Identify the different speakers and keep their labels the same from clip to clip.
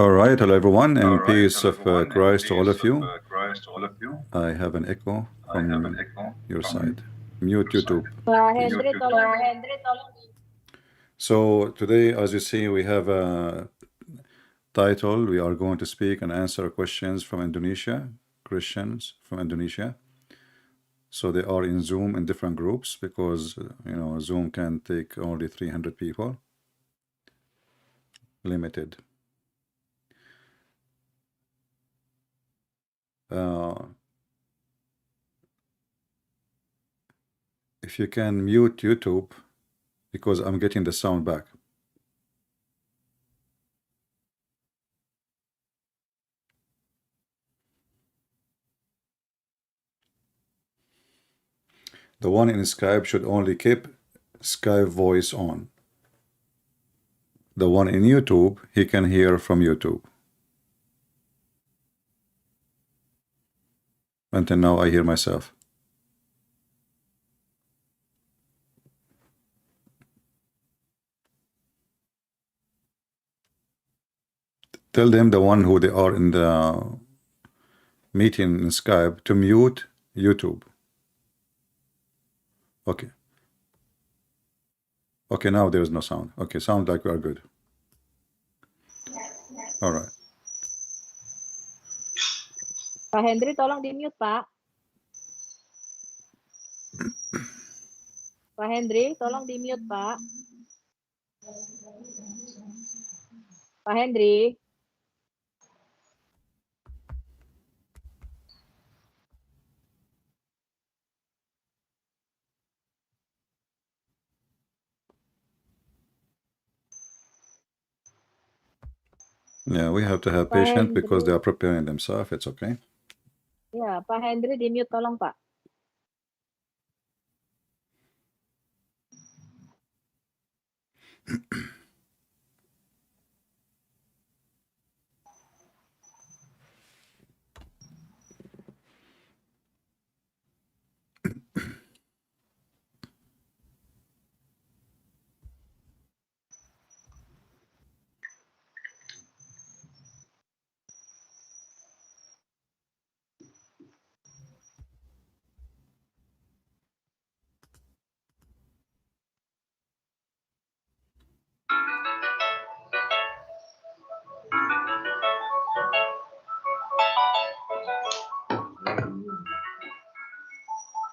Speaker 1: All right, hello everyone, and peace of Christ to all of you. I have an echo from your side. Mute YouTube.
Speaker 2: Pak
Speaker 1: please.
Speaker 2: Hendri, tolong
Speaker 1: So today, as you see, we have a title. We are going to speak and answer questions from Indonesia, Christians from Indonesia. So they are in Zoom in different groups because Zoom can take only 300 people. Limited. If you can mute YouTube, because I'm getting the sound back. The one in Skype should only keep Skype voice on. The one in YouTube, he can hear from YouTube. Until now, I hear myself. Tell them, the one who they are in the meeting in Skype, to mute YouTube. Okay. Okay, now there is no sound. Okay, sounds like we are good. All right.
Speaker 2: Pak Hendri, tolong di-mute, Pak. Pak Hendri, tolong di-mute, Pak. Pak Hendri.
Speaker 1: Yeah, we have to have patience because they are preparing themselves. It's okay.
Speaker 2: Ya, Pak Hendri di-mute, tolong, Pak.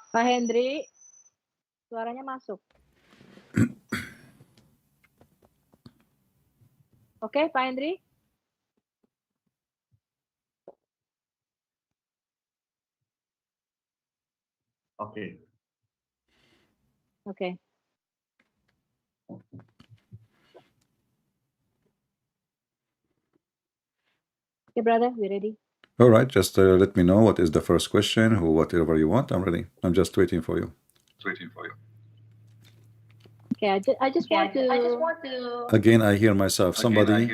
Speaker 2: Pak Hendri, suaranya masuk. Oke, Pak Hendri?
Speaker 3: Oke.
Speaker 2: Oke. Okay, brother, we ready?
Speaker 1: All right, just let me know what is the first question, or whatever you want. I'm ready. I'm just waiting for you.
Speaker 2: Okay, I just want to.
Speaker 1: Again, I hear myself. Somebody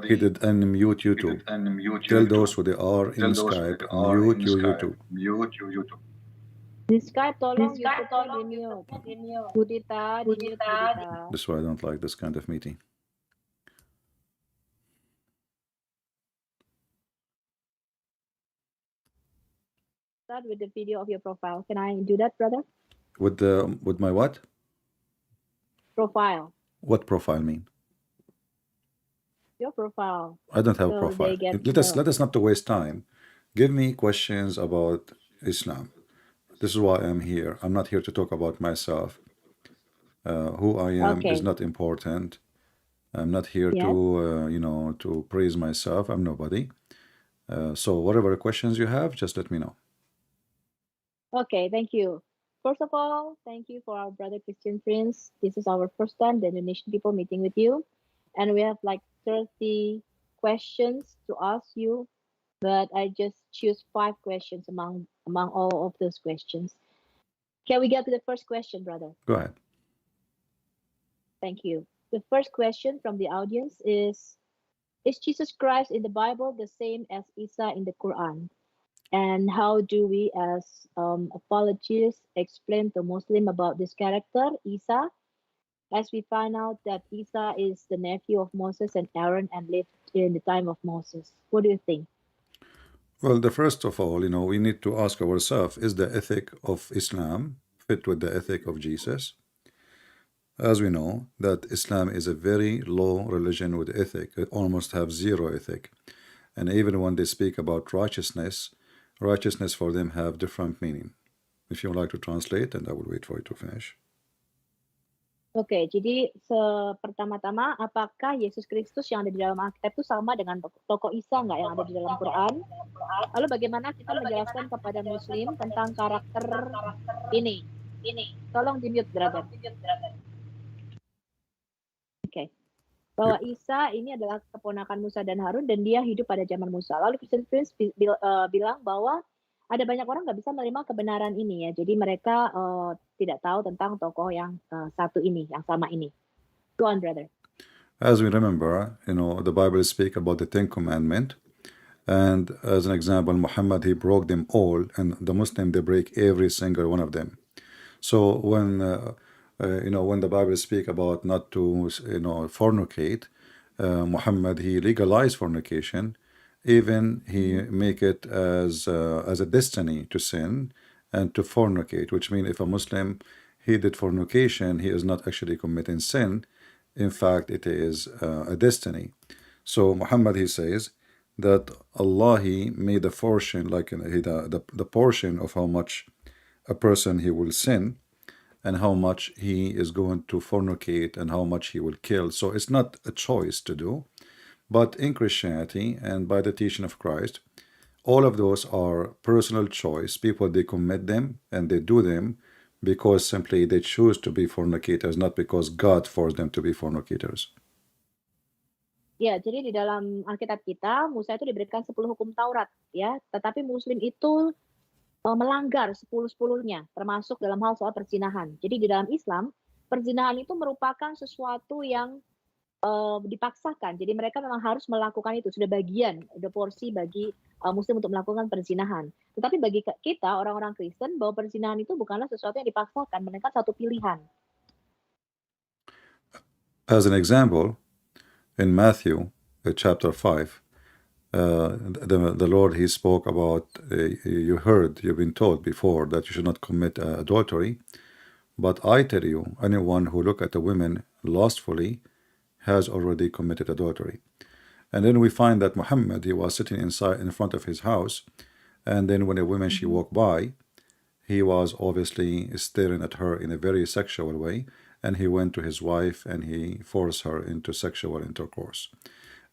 Speaker 1: hit it and mute YouTube. Tell those who they are in Skype, mute your YouTube.
Speaker 2: Di Skype, tolong YouTube-nya di-mute. Budita, di-mute Budita.
Speaker 1: That's why I don't like this kind of meeting.
Speaker 2: Start with the video of your profile. Can I do that, brother?
Speaker 1: With my what?
Speaker 2: Profile.
Speaker 1: What profile mean?
Speaker 2: Your profile.
Speaker 1: I don't have a
Speaker 2: So
Speaker 1: profile.
Speaker 2: they get
Speaker 1: Let us not to waste time. Give me questions about Islam. This is why I'm here. I'm not here to talk about myself. Who I am is not important. I'm not here to to praise myself. I'm nobody. So whatever questions you have, just let me know.
Speaker 2: Okay, thank you. First of all, thank you for our brother Christian friends. This is our first time the Indonesian people meeting with you, and we have like 30 questions to ask you, but I just choose 5 questions among all of those questions. Can we get to the first question, brother?
Speaker 1: Go ahead.
Speaker 2: Thank you. The first question from the audience is Jesus Christ in the Bible the same as Isa in the Quran? And how do we as apologists explain to Muslim about this character, Isa? as we find out that Isa is the nephew of Moses and Aaron and lived in the time of Moses. What do you think?
Speaker 1: Well, the first of all, we need to ask ourselves, is the ethic of Islam fit with the ethic of Jesus? As we know, that Islam is a very low religion with ethic. It almost have zero ethic. And even when they speak about righteousness, righteousness for them have different meaning. If you would like to translate, and I will wait for you to finish.
Speaker 2: Oke, jadi pertama-tama, apakah Yesus Kristus yang ada di dalam Alkitab itu sama dengan tokoh Isa nggak yang ada di dalam Quran? Lalu bagaimana kita menjelaskan kepada Muslim tentang karakter ini? Tolong di-mute, brother. Oke. Bahwa Isa ini adalah keponakan Musa dan Harun dan dia hidup pada zaman Musa. Lalu Christian Prince bilang bahwa ada banyak orang nggak bisa menerima kebenaran ini ya. Jadi mereka tidak tahu tentang tokoh yang satu ini, yang sama ini. Go on, brother.
Speaker 1: As we remember, the Bible speak about the Ten Commandments, and as an example, Muhammad, he broke them all, and the Muslim, they break every single one of them. So when the Bible speak about not to fornicate, Muhammad, he legalized fornication, even he make it as a destiny to sin and to fornicate, which means if a Muslim he did fornication, he is not actually committing sin. In fact, it is a destiny. So Muhammad, he says that Allah, he made a portion, like the portion of how much a person he will sin and how much he is going to fornicate and how much he will kill. So it's not a choice to do. But in Christianity and by the teaching of Christ, all of those are personal choice. People, they commit them and they do them because simply they choose to be fornicators, not because God forced them to be fornicators.
Speaker 2: Ya, jadi di dalam Alkitab kita, Musa itu diberikan 10 hukum Taurat, ya. Tetapi Muslim itu melanggar 10-10-nya, termasuk dalam hal soal perzinahan. Jadi di dalam Islam, perzinahan itu merupakan sesuatu yang dipaksakan. Jadi mereka memang harus melakukan itu, sudah bagian, udah porsi bagi Muslim untuk melakukan perzinahan. Tetapi bagi kita, orang-orang Kristen, bahwa perzinahan itu bukanlah sesuatu yang dipaksakan, mereka satu pilihan.
Speaker 1: As an example, in Matthew chapter 5, the Lord, he spoke about, you've been told before that you should not commit adultery, but I tell you, anyone who look at a woman lustfully has already committed adultery. And then we find that Muhammad, he was sitting inside in front of his house, and then when a woman she walked by, he was obviously staring at her in a very sexual way, and he went to his wife and he forced her into sexual intercourse,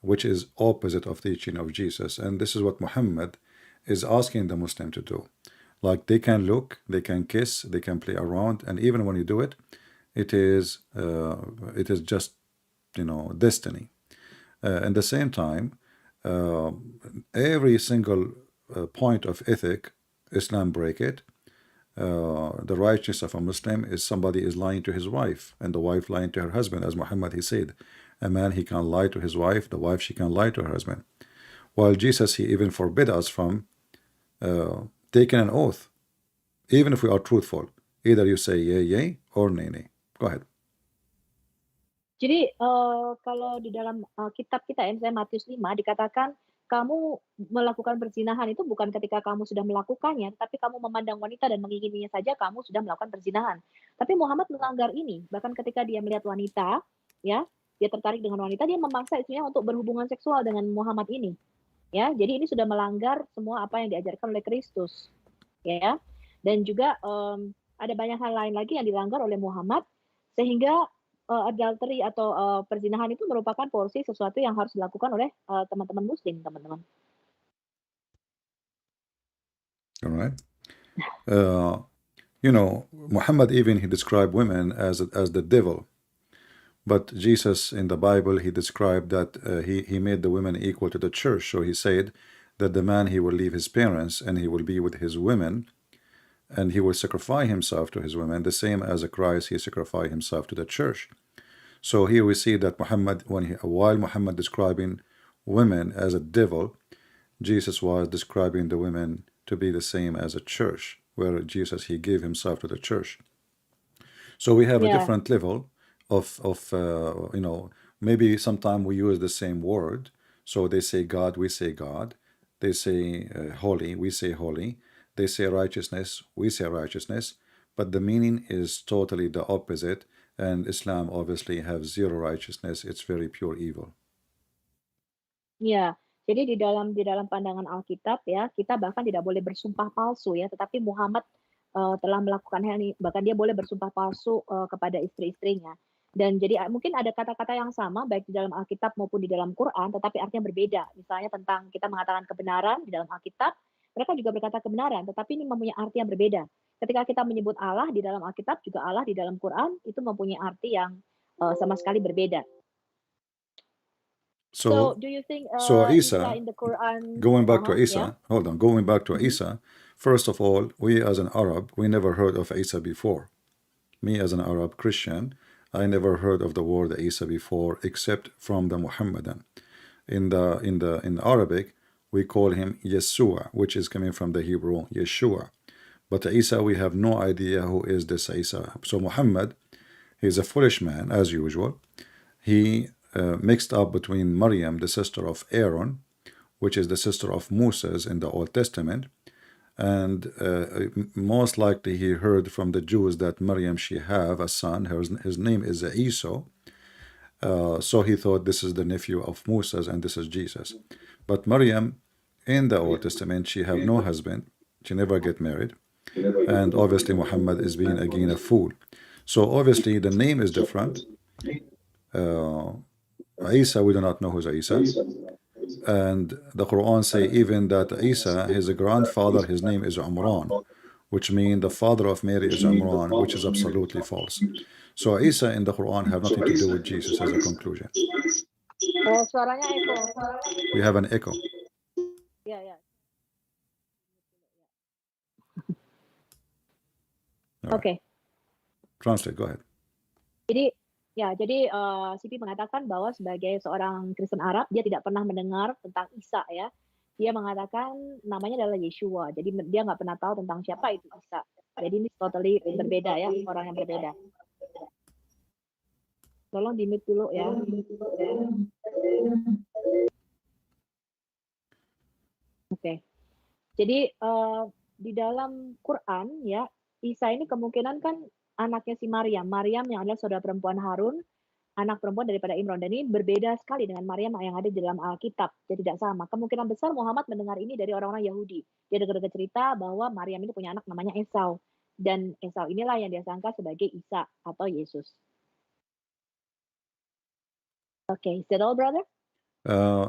Speaker 1: which is opposite of teaching of Jesus. And this is what Muhammad is asking the Muslim to do. Like, they can look, they can kiss, they can play around, and even when you do it, it is just destiny. At the same time, every single point of ethic, Islam break it. The righteousness of a Muslim is somebody is lying to his wife and the wife lying to her husband. As Muhammad, he said, a man, he can lie to his wife, the wife, she can lie to her husband. While Jesus, he even forbid us from taking an oath, even if we are truthful. Either you say yay, yay, or nay, nay. Go ahead.
Speaker 2: Jadi kalau di dalam kitab kita ya, misalnya Matius 5 dikatakan kamu melakukan perzinahan itu bukan ketika kamu sudah melakukannya, tapi kamu memandang wanita dan mengingininya saja kamu sudah melakukan perzinahan. Tapi Muhammad melanggar ini, bahkan ketika dia melihat wanita, ya, dia tertarik dengan wanita, dia memaksa istrinya untuk berhubungan seksual dengan Muhammad ini. Ya, jadi ini sudah melanggar semua apa yang diajarkan oleh Kristus. Ya. Dan juga ada banyak hal lain lagi yang dilanggar oleh Muhammad sehingga adultery atau perzinahan itu merupakan porsi sesuatu yang harus dilakukan oleh teman-teman Muslim, teman-teman.
Speaker 1: All right. Muhammad even he described women as the devil, but Jesus in the Bible he described that he made the women equal to the church. So he said that the man he will leave his parents and he will be with his women, and he will sacrifice himself to his women, the same as a Christ he sacrificed himself to the church. So here we see that Muhammad, while Muhammad describing women as a devil, Jesus was describing the women to be the same as a church, where Jesus he gave himself to the church. So we have a different level you know, maybe sometime we use the same word. So they say God, we say God. They say holy, we say holy. They say righteousness, we say righteousness. But the meaning is totally the opposite. And Islam obviously have zero righteousness. It's very pure evil.
Speaker 2: Ya, jadi di dalam pandangan Alkitab ya, kita bahkan tidak boleh bersumpah palsu ya, tetapi Muhammad telah melakukan hal ini, bahkan dia boleh bersumpah palsu kepada istri-istrinya. Dan jadi mungkin ada kata-kata yang sama baik di dalam Alkitab maupun di dalam Quran, tetapi artinya berbeda. Misalnya tentang kita mengatakan kebenaran di dalam Alkitab, mereka juga berkata kebenaran, tetapi ini mempunyai arti yang berbeda. Ketika kita menyebut Allah di dalam Alkitab, juga Allah di dalam Quran, itu mempunyai arti yang sama sekali berbeda. So,
Speaker 1: So,
Speaker 2: do you think
Speaker 1: so
Speaker 2: Isa
Speaker 1: Isa,
Speaker 2: in the Quran?
Speaker 1: going back to
Speaker 2: Yeah.
Speaker 1: Isa, hold on, going back to
Speaker 2: Mhm.
Speaker 1: Isa, first of all, we as an Arab, we never heard of Isa before. Me as an Arab Christian, I never heard of the word Isa before except from the Muhammadan. In Arabic, we call him Yeshua, which is coming from the Hebrew Yeshua. But Isa, we have no idea who is this Isa. So Muhammad, he's a foolish man as usual. He mixed up between Maryam, the sister of Aaron, which is the sister of Moses in the Old Testament, and most likely he heard from the Jews that Maryam, she have a son. His name is Esau. So he thought this is the nephew of Moses and this is Jesus. But Maryam, in the Old Testament, she have no husband. She never get married. And obviously Muhammad is being again a fool. So obviously the name is different. Isa, we do not know who's Isa. And the Quran say even that Isa, his grandfather, his name is Umran, which means the father of Mary is Umran, which is absolutely false. So Isa in the Quran have nothing to do with Jesus as a conclusion.
Speaker 2: Oh, suaranya echo.
Speaker 1: We have an echo.
Speaker 2: Ya, ya.
Speaker 1: All right.
Speaker 2: Oke.
Speaker 1: Translate, go ahead.
Speaker 2: Jadi Sipi mengatakan bahwa sebagai seorang Kristen Arab, dia tidak pernah mendengar tentang Isa ya. Dia mengatakan namanya adalah Yeshua. Jadi dia nggak pernah tahu tentang siapa itu Isa. Jadi ini totally berbeda ya, orang yang berbeda. Tolong di-mute dulu ya. Oke. Jadi di dalam Quran ya, Isa ini kemungkinan kan anaknya si Maryam. Maryam yang adalah saudara perempuan Harun, anak perempuan daripada Imran. Dan ini berbeda sekali dengan Maryam yang ada di dalam Alkitab. Jadi tidak sama. Kemungkinan besar Muhammad mendengar ini dari orang-orang Yahudi. Dia dengar cerita bahwa Maryam ini punya anak namanya Esau. Dan Esau inilah yang dia sangka sebagai Isa atau Yesus. Okay, is that all, brother?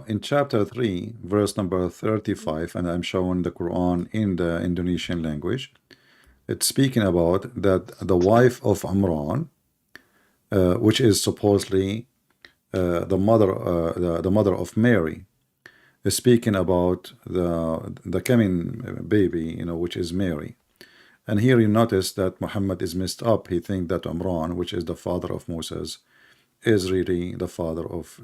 Speaker 1: In chapter 3, verse number 35, and I'm showing the Quran in the Indonesian language, it's speaking about that the wife of Amran, which is supposedly the mother of Mary, is speaking about the coming baby, which is Mary. And here you notice that Muhammad is messed up. He thinks that Amran, which is the father of Moses, is really the father of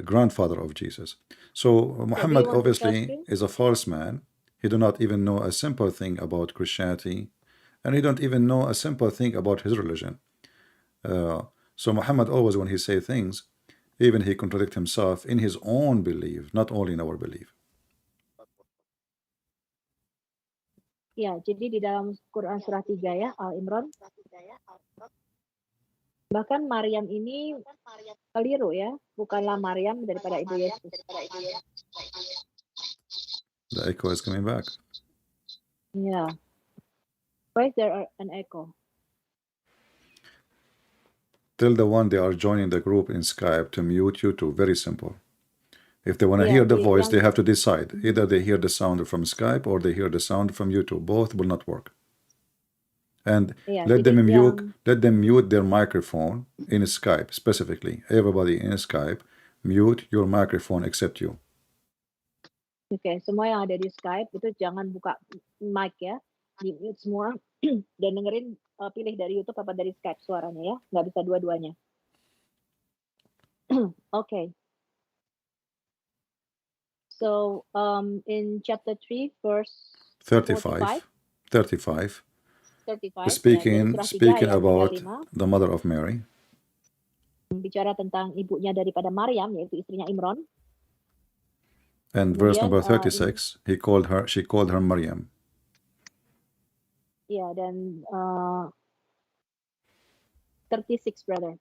Speaker 1: grandfather of Jesus. So Muhammad obviously is a false man. He do not even know a simple thing about Christianity, and he don't even know a simple thing about his religion. So Muhammad always, when he say things, even he contradict himself in his own belief, not only in our belief.
Speaker 2: Ya, jadi di dalam Quran surah 3 ya, Al-Imran. Bahkan Maryam ini keliru ya, bukanlah Maryam daripada Ibu Yesus.
Speaker 1: The echo is coming back.
Speaker 2: Yeah. Why is there an echo?
Speaker 1: Tell the one they are joining the group in Skype to mute YouTube. Very simple. If they want to hear the voice, they have to decide. Either they hear the sound from Skype or they hear the sound from YouTube. Both will not work. And let them mute their microphone in Skype specifically. Everybody in Skype, mute your microphone except you.
Speaker 2: Oke, semua yang ada di Skype itu jangan buka mic ya, di mute semua dan dengerin pilih dari YouTube apa dari Skype suaranya ya, nggak bisa dua-duanya. Okay. So in chapter 3 verse
Speaker 1: 35. 35.
Speaker 2: 35 ya, dari
Speaker 1: Speaking
Speaker 2: surah 3
Speaker 1: speaking
Speaker 2: ayat
Speaker 1: about
Speaker 2: 35
Speaker 1: the mother of Mary.
Speaker 2: bicara tentang ibunya daripada Maryam, yaitu istrinya Imran.
Speaker 1: And verse
Speaker 2: Kemudian
Speaker 1: number
Speaker 2: ini
Speaker 1: 36, she called her Maryam.
Speaker 2: ya, dan 36 brother.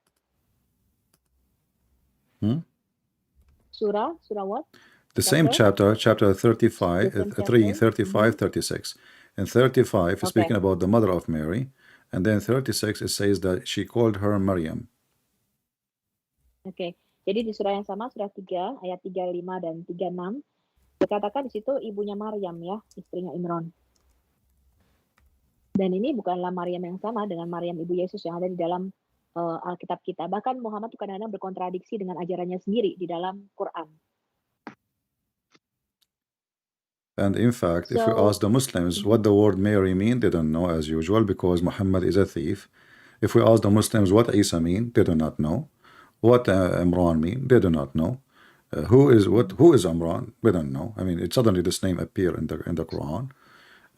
Speaker 2: Surah what?
Speaker 1: The same chapter 35,
Speaker 2: The same
Speaker 1: 3,
Speaker 2: chapter.
Speaker 1: 35, 36. And 35 is
Speaker 2: Okay.
Speaker 1: speaking about the mother of Mary. And then 36, it says that she called her Maryam.
Speaker 2: Oke. Jadi di surah yang sama, surah 3, ayat 35 dan 36, dikatakan di situ ibunya Maryam ya, istrinya Imran. Dan ini bukanlah Maryam yang sama dengan Maryam ibu Yesus yang ada di dalam Alkitab kita. Bahkan Muhammad itu kadang-kadang berkontradiksi dengan ajarannya sendiri di dalam Quran.
Speaker 1: And in fact, if we ask the Muslims what the word Mary mean, they don't know as usual because Muhammad is a thief. If we ask the Muslims what Isa mean, they do not know. What Imran mean, they do not know. Who is Imran? We don't know. I mean, it suddenly this name appear in the Quran.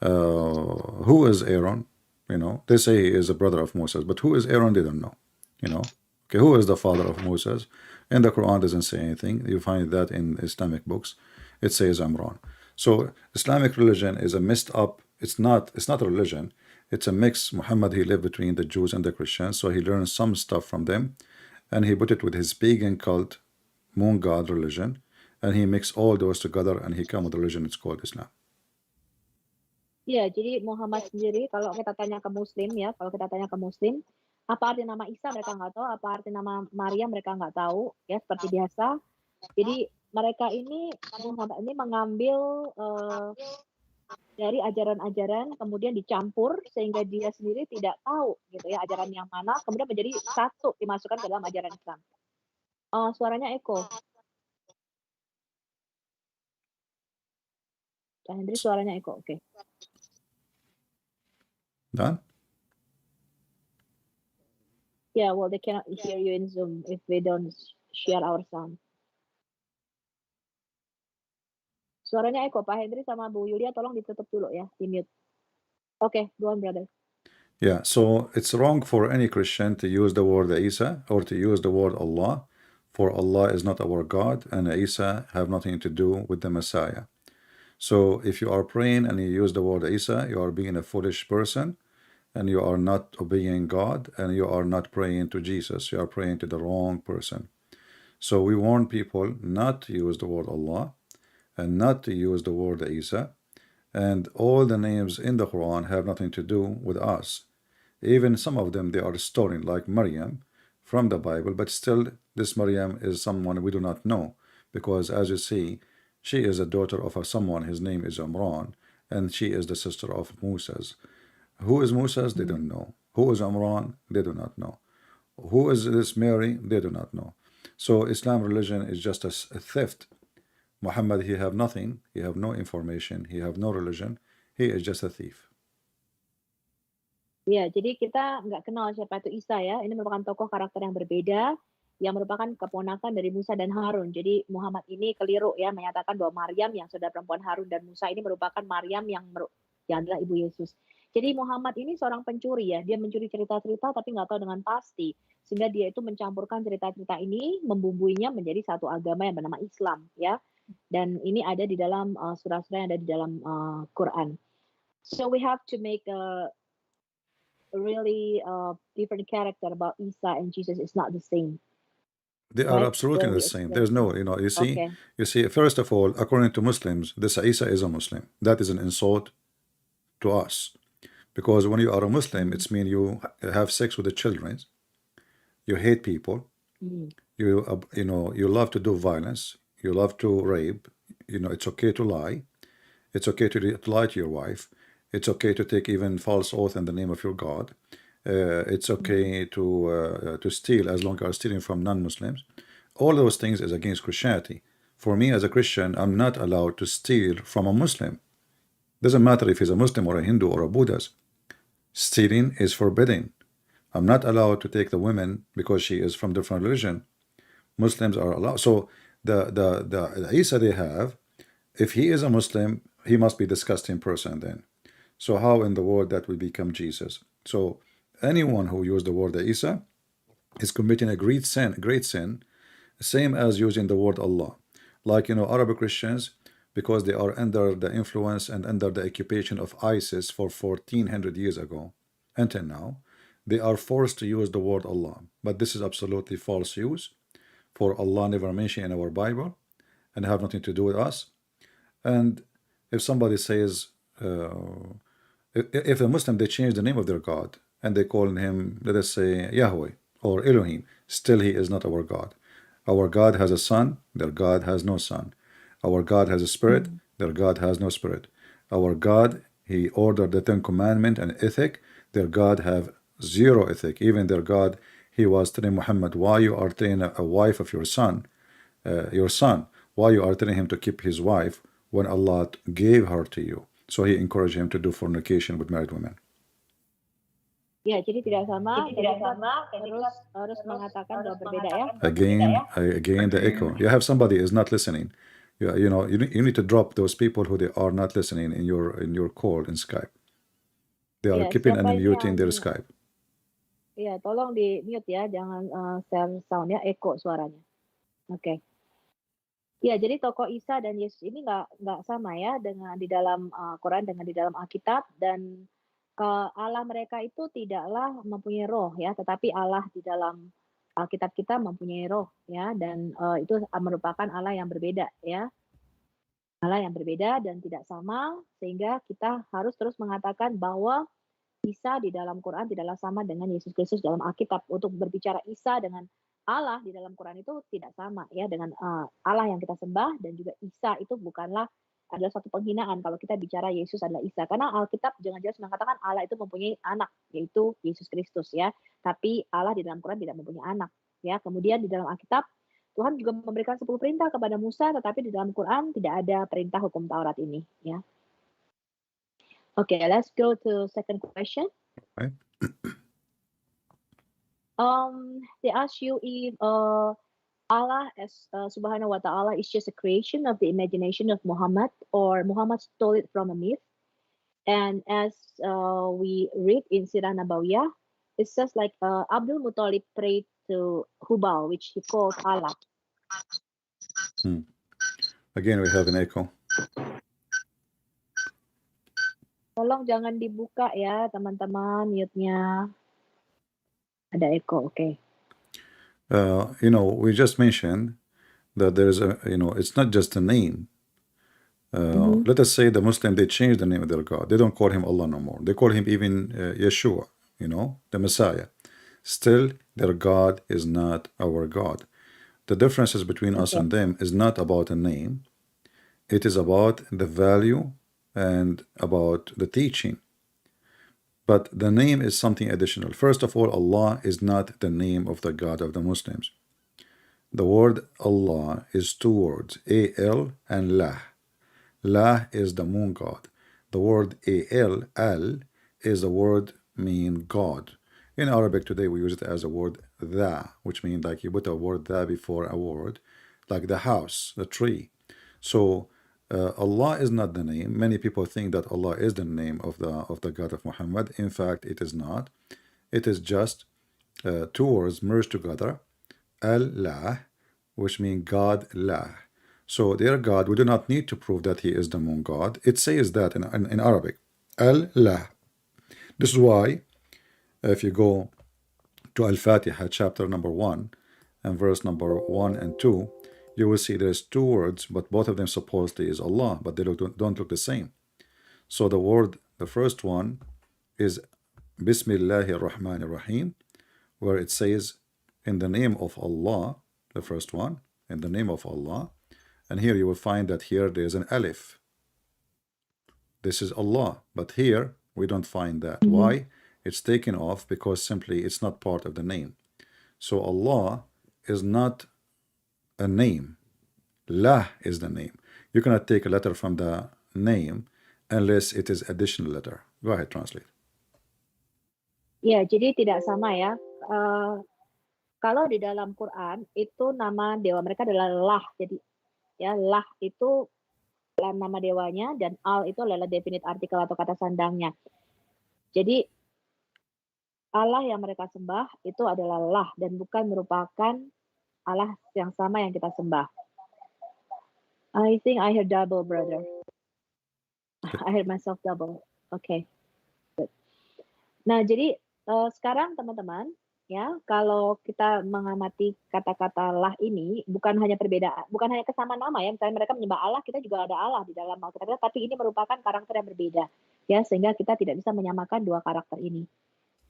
Speaker 1: Who is Aaron? You know, they say he is a brother of Moses, but who is Aaron? They don't know. You know, okay, who is the father of Moses? And the Quran doesn't say anything. You find that in Islamic books. It says Imran. So Islamic religion is a messed up. It's not a religion. It's a mix. Muhammad, he lived between the Jews and the Christians, so he learned some stuff from them, and he put it with his pagan cult, moon god religion, and he mixed all those together, and he came with a religion. It's called Islam.
Speaker 2: Ya, jadi Muhammad sendiri kalau kita tanya ke Muslim ya, apa arti nama Isa mereka nggak tahu, apa arti nama Maryam mereka nggak tahu, ya seperti biasa. Jadi mereka ini Muhammad ini mengambil dari ajaran-ajaran kemudian dicampur sehingga dia sendiri tidak tahu gitu ya ajaran yang mana, kemudian menjadi satu dimasukkan ke dalam ajaran Islam. Suaranya echo. Pak Hendri suaranya echo. Oke.
Speaker 1: Done?
Speaker 2: Yeah, well, they cannot hear you in Zoom if we don't share our sound. Suaranya echo, Pak Hendri sama Bu Yulia tolong ditutup dulu ya, di mute. Okay, go on, brother.
Speaker 1: Yeah, so it's wrong for any Christian to use the word Isa or to use the word Allah, for Allah is not our God, and Isa have nothing to do with the Messiah. So if you are praying and you use the word Isa, you are being a foolish person, and you are not obeying God, and you are not praying to Jesus. You are praying to the wrong person. So we warn people not to use the word Allah and not to use the word Isa, and all the names in the Quran have nothing to do with us. Even some of them, they are stolen, like Maryam, from the Bible, but still this Maryam is someone we do not know, because as you see, she is a daughter of someone, his name is Imran, and she is the sister of Moses. Who is Moses? They don't know. Who is Imran? They do not know. Who is this Mary? They do not know. So Islam religion is just a theft. Muhammad, he have nothing, he have no information, he have no religion, he is just a thief.
Speaker 2: Ya, jadi kita nggak kenal siapa itu Isa ya. Ini merupakan tokoh karakter yang berbeda, yang merupakan keponakan dari Musa dan Harun. Jadi Muhammad ini keliru ya menyatakan bahwa Maryam yang saudara perempuan Harun dan Musa ini merupakan Maryam yang adalah ibu Yesus. Jadi Muhammad ini seorang pencuri ya, dia mencuri cerita-cerita tapi nggak tahu dengan pasti. Sehingga dia itu mencampurkan cerita-cerita ini, membumbuinya menjadi satu agama yang bernama Islam ya. Dan ini ada di dalam surah-surah yang ada di dalam Quran. So we have to make a really different character about Isa and Jesus. Is not the same.
Speaker 1: They are absolutely the same. There's no, you see, first of all, according to Muslims, this Isa is a Muslim. That is an insult to us. Because when you are a Muslim, it's mean you have sex with the children, you hate people, you love to do violence, you love to rape, it's okay to lie, it's okay to lie to your wife, it's okay to take even false oath in the name of your God, it's okay to steal as long as you're stealing from non-Muslims. All those things is against Christianity. For me as a Christian, I'm not allowed to steal from a Muslim. Doesn't matter if he's a Muslim or a Hindu or a Buddhist. Stealing is forbidden. I'm not allowed to take the women because she is from different religion. Muslims are allowed. So the Isa they have, if he is a Muslim, he must be a disgusting person then. So how in the world that will become Jesus? So anyone who used the word Isa is committing a great sin, same as using the word Allah. Like, Arab Christians, because they are under the influence and under the occupation of ISIS for 1400 years ago until now, they are forced to use the word Allah. But this is absolutely false use, for Allah never mentioned in our Bible and have nothing to do with us. And if somebody says, if a Muslim, they change the name of their God and they call him, let us say, Yahweh or Elohim, still he is not our God. Our God has a son, their God has no son. Our God has a spirit, their God has no spirit. Our God, he ordered the Ten Commandment and ethic, their God have zero ethic. Even their God, he was telling Muhammad, why you are telling a wife of your son, why you are telling him to keep his wife when Allah gave her to you? So he encouraged him to do fornication with married women.
Speaker 2: Ya, jadi tidak sama dan kita harus mengatakan bahwa berbeda ya.
Speaker 1: Again, the echo. You have somebody is not listening. You need to drop those people who they are not listening in your call in Skype. They are
Speaker 2: Ya,
Speaker 1: keeping and
Speaker 2: siapa ini
Speaker 1: muting their
Speaker 2: yang
Speaker 1: Skype.
Speaker 2: ya, tolong di mute ya, jangan share sound ya, echo suaranya. Oke. Ya, jadi tokoh Isa dan Yesus ini nggak sama ya dengan di dalam Quran dengan di dalam Alkitab, dan Allah mereka itu tidaklah mempunyai roh ya, tetapi Allah di dalam Alkitab kita mempunyai roh ya, dan itu merupakan Allah yang berbeda ya. Allah yang berbeda dan tidak sama, sehingga kita harus terus mengatakan bahwa Isa di dalam Quran tidaklah sama dengan Yesus Kristus dalam Alkitab. Untuk berbicara Isa dengan Allah di dalam Quran itu tidak sama ya dengan Allah yang kita sembah, dan juga Isa itu bukanlah adalah suatu penghinaan kalau kita bicara Yesus adalah Isa, karena Alkitab jangan jelas mengatakan Allah itu mempunyai anak, yaitu Yesus Kristus ya. Tapi Allah di dalam Quran tidak mempunyai anak ya. Kemudian di dalam Alkitab Tuhan juga memberikan 10 perintah kepada Musa, tetapi di dalam Quran tidak ada perintah hukum Taurat ini ya. Okay, let's go to second question.
Speaker 1: Right.
Speaker 2: They ask you if Allah as Subhanahu wa Taala is just a creation of the imagination of Muhammad, or Muhammad stole it from a myth. And as we read in Sirah Nabawiyah, it says like Abdul Muttalib prayed to Hubal, which he called Allah.
Speaker 1: Again, we have an echo.
Speaker 2: Tolong jangan dibuka ya, teman-teman, mute-nya. Ada echo, okay.
Speaker 1: We just mentioned that there's it's not just a name. Let us say the Muslim, they change the name of their God. They don't call him Allah no more. They call him even Yeshua, the Messiah. Still, their God is not our God. The differences between us and them is not about a name. It is about the value and about the teaching. But the name is something additional. First of all, Allah is not the name of the God of the Muslims. The word Allah is two words, A-L and Lah. Lah is the moon god. The word A-L, Al, is the word mean God. In Arabic today, we use it as a word the, which means like you put a word the before a word, like the house, the tree. So Allah is not the name. Many people think that Allah is the name of the God of Muhammad. In fact, it is not. It is just two words merged together, Allah, which means God Lah. So their God, we do not need to prove that he is the moon god. It says that in Arabic, Allah. This is why if you go to Al-Fatiha chapter number 1 and verse number 1 and 2, you will see there's two words, but both of them supposedly is Allah, but they don't look the same. So the first one is Bismillahir Rahmanir Rahim, where it says in the name of Allah, the first one, in the name of Allah. And here you will find that here there's an alif. This is Allah, but here we don't find that. Why? It's taken off because simply it's not part of the name. So Allah is not a name. Lah is the name. You cannot take a letter from the name unless it is additional letter. Go ahead, translate.
Speaker 2: Ya, jadi tidak sama ya. Kalau di dalam Quran itu nama dewa mereka adalah Lah. Jadi ya Lah itu nama dewanya, dan al itu adalah definite artikel atau kata sandangnya. Jadi Allah yang mereka sembah itu adalah lah dan bukan merupakan Allah yang sama yang kita sembah. I think I hear double, brother. I hear myself double. Okay, good. Nah, jadi sekarang teman-teman, ya, kalau kita mengamati kata-kata lah ini bukan hanya perbedaan, bukan hanya kesamaan nama ya. Misalnya mereka menyembah Allah, kita juga ada Allah di dalam Alkitab, tapi ini merupakan karakter yang berbeda, ya, sehingga kita tidak bisa menyamakan dua karakter ini.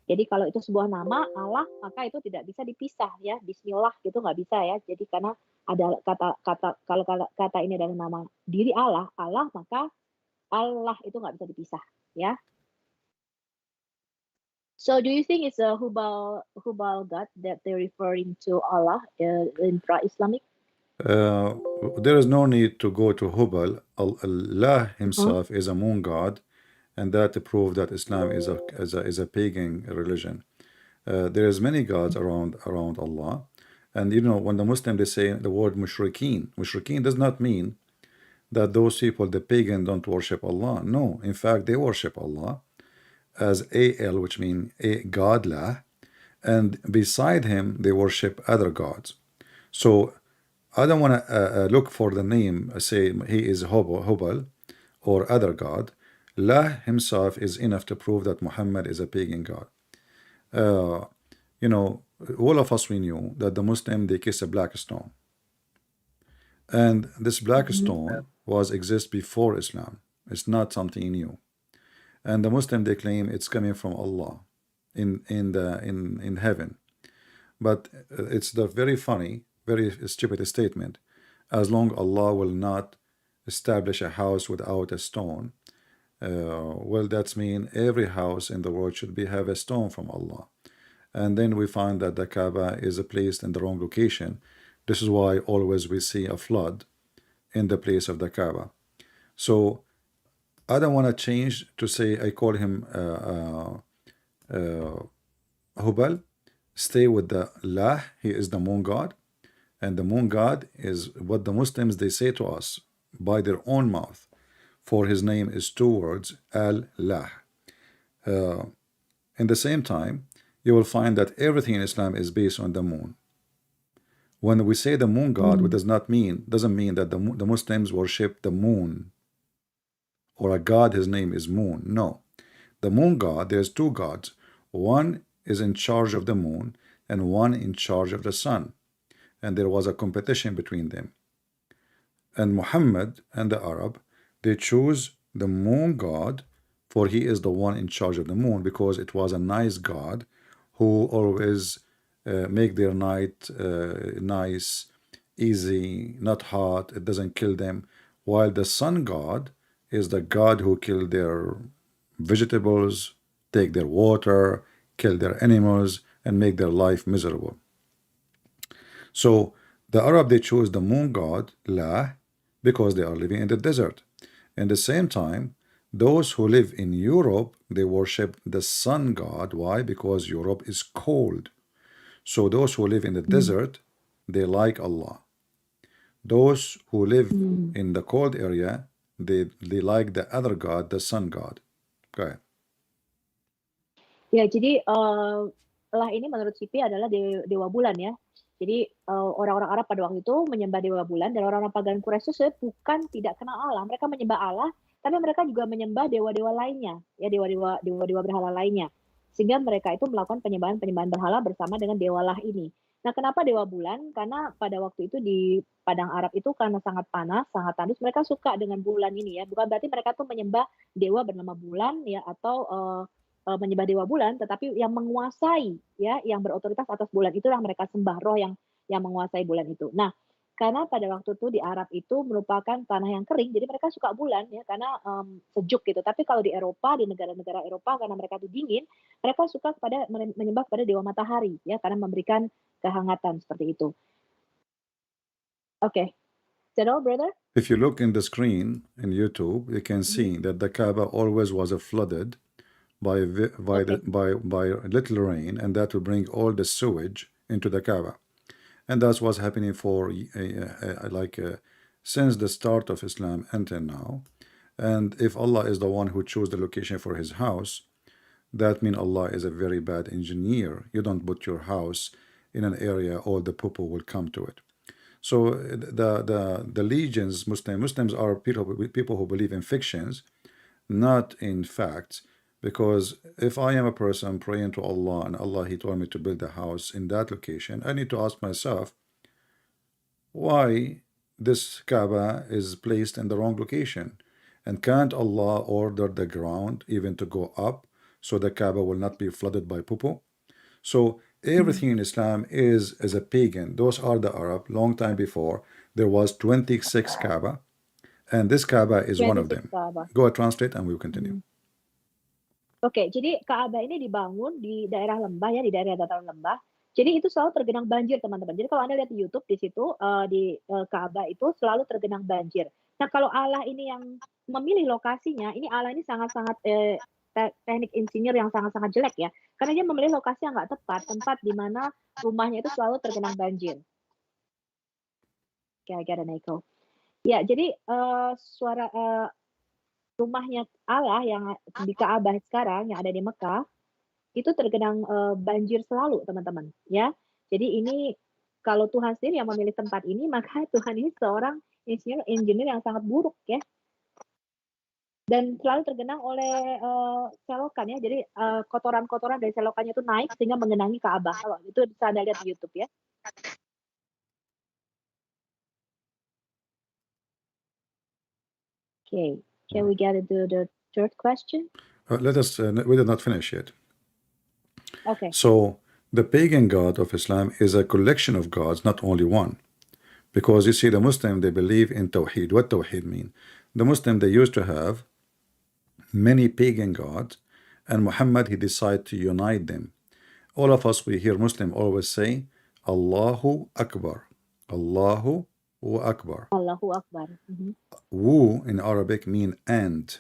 Speaker 2: Jadi kalau itu sebuah nama Allah, maka itu tidak bisa dipisah ya. Bismillah gitu nggak bisa ya. Jadi karena ada kata kalau kata ini adalah nama diri Allah, maka Allah itu nggak bisa dipisah ya. So do you think it's a Hubal God that they're referring to Allah in pra-Islamic?
Speaker 1: Uh, there is no need to go to Hubal. Allah
Speaker 2: Uh-huh.
Speaker 1: himself is a moon god, and that proves that Islam is a pagan religion. There is many gods around Allah, and you know when the Muslim they say the word mushrikeen. Mushrikeen does not mean that those people, the pagan, don't worship Allah. No, in fact, they worship Allah as Al, which means a godlah, and beside him they worship other gods. So I don't want to look for the name, say he is Hubal or other god. La himself is enough to prove that Muhammad is a pagan god. Uh, you know, all of us we knew that the Muslim they kiss a black stone, and this black
Speaker 2: Mhm.
Speaker 1: stone was exist before Islam. It's not something new. And the Muslim they claim it's coming from Allah in heaven. But it's the very funny, very stupid statement. As long Allah will not establish a house without a stone, well, that's mean every house in the world should be have a stone from Allah. And then we find that the Kaaba is placed in the wrong location. This is why always we see a flood in the place of the Kaaba. So I don't want to change to say I call him Hubal. Stay with the Lah. He is the moon god, and the moon god is what the Muslims they say to us by their own mouth. For his name is two words, Al-Lah. In the same time, you will find that everything in Islam is based on the moon. When we say the moon god, it
Speaker 2: Mm.
Speaker 1: doesn't mean that the Muslims worship the moon or a god. His name is Moon. No, the moon god. There's two gods. One is in charge of the moon, and one in charge of the sun. And there was a competition between them. And Muhammad and the Arab, they choose the moon god, for he is the one in charge of the moon, because it was a nice god who always make their night nice, easy, not hot, it doesn't kill them, while the sun god is the god who kill their vegetables, take their water, kill their animals, and make their life miserable. So the Arab they chose the moon god La because they are living in the desert. In the same time, those who live in Europe they worship the sun god. Why? Because Europe is cold. So those who live in the
Speaker 2: Mm.
Speaker 1: desert they like Allah. Those who live
Speaker 2: Mm.
Speaker 1: in the cold area they like the other god, the sun god. Go ahead.
Speaker 2: Ya, jadi lah ini menurut Sipi adalah dewa bulan ya. Jadi orang-orang Arab pada waktu itu menyembah dewa bulan, dan orang-orang pagan Quraisy itu sebenarnya bukan tidak kenal Allah. Mereka menyembah Allah, tapi mereka juga menyembah dewa-dewa lainnya, ya dewa-dewa berhala lainnya. Sehingga mereka itu melakukan penyembahan-penyembahan berhala bersama dengan dewa lah ini. Nah, kenapa dewa bulan? Karena pada waktu itu di padang Arab itu karena sangat panas, sangat tandus, mereka suka dengan bulan ini ya. Bukan berarti mereka tuh menyembah dewa bernama bulan ya, atau menyembah dewa bulan, tetapi yang menguasai ya, yang berotoritas atas bulan itu yang mereka sembah, roh yang menguasai bulan itu. Nah, karena pada waktu itu di Arab itu merupakan tanah yang kering, jadi mereka suka bulan ya karena sejuk gitu. Tapi kalau di Eropa, di negara-negara Eropa karena mereka itu dingin, mereka suka menyembah kepada dewa matahari ya karena memberikan kehangatan seperti itu. Okay. Is that all, brother?
Speaker 1: If you look in the screen in YouTube, you can see that the Kaaba always was flooded
Speaker 2: Okay.
Speaker 1: by little rain, and that will bring all the sewage into the Kaaba, and that's what's happening for like since the start of Islam until now. And if Allah is the one who chose the location for his house, that means Allah is a very bad engineer. You don't put your house in an area all the people will come to it. So the legions, Muslims are people who believe in fictions, not in facts. Because if I am a person praying to Allah and Allah He told me to build a house in that location, I need to ask myself why this Kaaba is placed in the wrong location. And can't Allah order the ground even to go up so the Kaaba will not be flooded by poo? So everything in Islam is a pagan. Those are the Arab. Long time before, there was 26 Kaaba, and this Kaaba is one of
Speaker 2: 26
Speaker 1: them.
Speaker 2: Kaaba.
Speaker 1: Go ahead, translate, and we'll continue.
Speaker 2: Oke, jadi Ka'bah ini dibangun di daerah lembah ya, di daerah dataran lembah. Jadi itu selalu tergenang banjir, teman-teman. Jadi kalau Anda lihat di YouTube di situ di Ka'bah itu selalu tergenang banjir. Nah, kalau Allah ini yang memilih lokasinya, ini Allah ini sangat-sangat teknik insinyur yang sangat-sangat jelek ya. Karena dia memilih lokasi yang nggak tepat, tempat di mana rumahnya itu selalu tergenang banjir. Kayak ada Nico. Ya, jadi suara rumahnya Allah yang di Ka'bah sekarang yang ada di Mekah itu tergenang banjir selalu, teman-teman, ya. Jadi ini kalau Tuhan sendiri yang memilih tempat ini, maka Tuhan ini seorang engineer yang sangat buruk ya. Dan selalu tergenang oleh selokan ya. Jadi kotoran-kotoran dari selokannya itu naik sehingga mengenangi Ka'bah. Kalau itu bisa Anda lihat di YouTube ya. Okay, can we get into the third question?
Speaker 1: Let us. We did not finish yet.
Speaker 2: Okay.
Speaker 1: So the pagan god of Islam is a collection of gods, not only one. Because you see, the Muslim, they believe in Tawheed. What Tawheed mean? The Muslim, they used to have many pagan gods, and Muhammad, he decided to unite them. All of us, we hear Muslim always say, Allahu Akbar. Allahu Akbar.
Speaker 2: Allahu Akbar.
Speaker 1: Wu in Arabic mean and.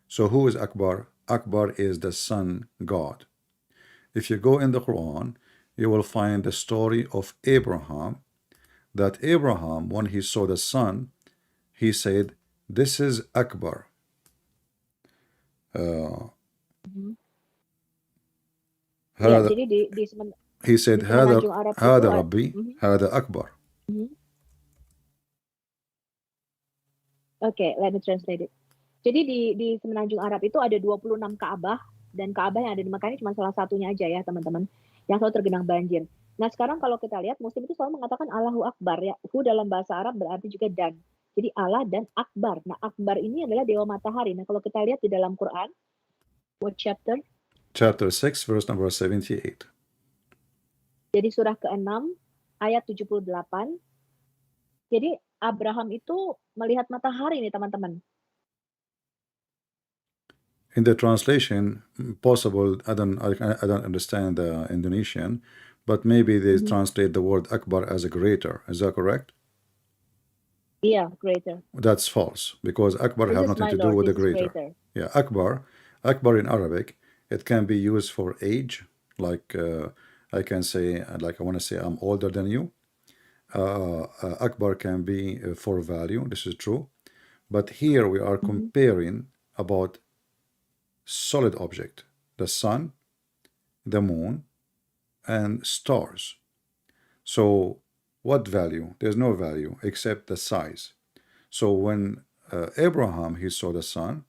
Speaker 1: So who is Akbar? Akbar is the sun god. If you go in the Quran, you will find the story of Abraham, that Abraham, when he saw the sun, he said, this is Akbar. He said, هذا ربي, هذا أكبر.
Speaker 2: Okay, let me translate it. Jadi di semenanjung Arab itu ada 26 Ka'bah, dan Ka'bah yang ada di Mekah ini cuma salah satunya aja ya, teman-teman, yang selalu tergenang banjir. Nah, sekarang kalau kita lihat, Muslim itu selalu mengatakan Allahu Akbar ya. Hu dalam bahasa Arab berarti juga dan. Jadi Allah dan Akbar. Nah, Akbar ini adalah dewa matahari. Nah, kalau kita lihat di dalam Quran, what chapter?
Speaker 1: Chapter 6, verse number 78.
Speaker 2: Jadi surah ke-6, ayat 78. Jadi Abraham itu melihat matahari nih, teman-teman.
Speaker 1: In the translation, possible, I don't understand the Indonesian, but maybe they translate the word Akbar as a greater. Is that correct?
Speaker 2: Yeah, greater.
Speaker 1: That's false, because Akbar have nothing to do with the greater. Yeah, Akbar in Arabic, it can be used for age, like I can say, like I want to say I'm older than you. Akbar can be for value, this is true. But here we are comparing about solid object, the sun, the moon, and stars. So what value? There's no value except the size. So when Abraham, he saw the sun,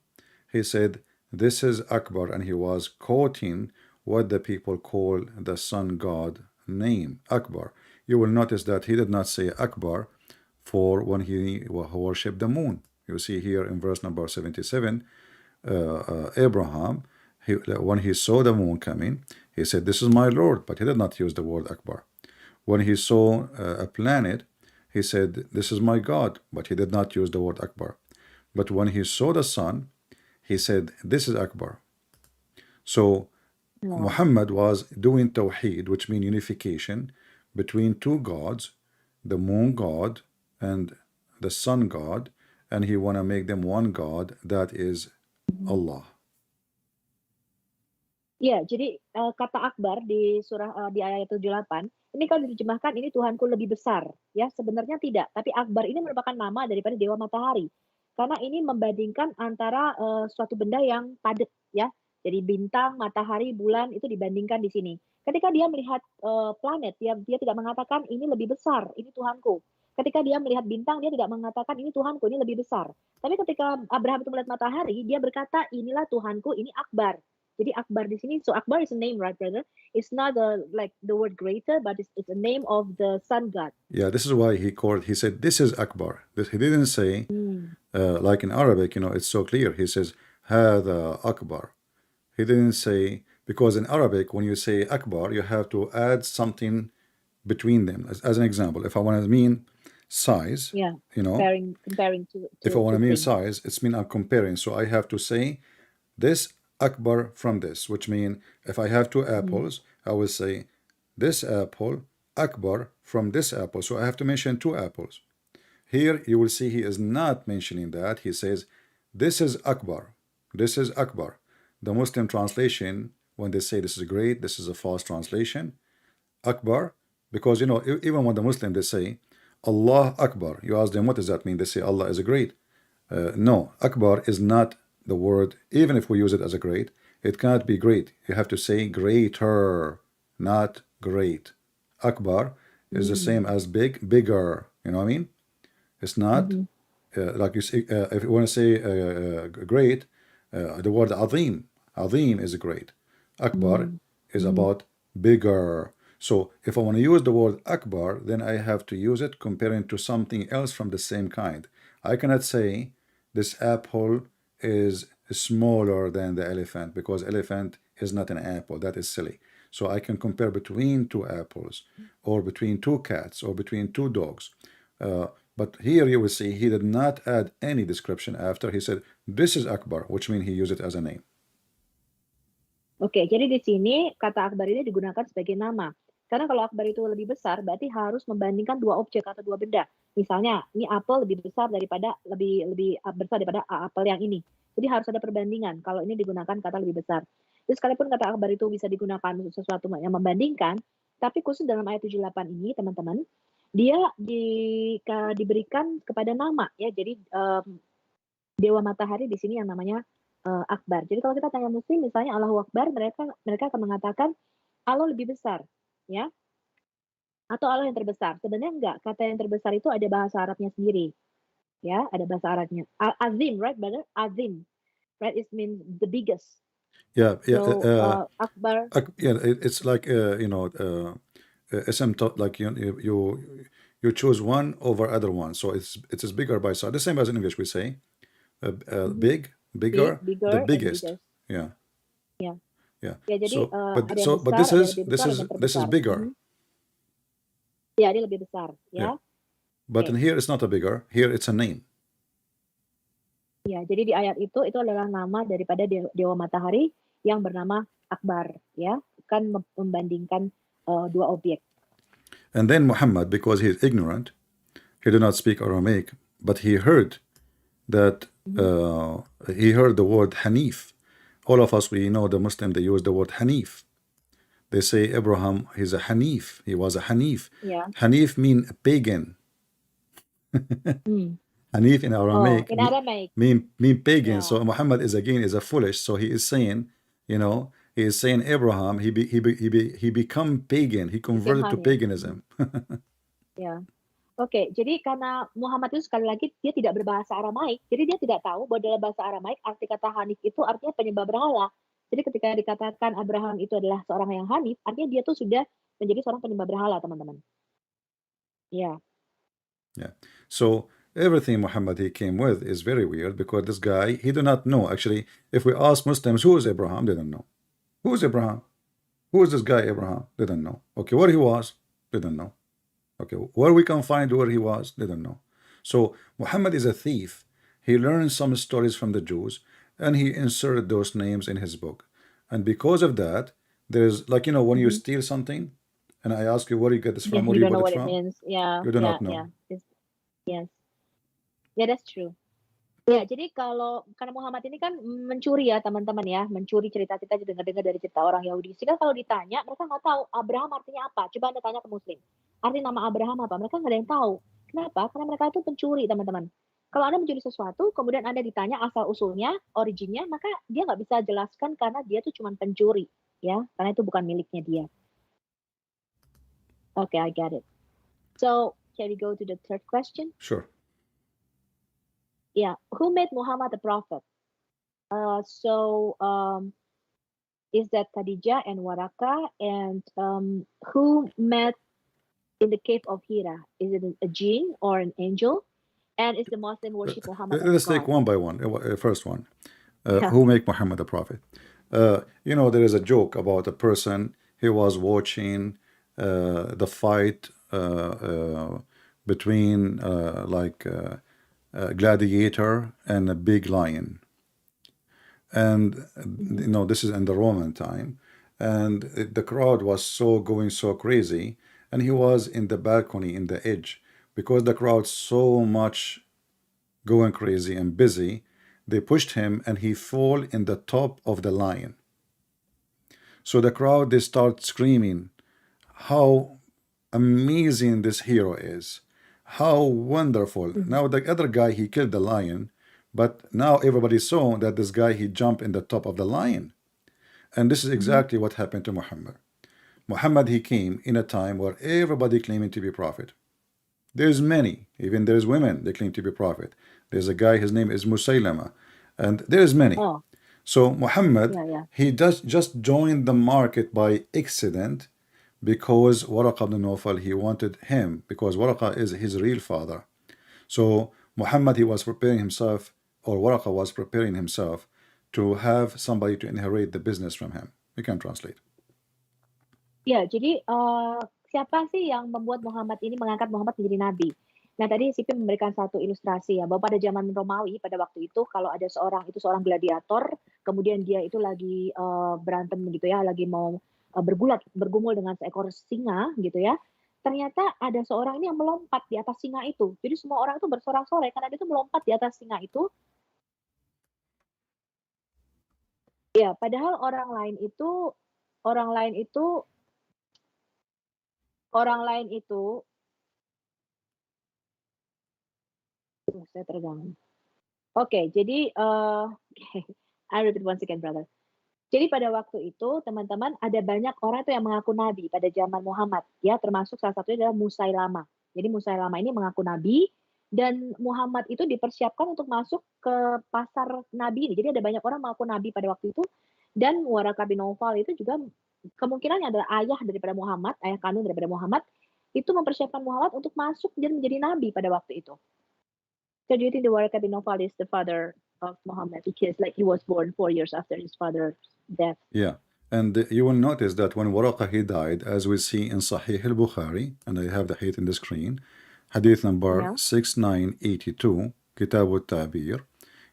Speaker 1: he said, this is Akbar, and he was quoting what the people call the sun god name, Akbar. You will notice that he did not say Akbar for when he worshipped the moon. You see here in verse number 77, Abraham, when he saw the moon coming, he said, this is my Lord, but he did not use the word Akbar. When he saw a planet, he said, this is my God, but he did not use the word Akbar. But when he saw the sun, he said, this is Akbar. So Muhammad was doing Tawheed, which means unification between two gods, the moon god and the sun god, and he want to make them one God, that is Allah.
Speaker 2: Ya, jadi kata Akbar di surah di ayat 78 Ini kalau diterjemahkan ini Tuhanku lebih besar, ya sebenarnya tidak. Tapi Akbar ini merupakan nama daripada dewa matahari. Karena ini membandingkan antara suatu benda yang padat, ya. Jadi bintang, matahari, bulan itu dibandingkan di sini. Ketika dia melihat planet, dia tidak mengatakan ini lebih besar, ini Tuhanku. Ketika dia melihat bintang, dia tidak mengatakan ini Tuhanku, ini lebih besar. Tapi ketika Abraham itu melihat matahari, dia berkata inilah Tuhanku, ini Akbar. Jadi Akbar di sini, so Akbar is a name, right, brother? It's not like the word greater, but it's a name of the sun god.
Speaker 1: Yeah, this is why he said, this is Akbar. He didn't say,
Speaker 2: Mm.
Speaker 1: like in Arabic, it's so clear. He says, هذا Akbar. He didn't say, because in Arabic, when you say Akbar, you have to add something between them. As an example, if I want to mean size,
Speaker 2: Yeah, comparing
Speaker 1: if I
Speaker 2: to
Speaker 1: want to
Speaker 2: two
Speaker 1: mean
Speaker 2: things.
Speaker 1: size, it's mean I'm comparing. So I have to say this Akbar from this, which means if I have two
Speaker 2: Mm.
Speaker 1: apples, I will say this apple Akbar from this apple. So I have to mention two apples. Here you will see he is not mentioning that. He says, this is Akbar. This is Akbar. The Muslim translation, when they say this is great, this is a false translation. Akbar, because even when the Muslim they say Allah Akbar, you ask them what does that mean? They say Allah is a great. No, Akbar is not the word, even if we use it as a great, it cannot be great. You have to say greater, not great. Akbar is the same
Speaker 2: Mm.
Speaker 1: as big, bigger. You know what I mean? It's not
Speaker 2: Mm-hmm.
Speaker 1: like you say, if you want to say great, the word Azim. Azim is great. Akbar
Speaker 2: Mm.
Speaker 1: is
Speaker 2: Mm.
Speaker 1: about bigger. So if I want to use the word Akbar, then I have to use it comparing to something else from the same kind. I cannot say this apple is smaller than the elephant because elephant is not an apple. That is silly. So I can compare between two apples or between two cats or between two dogs. Uh, but here you will see he did not add any description after. He said, this is Akbar, which means he used it as a name.
Speaker 2: Oke, jadi di sini kata Akbar ini digunakan sebagai nama. Karena kalau Akbar itu lebih besar, berarti harus membandingkan dua objek atau dua benda. Misalnya, ini apel lebih besar daripada lebih lebih besar daripada apel yang ini. Jadi harus ada perbandingan kalau ini digunakan kata lebih besar. Jadi sekalipun kata Akbar itu bisa digunakan untuk sesuatu yang membandingkan, tapi khusus dalam ayat 78 ini, teman-teman, dia diberikan kepada nama ya. Jadi dewa matahari di sini yang namanya Akbar. Jadi kalau kita tanya muslim misalnya Allahu Akbar, mereka mereka akan mengatakan Allah lebih besar, ya, atau Allah yang terbesar. Sebenarnya enggak, kata yang terbesar itu ada bahasa Arabnya sendiri, ya, ada bahasa Arabnya. Azim, right, brother? Azim, right? It means the biggest.
Speaker 1: Yeah, yeah,
Speaker 2: So Akbar.
Speaker 1: yeah. It's like like you choose one over other one, so it is bigger by size. The same as in English we say
Speaker 2: Mhm.
Speaker 1: big, bigger, the
Speaker 2: Bigger and
Speaker 1: biggest.
Speaker 2: biggest.
Speaker 1: Yeah,
Speaker 2: Ya,
Speaker 1: yeah.
Speaker 2: ya. Jadi
Speaker 1: So, but
Speaker 2: ada yang
Speaker 1: so but
Speaker 2: besar,
Speaker 1: this
Speaker 2: ada yang
Speaker 1: is
Speaker 2: lebih
Speaker 1: this
Speaker 2: besar, ada
Speaker 1: is
Speaker 2: yang
Speaker 1: this is
Speaker 2: terbesar.
Speaker 1: bigger.
Speaker 2: Ya, ini lebih besar,
Speaker 1: Yeah,
Speaker 2: ya.
Speaker 1: but in
Speaker 2: Oke.
Speaker 1: here it's not a bigger. Here it's a name.
Speaker 2: Ya, jadi di ayat itu adalah nama daripada dewa matahari yang bernama Akbar, ya, kan membandingkan dua objek.
Speaker 1: And then Muhammad, because he is ignorant, he did not speak Aramaic, but he heard that
Speaker 2: Mhm.
Speaker 1: he heard the word Hanif. All of us, we know the Muslim, they use the word Hanif. They say Abraham, he's a Hanif. He was a Hanif.
Speaker 2: Ya.
Speaker 1: Hanif mean pagan.
Speaker 2: Hmm.
Speaker 1: Hanif in
Speaker 2: Oh,
Speaker 1: Aramaic
Speaker 2: in Aramaic.
Speaker 1: mean pagan.
Speaker 2: Ya.
Speaker 1: So Muhammad is again is a foolish. So he is saying, he is saying Abraham, he become pagan. He
Speaker 2: Became
Speaker 1: converted to
Speaker 2: Hanif.
Speaker 1: paganism.
Speaker 2: Ya. Oke, jadi karena Muhammad itu sekali lagi dia tidak berbahasa Aramaik, jadi dia tidak tahu bahwa dalam bahasa Aramaik arti kata Hanif itu artinya penyembah berhala. Jadi ketika dikatakan Abraham itu adalah seorang yang Hanif, artinya dia tuh sudah menjadi seorang penyembah berhala, teman-teman. Ya.
Speaker 1: Yeah. So everything Muhammad he came with is very weird because this guy he do not know. Actually, if we ask Muslims who is Abraham, they don't know. Who is Abraham? Who is this guy Abraham? They don't know. Okay, where he was? They don't know. Okay, where we can find where he was? They don't know. So Muhammad is a thief. He learned some stories from the Jews and he inserted those names in his book. And because of that, there's like when you
Speaker 2: Mhm.
Speaker 1: steal something and I ask you where you get this
Speaker 2: Yes,
Speaker 1: from, where
Speaker 2: you
Speaker 1: do you
Speaker 2: don't
Speaker 1: bought
Speaker 2: know
Speaker 1: it
Speaker 2: what it
Speaker 1: from,
Speaker 2: means. Yeah,
Speaker 1: you do
Speaker 2: yeah,
Speaker 1: not know.
Speaker 2: yeah. Yes. Yeah, that's true. Ya, jadi karena Muhammad ini kan mencuri ya teman-teman ya, mencuri cerita kita dengar-dengar dari cerita orang Yahudi. Sehingga kalau ditanya mereka nggak tahu Abraham artinya apa. Coba Anda tanya ke Muslim. Arti nama Abraham apa? Mereka nggak ada yang tahu. Kenapa? Karena mereka itu pencuri teman-teman. Kalau Anda mencuri sesuatu, kemudian Anda ditanya asal usulnya, originnya, maka dia nggak bisa jelaskan karena dia tuh cuma pencuri, ya, karena itu bukan miliknya dia. Okay, I get it. So, can we go to the third question?
Speaker 1: Sure.
Speaker 2: Yeah, who made Muhammad a prophet? So is that Khadijah and Waraka, and who met in the cave of Hira? Is it a jinn or an angel? And is the Muslim worship Muhammad as a
Speaker 1: Let's take
Speaker 2: god?
Speaker 1: one by one. First one.
Speaker 2: Yeah.
Speaker 1: Who make Muhammad a prophet? There is a joke about a person. He was watching the fight between a gladiator and a big lion. And
Speaker 2: Mm-hmm.
Speaker 1: this is in the Roman time, and the crowd was going so crazy, and he was in the balcony in the edge because the crowd so much going crazy and busy. They pushed him, and he fall in the top of the lion. So the crowd, they start screaming how amazing this hero is, how wonderful.
Speaker 2: Mm-hmm.
Speaker 1: Now the other guy, he killed the lion, but now everybody saw that this guy, he jumped in the top of the lion. And this is
Speaker 2: Mm-hmm.
Speaker 1: exactly what happened to Muhammad. Muhammad, he came in a time where everybody claiming to be prophet. There's many, even there's women, they claim to be prophet. There's a guy, his name is Musaylama, and there's many.
Speaker 2: Oh,
Speaker 1: So Muhammad,
Speaker 2: yeah, yeah.
Speaker 1: he does just joined the market by accident because Waraqa ibn Nawfal, he wanted him because Waraqa is his real father. So Muhammad, he was preparing himself, or Waraqa was preparing himself to have somebody to inherit the business from him. You can translate.
Speaker 2: Ya, jadi siapa sih yang membuat Muhammad ini mengangkat Muhammad menjadi nabi? Nah, tadi Sipi memberikan satu ilustrasi ya, bahwa pada zaman Romawi pada waktu itu kalau ada seorang gladiator, kemudian dia itu lagi berantem gitu ya, lagi mau bergumul dengan seekor singa gitu ya. Ternyata ada seorang ini yang melompat di atas singa itu. Jadi semua orang itu bersorak-sorai karena dia itu melompat di atas singa itu. Ya, padahal orang lain itu orang lain itu saya terganggu. Oke, jadi I repeat once again, brother. Jadi pada waktu itu teman-teman ada banyak orang itu yang mengaku nabi pada zaman Muhammad, ya termasuk salah satunya adalah Musailama. Jadi Musailama ini mengaku nabi dan Muhammad itu dipersiapkan untuk masuk ke pasar nabi ini. Jadi ada banyak orang mengaku nabi pada waktu itu dan Waraka bin Naufal itu juga kemungkinan adalah ayah daripada Muhammad, ayah kandung daripada Muhammad itu mempersiapkan Muhammad untuk masuk dan menjadi nabi pada waktu itu. So do you think the Waraka bin Nawfal is the father of Muhammad because like he was born 4 years after his father's death?
Speaker 1: Yeah. And you will notice that when Waraqa he died, as we see in Sahih al-Bukhari, and I have the hadith in the screen, hadith number
Speaker 2: Yeah.
Speaker 1: 6982, Kitab al-Ta'bir,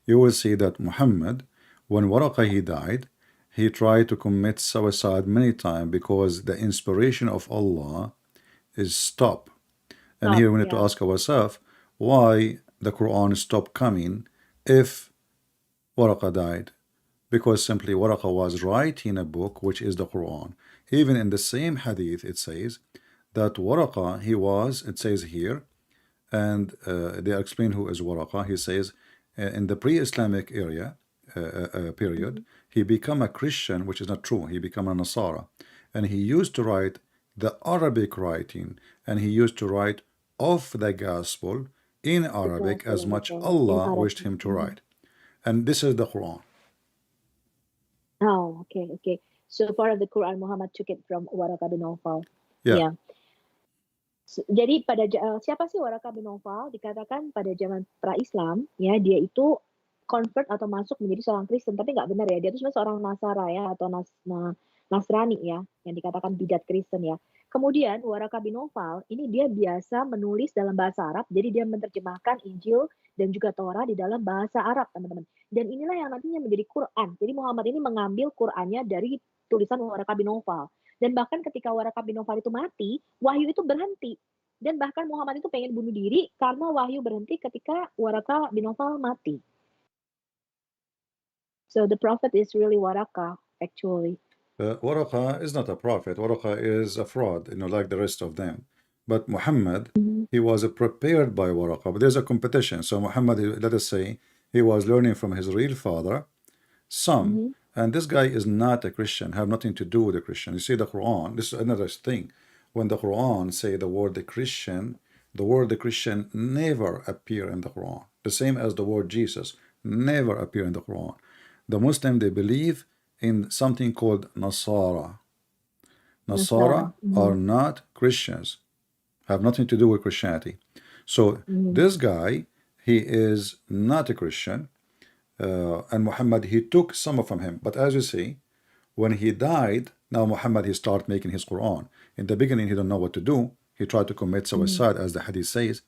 Speaker 1: you will see that Muhammad, when Waraqa he died, he tried to commit suicide many times because the inspiration of Allah is stop. And
Speaker 2: Stop.
Speaker 1: here we need to
Speaker 2: Yeah.
Speaker 1: ask ourselves why the Quran stopped coming if Waraqa died. Because simply Waraqa was writing a book which is the Quran. Even in the same hadith, it says that Waraqa, it says here, and they explain who is Waraqa. He says in the pre-Islamic area period,
Speaker 2: Mhm.
Speaker 1: he became a Christian, which is not true. He became a Nasara, and he used to write the Arabic writing, and he used to write of the gospel in
Speaker 2: The
Speaker 1: Arabic
Speaker 2: gospel
Speaker 1: as
Speaker 2: and the
Speaker 1: much
Speaker 2: Torah in
Speaker 1: Allah wished
Speaker 2: Arabic.
Speaker 1: him to
Speaker 2: Mhm.
Speaker 1: write. And this is the Quran.
Speaker 2: Oh, okay, okay. So part of the Quran, Muhammad took it from Waraka bin Nawfal.
Speaker 1: Yeah.
Speaker 2: Yeah. Jadi siapa sih Waraka bin Nawfal? Dikatakan pada zaman pra-Islam, ya dia itu convert atau masuk menjadi seorang Kristen, tapi nggak benar ya. Dia itu sebenarnya seorang Nasara ya atau Nasrani ya, yang dikatakan bidat Kristen ya. Kemudian Waraka bin Nawfal ini dia biasa menulis dalam bahasa Arab, jadi dia menerjemahkan Injil dan juga Torah di dalam bahasa Arab, teman-teman. Dan inilah yang nantinya menjadi Quran. Jadi Muhammad ini mengambil Qurannya dari tulisan Waraka bin Nawfal. Dan bahkan ketika Waraka bin Nawfal itu mati, wahyu itu berhenti. Dan bahkan Muhammad itu pengen bunuh diri karena wahyu berhenti ketika Waraka bin Nawfal mati. So the prophet is really Waraka, actually.
Speaker 1: Waraqa is not a prophet. Waraqa is a fraud, like the rest of them. But Muhammad,
Speaker 2: Mm-hmm.
Speaker 1: he was prepared by Waraqa. But there's a competition. So Muhammad, let us say, he was learning from his real father, some.
Speaker 2: Mm-hmm.
Speaker 1: And this guy is not a Christian, have nothing to do with the Christian. You see the Quran, this is another thing. When the Quran say the word Christian never appear in the Quran. The same as the word Jesus never appear in the Quran. The Muslim, they believe in something called Nasara. Nasara
Speaker 2: Nasara.
Speaker 1: are
Speaker 2: Mm-hmm.
Speaker 1: not Christians, have nothing to do with Christianity. So
Speaker 2: Mm-hmm.
Speaker 1: this guy, he is not a Christian, and Muhammad, he took some from him. But as you see, when he died, now Muhammad, he started making his Quran. In the beginning, he don't know what to do. He tried to commit
Speaker 2: Mm-hmm.
Speaker 1: suicide, as the hadith says.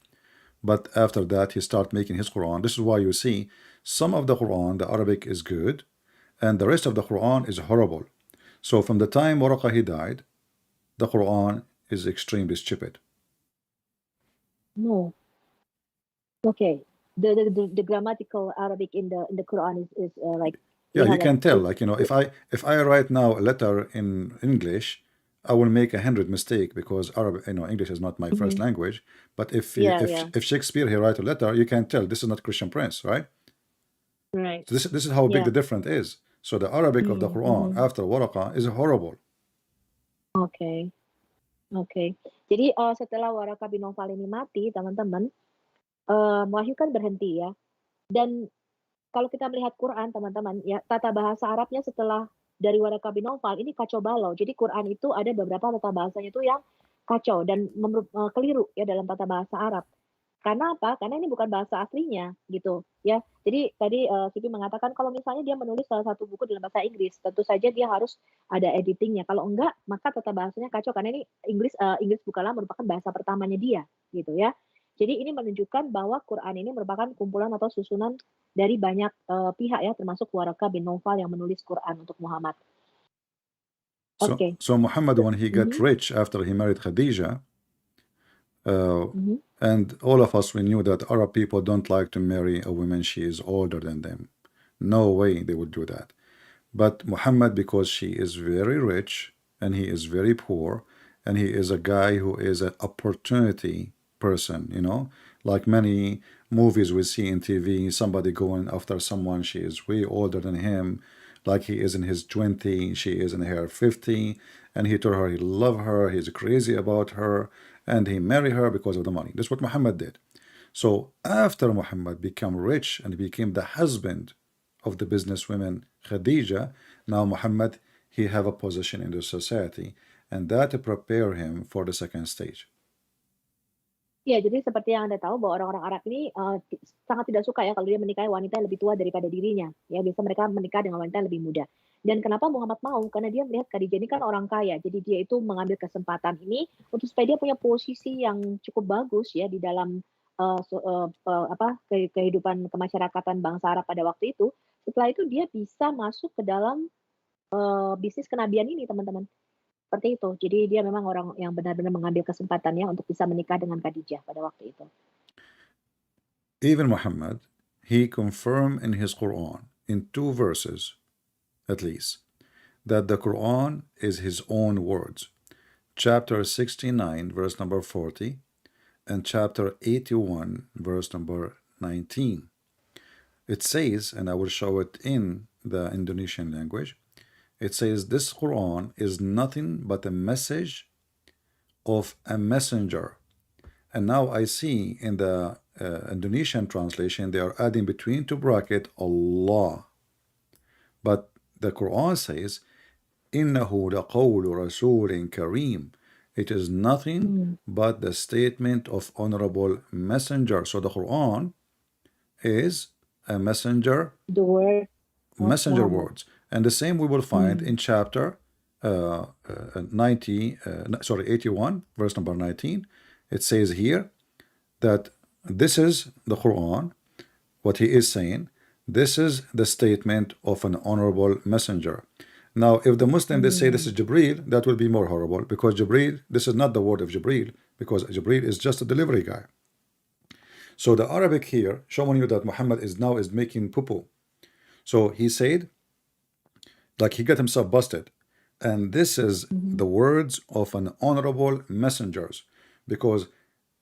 Speaker 1: But after that, he started making his Quran. This is why you see some of the Quran, the Arabic is good, and the rest of the Quran is horrible. So from the time Waraqah he died, the Quran is extremely stupid.
Speaker 2: No. Okay. The grammatical Arabic in the Quran is like
Speaker 1: Yeah,
Speaker 2: you
Speaker 1: you
Speaker 2: have like
Speaker 1: can tell.
Speaker 2: it's
Speaker 1: Like, if I write now a letter in English, I will make 100 mistake because Arabic, English is not my first
Speaker 2: Mhm.
Speaker 1: language. But
Speaker 2: Yeah, yeah,
Speaker 1: if Shakespeare he write a letter, you can tell this is not Christian Prince, right?
Speaker 2: right.
Speaker 1: So this is how big
Speaker 2: Yeah.
Speaker 1: the difference is. So the Arabic of the
Speaker 2: Mm,
Speaker 1: Quran
Speaker 2: mhm.
Speaker 1: after Waraqah is horrible.
Speaker 2: Oke, oke. Jadi setelah Waraka bin Nawfal ini mati, teman-teman, Wahyu kan berhenti ya. Dan kalau kita melihat Quran, teman-teman, ya tata bahasa Arabnya setelah dari Waraka bin Nawfal ini kacau balau. Jadi Quran itu ada beberapa tata bahasanya itu yang kacau dan keliru ya dalam tata bahasa Arab. Karena apa? Karena ini bukan bahasa aslinya gitu ya. Jadi tadi, Sipi mengatakan kalau misalnya dia menulis salah satu buku dalam bahasa Inggris, tentu saja dia harus ada editing-nya. Kalau enggak, maka tata bahasanya kacau karena ini Inggris bukanlah merupakan bahasa pertamanya dia gitu ya. Jadi ini menunjukkan bahwa Quran ini merupakan kumpulan atau susunan dari banyak, pihak ya termasuk Waraka bin Nawfal yang menulis Quran untuk Muhammad.
Speaker 1: So
Speaker 2: Oke.
Speaker 1: so Muhammad, when he got
Speaker 2: Mhm,
Speaker 1: rich after he married Khadija, uh,
Speaker 2: mhm.
Speaker 1: and all of us, we knew that Arab people don't like to marry a woman she is older than them. No way they would do that. But Muhammad, because she is very rich and he is very poor, and he is a guy who is an opportunity person, like many movies we see in TV, somebody going after someone, she is way older than him, like he is in his 20, she is in her 50, and he told her he love her, he's crazy about her, and he married her because of the money. That's what Muhammad did. So after Muhammad became rich and became the husband of the businesswoman Khadija, now Muhammad, he have a position in the society, and that prepare him for the second stage.
Speaker 2: Iya, jadi seperti yang Anda tahu bahwa orang-orang Arab ini, sangat tidak suka ya kalau dia menikahi wanita yang lebih tua daripada dirinya, ya biasa mereka menikah dengan wanita yang lebih muda. Dan kenapa Muhammad mau? Karena dia melihat Khadijah ini kan orang kaya, jadi dia itu mengambil kesempatan ini untuk supaya dia punya posisi yang cukup bagus ya di dalam, apa, kehidupan kemasyarakatan bangsa Arab pada waktu itu. Setelah itu dia bisa masuk ke dalam, bisnis kenabian ini teman-teman. Seperti itu. Jadi dia memang orang yang benar-benar mengambil kesempatannya untuk bisa menikah dengan Khadijah pada waktu itu.
Speaker 1: Even Muhammad, he confirmed in his Quran, in 2 verses at least, that the Quran is his own words. Chapter 69, verse number 40, and chapter 81, verse number 19. It says, and I will show it in the Indonesian language, it says, this Quran is nothing but a message of a messenger. And now I see in the Indonesian translation, they are adding between two bracket Allah. But the Quran says, إِنَّهُ لَقَوْلُ رَسُولٍ كَرِيمٍ. It is nothing
Speaker 2: Hmm.
Speaker 1: but the statement of honorable messenger. So the Quran is a
Speaker 2: The word of
Speaker 1: messenger
Speaker 2: Muhammad.
Speaker 1: words. And the same we will find
Speaker 2: Hmm.
Speaker 1: in chapter 81, verse number 19. It says here that this is the Quran, what he is saying. This is the statement of an honorable messenger. Now, if the Muslim they say this
Speaker 2: Hmm.
Speaker 1: is Jibreel, that will be more horrible because Jibreel, this is not the word of Jibreel because Jibreel is just a delivery guy. So the Arabic here showing you that Muhammad is now is making poo-poo. So he said Like he got himself busted. And this is
Speaker 2: Mhm.
Speaker 1: the words of an honorable messengers. Because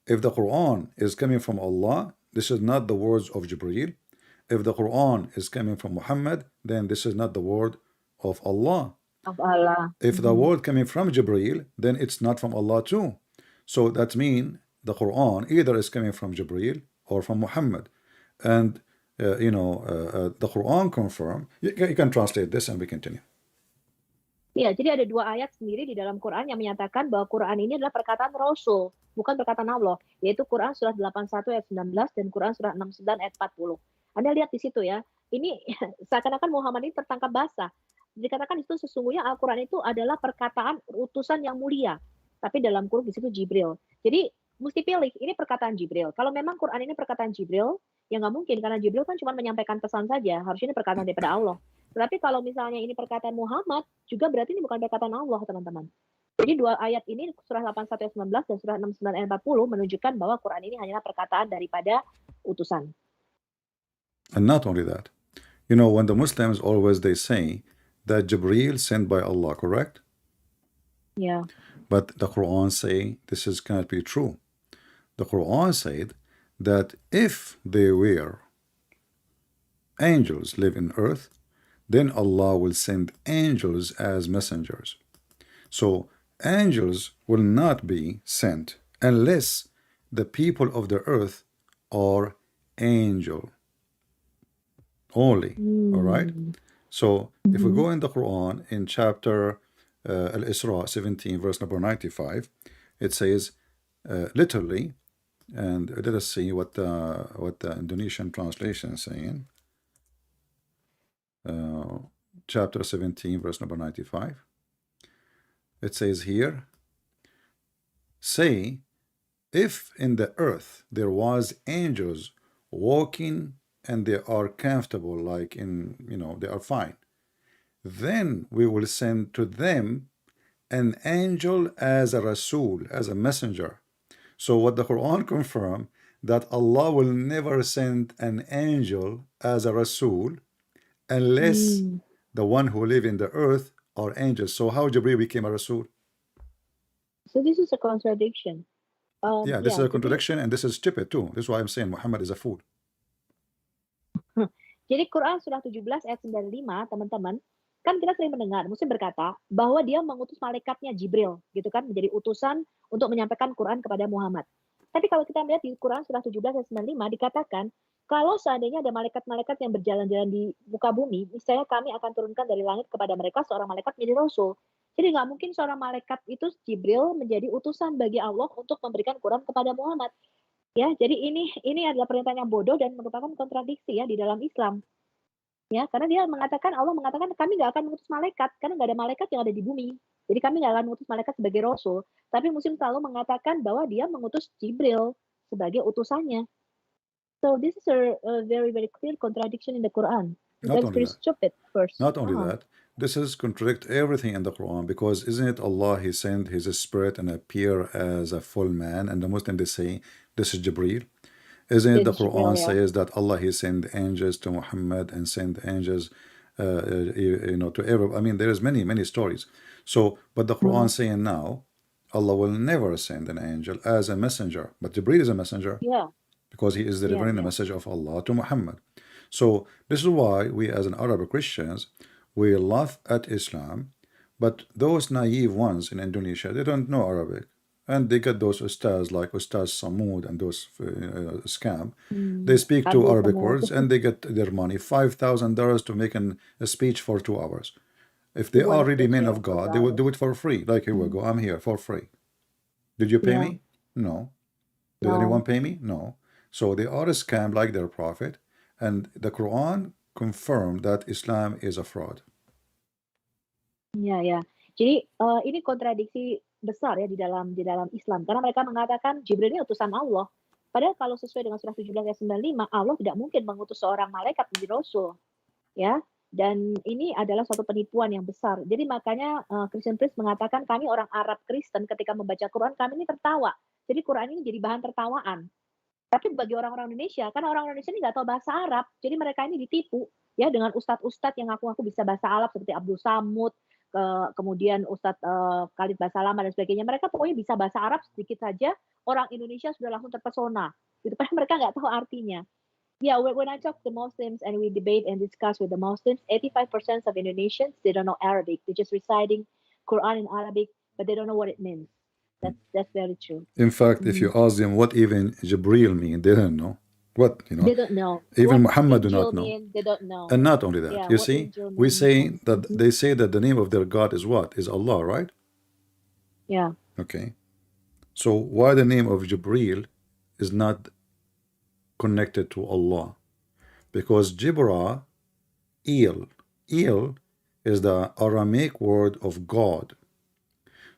Speaker 1: if the Quran is coming from Allah, this is not the words of Jibreel. If the Quran is coming from Muhammad, then this is not the word of Allah.
Speaker 2: Of Allah.
Speaker 1: If the
Speaker 2: Mhm.
Speaker 1: word coming from Jibreel, then it's not from Allah too. So that means the Quran either is coming from Jibreel or from Muhammad. And the Quran confirm. You can translate this and we continue.
Speaker 2: Iya, jadi ada 2 ayat sendiri di dalam Quran yang menyatakan bahwa Quran ini adalah perkataan Rasul, bukan perkataan Allah, yaitu Quran surah 81 ayat 19 dan Quran surah 69 ayat 40. Anda lihat di situ ya, ini seakan-akan Muhammad ini tertangkap basah. Dikatakan itu sesungguhnya Al-Quran itu adalah perkataan utusan yang mulia, tapi dalam kurung di situ Jibril. Jadi mesti pilih, ini perkataan Jibril. Kalau memang Quran ini perkataan Jibril, ya nggak mungkin karena Jibril kan cuma menyampaikan pesan saja, harusnya ini perkataan daripada Allah. Tetapi kalau misalnya ini perkataan Muhammad, juga berarti ini bukan perkataan Allah, teman-teman. Jadi 2 ayat ini, surah 81 ayat 19 dan surah 69 ayat 40 menunjukkan bahwa Quran ini hanyalah perkataan daripada utusan.
Speaker 1: And not only that, when the Muslims always they say that Jibreel sent by Allah, correct?
Speaker 2: Yeah.
Speaker 1: But the Quran say this is cannot be true. The Quran said that if they were angels live in earth, then Allah will send angels as messengers. So angels will not be sent unless the people of the earth are angel only. All right. So if we go in the Quran in chapter Al-Isra 17 verse number 95, it says literally, and let us see what the Indonesian translation is saying. Chapter 17 verse number 95. It says here, say, if in the earth there was angels walking and they are comfortable, like they are fine, then we will send to them an angel as a Rasul, as a messenger. So what the Quran confirm that Allah will never send an angel as a Rasul unless the one who live in the earth are angels. So how Jibreel became a Rasul?
Speaker 2: So this is a contradiction.
Speaker 1: Yeah, this is a contradiction and this is stupid too. This is why I'm saying Muhammad is a fool.
Speaker 2: Jadi Quran surah 17 ayat 95, teman-teman, kan kita sering mendengar Muslim berkata bahwa dia mengutus malaikatnya Jibril, gitu kan, menjadi utusan untuk menyampaikan Quran kepada Muhammad. Tapi kalau kita melihat di Quran surah 17 ayat 95 dikatakan, kalau seandainya ada malaikat-malaikat yang berjalan-jalan di muka bumi, misalnya kami akan turunkan dari langit kepada mereka seorang malaikat menjadi rasul. Jadi nggak mungkin seorang malaikat itu Jibril menjadi utusan bagi Allah untuk memberikan Quran kepada Muhammad. Ya, jadi ini adalah pernyataan yang bodoh dan merupakan kontradiksi ya di dalam Islam. Ya, karena dia mengatakan Allah mengatakan kami nggak akan mengutus malaikat karena nggak ada malaikat yang ada di bumi. Jadi kami nggak akan mengutus malaikat sebagai rasul. Tapi Muslim selalu mengatakan bahwa dia mengutus Jibril sebagai utusannya. So this is a very very clear contradiction in the Quran.
Speaker 1: Not
Speaker 2: That's
Speaker 1: only
Speaker 2: pretty
Speaker 1: that.
Speaker 2: stupid first.
Speaker 1: Not only that, this is contradict everything in the Quran, because isn't it Allah, He sent His spirit and appear as a full man, and the Muslim they say this is Jibreel. Isn't it
Speaker 2: This
Speaker 1: the
Speaker 2: is Jibril,
Speaker 1: Quran
Speaker 2: yeah.
Speaker 1: says that Allah He sent angels to Muhammad and sent angels to every, I mean there is many stories. So but the Quran saying now Allah will never send an angel as a messenger, but Jibreel is a messenger
Speaker 2: Yeah.
Speaker 1: because he is delivering the message of Allah to Muhammad. So this is why we as an Arab Christians, we laugh at Islam, but those naive ones in Indonesia, they don't know Arabic. And they get those ustaz like Ustaz Samud and those scam. They speak two
Speaker 2: Abu
Speaker 1: Arabic
Speaker 2: Samud.
Speaker 1: words and they get their money, $5,000 to make a speech for 2 hours. If they are
Speaker 2: One
Speaker 1: really
Speaker 2: speech,
Speaker 1: men
Speaker 2: yeah,
Speaker 1: of
Speaker 2: for
Speaker 1: God, they would do
Speaker 2: hours.
Speaker 1: it for free. Like, here we go, I'm here for free. Did you pay
Speaker 2: Yeah.
Speaker 1: me? No. Did
Speaker 2: No.
Speaker 1: anyone pay me? No. So they are a scam like their prophet, and the Quran confirmed that Islam is a fraud.
Speaker 2: Iya ya. Jadi ini kontradiksi besar ya di dalam Islam karena mereka mengatakan Jibril ini utusan Allah. Padahal kalau sesuai dengan surah 17 ayat 95 Allah tidak mungkin mengutus seorang malaikat menjadi rasul. Ya. Dan ini adalah suatu penipuan yang besar. Jadi makanya Christian Priest mengatakan kami orang Arab Kristen ketika membaca Quran kami ini tertawa. Jadi Quran ini jadi bahan tertawaan. Tapi bagi orang-orang Indonesia, karena orang Indonesia ini nggak tahu bahasa Arab, jadi mereka ini ditipu ya dengan ustadz-ustadz yang ngaku-ngaku bisa bahasa Arab seperti Abdul Samud, kemudian Ustadz Khalid Basalamah dan sebagainya. Mereka pokoknya bisa bahasa Arab sedikit saja, orang Indonesia sudah langsung terpesona. Gitu, padahal mereka nggak tahu artinya. Yeah, when I talk to Muslims and we debate and discuss with the Muslims, 85% of Indonesians, they don't know Arabic. They're just reciting Quran in Arabic, but they don't know what it means. That's very true.
Speaker 1: In fact, if
Speaker 2: Mhm.
Speaker 1: you ask them what even Jibril mean, they don't know. What,
Speaker 2: They don't know
Speaker 1: even
Speaker 2: what
Speaker 1: Muhammad do not
Speaker 2: Injil
Speaker 1: know.
Speaker 2: mean. They don't know.
Speaker 1: And not only that,
Speaker 2: Yeah,
Speaker 1: you
Speaker 2: what
Speaker 1: see,
Speaker 2: Injil
Speaker 1: we
Speaker 2: mean.
Speaker 1: say that they say that the name of their God is what? Is Allah, right?
Speaker 2: Yeah.
Speaker 1: Okay. So why the name of Jibril is not connected to Allah? Because Jibril Il is the Aramaic word of God.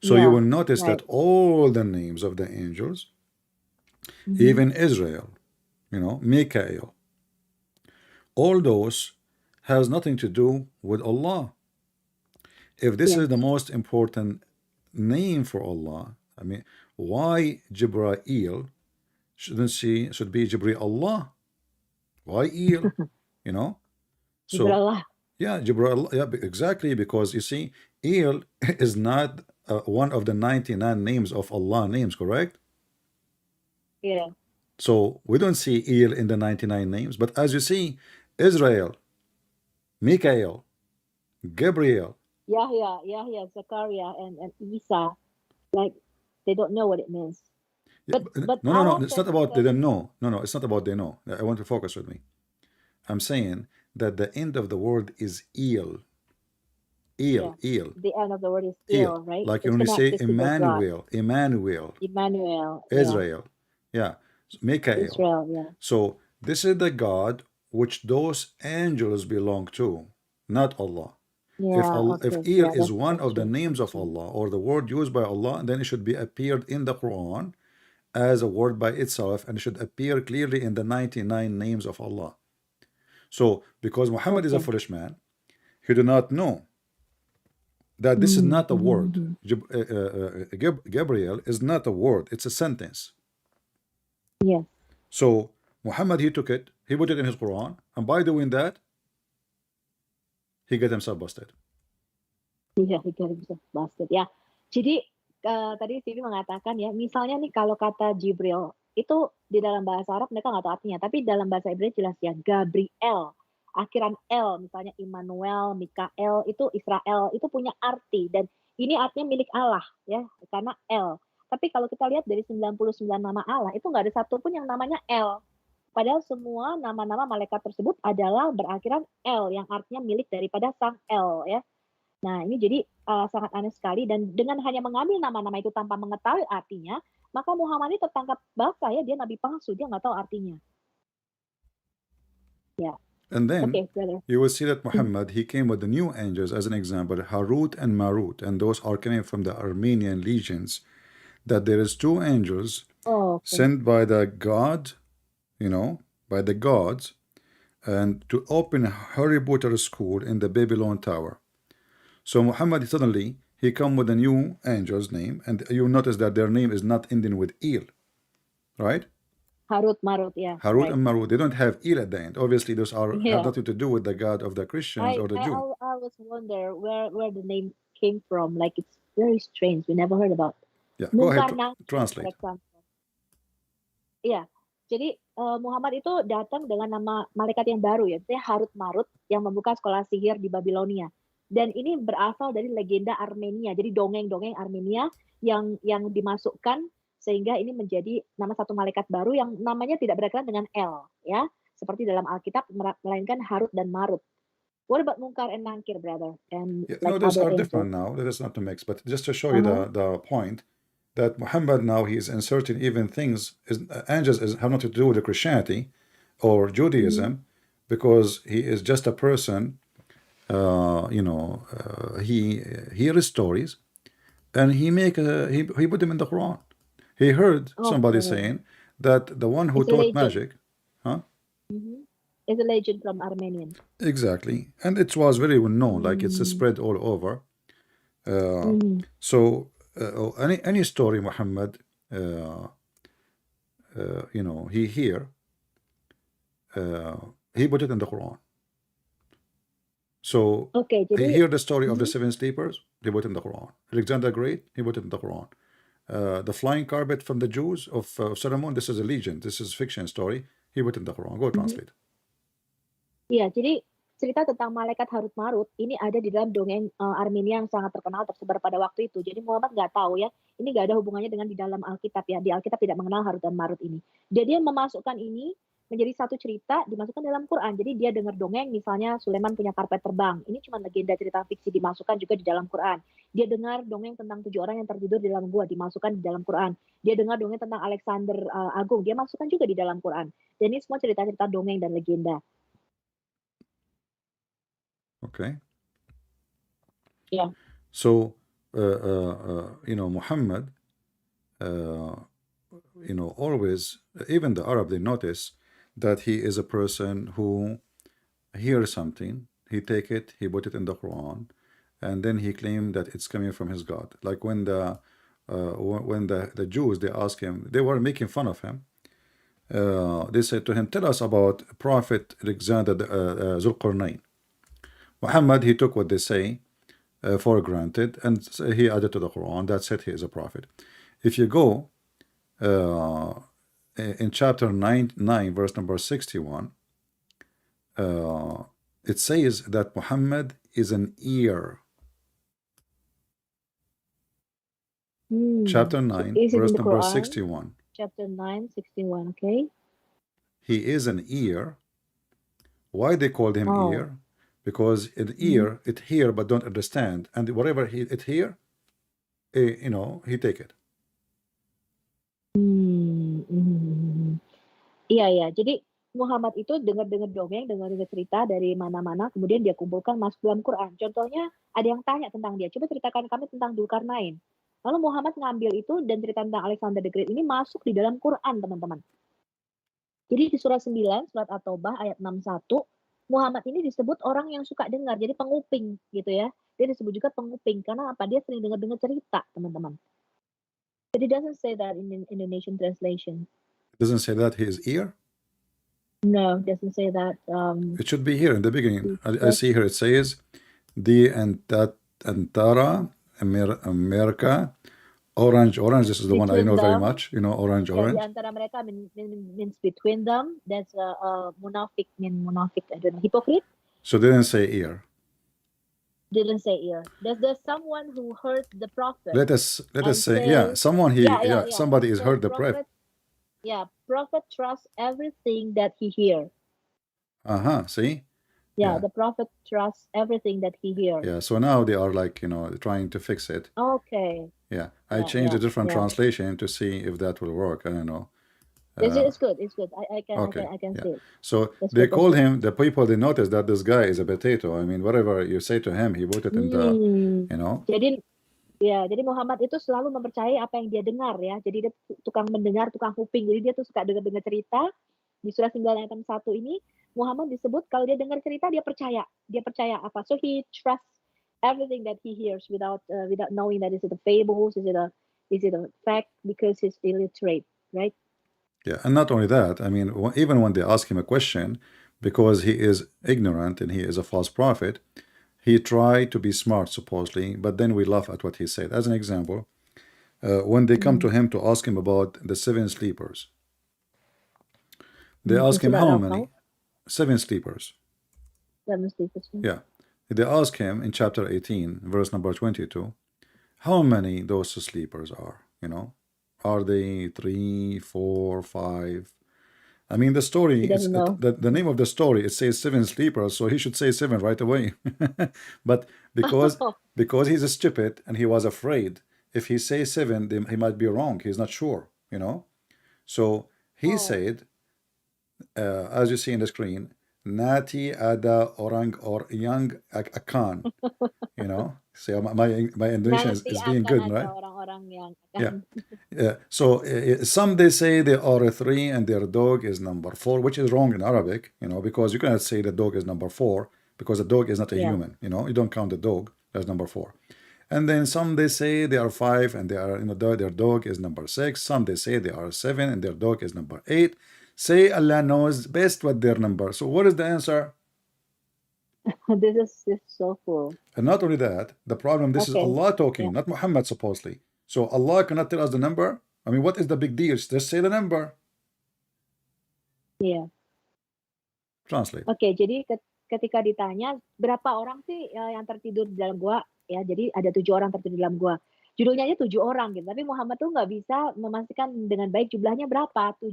Speaker 1: So you
Speaker 2: Yeah.
Speaker 1: will notice
Speaker 2: Right.
Speaker 1: that all the names of the angels,
Speaker 2: Mhm.
Speaker 1: even Israel, Mikael, all those has nothing to do with Allah. If this is
Speaker 2: Yes.
Speaker 1: the most important name for Allah, I mean, why Jibreel should be Jibreel Allah? Why Il? You know? So
Speaker 2: Jibrallah.
Speaker 1: yeah, Jibreel, yeah, exactly, because you see, Il is not one of the 99 names of Allah names, correct?
Speaker 2: Yeah.
Speaker 1: So we don't see Il in the 99 names, but as you see, Israel, Mikael, Gabriel.
Speaker 2: Yahya, Zakaria, and Isa, like they don't know what it means.
Speaker 1: Yeah,
Speaker 2: But
Speaker 1: no, no,
Speaker 2: I
Speaker 1: no.
Speaker 2: want
Speaker 1: It's
Speaker 2: to
Speaker 1: not about they
Speaker 2: say,
Speaker 1: don't know. No, no, it's not about they know. I want to focus with me. I'm saying that the end of the word is il,
Speaker 2: yeah,
Speaker 1: il, il,
Speaker 2: the end of the word is
Speaker 1: il.
Speaker 2: ill, right?
Speaker 1: Like
Speaker 2: It's
Speaker 1: when you say
Speaker 2: connected to the God,
Speaker 1: Emmanuel, Emmanuel,
Speaker 2: Emmanuel. Yeah,
Speaker 1: Israel, yeah, Michael.
Speaker 2: Israel. Yeah,
Speaker 1: So this is the God which those angels belong to, not Allah.
Speaker 2: yeah.
Speaker 1: If
Speaker 2: Okay,
Speaker 1: Il
Speaker 2: yeah,
Speaker 1: is one
Speaker 2: that's
Speaker 1: of the
Speaker 2: true.
Speaker 1: names
Speaker 2: That's
Speaker 1: of
Speaker 2: true.
Speaker 1: Allah or the word used by Allah, then it should be appeared in the Quran as a word by itself and should appear clearly in the 99 names of Allah. So, because Muhammad is a
Speaker 2: Okay.
Speaker 1: foolish man, he do not know that this is
Speaker 2: Mm-hmm,
Speaker 1: not a word.
Speaker 2: mm-hmm.
Speaker 1: Gabriel is not a word, it's a sentence.
Speaker 2: Yes.
Speaker 1: So, Muhammad, he took it, he put it in his Quran, and by doing that, he got himself busted.
Speaker 2: Iya, 3.000 basket ya. Jadi tadi Stevie mengatakan ya, misalnya nih kalau kata Jibril itu di dalam bahasa Arab mereka nggak tahu artinya, tapi dalam bahasa Ibrani jelas ya Gabriel, akhiran L, misalnya Immanuel, Mikael itu Israel itu punya arti dan ini artinya milik Allah ya karena L. Tapi kalau kita lihat dari 99 nama Allah itu nggak ada satupun yang namanya L. Padahal semua nama-nama malaikat tersebut adalah berakhiran L yang artinya milik daripada sang L ya. Nah, ini jadi, sangat aneh sekali dan dengan hanya mengambil nama-nama itu tanpa mengetahui artinya, maka Muhammad ini tertangkap basah ya, dia nabi palsu, dia nggak tahu artinya. Ya,
Speaker 1: And then
Speaker 2: oke, brother.
Speaker 1: you will see that
Speaker 2: Mhm.
Speaker 1: Muhammad, he came with the new angels as an example, Harut and Marut, and those are coming from the Armenian legions, that there is two angels
Speaker 2: Oh, oke.
Speaker 1: sent by the God, by the gods, and to open Harry Potter school in the Babylon Tower. So Muhammad suddenly he come with a new angel's name, and you notice that their name is not ending with Il, right?
Speaker 2: Harut Marut, yeah,
Speaker 1: Harut
Speaker 2: right.
Speaker 1: and Marut, they don't have Il at the end. Obviously, those are have
Speaker 2: Yeah.
Speaker 1: nothing to do with the God of the Christians
Speaker 2: I
Speaker 1: or the
Speaker 2: I
Speaker 1: Jew.
Speaker 2: al I always wonder where the name came from, like, it's very strange, we never heard about
Speaker 1: Yeah, go ahead,
Speaker 2: Munkar Nakir, for
Speaker 1: translate.
Speaker 2: example. Iya, jadi, Muhammad itu datang dengan nama malaikat yang baru ya, yaitu Harut Marut yang membuka sekolah sihir di Babilonia. Dan ini berasal dari legenda Armenia, jadi dongeng-dongeng Armenia yang dimasukkan sehingga ini menjadi nama satu malaikat baru yang namanya tidak berakhiran dengan L ya, seperti dalam Alkitab melainkan Harut dan Marut. What about Munkar and Nankir, brother, and
Speaker 1: Yeah,
Speaker 2: like
Speaker 1: no, those
Speaker 2: other
Speaker 1: are
Speaker 2: angels?
Speaker 1: different now. That is not to mix, but just to show you
Speaker 2: Uh-huh.
Speaker 1: the point that Muhammad now he is inserting even things angels have nothing to do with the Christianity or
Speaker 2: Mhm.
Speaker 1: Judaism, because he is just a person. He hears stories and he put them in the Quran. He heard somebody
Speaker 2: Okay.
Speaker 1: saying that the one who
Speaker 2: It's a
Speaker 1: taught
Speaker 2: legend.
Speaker 1: magic, huh?
Speaker 2: Mhm. It's a legend from Armenian.
Speaker 1: Exactly, and it was very well known, like it's
Speaker 2: Mm.
Speaker 1: spread all over.
Speaker 2: Mhm.
Speaker 1: So any story Muhammad uh, he hear, he put it in the Quran. So
Speaker 2: Oke,
Speaker 1: he
Speaker 2: jadi
Speaker 1: hear the story of the seven sleepers, he put it in the Quran. Alexander the Great, he put it in the Quran. The flying carpet from the Jews of Solomon, this is a legend, this is fiction story, he put it in the Quran. Go translate.
Speaker 2: Iya, jadi cerita tentang malaikat Harut Marut ini ada di dalam dongeng Armenia yang sangat terkenal tersebar pada waktu itu. Jadi Muhammad nggak tahu ya, ini nggak ada hubungannya dengan di dalam Alkitab ya. Di Alkitab tidak mengenal Harut dan Marut ini. Jadi dia memasukkan ini menjadi satu cerita dimasukkan dalam Quran. Jadi dia dengar dongeng misalnya Sulaiman punya karpet terbang. Ini cuma legenda cerita fiksi dimasukkan juga di dalam Quran. Dia dengar dongeng tentang 7 orang yang tertidur di dalam gua dimasukkan di dalam Quran. Dia dengar dongeng tentang Alexander Agung, dia masukkan juga di dalam Quran. Dan ini semua cerita-cerita dongeng dan legenda.
Speaker 1: Okay.
Speaker 2: Yeah.
Speaker 1: So, Muhammad, always, even the Arab, they notice that he is a person who hears something, he take it, he put it in the Quran, and then he claimed that it's coming from his God. Like when the Jews, they asked him, they were making fun of him. They said to him, tell us about Prophet Alexander Zulqarnain. Muhammad, he took what they say for granted, and he added to the Quran that said he is a prophet. If you go in chapter 9, verse number 61, it says that Muhammad is an ear. Chapter 9, verse number 61.
Speaker 2: Chapter 9, 61, okay.
Speaker 1: He is an ear. Why they called him ear? Because an ear, it hear but don't understand, and whatever it hear, he take it.
Speaker 2: Iya ya, jadi Muhammad itu dengar-dengar dongeng, dengar-dengar cerita dari mana-mana, kemudian dia kumpulkan masuk dalam Quran. Contohnya ada yang tanya tentang dia, coba ceritakan kami tentang Dzulkarnain. Lalu Muhammad ngambil itu dan cerita tentang Alexander the Great ini masuk di dalam Quran, teman-teman. Jadi di surah 9, surat At-Taubah ayat 61, Muhammad ini disebut orang yang suka dengar, jadi penguping gitu ya. Dia disebut juga penguping karena apa? Dia sering dengar-dengar cerita, teman-teman. But it doesn't say that in Indonesian translation.
Speaker 1: It doesn't say that he is ear?
Speaker 2: No, it doesn't say that.
Speaker 1: It should be here in the beginning. I see here it says, the Antara America, orange. This is the one I know very much. Orange.
Speaker 2: Di antara mereka means between them. That's munafik, I don't know, hypocrite.
Speaker 1: So they didn't say ear.
Speaker 2: Didn't say ear. There's someone who heard the prophet.
Speaker 1: Let us say, someone somebody has heard the prophet.
Speaker 2: Yeah, prophet trusts everything that he hears.
Speaker 1: See?
Speaker 2: Yeah, the prophet trusts everything that he hears.
Speaker 1: Yeah, so now they are like, trying to fix it.
Speaker 2: Okay.
Speaker 1: Yeah, I changed a different translation to see if that will work. I don't know.
Speaker 2: It's good. I can see it.
Speaker 1: So they called him, the people, they noticed that this guy is a potato. I mean, whatever you say to him, he put it in the,
Speaker 2: Jadi Muhammad itu selalu mempercayai apa yang dia dengar ya. Jadi dia tukang mendengar, tukang kuping. Jadi dia tuh suka dengar-dengar cerita. Di surah 9 ayat 1 ini, Muhammad disebut kalau dia dengar cerita dia percaya. Dia percaya apa? So he trusts everything that he hears without knowing that is it a fables, is it a fact, because he's illiterate, right?
Speaker 1: Yeah, and not only that, I mean, even when they ask him a question, because he is ignorant and he is a false prophet, he tried to be smart, supposedly, but then we laugh at what he said. As an example, when they come to him to ask him about the 7 sleepers, they ask him how many? 7 sleepers.
Speaker 2: 7 sleepers.
Speaker 1: Yeah. They ask him in chapter 18, verse number 22, how many those sleepers are, Are they 3, 4, 5? I mean, the story, the name of the story, it says 7 sleepers, so he should say 7 right away. But because he's stupid and he was afraid, if he says 7, then he might be wrong. He's not sure, So he said, as you see in the screen, Nati ada orang or young akan, So my Indonesian is being good, right? Yeah. So some they say they are 3 and their dog is number 4, which is wrong in Arabic, because you cannot say the dog is number 4 because the dog is not a human, you don't count the dog as number 4. And then some they say they are five and they are, their dog is number six. Some they say they are seven and their dog is number eight. Say Allah knows best what their number. So what is the answer?
Speaker 2: This is so cool.
Speaker 1: And not only that, the problem, this is
Speaker 2: Okay.
Speaker 1: Allah
Speaker 2: Yeah.
Speaker 1: talking, not Muhammad supposedly. So Allah cannot tell us the number. I mean, what is the big deal? Just say the number.
Speaker 2: Yeah.
Speaker 1: Translate.
Speaker 2: Oke, jadi ketika ditanya berapa orang sih yang tertidur di dalam gua, ya jadi ada 7 orang tertidur di dalam gua. Judulnya aja 7 orang gitu, tapi Muhammad tuh nggak bisa memastikan dengan baik jumlahnya berapa, 7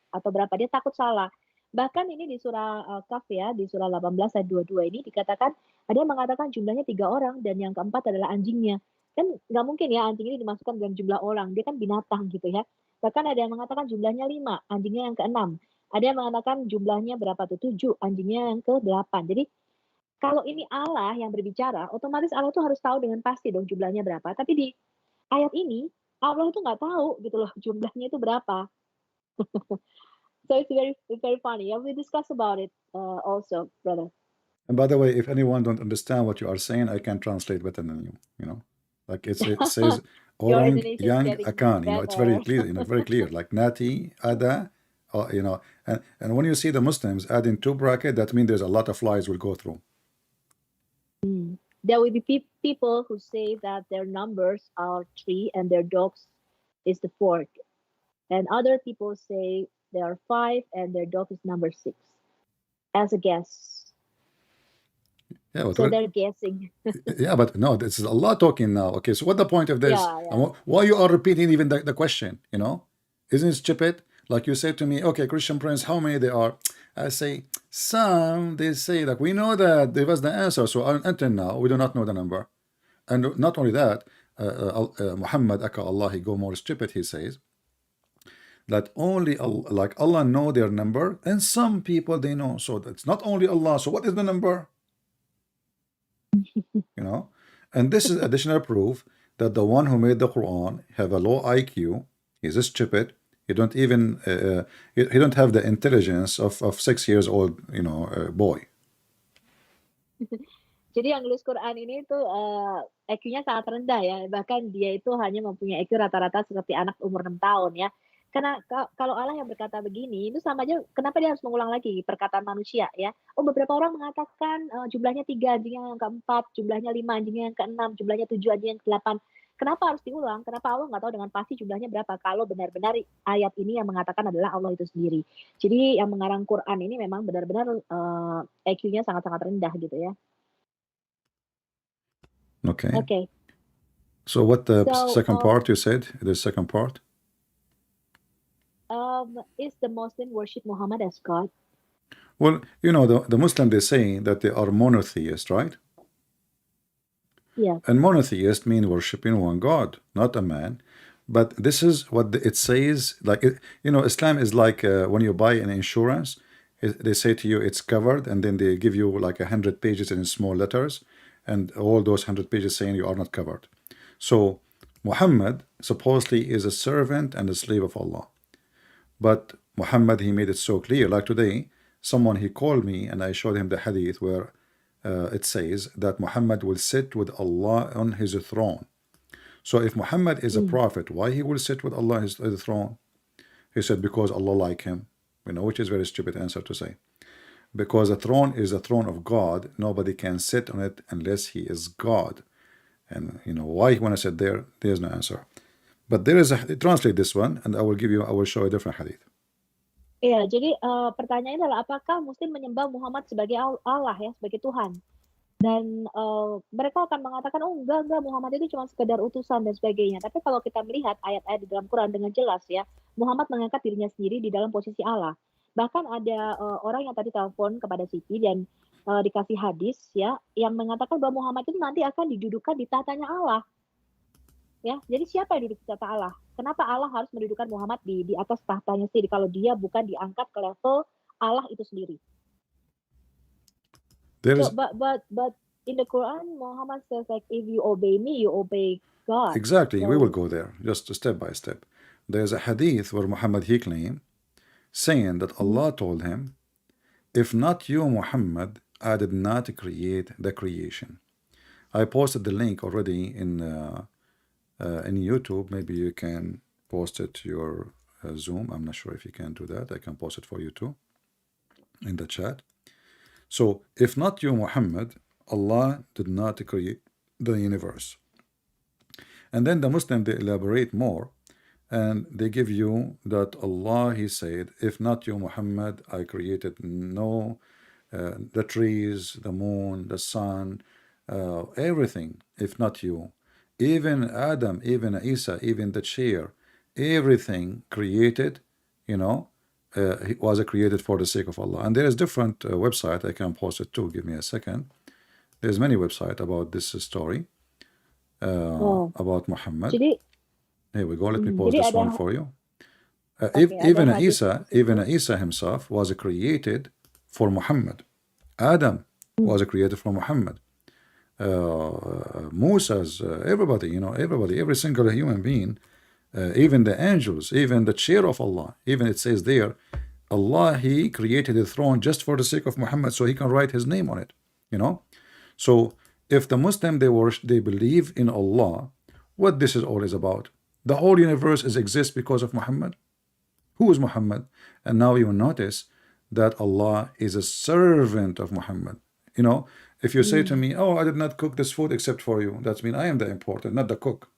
Speaker 2: atau berapa, dia takut salah. Bahkan ini di surah Kahf ya, di surah 18 ayat 22 ini dikatakan, ada yang mengatakan jumlahnya 3 orang dan yang keempat adalah anjingnya. Kan nggak mungkin ya anjing ini dimasukkan dalam jumlah orang, dia kan binatang gitu ya. Bahkan ada yang mengatakan jumlahnya 5, anjingnya yang keenam. Ada yang mengatakan jumlahnya berapa tuh, 7, anjingnya yang ke-8. Jadi, kalau ini Allah yang berbicara, otomatis Allah tuh harus tahu dengan pasti dong jumlahnya berapa. Tapi di ayat ini, Allah itu nggak tahu gitu loh jumlahnya itu berapa. So it's very very funny. Yeah, we discuss about it also, brother.
Speaker 1: And by the way, if anyone don't understand what you are saying, I can translate better than you. Like it says
Speaker 2: Your
Speaker 1: orang
Speaker 2: Indonesian is
Speaker 1: yang
Speaker 2: getting
Speaker 1: akan. It's very
Speaker 2: better.
Speaker 1: clear. Very clear. Like nati, ada, and when you see the Muslims adding two bracket, that means there's a lot of flies will go through.
Speaker 2: There will be people who say that their numbers are 3 and their dogs is the 4th. And other people say they are 5 and their dog is number 6. As a guess.
Speaker 1: Yeah, but
Speaker 2: So they're guessing.
Speaker 1: yeah, but no, this is Allah talking now. Okay, so what the point of this?
Speaker 2: Yeah,
Speaker 1: And why you are repeating even the question? Isn't it stupid? Like you say to me, okay, Christian Prince, how many they are? I say some. They say like we know that there was the answer. So until now, we do not know the number. And not only that, Muhammad, aka Allah, he go more stupid. He says that only like Allah know their number, and some people they know. So that's not only Allah. So what is the number? And this is additional proof that the one who made the Quran have a low IQ. He's stupid. He don't even he don't have the intelligence of 6 years old boy.
Speaker 2: Jadi yang nulis Quran ini tuh IQ-nya sangat rendah ya. Bahkan dia itu hanya mempunyai IQ rata-rata seperti anak umur 6 tahun ya. Karena kalau Allah yang berkata begini, itu sama aja kenapa dia harus mengulang lagi perkataan manusia ya. Oh, beberapa orang mengatakan jumlahnya 3, anjingnya yang keempat, jumlahnya 5, anjingnya yang keenam, jumlahnya 7, anjingnya yang ke-8. Kenapa harus diulang? Kenapa Allah nggak tahu dengan pasti jumlahnya berapa? Kalau benar-benar ayat ini yang mengatakan adalah Allah itu sendiri. Jadi yang mengarang Quran ini memang benar-benar IQ-nya sangat-sangat rendah gitu ya.
Speaker 1: Okay.
Speaker 2: Okay.
Speaker 1: So what the second part you said? The second part?
Speaker 2: Is the Muslim worship Muhammad as God?
Speaker 1: Well, the Muslim, they say that they are monotheist, right?
Speaker 2: Yeah.
Speaker 1: And monotheist mean worshiping one God, not a man. But this is what it says. Like, Islam is like when you buy an insurance, they say to you it's covered, and then they give you like 100 pages in small letters, and all those 100 pages saying you are not covered. So Muhammad supposedly is a servant and a slave of Allah. But Muhammad, he made it so clear. Like today, someone, he called me and I showed him the hadith where it says that Muhammad will sit with Allah on his throne. So if Muhammad is a prophet, why he will sit with Allah on his throne? He said, because Allah like him, which is a very stupid answer to say. Because a throne is a throne of God, nobody can sit on it unless he is God. And why he want to sit there, there's no answer. But there is translate this one, and I will show a different hadith.
Speaker 2: Iya, jadi pertanyaannya adalah apakah Muslim menyembah Muhammad sebagai Allah ya, sebagai Tuhan? Dan mereka akan mengatakan, oh enggak, Muhammad itu cuma sekedar utusan dan sebagainya. Tapi kalau kita melihat ayat-ayat di dalam Quran dengan jelas ya, Muhammad mengangkat dirinya sendiri di dalam posisi Allah. Bahkan ada orang yang tadi telepon kepada Siti dan dikasih hadis ya, yang mengatakan bahwa Muhammad itu nanti akan didudukan di tatanya Allah. Ya, jadi siapa yang duduk di tahta Allah? Kenapa Allah harus mendudukan Muhammad di atas tahtanya sendiri kalau dia bukan diangkat ke level Allah itu sendiri? So, but in the Quran, Muhammad says like, if you obey me, you obey God.
Speaker 1: Exactly, we will go there just step by step. There's a hadith where Muhammad he claimed, saying that Allah told him, if not you, Muhammad, I did not create the creation. I posted the link already in YouTube. Maybe you can post it to your Zoom. I'm not sure if you can do that. I can post it for you too in the chat. So, if not you, Muhammad, Allah did not create the universe. And then the Muslim, they elaborate more and they give you that Allah, He said, if not you, Muhammad, I created no, the trees, the moon, the sun, everything, if not you. Even Adam, even Isa, even the chair, everything created, you know, it was created for the sake of Allah. And there is different website, I can post it too, give me a second. There's many website about this story,
Speaker 2: Oh,
Speaker 1: about Muhammad.
Speaker 2: jadi
Speaker 1: Here we go, let me post
Speaker 2: jadi
Speaker 1: this
Speaker 2: ada
Speaker 1: one for you.
Speaker 2: ada
Speaker 1: Even
Speaker 2: hadis
Speaker 1: Isa, even
Speaker 2: tersebut.
Speaker 1: Isa himself was created for Muhammad. Adam
Speaker 2: Hmm,
Speaker 1: was created for Muhammad. Moses, everybody, everybody, every single human being, even the angels, even the chair of Allah, even it says there, Allah, He created a throne just for the sake of Muhammad so He can write His name on it, you know. So if the Muslim, they believe in Allah, what this is all is about. The whole universe is exists because of Muhammad. Who is Muhammad? And now you will notice that Allah is a servant of Muhammad. You know, if you say to
Speaker 2: hmm.
Speaker 1: me, "Oh, I did not cook this food except for you," that means I am the important, not the cook.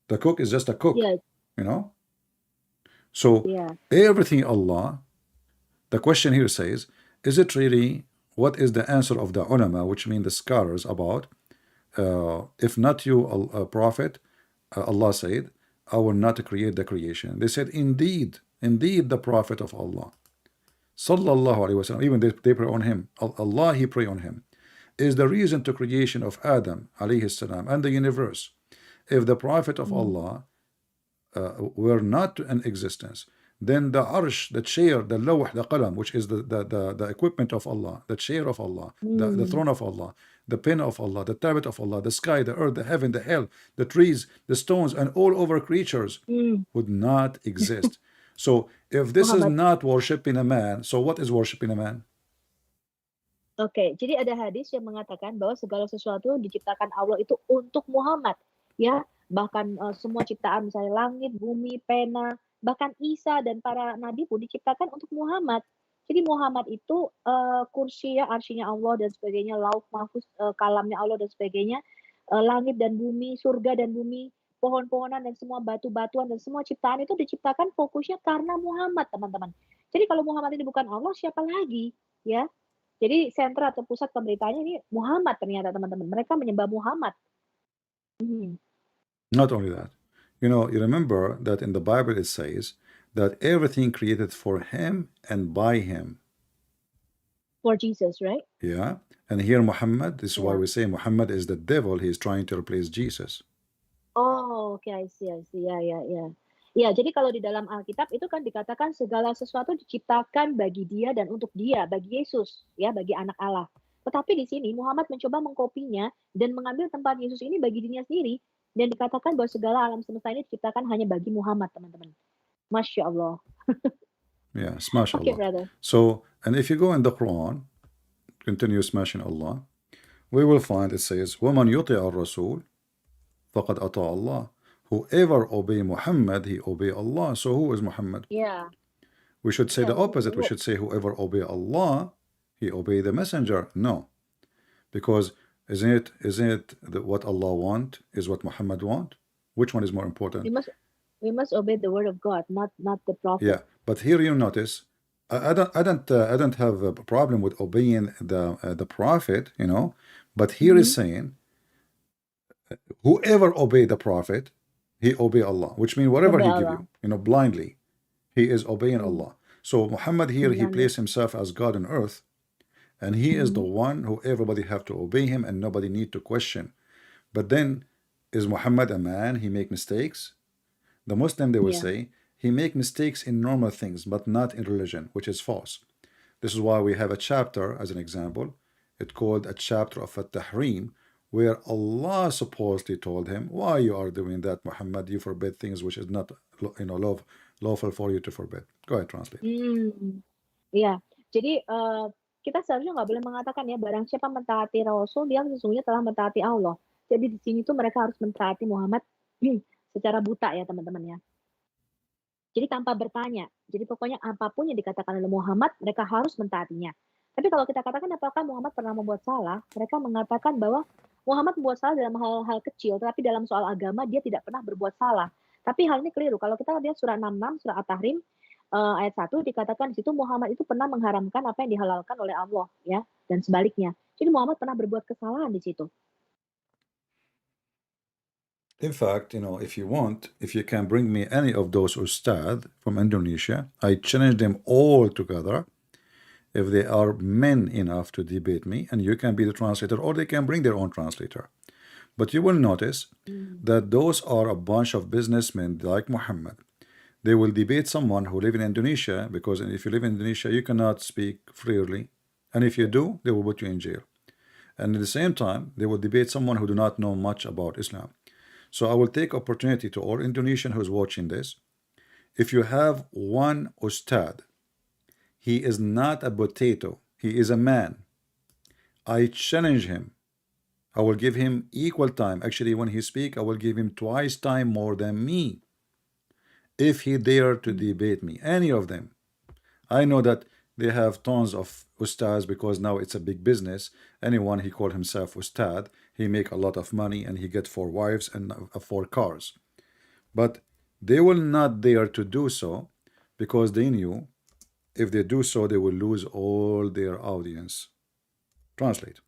Speaker 1: The cook is just a cook,
Speaker 2: Yeah,
Speaker 1: you know. So
Speaker 2: yeah.
Speaker 1: everything Allah. The question here says, is it really? What is the answer of the ulama, which mean the scholars, about if not you, Prophet, Allah said, I will not create the creation. They said, indeed, indeed, the Prophet of Allah, sallallahu alaihi wasallam, even they pray on him. Allah, He pray on him, is the reason to creation of Adam alayhi salam and the universe. If the Prophet of
Speaker 2: Hmm,
Speaker 1: Allah were not in existence, then the arsh, the chair, the lawh, the qalam, which is the equipment of Allah, the chair of Allah, the
Speaker 2: hmm.
Speaker 1: throne of Allah, the pen of Allah, the tablet of Allah, the sky, the earth, the heaven, the hell, the trees, the stones, and all over creatures
Speaker 2: Hmm.
Speaker 1: would not exist. So if this is
Speaker 2: Muhammad.
Speaker 1: not worshiping a man, so what is worshiping a man?
Speaker 2: Oke, jadi ada hadis yang mengatakan bahwa segala sesuatu diciptakan Allah itu untuk Muhammad, ya. Bahkan semua ciptaan misalnya langit, bumi, pena, bahkan Isa dan para nabi pun diciptakan untuk Muhammad. Jadi Muhammad itu kursi ya, arsinya Allah dan sebagainya, lauh mahfuz, kalamnya Allah dan sebagainya, langit dan bumi, surga dan bumi, pohon-pohonan dan semua batu-batuan dan semua ciptaan itu diciptakan fokusnya karena Muhammad, teman-teman. Jadi kalau Muhammad ini bukan Allah, siapa lagi, ya? Jadi sentra atau pusat pemberitaannya ini Muhammad ternyata teman-teman, mereka menyembah Muhammad. Mhm.
Speaker 1: Not only that, you remember that in the Bible it says that everything created for him and by him.
Speaker 2: For Jesus, right?
Speaker 1: Yeah. And here Muhammad, this is why
Speaker 2: Yeah.
Speaker 1: we say Muhammad is the devil. He is trying to replace Jesus.
Speaker 2: Oh, oke, I see I see. Ya ya ya. Ya, jadi kalau di dalam Alkitab itu kan dikatakan segala sesuatu diciptakan bagi dia dan untuk dia, bagi Yesus, ya, bagi anak Allah. Tetapi di sini Muhammad mencoba mengkopinya dan mengambil tempat Yesus ini bagi dirinya sendiri dan dikatakan bahwa segala alam semesta ini diciptakan hanya bagi Muhammad, teman-teman. Masya Allah.
Speaker 1: Yeah, smash
Speaker 2: Okay,
Speaker 1: Allah.
Speaker 2: brother.
Speaker 1: So, and if you go in the Quran, continue smashing Allah, we will find it says, وَمَنْ يُطِعَ الرَّسُولِ فَقَدْ أَطَاعَ اللَّهِ. Whoever obey Muhammad, he obey Allah. So who is Muhammad?
Speaker 2: Yeah.
Speaker 1: We should say
Speaker 2: Yeah.
Speaker 1: the opposite. We should say whoever obey Allah, he obey the messenger. No. Because isn't it that what Allah want is what Muhammad want? Which one is more
Speaker 2: We
Speaker 1: important?
Speaker 2: must we must obey the word of God, not the prophet.
Speaker 1: Yeah, but here you notice, I don't have a problem with obeying the prophet, but here is
Speaker 2: Mhm.
Speaker 1: saying whoever obey the prophet, he obey Allah, which means whatever
Speaker 2: Obey
Speaker 1: he give
Speaker 2: Allah.
Speaker 1: you, blindly, he is obeying
Speaker 2: Mm.
Speaker 1: Allah. So Muhammad here, he
Speaker 2: Blindly.
Speaker 1: placed himself as God on earth, and he is the
Speaker 2: Mhm.
Speaker 1: one who everybody have to obey him, and nobody need to question. But then, is Muhammad a man? He make mistakes. The Muslim, they will
Speaker 2: Yeah.
Speaker 1: say, he make mistakes in normal things, but not in religion, which is false. This is why we have a chapter, as an example, it's called a chapter of At-Tahrim, where Allah supposedly told him, why you are doing that, Muhammad? You forbid things which is not, lawful for you to forbid. Go ahead, translate.
Speaker 2: Hmm. Iya. Jadi kita seharusnya nggak boleh mengatakan ya, barang siapa mentaati Rasul, dia sesungguhnya telah mentaati Allah. Jadi di sini tuh mereka harus mentaati Muhammad secara buta ya teman-teman ya. Jadi tanpa bertanya. Jadi pokoknya apapun yang dikatakan oleh Muhammad, mereka harus mentaatinya. Tapi kalau kita katakan apakah Muhammad pernah membuat salah, mereka mengatakan bahwa Muhammad membuat salah dalam hal-hal kecil, tetapi dalam soal agama dia tidak pernah berbuat salah. Tapi hal ini keliru. Kalau kita lihat surah 66, surah At-Tahrim, ayat 1 dikatakan di situ Muhammad itu pernah mengharamkan apa yang dihalalkan oleh Allah ya, dan sebaliknya. Jadi Muhammad pernah berbuat kesalahan di situ.
Speaker 1: In fact, if you want, if you can bring me any of those ustad from Indonesia, I challenge them all together if they are men enough to debate me, and you can be the translator, or they can bring their own translator. But you will notice that those are a bunch of businessmen like Muhammad. They will debate someone who live in Indonesia, because if you live in Indonesia, you cannot speak freely. And if you do, they will put you in jail. And at the same time, they will debate someone who do not know much about Islam. So I will take opportunity to all Indonesian who's watching this. If you have one ustad, he is not a potato. He is a man. I challenge him. I will give him equal time. Actually, when he speak, I will give him twice time more than me. If he dare to debate me, any of them. I know that they have tons of ustads because now it's a big business. Anyone he call himself ustad, he make a lot of money and he get 4 wives and 4 cars. But they will not dare to do so because they knew if they do so, they will lose all their audience. Translate.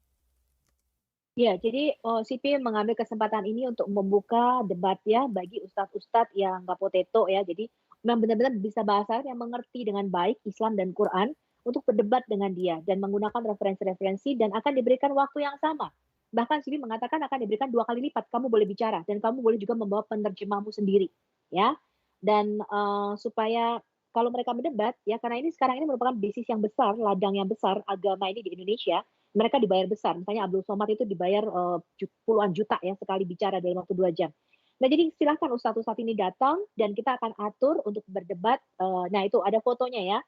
Speaker 2: Ya, jadi CP mengambil kesempatan ini untuk membuka debat ya bagi ustadz-ustadz yang nggak potato ya. Jadi memang benar-benar bisa bahasa yang mengerti dengan baik Islam dan Quran untuk berdebat dengan dia dan menggunakan referensi-referensi dan akan diberikan waktu yang sama. Bahkan CP mengatakan akan diberikan 2 kali lipat. Kamu boleh bicara dan kamu boleh juga membawa penerjemahmu sendiri, ya. Dan supaya kalau mereka berdebat ya karena ini sekarang ini merupakan bisnis yang besar, ladang yang besar agama ini di Indonesia. Mereka dibayar besar. Misalnya Abdul Somad itu dibayar puluhan juta ya sekali bicara dalam waktu 2 jam. Nah jadi silahkan ustadz-ustadz ini datang dan kita akan atur untuk berdebat. Nah itu ada fotonya ya.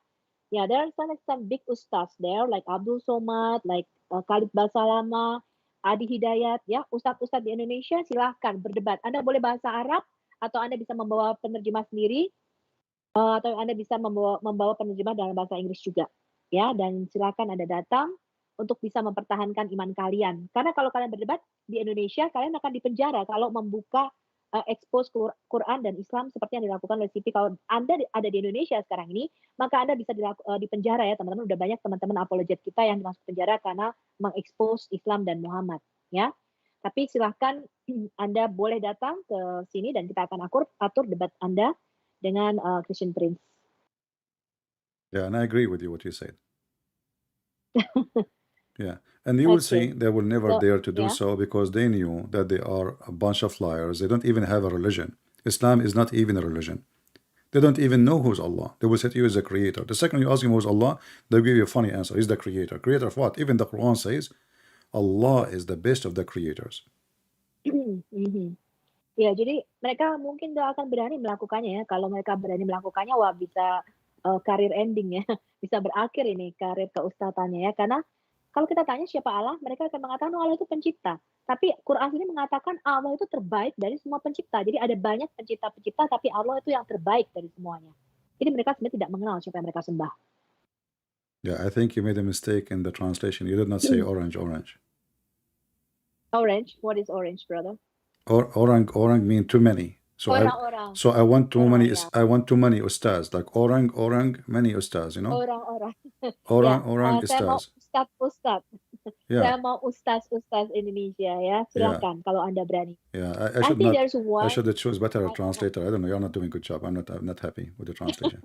Speaker 2: Ya, there are some big ustadz there like Abdul Somad, like Khalid Basalama, Adi Hidayat ya. Ustadz-ustadz di Indonesia silahkan berdebat. Anda boleh bahasa Arab atau Anda bisa membawa penerjemah sendiri atau Anda bisa membawa penerjemah dalam bahasa Inggris juga. Ya, dan silakan Anda datang untuk bisa mempertahankan iman kalian. Karena kalau kalian berdebat di Indonesia, kalian akan dipenjara kalau membuka expose Quran dan Islam seperti yang dilakukan oleh CP. Kalau Anda ada di Indonesia sekarang ini, maka Anda bisa dipenjara ya teman-teman. Udah banyak teman-teman apologet kita yang masuk penjara karena mengekspos Islam dan Muhammad. Ya, tapi silahkan Anda boleh datang ke sini dan kita akan atur debat Anda dengan Christian Prince.
Speaker 1: Yeah, and I agree with you what you said. Yeah, and you will see they will never dare to do so because they knew that they are a bunch of liars. They don't even have a religion. Islam is not even a religion. They don't even know who's Allah. They will say to you is the creator. The second you ask him who's Allah, they'll give you a funny answer. He's the creator. Creator of what? Even the Quran says Allah is the best of the creators.
Speaker 2: Ya, jadi mereka mungkin gak akan berani melakukannya ya. Kalau mereka berani melakukannya, wah bisa karir ending ya. Bisa berakhir ini karir keustatannya ya. Karena kalau kita tanya siapa Allah, mereka akan mengatakan Allah itu pencipta. Tapi Quran ini mengatakan Allah itu terbaik dari semua pencipta. Jadi ada banyak pencipta-pencipta, tapi Allah itu yang terbaik dari semuanya. Jadi mereka sebenarnya tidak mengenal siapa yang mereka sembah.
Speaker 1: Yeah, I think you made a mistake in the translation. You did not say orange.
Speaker 2: Orange? What is orange, brother?
Speaker 1: Orang mean too many. So I want too many. Yeah. I want too many ustaz. Like orang, many ustaz. You know. Orang ustaz.
Speaker 2: Ustaz. Yeah. Saya mau ustaz Indonesia ya. Silakan kalau Anda berani.
Speaker 1: Yeah, I should not. I should choose better translator. I don't know. You're not doing a good job. I'm not happy with the translation.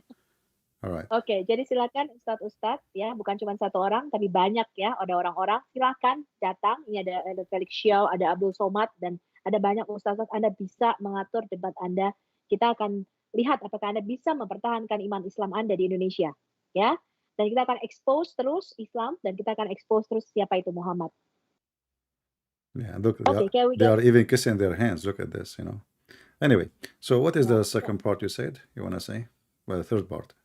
Speaker 1: Alright.
Speaker 2: Oke, jadi silakan ustadz ya, bukan cuma satu orang, tapi banyak ya, ada orang-orang. Silakan datang. Ini ada Felix Xiao, ada Abdul Somad, dan ada banyak ustadz. Anda bisa mengatur debat Anda. Kita akan lihat apakah Anda bisa mempertahankan iman Islam Anda di Indonesia, ya. Dan kita akan expose terus Islam dan kita akan expose terus siapa itu Muhammad.
Speaker 1: Yeah, look, they are even kissing their hands. Look at this, you know. Anyway, so what is the second part you said? You want to say? Well, the third part.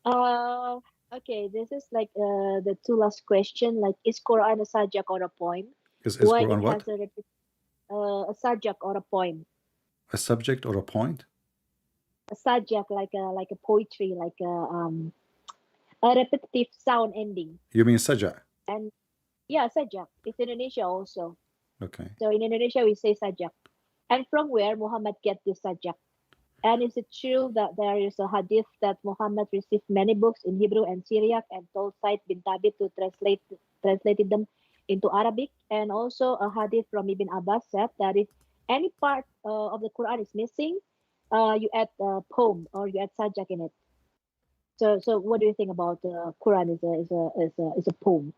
Speaker 2: Okay, this is like the two last question. Like, is Quran a sajak or a poem?
Speaker 1: Is
Speaker 2: Why it
Speaker 1: Quran what?
Speaker 2: has a sajak or a poem?
Speaker 1: A subject or a point?
Speaker 2: A sajak like a poetry, like a repetitive sound ending.
Speaker 1: You mean saja?
Speaker 2: And yeah, sajak. It's Indonesia also.
Speaker 1: Okay.
Speaker 2: So in Indonesia we say sajak. And from where Muhammad get this sajak? And is it true that there is a hadith that Muhammad received many books in Hebrew and Syriac and told Said bin Thabit to translated them into Arabic? And also a hadith from Ibn Abbas said that if any part of the Quran is missing, you add a poem or you add sajak in it. So what do you think about Quran is a poem?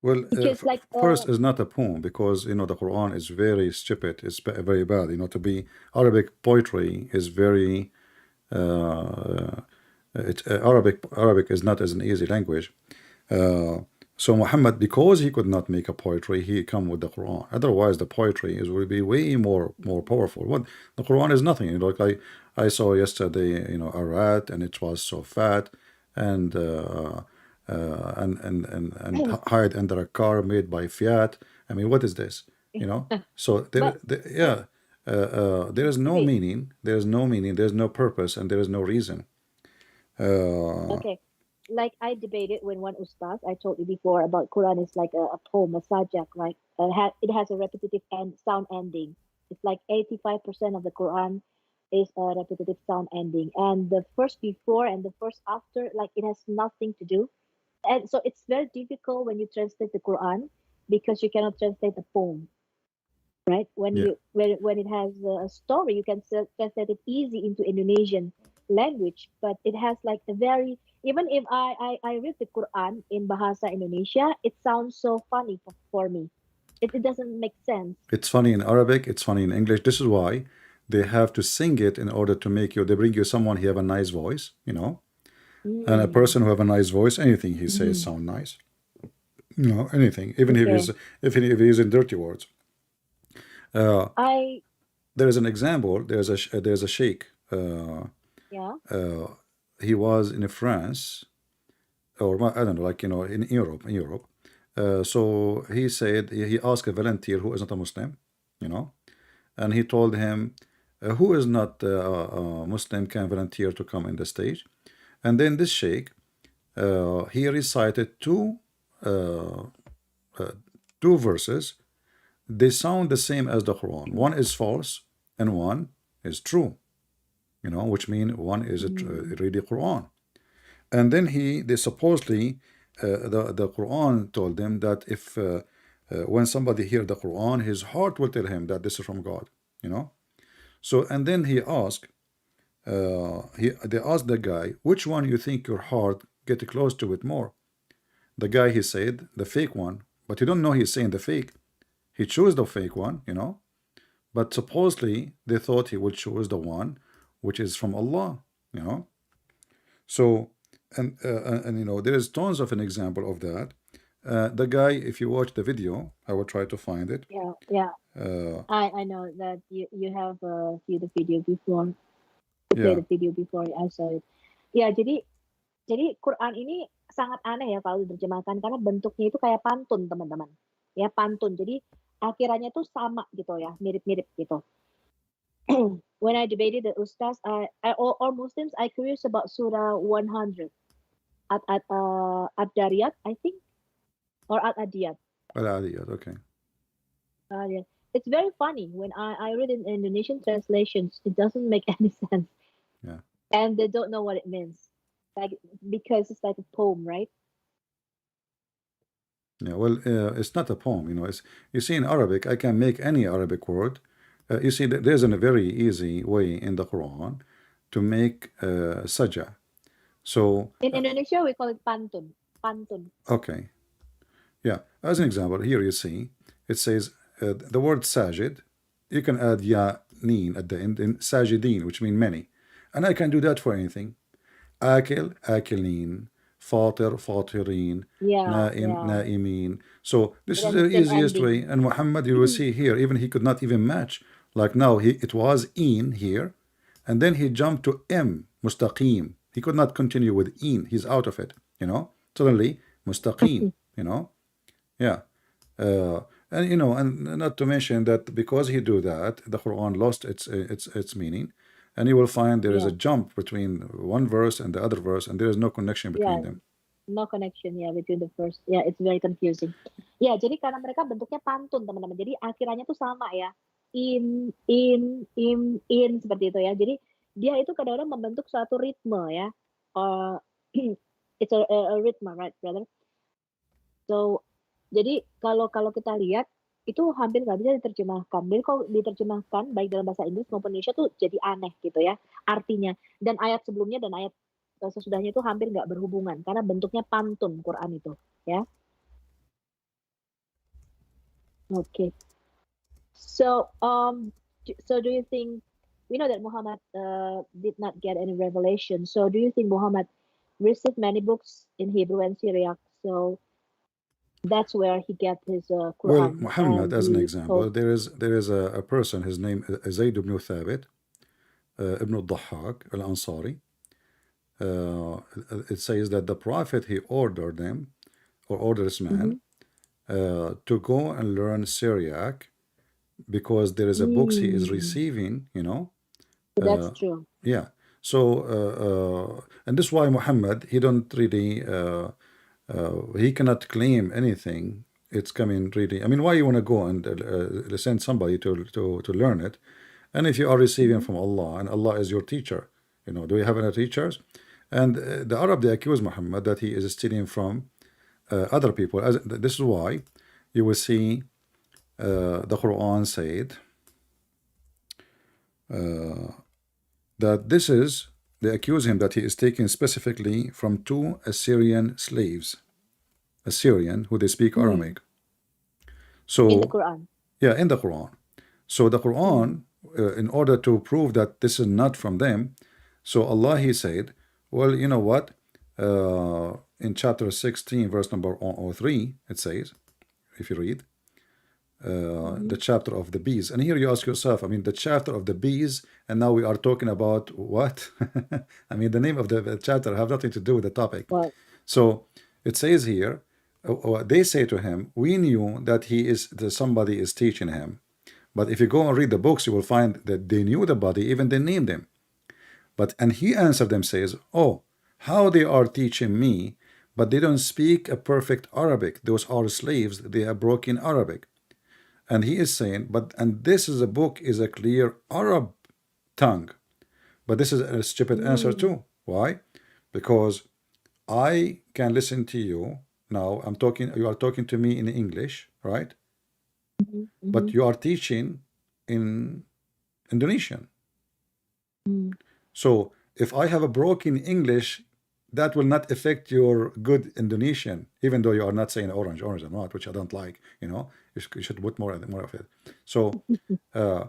Speaker 1: Well,
Speaker 2: Because like
Speaker 1: first is not a poem because the Quran is very stupid. It's very bad. To be Arabic poetry is very. Arabic is not as an easy language. Uh, so Muhammad, because he could not make a poetry, he come with the Quran. Otherwise, the poetry is will be way more powerful. What the Quran is nothing. Like I saw yesterday, a rat and it was so fat, and and hide under a car made by Fiat. I mean, what is this? So
Speaker 2: but
Speaker 1: yeah, there is no
Speaker 2: wait,
Speaker 1: meaning. There is no meaning. There is no purpose, and there is no reason. Uh,
Speaker 2: okay. Like I debated when one ustaz, I told you before about Quran is like a poem, a sajak, like it has a repetitive sound ending. It's like 85% of the Quran is a repetitive sound ending. And the first before and the first after, like it has nothing to do. And so it's very difficult when you translate the Quran because you cannot translate a poem, right? When
Speaker 1: yeah,
Speaker 2: when it has a story, you can translate it easy into Indonesian language, but it has like a very even if I read the Quran in Bahasa Indonesia, it sounds so funny for me. It doesn't make sense.
Speaker 1: it's funny in Arabic. It's funny in English. This is why they have to sing it in order to make you. They bring you someone who have a nice voice, and a
Speaker 2: Mm.
Speaker 1: person who have a nice voice. Anything he says
Speaker 2: Mhm.
Speaker 1: sound nice. Anything, even if
Speaker 2: Okay.
Speaker 1: he's if he's in dirty words. Uh,
Speaker 2: I
Speaker 1: there is an example. There's a sheikh.
Speaker 2: yeah.
Speaker 1: He was in France, or I don't know, like in Europe. So he said he asked a volunteer who is not a Muslim, you know, and he told him who is not Muslim can volunteer to come in the stage. And then this sheikh he recited uh, two verses. They sound the same as the Quran. One is false and one is true. Which mean one is
Speaker 2: Mm.
Speaker 1: really Quran. And then they supposedly the Quran told them that if when somebody hear the Quran, his heart will tell him that this is from God. You know. So and then he asked, they asked the guy, which one you think your heart get close to it more? The guy he said the fake one, but you don't know he's saying the fake. He chose the fake one. But supposedly they thought he would choose the one which is from Allah. You know. So and there is tons of an example of that. The guy, if you watch the video, I will try to find it.
Speaker 2: Yeah, yeah.
Speaker 1: Uh,
Speaker 2: I know that you have viewed the video before. You played
Speaker 1: yeah,
Speaker 2: the video before. I saw it. Ya, jadi Quran ini sangat aneh ya kalau diterjemahkan karena bentuknya itu kayak pantun, teman-teman. Ya, pantun. Jadi akhirannya tuh sama gitu ya, mirip-mirip gitu. When I debated the ustaz, or Muslims, I curious about Surah 100 at Dariyat, I think, or at Adiyat.
Speaker 1: okay.
Speaker 2: Yes. It's very funny when I read in Indonesian translations. It doesn't make any sense,
Speaker 1: Yeah,
Speaker 2: and they don't know what it means, like because it's like a poem, right?
Speaker 1: yeah. Well, it's not a poem. It's you see in Arabic, I can make any Arabic word. You see, there's a very easy way in the Quran to make saja. So,
Speaker 2: In Indonesia, we call it pantun. Pantun.
Speaker 1: okay, yeah. As an example, here you see it says the word sajid. You can add ya neen at the end in sajidin, which mean many, and I can do that for anything. آكل آكلين فاطر فاطرين
Speaker 2: Yeah,
Speaker 1: نائم
Speaker 2: yeah.
Speaker 1: نائمين. So this
Speaker 2: It
Speaker 1: is
Speaker 2: has the
Speaker 1: the
Speaker 2: same
Speaker 1: easiest way.
Speaker 2: ending.
Speaker 1: And Muhammad, you will see here, even he could not even match. Like now, it was in here, and then he jumped to M, mustaqim. He could not continue with in. He's out of it. Suddenly, mustaqim, yeah. Uh, and not to mention that because he do that, the Quran lost its meaning, and you will find there is a
Speaker 2: Yeah,
Speaker 1: jump between one verse and the other verse, and there is no connection between
Speaker 2: yeah,
Speaker 1: them.
Speaker 2: no connection ya between the first. Yeah, it's very confusing. Ya, jadi karena mereka bentuknya pantun, teman-teman. Jadi akhirannya tuh sama ya. In seperti itu ya. Jadi dia itu kadang-kadang membentuk suatu ritme ya. Uh, it's a rhythm, right, brother? So, jadi kalau kalau kita lihat itu hampir nggak bisa diterjemahkan. Jadi kalau diterjemahkan baik dalam bahasa Inggris maupun Indonesia tuh jadi aneh gitu ya artinya. Dan ayat sebelumnya dan ayat sesudahnya itu hampir nggak berhubungan karena bentuknya pantun Quran itu ya. Okay. So so do you think we know that Muhammad did not get any revelation. So do you think Muhammad received many books in Hebrew and Syriac? So that's where he get his
Speaker 1: Well,
Speaker 2: Quran
Speaker 1: Muhammad,
Speaker 2: and
Speaker 1: as an
Speaker 2: he
Speaker 1: example,
Speaker 2: told.
Speaker 1: there is a person. His name is Zayd ibn Thabit, ibn al-Dhahhak al-Ansari. Uh, it says that the Prophet he ordered them or ordered this man
Speaker 2: Mhm.
Speaker 1: to go and learn Syriac because there is a books he is
Speaker 2: Mm,
Speaker 1: receiving,
Speaker 2: that's
Speaker 1: uh,
Speaker 2: true.
Speaker 1: yeah. So and this is why Muhammad he don't really he cannot claim anything. It's coming really. I mean, why you want to go and send somebody to learn it, and if you are receiving
Speaker 2: Mhm.
Speaker 1: from Allah and Allah is your teacher, do you have any teachers? And the Arab they accuse Muhammad that he is stealing from other people. As this is why you will see the Quran said that this is they accuse him that he is taking specifically from two Assyrian slaves, Assyrian who they speak
Speaker 2: Mm,
Speaker 1: Aramaic.
Speaker 2: in the
Speaker 1: So
Speaker 2: Quran.
Speaker 1: yeah, in the Quran. So the
Speaker 2: Mm,
Speaker 1: Quran, in order to prove that this is not from them, so Allah He said, well, you know what? In chapter 16, verse number 103, it says, if you read, the
Speaker 2: mhm.
Speaker 1: chapter of the bees. And here you ask yourself, I mean, the chapter of the bees, and now we are talking about what? I mean, the name of the chapter have nothing to do with the topic.
Speaker 2: What?
Speaker 1: So it says here, they say to him, we knew that that somebody is teaching him. But if you go and read the books, you will find that they knew the body, even they named him. And he answered them, says, oh, how they are teaching me, but they don't speak a perfect Arabic. Those are slaves, they have broken Arabic. And he is saying, and this is a book is a clear Arab tongue. But this is a stupid answer
Speaker 2: Mm,
Speaker 1: too. Why? Because I can listen to you. Now I'm talking, you are talking to me in English, right?
Speaker 2: mhm,
Speaker 1: But
Speaker 2: mhm,
Speaker 1: you are teaching in Indonesian.
Speaker 2: mm.
Speaker 1: So if I have a broken English, that will not affect your good Indonesian, even though you are not saying orange, orange or not, which I don't like. You should put more of it. So uh,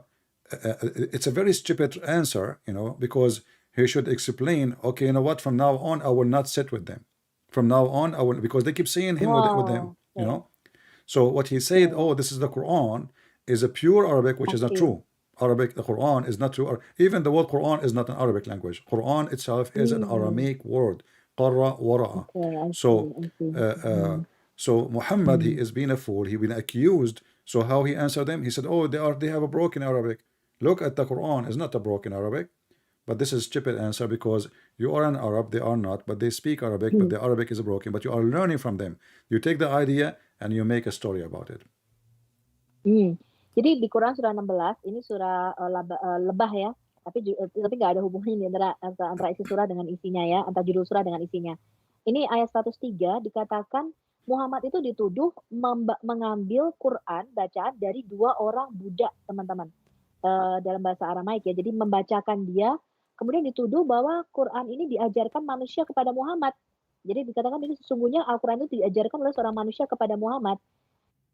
Speaker 1: it's a very stupid answer, because he should explain. Okay, you know what? From now on, I will not sit with them. From now on, I will because they keep seeing him with them.
Speaker 2: Wow. Okay.
Speaker 1: So what he said,
Speaker 2: Okay.
Speaker 1: oh, this is the Quran, is a pure Arabic, which is not
Speaker 2: Accurate.
Speaker 1: true. Arabic, the Quran is not true. Even the word Quran is not an Arabic language. Quran itself is an
Speaker 2: Mm.
Speaker 1: Aramaic word. Qarra wara'a.
Speaker 2: Okay, I see.
Speaker 1: So,
Speaker 2: I see.
Speaker 1: uh, uh,
Speaker 2: Mm.
Speaker 1: so Muhammad, he
Speaker 2: Mm.
Speaker 1: is being a fool. He been accused. So how he answered them? He said, oh, they have a broken Arabic. Look at the Quran. It's not a broken Arabic. But this is stupid answer because you are an Arab, they are not, but they speak Arabic, but
Speaker 2: Mm.
Speaker 1: the Arabic is broken, but you are learning from them. You take the idea and you make a story about it.
Speaker 2: Hmm. Jadi di Quran surah 16 ini surah Lebah ya, tapi nggak ada hubungannya antara antara isi surah dengan isinya ya, antara judul surah dengan isinya. Ini ayat 103 dikatakan Muhammad itu dituduh mengambil Quran bacaan dari dua orang budak, teman-teman. Dalam bahasa Aramaik ya. Jadi membacakan dia, kemudian dituduh bahwa Quran ini diajarkan manusia kepada Muhammad. Jadi dikatakan ini sesungguhnya Al-Quran itu diajarkan oleh seorang manusia kepada Muhammad.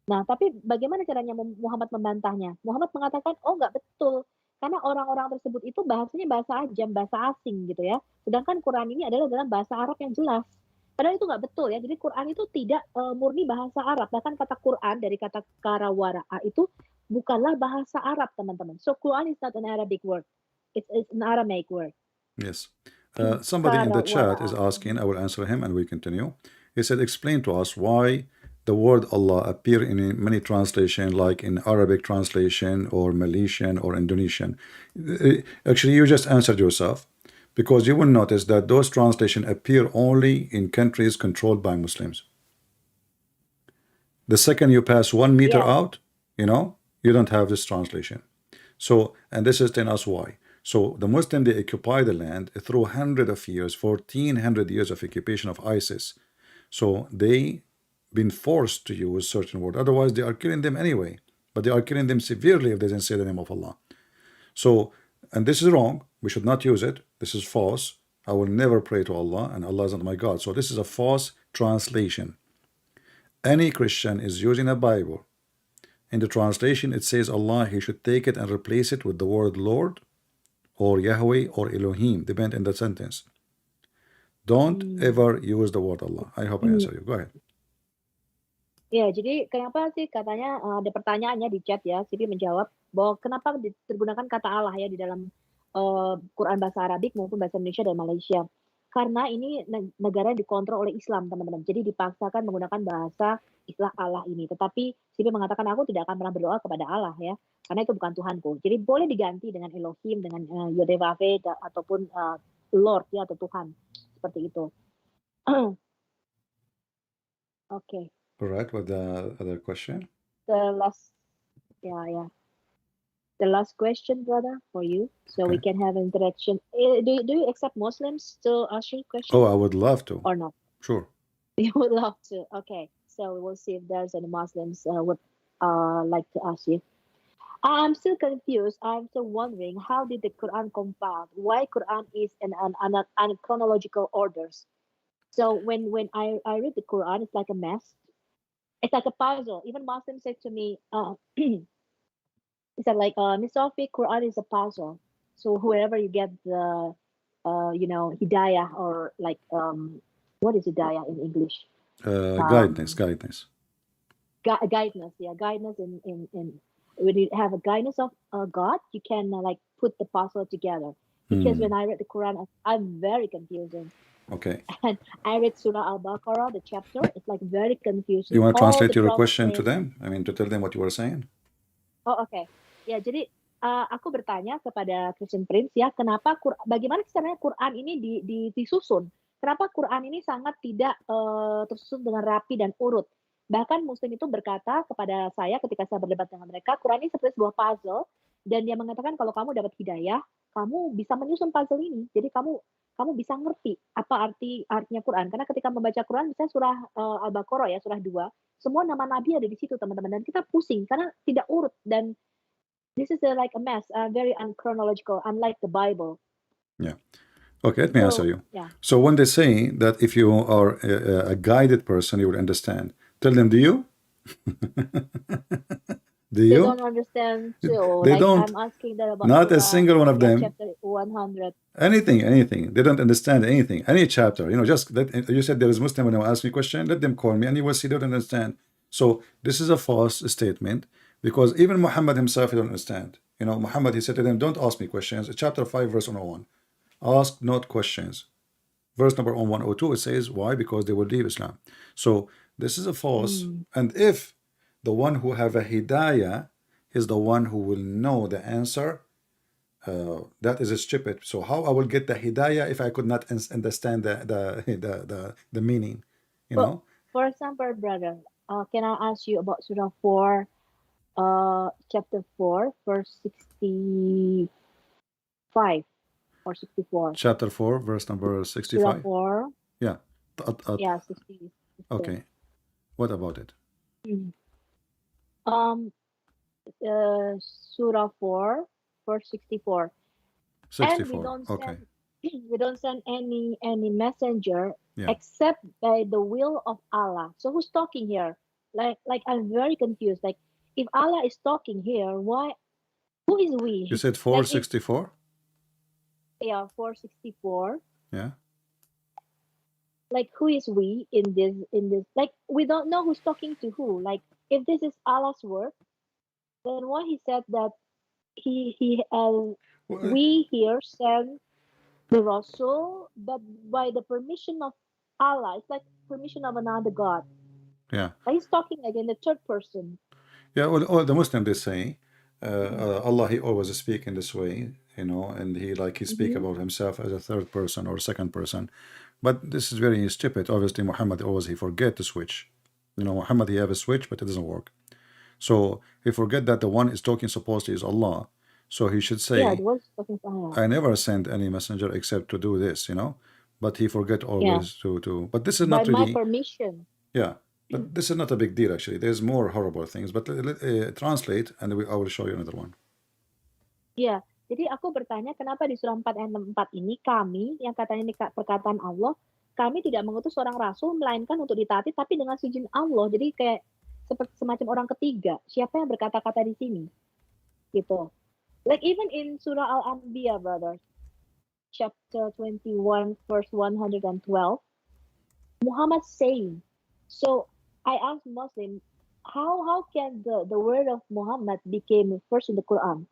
Speaker 2: Nah, tapi bagaimana caranya Muhammad membantahnya? Muhammad mengatakan, "Oh, nggak betul." Karena orang-orang tersebut itu bahasanya bahasa ajam, bahasa asing gitu ya. Sedangkan Quran ini adalah dalam bahasa Arab yang jelas. Padahal itu nggak betul ya. Jadi Quran itu tidak murni bahasa Arab. Bahkan kata Quran dari kata karawara'a itu bukanlah bahasa Arab, teman-teman. So Quran is not an Arabic word. It's an Aramaic word.
Speaker 1: Yes. Somebody in the chat is
Speaker 2: Karawala.
Speaker 1: asking, I will answer him and we continue. He said, explain to us why the word Allah appear in many translation, like in Arabic translation or Malaysian or Indonesian. Actually, you just answered yourself, because you will notice that those translation appear only in countries controlled by Muslims. The second you pass 1 meter
Speaker 2: Yeah.
Speaker 1: out, you don't have this translation. So, and this is telling us why. So the Muslim, they occupy the land through hundred of years, 1400 years of occupation of ISIS. So they been forced to use certain word. Otherwise, they are killing them anyway. But they are killing them severely if they didn't say the name of Allah. So, and this is wrong. We should not use it. This is false. I will never pray to Allah, and Allah is not my God. So this is a false translation. Any Christian is using a Bible. In the translation, it says Allah, he should take it and replace it with the word Lord or Yahweh or Elohim, depend in the sentence. Don't ever use the word Allah. I hope I answer you. Go ahead.
Speaker 2: Ya, jadi kenapa sih katanya ada pertanyaannya di chat ya, Sipi menjawab bahwa kenapa tergunakan kata Allah ya di dalam Quran bahasa Arabik maupun bahasa Indonesia dan Malaysia. Karena ini negara yang dikontrol oleh Islam, teman-teman. Jadi dipaksakan menggunakan bahasa istilah Allah ini. Tetapi Sipi mengatakan aku tidak akan pernah berdoa kepada Allah ya, karena itu bukan Tuhanku. Jadi boleh diganti dengan Elohim, dengan Yodevave ataupun Lord ya atau Tuhan seperti itu. Oke.
Speaker 1: All right, with the other question?
Speaker 2: The last, yeah. The last question, brother, for you, so we can have interaction. Do you accept Muslims to ask you questions?
Speaker 1: Oh, I would love to.
Speaker 2: Or not?
Speaker 1: Sure.
Speaker 2: You would love to. Okay, so we will see if there's any Muslims would like to ask you. I'm still confused. I'm still wondering, how did the Quran compiled? Why Quran is in an chronological orders? So when I read the Quran, it's like a mess. It's like a puzzle. Even Muslims said to me, he said like, Miss Sophie, Quran is a puzzle. So whoever you get the, hidayah, or like, what is hidayah in English?
Speaker 1: Guidance.
Speaker 2: Guidance. Yeah, guidance in when you have a guidance of God, you can like put the puzzle together. Because when I read the Quran, I'm very confusing.
Speaker 1: Okay.
Speaker 2: And I read Surah Al-Baqarah, the chapter. It's like very confusing.
Speaker 1: You want to translate your question to them? I mean, to tell them what you were saying?
Speaker 2: Oh, okay. Ya, jadi aku bertanya kepada Christian Prince ya, bagaimana caranya Quran ini disusun? Kenapa Quran ini sangat tidak tersusun dengan rapi dan urut? Bahkan Muslim itu berkata kepada saya ketika saya berdebat dengan mereka, Quran ini seperti sebuah puzzle, dan dia mengatakan kalau kamu dapat hidayah, kamu bisa menyusun puzzle ini. Jadi kamu bisa ngerti apa artinya Quran. Karena ketika membaca Quran, misalnya surah Al-Baqarah ya, surah 2, semua nama nabi ada di situ, teman-teman, dan kita pusing karena tidak urut, dan this is like a mess, very unchronological, unlike the Bible.
Speaker 1: Yeah. Okay, let me answer you.
Speaker 2: Yeah.
Speaker 1: So when they say that if you are a guided person, you will understand. Tell them, do you? Do you?
Speaker 2: They don't understand too.
Speaker 1: They
Speaker 2: like
Speaker 1: don't.
Speaker 2: I'm asking them about
Speaker 1: not a single one of them.
Speaker 2: Chapter 100.
Speaker 1: Anything. They don't understand anything. Any chapter. Just that you said there is Muslim when they ask me a question. Let them call me, and you will see they don't understand. So this is a false statement, because even Muhammad himself, he don't understand. Muhammad, he said to them, don't ask me questions. Chapter 5, verse 101. Ask not questions. Verse number 102, it says, why? Because they will leave Islam. So this is a false. And if the one who have a hidayah is the one who will know the answer, that is stupid. So how I will get the hidayah if I could not understand the meaning?
Speaker 2: For example, brother, can I ask you about Surah 4, chapter 4, verse 65 or 64?
Speaker 1: Chapter 4, verse number 65.
Speaker 2: Surah 4.
Speaker 1: Yeah.
Speaker 2: Yeah, 60.
Speaker 1: Okay. What about it?
Speaker 2: Surah 4, verse 64.
Speaker 1: 64.
Speaker 2: And we don't send,
Speaker 1: okay.
Speaker 2: We don't send any messenger except by the will of Allah. So who's talking here? Like I'm very confused. Like, if Allah is talking here, who is we?
Speaker 1: You said 464?
Speaker 2: Yeah, 464.
Speaker 1: Yeah.
Speaker 2: Like, who is we in this? Like, we don't know who's talking to who. Like, if this is Allah's word, then why he said that we here send the Rasul, but by the permission of Allah. It's like permission of another God.
Speaker 1: Yeah.
Speaker 2: Like he's talking like in the third person.
Speaker 1: Yeah, all the Muslim they say,
Speaker 2: Mm-hmm.
Speaker 1: Allah he always speak in this way, and he speak
Speaker 2: Mm-hmm.
Speaker 1: about himself as a third person or second person. But this is very stupid. Obviously, Muhammad always he forget to switch. Muhammad he have a switch, but it doesn't work. So he forget that the one is talking supposedly is Allah. So he should
Speaker 2: Yeah, it
Speaker 1: say,
Speaker 2: was talking to Allah.
Speaker 1: I never sent any messenger except to do this. But he forget
Speaker 2: Yeah,
Speaker 1: always to. But this is
Speaker 2: by
Speaker 1: not
Speaker 2: my
Speaker 1: really.
Speaker 2: permission.
Speaker 1: Yeah, but this is not a big deal actually. There's more horrible things. But translate, and I will show you another one.
Speaker 2: Ya, jadi aku bertanya kenapa di surah 4 ayat 4 ini kami yang katanya ini perkataan Allah, kami tidak mengutus seorang rasul melainkan untuk ditaati tapi dengan izin Allah. Jadi kayak seperti semacam orang ketiga. Siapa yang berkata-kata di sini? Gitu. Like even in surah Al-Anbiya, brothers, chapter 21 verse 112, Muhammad saying. So I asked Muslim, how can the word of Muhammad became first in the Quran?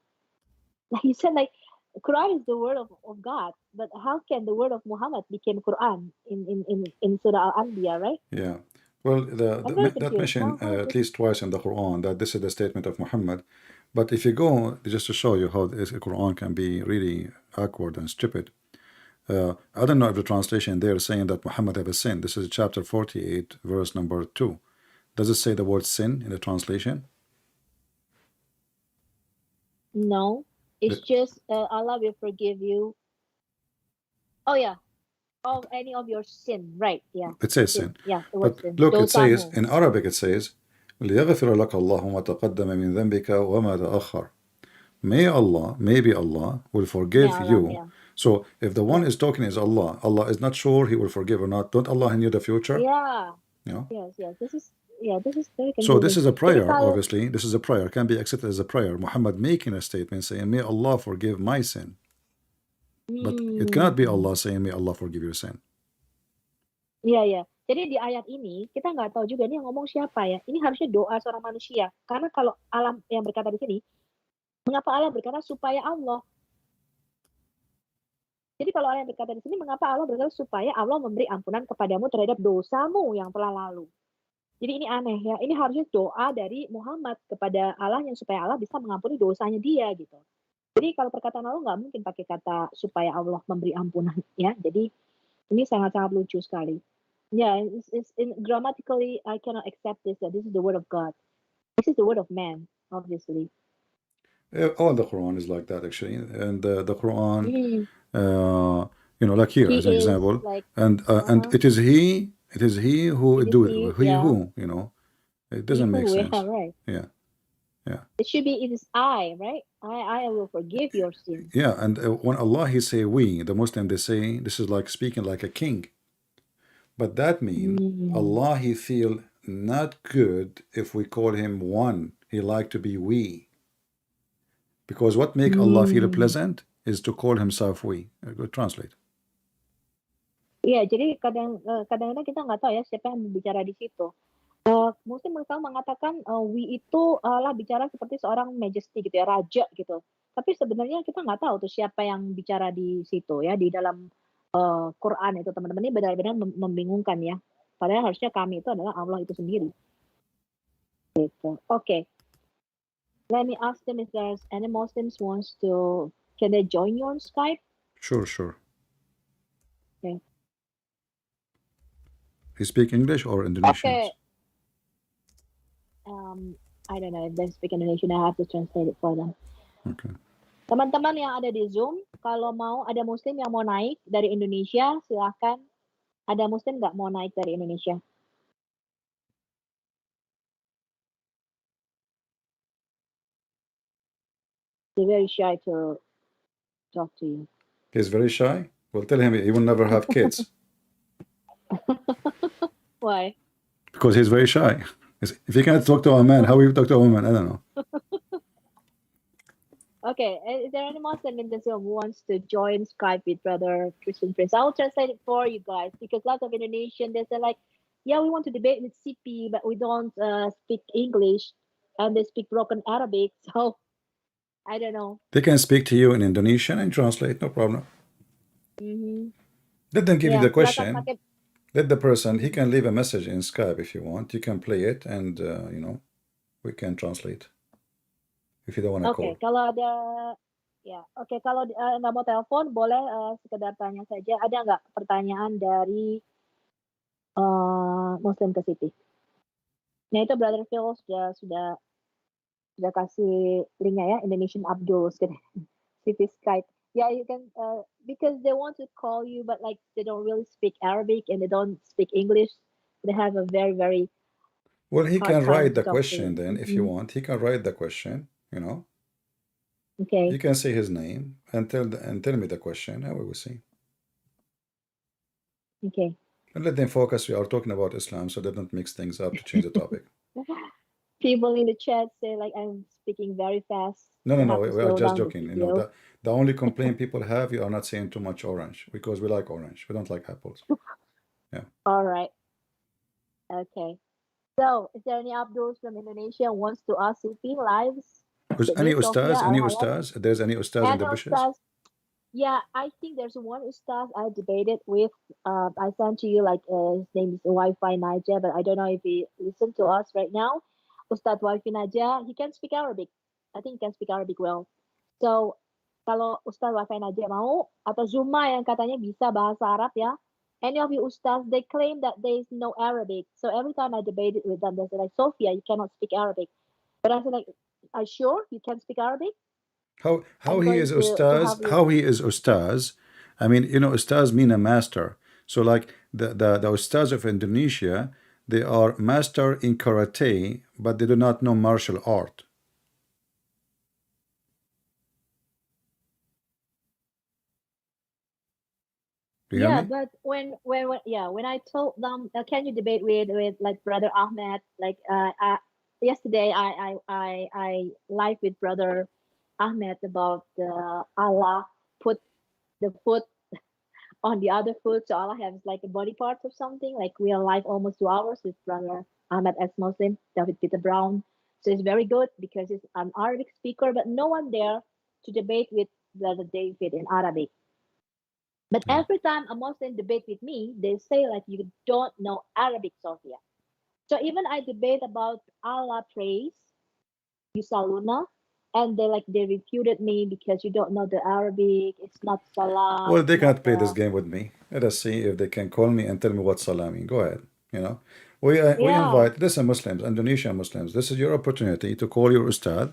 Speaker 2: Like you said, like Quran is the word of God, but how can the word of Muhammad became Quran in Surah Al-Anbiya, right?
Speaker 1: Yeah. Well,
Speaker 2: I'm very
Speaker 1: that
Speaker 2: confused.
Speaker 1: mentioned
Speaker 2: How
Speaker 1: at
Speaker 2: this
Speaker 1: least twice in the Quran that this is the statement of Muhammad. But if you go just to show you how the Quran can be really awkward and stupid, I don't know if the translation there is saying that Muhammad have a sin. This is chapter 48, verse number 2. Does it say the word sin in the translation?
Speaker 2: no, it's
Speaker 1: It,
Speaker 2: just Allah will forgive you. Oh yeah, of any of your sin, right? Yeah,
Speaker 1: it says
Speaker 2: sin.
Speaker 1: sin.
Speaker 2: Yeah, the word
Speaker 1: But
Speaker 2: sin.
Speaker 1: look, it says,
Speaker 2: Dosamu.
Speaker 1: in Arabic it says, لِيَغْفِرَ لَكَ اللَّهُ مَا تَقَدَّمَ مِنْ ذَنْبِكَ وَمَا تَأَخَّرَ. Maybe Allah will
Speaker 2: May
Speaker 1: forgive
Speaker 2: Allah,
Speaker 1: you.
Speaker 2: yeah,
Speaker 1: So if the one
Speaker 2: yeah,
Speaker 1: is talking is Allah, Allah is not sure he will forgive or not. Don't Allah knew the future?
Speaker 2: yeah.
Speaker 1: You know?
Speaker 2: Yes. This is very
Speaker 1: So this
Speaker 2: confusing.
Speaker 1: is a
Speaker 2: Jadi
Speaker 1: prayer,
Speaker 2: kalau
Speaker 1: obviously. This is a prayer, can be accepted as a prayer. Muhammad making a statement saying, May Allah forgive my sin. But it cannot be
Speaker 2: hmm,
Speaker 1: Allah saying, May Allah forgive your sin.
Speaker 2: iya ya. Jadi di ayat ini kita nggak tahu juga ini yang ngomong siapa ya. Ini harusnya doa seorang manusia. Karena kalau alam yang berkata di sini, mengapa Allah berkata supaya Allah. Jadi kalau Allah yang berkata di sini, mengapa Allah berkata supaya Allah memberi ampunan kepadamu terhadap dosamu yang telah lalu. Jadi ini aneh ya. Ini harusnya doa dari Muhammad kepada Allah yang supaya Allah bisa mengampuni dosanya dia gitu. Jadi kalau perkataan Allah nggak mungkin pakai kata supaya Allah memberi ampunan ya. Jadi ini sangat-sangat lucu sekali. Yeah, grammatically I cannot accept this that this is the word of God. This is the word of man, obviously.
Speaker 1: All the Quran is like that, actually. And the Quran,
Speaker 2: Mm,
Speaker 1: like here
Speaker 2: he
Speaker 1: as an
Speaker 2: is
Speaker 1: example,
Speaker 2: like,
Speaker 1: and
Speaker 2: uh-huh.
Speaker 1: it is he who
Speaker 2: It is
Speaker 1: do
Speaker 2: he,
Speaker 1: it. He
Speaker 2: yeah.
Speaker 1: who. It
Speaker 2: He
Speaker 1: doesn't make
Speaker 2: who, yeah,
Speaker 1: sense.
Speaker 2: right.
Speaker 1: Yeah, yeah.
Speaker 2: It should be it is I, right? I will forgive your sins.
Speaker 1: Yeah, and when Allah he say we, the Muslim they say this is like speaking like a king, but that mean
Speaker 2: Mm,
Speaker 1: Allah he feel not good if we call him one. He like to be we, because what make Allah feel
Speaker 2: mm.
Speaker 1: pleasant is to call himself we. Go translate.
Speaker 2: Iya, jadi kadang-kadang kita nggak tahu ya siapa yang berbicara di situ. Muslim mengatakan we itu lah bicara seperti seorang majesty gitu ya, raja gitu. Tapi sebenarnya kita nggak tahu tuh siapa yang bicara di situ ya, di dalam Quran itu teman-teman ini benar-benar membingungkan ya. Padahal harusnya kami itu adalah Allah itu sendiri. Gitu. Okay, let me ask them if there's any Muslims wants to, can they join you on Skype?
Speaker 1: Sure, sure.
Speaker 2: Okay.
Speaker 1: He speak English or Indonesians?
Speaker 2: Okay. I don't know if they speak Indonesian. I have to translate it for them.
Speaker 1: Okay.
Speaker 2: Teman-teman yang ada di Zoom, kalau mau ada Muslim yang mau naik dari Indonesia, silahkan. Ada Muslim nggak mau naik dari Indonesia? They're very shy to talk to you.
Speaker 1: He's very shy. Well, tell him he will never have kids
Speaker 2: Why?
Speaker 1: because he's very shy. If he can't talk to a man, how will you talk to a woman? I don't know.
Speaker 2: Okay, is there any Muslim in the Zoom who wants to join Skype with Brother Christian Prince? I'll translate it for you guys because lots of Indonesian, they say like, yeah, we want to debate with CP, but we don't speak English and they speak broken Arabic. So I don't know.
Speaker 1: They can speak to you in Indonesian and translate, no problem.
Speaker 2: Mm-hmm.
Speaker 1: Let them give you
Speaker 2: Yeah,
Speaker 1: the
Speaker 2: silakan
Speaker 1: question.
Speaker 2: pakai.
Speaker 1: Let the person, he
Speaker 2: Mm,
Speaker 1: can leave a message in Skype if you want. You can play it and, we can translate if you don't want to
Speaker 2: Oke,
Speaker 1: call.
Speaker 2: kalau ada ya, oke kalau nggak mau telepon boleh sekedar tanya saja. Ada nggak pertanyaan dari Muslim ke Siti? Nah itu Brother Phil sudah kasih linknya ya Indonesian Abdul Siti Skype. Yeah, you can because they want to call you, but like they don't really speak Arabic and they don't speak English. They have a very
Speaker 1: Well, he
Speaker 2: hard
Speaker 1: can
Speaker 2: time
Speaker 1: write
Speaker 2: to
Speaker 1: the
Speaker 2: talk to you.
Speaker 1: question then if you want. He can write the question.
Speaker 2: Okay,
Speaker 1: You can say his name and tell me the question, and we will see.
Speaker 2: okay.
Speaker 1: And let them focus. We are talking about Islam, so they don't mix things up to change the topic.
Speaker 2: People in the chat say like I'm speaking very fast.
Speaker 1: No, no,
Speaker 2: You
Speaker 1: no.
Speaker 2: have to
Speaker 1: We are
Speaker 2: slow
Speaker 1: just
Speaker 2: down the
Speaker 1: joking.
Speaker 2: video.
Speaker 1: The only complaint people have, you are not saying too much orange because we like orange. We don't like apples. Yeah.
Speaker 2: All right. Okay. So, is there any Abduls from Indonesia wants to ask Siti lives?
Speaker 1: Any
Speaker 2: Jadi Sofia
Speaker 1: ustaz? Any
Speaker 2: Al-Hayat
Speaker 1: ustaz? There's any ustaz in
Speaker 2: and
Speaker 1: the bushes?
Speaker 2: Ustaz. Yeah, I think there's one Ustaz I debated with. I sent to you like his name is Wi-Fi Naja, but I don't know if he listen to us right now. Ustaz Wi-Fi Naja, he can speak Arabic. I think he can speak Arabic well. So kalau Ustaz Wi-Fi Naja mau atau Zuma yang katanya bisa bahasa Arab ya. Any of you Ustaz, they claim that there is no Arabic. So every time I debated with them, they say like, Sophia, you cannot speak Arabic. But I said like, are you sure you can speak Arabic?
Speaker 1: How
Speaker 2: I'm
Speaker 1: he
Speaker 2: going
Speaker 1: is
Speaker 2: to have
Speaker 1: ustaz?
Speaker 2: you.
Speaker 1: How he is ustaz? I mean, ustaz mean a master. So like the ustaz of Indonesia, they are master in karate, but they do not know martial art. Do you hear
Speaker 2: Yeah,
Speaker 1: me?
Speaker 2: but when I told them, can you debate with like Brother Ahmed? Like yesterday, I live with Brother Ahmed about Allah put the foot on the other foot, so Allah has like a body parts or something. Like we are live almost 2 hours with Brother Ahmed as Muslim, David Peter Brown. So it's very good because it's an Arabic speaker, but no one there to debate with Brother David in Arabic. But
Speaker 1: Yeah.
Speaker 2: every time a Muslim debate with me, they say like you don't know Arabic, Sophia. So even I debate about Allah praise, Yusaluna, and they refuted me because you don't know the Arabic. It's not Salah.
Speaker 1: Well,
Speaker 2: It's
Speaker 1: they
Speaker 2: not
Speaker 1: cannot play this game with me. Let us see if they can call me and tell me what salami. Go ahead. You know, we
Speaker 2: yeah.
Speaker 1: invite listen Muslims, Indonesian Muslims. This is your opportunity to call your ustad.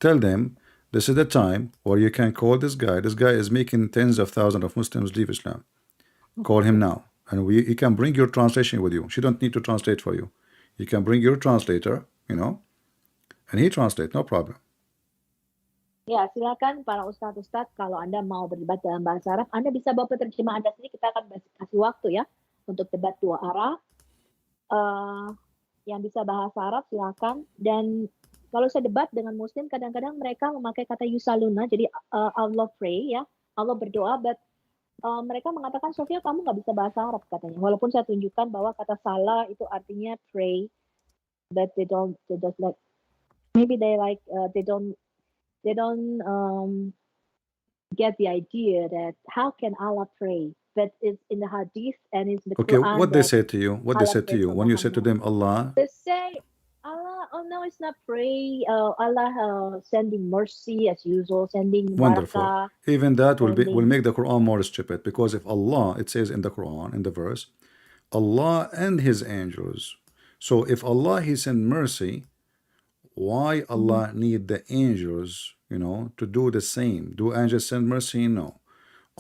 Speaker 1: Tell them this is the time where you can call this guy. This guy is making tens of thousands of Muslims leave Islam. Call him now, and he can bring your translation with you. She don't need to translate for you. You can bring your translator, and he translate, no problem.
Speaker 2: Ya, silakan para ustadz-ustadz kalau Anda mau berdebat dalam bahasa Arab, Anda bisa bawa penerjemah Anda sendiri. Kita akan kasih waktu ya untuk debat dua arah. Yang bisa bahasa Arab silakan. Dan kalau saya debat dengan Muslim, kadang-kadang mereka memakai kata yusaluna, jadi Allah pray ya, Allah berdoa, but mereka mengatakan Sofia kamu nggak bisa bahasa Arab katanya. Walaupun saya tunjukkan bahwa kata salah itu artinya pray, but they just like maybe they don't get the idea that how can Allah pray? But it's in the Hadith and it's in the
Speaker 1: Okay,
Speaker 2: Quran
Speaker 1: what they
Speaker 2: that
Speaker 1: say to you? What they
Speaker 2: Allah
Speaker 1: say to
Speaker 2: prays
Speaker 1: you
Speaker 2: for
Speaker 1: when you say to
Speaker 2: Muhammad.
Speaker 1: them Allah?
Speaker 2: They say Allah, oh no, it's not pray. Allah sending mercy as usual, sending
Speaker 1: Wonderful.
Speaker 2: barakah,
Speaker 1: Even that will
Speaker 2: sending.
Speaker 1: make the Quran more stupid because if Allah, it says in the Quran in the verse, Allah and His angels. So if Allah He send mercy, why
Speaker 2: Mhm.
Speaker 1: Allah need the angels, to do the same? Do angels send mercy? No.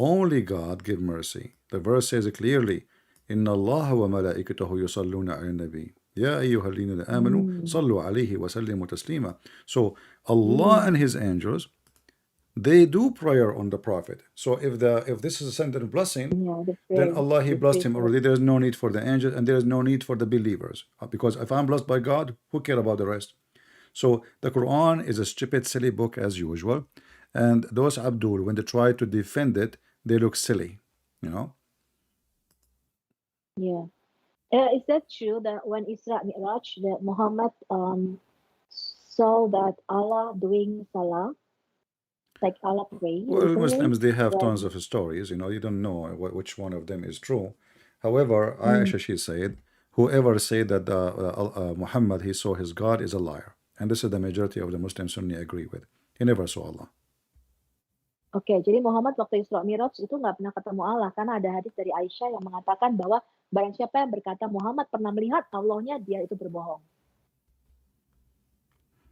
Speaker 1: Only God give mercy. The verse says clearly, إن الله وملائكته يصلون على النبي يا أيها الذين آمنوا
Speaker 2: Mm.
Speaker 1: صلوا عليه وسلموا تسليما. So Allah and
Speaker 2: Mm.
Speaker 1: His angels, they do prayer on the Prophet. So if this is a sending blessing,
Speaker 2: Yeah, the
Speaker 1: then
Speaker 2: pray,
Speaker 1: Allah He
Speaker 2: the
Speaker 1: blessed
Speaker 2: pray
Speaker 1: him
Speaker 2: for.
Speaker 1: already. There is no need for the angels and there is no need for the believers. Because if I'm blessed by God, who care about the rest? So the Quran is a stupid, silly book as usual. And those Abdul, when they try to defend it, they look silly, you know.
Speaker 2: Yeah. Is that true that when Isra Mi'raj that Muhammad saw that Allah doing salah? Like Allah pray
Speaker 1: Well,
Speaker 2: recently
Speaker 1: Muslims, they have tons
Speaker 2: when
Speaker 1: of stories. You don't know which one of them is true. However,
Speaker 2: mm,
Speaker 1: Aisha, she said, whoever said that Muhammad, he saw his God is a liar. And this is the majority of the Muslim Sunni agree with. He never saw Allah.
Speaker 2: oke, jadi Muhammad waktu Isra Mi'raj itu nggak pernah ketemu Allah karena ada hadis dari Aisyah yang mengatakan bahwa barang siapa yang berkata Muhammad pernah melihat Allahnya, dia itu berbohong.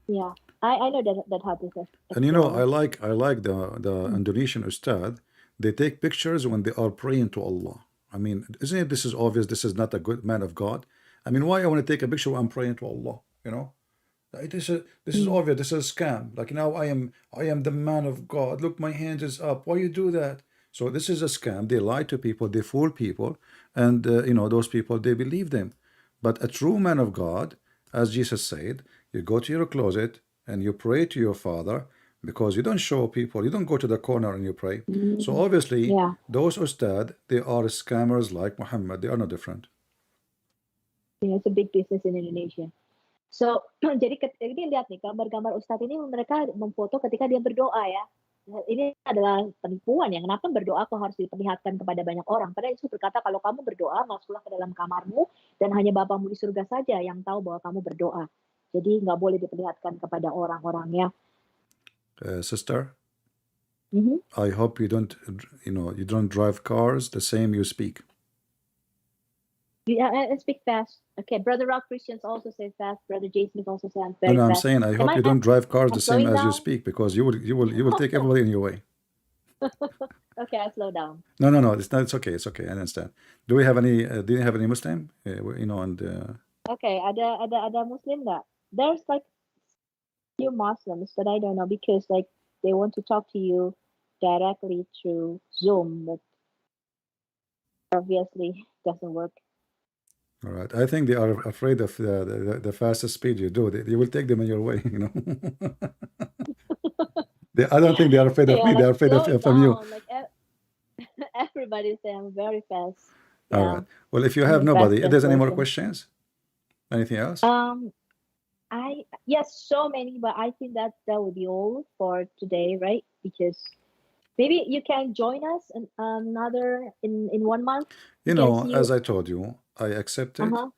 Speaker 2: Yeah, I know that hadis as
Speaker 1: And
Speaker 2: well.
Speaker 1: I like the
Speaker 2: Mm.
Speaker 1: Indonesian ustad. They take pictures when they are praying to Allah. I mean, isn't it this is obvious this is not a good man of God? I mean, why I want to take a picture when I'm praying to Allah, you know? This is
Speaker 2: Mm.
Speaker 1: obvious. This is a scam. Like now I am the man of God. Look, my hand is up. Why you do that? So this is a scam. They lie to people. They fool people, and those people they believe them. But a true man of God, as Jesus said, you go to your closet and you pray to your Father because you don't show people. You don't go to the corner and you pray. So
Speaker 2: Mm.
Speaker 1: obviously
Speaker 2: Yeah,
Speaker 1: those ustad they are scammers like Muhammad. They are no different.
Speaker 2: yeah, it's a big business in Indonesia. So, jadi lihat nih gambar-gambar Ustadz ini mereka memfoto ketika dia berdoa ya. Nah, ini adalah penipuan ya. Kenapa berdoa kok harus diperlihatkan kepada banyak orang? Padahal Yesus berkata kalau kamu berdoa masuklah ke dalam kamarmu dan hanya Bapamu di surga saja yang tahu bahwa kamu berdoa. Jadi nggak boleh diperlihatkan kepada orang-orang ya.
Speaker 1: Sister,
Speaker 2: Mhm.
Speaker 1: I hope you don't drive cars the same you speak.
Speaker 2: Yeah, and speak fast. Okay, Brother Rock Christians also say fast. Brother Jason also say I'm
Speaker 1: No,
Speaker 2: very
Speaker 1: no, I'm
Speaker 2: fast.
Speaker 1: saying I
Speaker 2: Am
Speaker 1: hope
Speaker 2: I
Speaker 1: you don't
Speaker 2: fast?
Speaker 1: drive cars
Speaker 2: I'm
Speaker 1: the same
Speaker 2: slowing
Speaker 1: as you
Speaker 2: down.
Speaker 1: speak because you will take everybody in your way.
Speaker 2: Okay, I slow down.
Speaker 1: No, no, no. It's not. It's okay. It's okay. I understand. Do we have any? Do you have any Muslim? And
Speaker 2: Okay, ada Muslim nggak? There's like few Muslims, but I don't know because like they want to talk to you directly through Zoom, but obviously doesn't work.
Speaker 1: all right. I think they are afraid of the fastest speed you do. You will take them in your way. I don't think they are afraid of
Speaker 2: Yeah,
Speaker 1: me. They
Speaker 2: like
Speaker 1: are afraid
Speaker 2: slow it
Speaker 1: from you.
Speaker 2: down. Like everybody say I'm very fast.
Speaker 1: All
Speaker 2: Yeah,
Speaker 1: right. Well, if you
Speaker 2: I'm
Speaker 1: have
Speaker 2: the
Speaker 1: nobody, if
Speaker 2: fastest
Speaker 1: there's any more
Speaker 2: person.
Speaker 1: questions, anything else?
Speaker 2: Um, I yes, so many, but I think that would be all for today, right? Because maybe you can join us in another in 1 month. We can see
Speaker 1: As
Speaker 2: you.
Speaker 1: I told you, I accepted
Speaker 2: Uh-huh.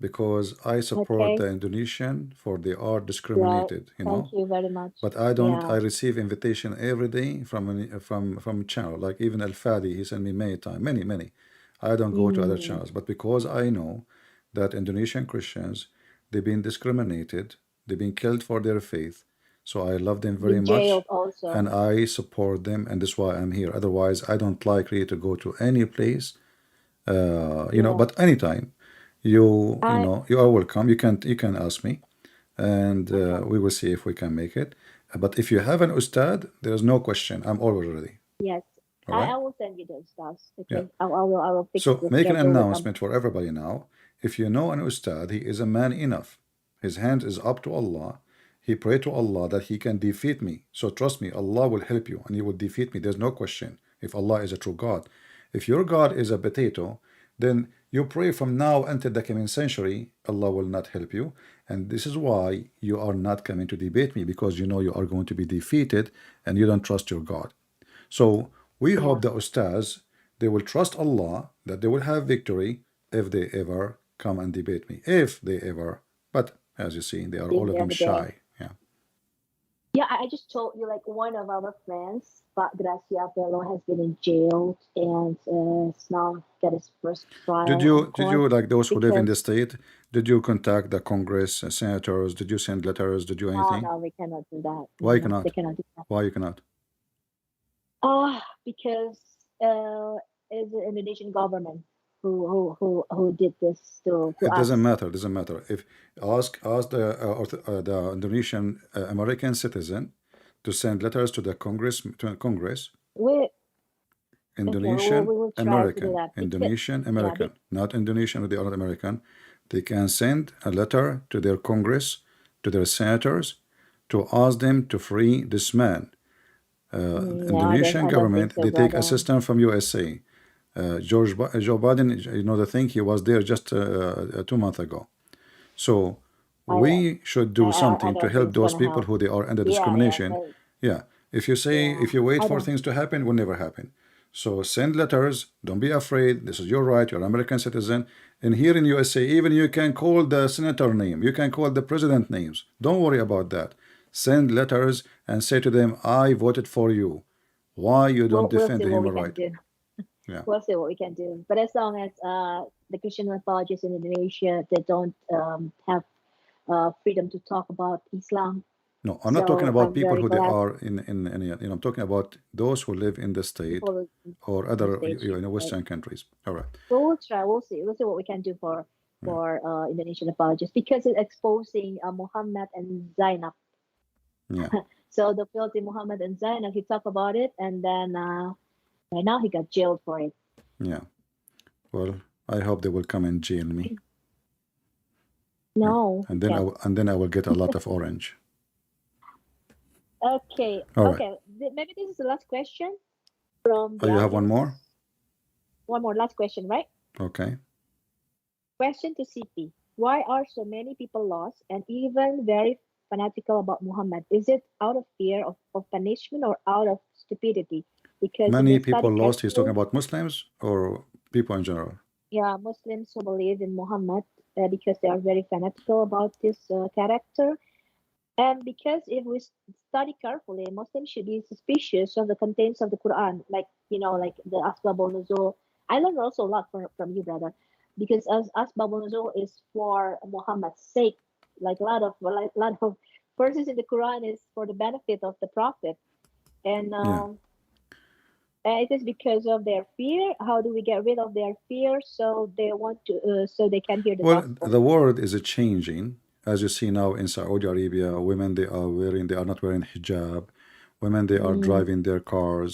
Speaker 1: because I support
Speaker 2: Okay.
Speaker 1: the Indonesian for they are
Speaker 2: Right.
Speaker 1: discriminated.
Speaker 2: Thank you very much.
Speaker 1: But I don't.
Speaker 2: Yeah.
Speaker 1: I receive invitation every day from channel. Like even Al Fadi, he sent me many time, many. I don't go to other
Speaker 2: Mm.
Speaker 1: channels, but because I know that Indonesian Christians they've been discriminated, they've been killed for their faith. So I love them very
Speaker 2: Been
Speaker 1: much,
Speaker 2: jailed also.
Speaker 1: and I support them, and that's why I'm here. Otherwise, I don't like really to go to any place.
Speaker 2: Yeah.
Speaker 1: But anytime
Speaker 2: I
Speaker 1: you are welcome. You can ask me and
Speaker 2: okay.
Speaker 1: we will see if we can make it. But if you have an ustad, there is no question. I'm always ready.
Speaker 2: Yes.
Speaker 1: All
Speaker 2: I
Speaker 1: right?
Speaker 2: I will send you those stuff.
Speaker 1: Yeah.
Speaker 2: Okay. I will fix
Speaker 1: So
Speaker 2: the
Speaker 1: make an
Speaker 2: schedule with them.
Speaker 1: announcement for everybody now. If you know an ustad, he is a man enough. His hand is up to Allah. He prayed to Allah that he can defeat me. So trust me, Allah will help you and he will defeat me. There's no question if Allah is a true God. If your God is a potato, then you pray from now until the coming century, Allah will not help you. And this is why you are not coming to debate me because you know you are going to be defeated and you don't trust your God. So we
Speaker 2: Yeah.
Speaker 1: hope the ustaz they will trust Allah that they will have victory if they ever come and debate me. If they ever, but as you see, they are
Speaker 2: The
Speaker 1: all of
Speaker 2: the
Speaker 1: them
Speaker 2: other day.
Speaker 1: shy. Yeah.
Speaker 2: Yeah, I just told you like one of our friends, Pak Gracia Bello, has been in jail and it's now got his first
Speaker 1: Did
Speaker 2: trial on
Speaker 1: you did
Speaker 2: court
Speaker 1: you like those who live in
Speaker 2: because
Speaker 1: the state? Did you contact the Congress, senators? Did you send letters? Did you
Speaker 2: no,
Speaker 1: anything?
Speaker 2: no, we cannot do that.
Speaker 1: Why
Speaker 2: No,
Speaker 1: you
Speaker 2: no, they
Speaker 1: cannot?
Speaker 2: cannot do that.
Speaker 1: Why you cannot?
Speaker 2: Because it's the Indonesian government who did this to
Speaker 1: It doesn't
Speaker 2: us.
Speaker 1: matter. It doesn't matter. If ask the Indonesian American citizen to send letters to the Congress.
Speaker 2: We okay,
Speaker 1: Indonesian
Speaker 2: we will try to do
Speaker 1: American,
Speaker 2: that because
Speaker 1: Indonesian
Speaker 2: yeah,
Speaker 1: American, not Indonesian with the other American. They can send a letter to their Congress, to their senators, to ask them to free this man.
Speaker 2: no,
Speaker 1: Indonesian
Speaker 2: I don't think
Speaker 1: government,
Speaker 2: so,
Speaker 1: they take
Speaker 2: brother.
Speaker 1: assistance from USA. Joe Biden, the thing, he was there just 2 months ago. So
Speaker 2: I
Speaker 1: we should do
Speaker 2: I
Speaker 1: something to
Speaker 2: don't think
Speaker 1: help
Speaker 2: it's
Speaker 1: those
Speaker 2: gonna
Speaker 1: people
Speaker 2: help.
Speaker 1: who they are under
Speaker 2: Yeah,
Speaker 1: discrimination.
Speaker 2: but
Speaker 1: Yeah, If you say,
Speaker 2: Yeah,
Speaker 1: if you wait
Speaker 2: I
Speaker 1: for
Speaker 2: don't.
Speaker 1: things to happen, it will never happen. So send letters. Don't be afraid. This is your right. You're an American citizen. And here in USA, even you can call the senator name. You can call the president names. Don't worry about that. Send letters and say to them, I voted for you. Why you don't
Speaker 2: We'll
Speaker 1: defend
Speaker 2: see
Speaker 1: the
Speaker 2: what we
Speaker 1: human
Speaker 2: can
Speaker 1: right?
Speaker 2: do.
Speaker 1: Yeah.
Speaker 2: We'll see what we can do. But as long as the Christian apologists in Indonesia, they don't have freedom to talk about Islam.
Speaker 1: No, I'm not talking
Speaker 2: So
Speaker 1: about
Speaker 2: I'm
Speaker 1: people
Speaker 2: very
Speaker 1: who they
Speaker 2: glad
Speaker 1: are in I'm talking about those who live in the state
Speaker 2: people
Speaker 1: or
Speaker 2: in the
Speaker 1: other
Speaker 2: stage.
Speaker 1: Western countries. All right.
Speaker 2: But we'll try. We'll see. We'll see what we can do
Speaker 1: Yeah.
Speaker 2: Indonesian apologists because it's exposing Muhammad and Zainab.
Speaker 1: Yeah.
Speaker 2: So the filthy Muhammad and Zainab, he talked about it, and then right now he got jailed for it.
Speaker 1: Yeah. Well, I hope they will come and jail me. Yeah.
Speaker 2: No, he can't.
Speaker 1: And then I will get a lot of orange.
Speaker 2: Okay,
Speaker 1: All right.
Speaker 2: okay. Maybe this is the last question from
Speaker 1: Oh,
Speaker 2: the
Speaker 1: you have one
Speaker 2: audience.
Speaker 1: more?
Speaker 2: One more last question, right?
Speaker 1: Okay.
Speaker 2: Question to CP. Why are so many people lost and even very fanatical about Muhammad? Is it out of fear of punishment or out of stupidity? Because if
Speaker 1: Many
Speaker 2: we study
Speaker 1: people lost. He's talking
Speaker 2: carefully,
Speaker 1: about Muslims or people in general.
Speaker 2: yeah, Muslims who believe in Muhammad because they are very fanatical about this character. And because if we study carefully, Muslims should be suspicious of the contents of the Quran, like like the Asbabul Nuzul. I learned also a lot from you, brother, because as Asbabul Nuzul is for Muhammad's sake, like a lot of verses in the Quran is for the benefit of the Prophet, and
Speaker 1: Yeah.
Speaker 2: it is because of their fear. How do we get rid of their fear? So they want to, so they can hear the
Speaker 1: Well,
Speaker 2: gospel.
Speaker 1: the world is changing. As you see now in Saudi Arabia, women they are not wearing hijab. Women they are
Speaker 2: Mm,
Speaker 1: driving their cars.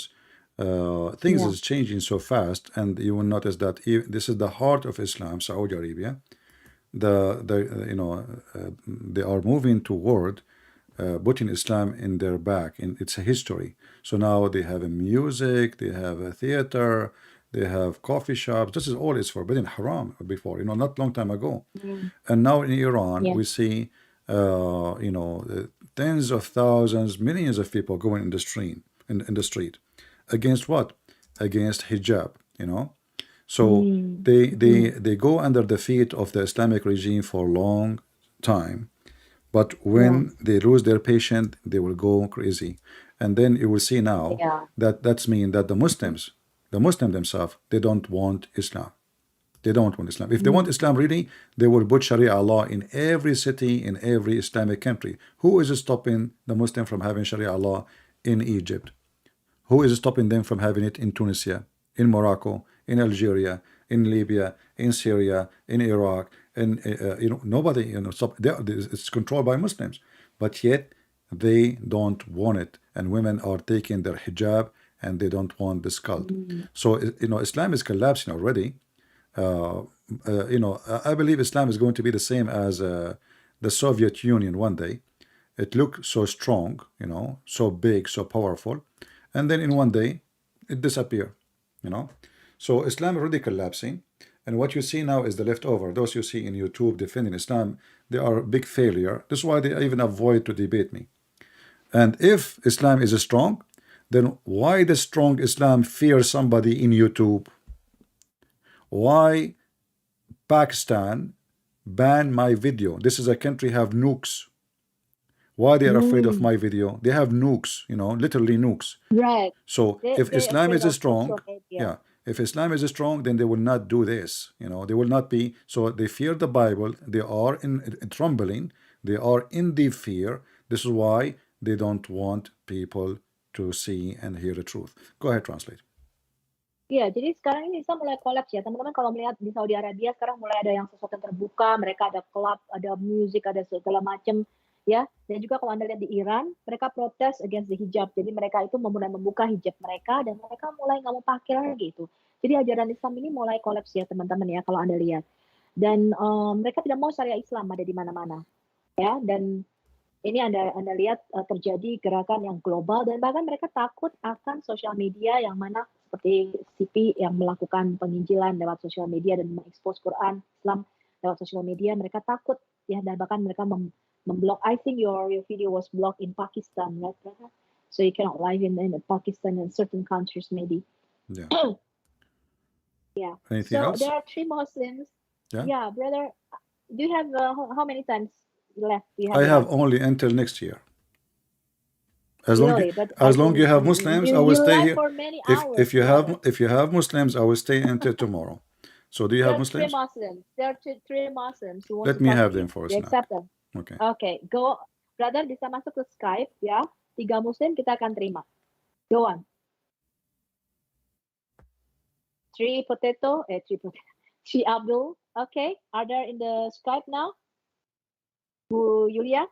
Speaker 1: Things
Speaker 2: yeah,
Speaker 1: is changing so fast, and you will notice that this is the heart of Islam, Saudi Arabia. They are moving toward putting Islam in their back in its history. So now they have a music, they have a theater, they have coffee shops. This is all is forbidden, haram before, not long time ago.
Speaker 2: mm,
Speaker 1: And now in Iran,
Speaker 2: yeah,
Speaker 1: we see, tens of thousands, millions of people going in the street, against what? Against hijab. So
Speaker 2: mm, mm,
Speaker 1: they go under the feet of the Islamic regime for a long time, but
Speaker 2: yeah.
Speaker 1: when they lose their patient, they will go crazy. And then you will see now
Speaker 2: Yeah.
Speaker 1: that that's mean that the Muslim themselves, they don't want Islam. They don't want Islam. If they want
Speaker 2: Mm,
Speaker 1: Islam really, they will put Sharia law in every city, in every Islamic country. Who is stopping the Muslim from having Sharia law in Egypt? Who is stopping them from having it in Tunisia, in Morocco, in Algeria, in Libya, in Syria, in Iraq, and nobody stop. It's controlled by Muslims, but yet they don't want it, and women are taking their hijab and they don't want this cult.
Speaker 2: mm,
Speaker 1: So Islam is collapsing already. Uh, I believe Islam is going to be the same as the Soviet Union one day. It looked so strong, so big, so powerful, and then in one day it disappeared. You know, so Islam already collapsing, and what you see now is the leftover. Those you see in YouTube defending Islam, they are a big failure. This is why they even avoid to debate me. And if Islam is strong, then why the strong Islam fear somebody in YouTube? Why Pakistan ban my video? This is a country have nukes. Why they are afraid of
Speaker 2: mm.
Speaker 1: my video? They have nukes, literally nukes.
Speaker 2: Right.
Speaker 1: So if
Speaker 2: They
Speaker 1: Islam
Speaker 2: afraid
Speaker 1: is
Speaker 2: of
Speaker 1: strong,
Speaker 2: social media.
Speaker 1: yeah, if Islam is strong, then they will not do this. They will not be. So they fear the Bible. They are in trembling. They are in deep fear. This is why they don't want people to see and hear the truth. Go ahead, translate.
Speaker 2: Iya, jadi sekarang ini Islam mulai kolaps ya. Teman-teman kalau melihat di Saudi Arabia sekarang mulai ada yang sesuatu yang terbuka, mereka ada klub, ada musik, ada segala macam ya. Dan juga kalau Anda lihat di Iran, mereka protes against the hijab. Jadi mereka itu mulai membuka hijab mereka dan mereka mulai nggak mau pakai lagi itu. Jadi ajaran Islam ini mulai kolaps ya teman-teman ya kalau Anda lihat. Dan mereka tidak mau syariah Islam ada di mana-mana ya. Dan ini Anda lihat terjadi gerakan yang global dan bahkan mereka takut akan sosial media yang mana seperti CP yang melakukan penginjilan lewat sosial media dan mengekspos Quran Islam lewat sosial media. Mereka takut ya dan bahkan mereka memblok. I think your video was blocked in Pakistan, right? so you cannot live in Pakistan and certain countries maybe.
Speaker 1: Yeah.
Speaker 2: Yeah.
Speaker 1: Anything
Speaker 2: So
Speaker 1: else?
Speaker 2: there are three Muslims.
Speaker 1: Yeah.
Speaker 2: Yeah, brother. Do you have how many times left? Do you
Speaker 1: I
Speaker 2: have
Speaker 1: have
Speaker 2: left?
Speaker 1: only until next year.
Speaker 2: Really, but I
Speaker 1: As long you
Speaker 2: think
Speaker 1: have Muslims, I will
Speaker 2: you
Speaker 1: stay
Speaker 2: left
Speaker 1: here.
Speaker 2: for many hours, brother.
Speaker 1: If you have Muslims, I will stay until tomorrow. So do you
Speaker 2: There
Speaker 1: have
Speaker 2: are three
Speaker 1: Muslims?
Speaker 2: Muslims. There are three Muslims who wants
Speaker 1: Let
Speaker 2: to
Speaker 1: me
Speaker 2: talk
Speaker 1: have
Speaker 2: to
Speaker 1: them
Speaker 2: you.
Speaker 1: for a
Speaker 2: You
Speaker 1: snack.
Speaker 2: accept them?
Speaker 1: Okay.
Speaker 2: Okay, go, brother. Bisa masuk ke Skype ya. Tiga Muslim kita akan terima. Go on. Three potato. Three Abdul. Okay, are there in the Skype now? Bu Yulia.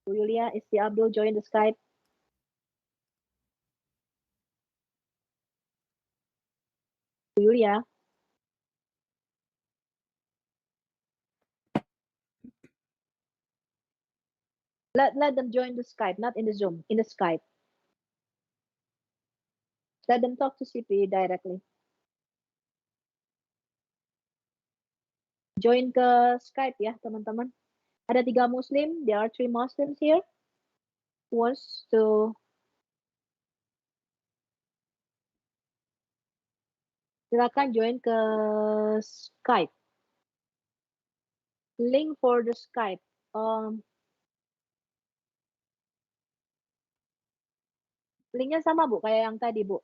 Speaker 2: Bu Yulia, is the Abdul join the Skype? Bu Yulia. Let them join the Skype, not in the Zoom, in the Skype. Let them talk to CP directly. Join ke Skype ya, teman-teman. Ada 3 Muslim, there are 3 Muslims here. Who wants to silakan join ke Skype. Link for the Skype. Linknya sama Bu, kayak yang tadi Bu.